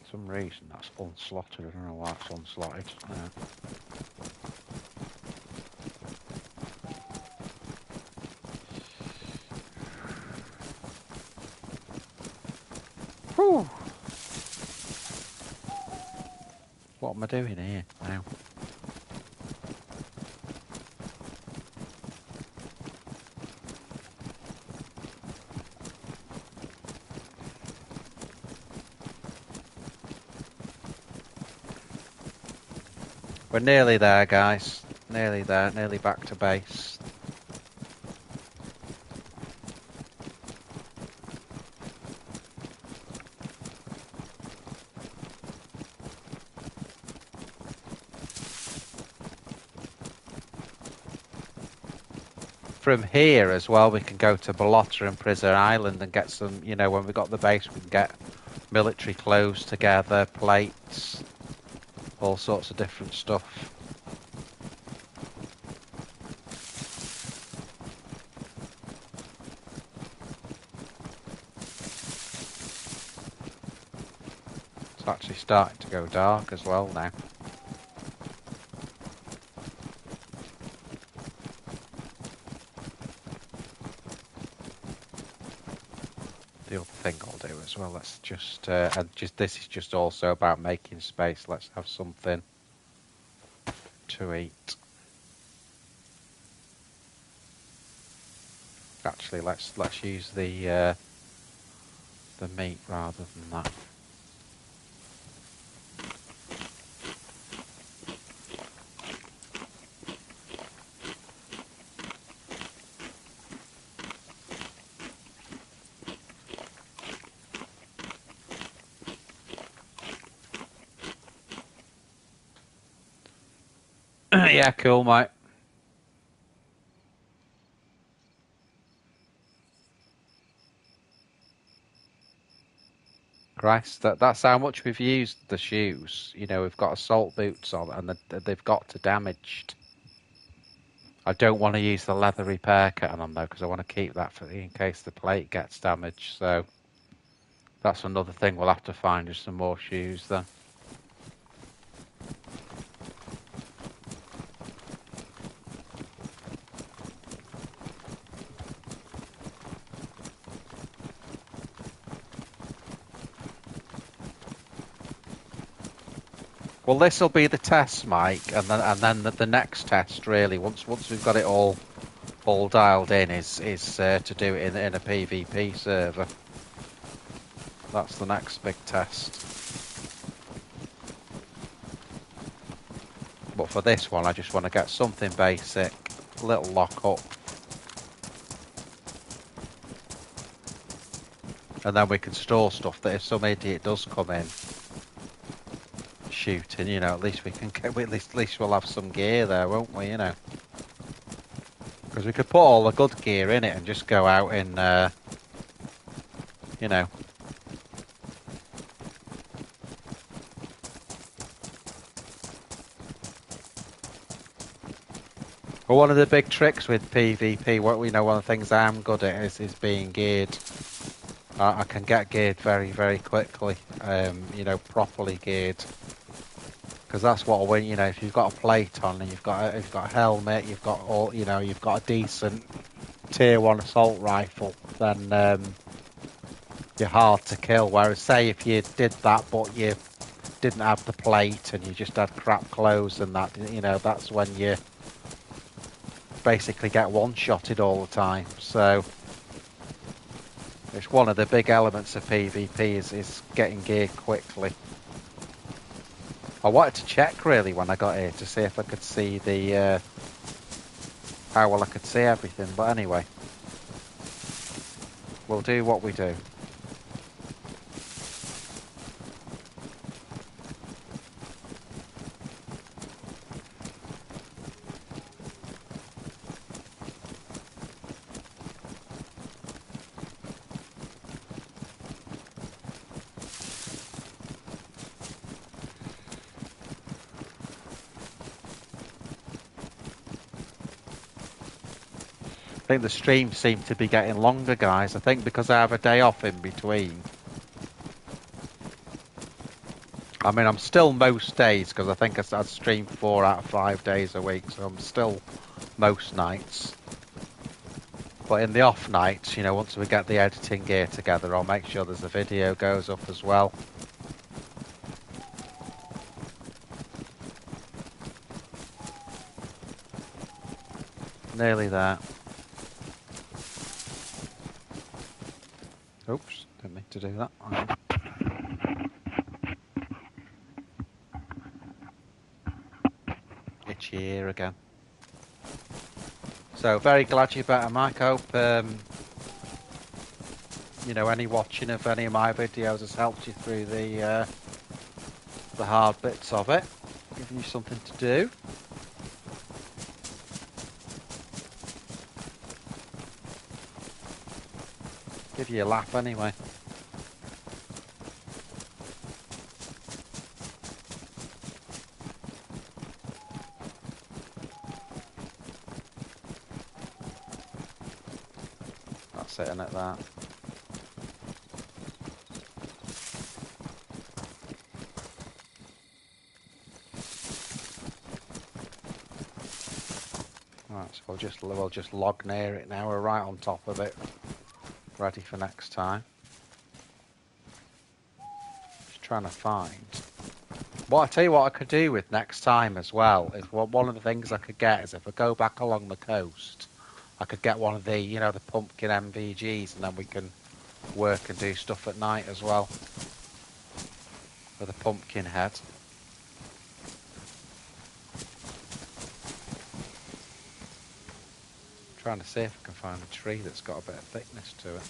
For some reason that's unslotted. I don't know why it's unslotted. Whew. What am I doing here now? We're nearly there, guys. Nearly there. Nearly back to base. From here as well, we can go to Balota and Prison Island and get some, you know, when we got the base, we can get military clothes together, plates, all sorts of different stuff. It's actually starting to go dark as well now. The other thing I'll do as well, let's just, this is just also about making space. Let's have something to eat. Actually, let's use the meat rather than that. Yeah, cool, mate. Christ, that's how much we've used the shoes. You know, we've got assault boots on, and they've got to damaged. I don't want to use the leather repair kit on them though, because I want to keep that for in case the plate gets damaged. So that's another thing we'll have to find, is some more shoes then. Well, this will be the test, Mike, and then the next test really. Once we've got it all dialed in, is to do it in a PvP server. That's the next big test. But for this one, I just want to get something basic, little lock up, and then we can store stuff that if some idiot does come in shooting, you know, at least we can get, at least we'll have some gear there, won't we? You know, because we could put all the good gear in it and just go out in, you know. Well, one of the big tricks with PvP, what we know, one of the things I'm good at is being geared. I can get geared very, very quickly. You know, properly geared. Because that's what I win. You know, if you've got a plate on and you've got a helmet, you've got all, you know, you've got a decent tier 1 assault rifle, then you're hard to kill. Whereas, say if you did that but you didn't have the plate and you just had crap clothes and that, you know, that's when you basically get one-shotted all the time. So it's one of the big elements of PvP is getting geared quickly. I wanted to check really when I got here to see if I could see the how well I could see everything, but anyway, we'll do what we do. I think the streams seem to be getting longer, guys. I think because I have a day off in between. I mean, I'm still most days, because I think I stream 4 out of 5 days a week, so I'm still most nights. But in the off nights, you know, once we get the editing gear together, I'll make sure there's a video goes up as well. Nearly there. Oops, didn't mean to do that. Itchy ear again. So, very glad you're better, Mike. I hope, you know, any watching of any of my videos has helped you through the hard bits of it. Giving you something to do. Give you a laugh anyway. That's it, isn't it, that? Right, so we'll just log near it now. We're right on top of it. Ready for next time. Just trying to find. Well, I tell you what I could do with next time as well is, well, one of the things I could get is if I go back along the coast, I could get one of the, you know, the pumpkin MVGs, and then we can work and do stuff at night as well with a pumpkin head. Trying to see if I can find a tree that's got a bit of thickness to it.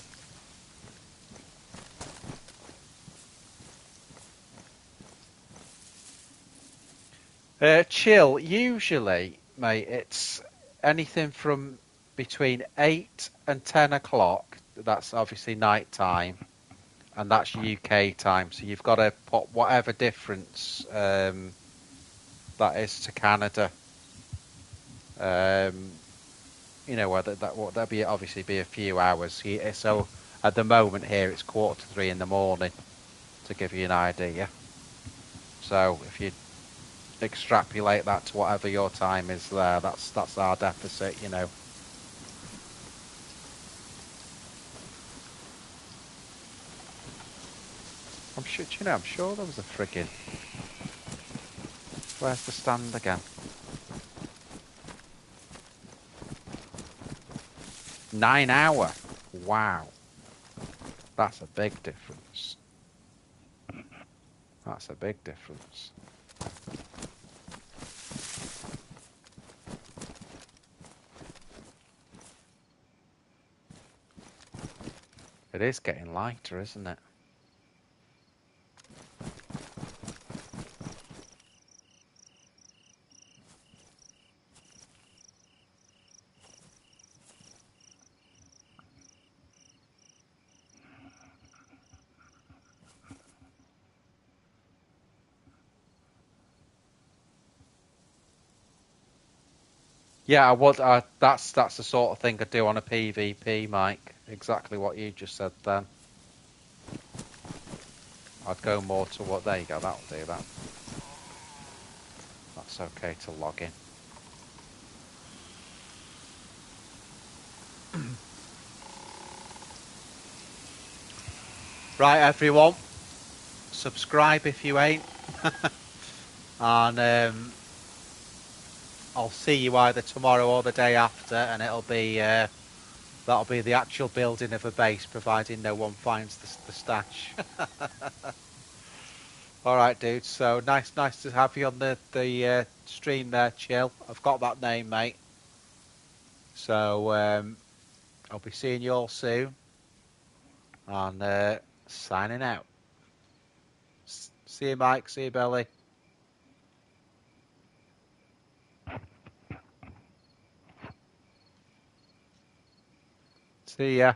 Chill, usually, mate, it's anything from between 8 and 10 o'clock. That's obviously night time, and that's UK time. So you've got to put whatever difference that is to Canada. Um, you know, whether that'll be obviously be a few hours. So at the moment here, it's 2:45 in the morning, to give you an idea. So if you extrapolate that to whatever your time is there, that's our deficit, you know. I'm sure, do you know, I'm sure there was a friggin'... Where's the stand again? 9 hour. Wow. That's a big difference. That's a big difference. It is getting lighter, isn't it? Yeah, I would. That's the sort of thing I do on a PvP, Mike. Exactly what you just said then. I'd go more to what... There you go, that'll do that. That's okay to log in. Right, everyone. Subscribe if you ain't. And I'll see you either tomorrow or the day after, and it'll be that'll be the actual building of a base, providing no one finds the stash. All right, dude. So nice to have you on the stream there, Chill. I've got that name, mate. So I'll be seeing you all soon, and signing out. See you, Mike. See you, Billy. See ya.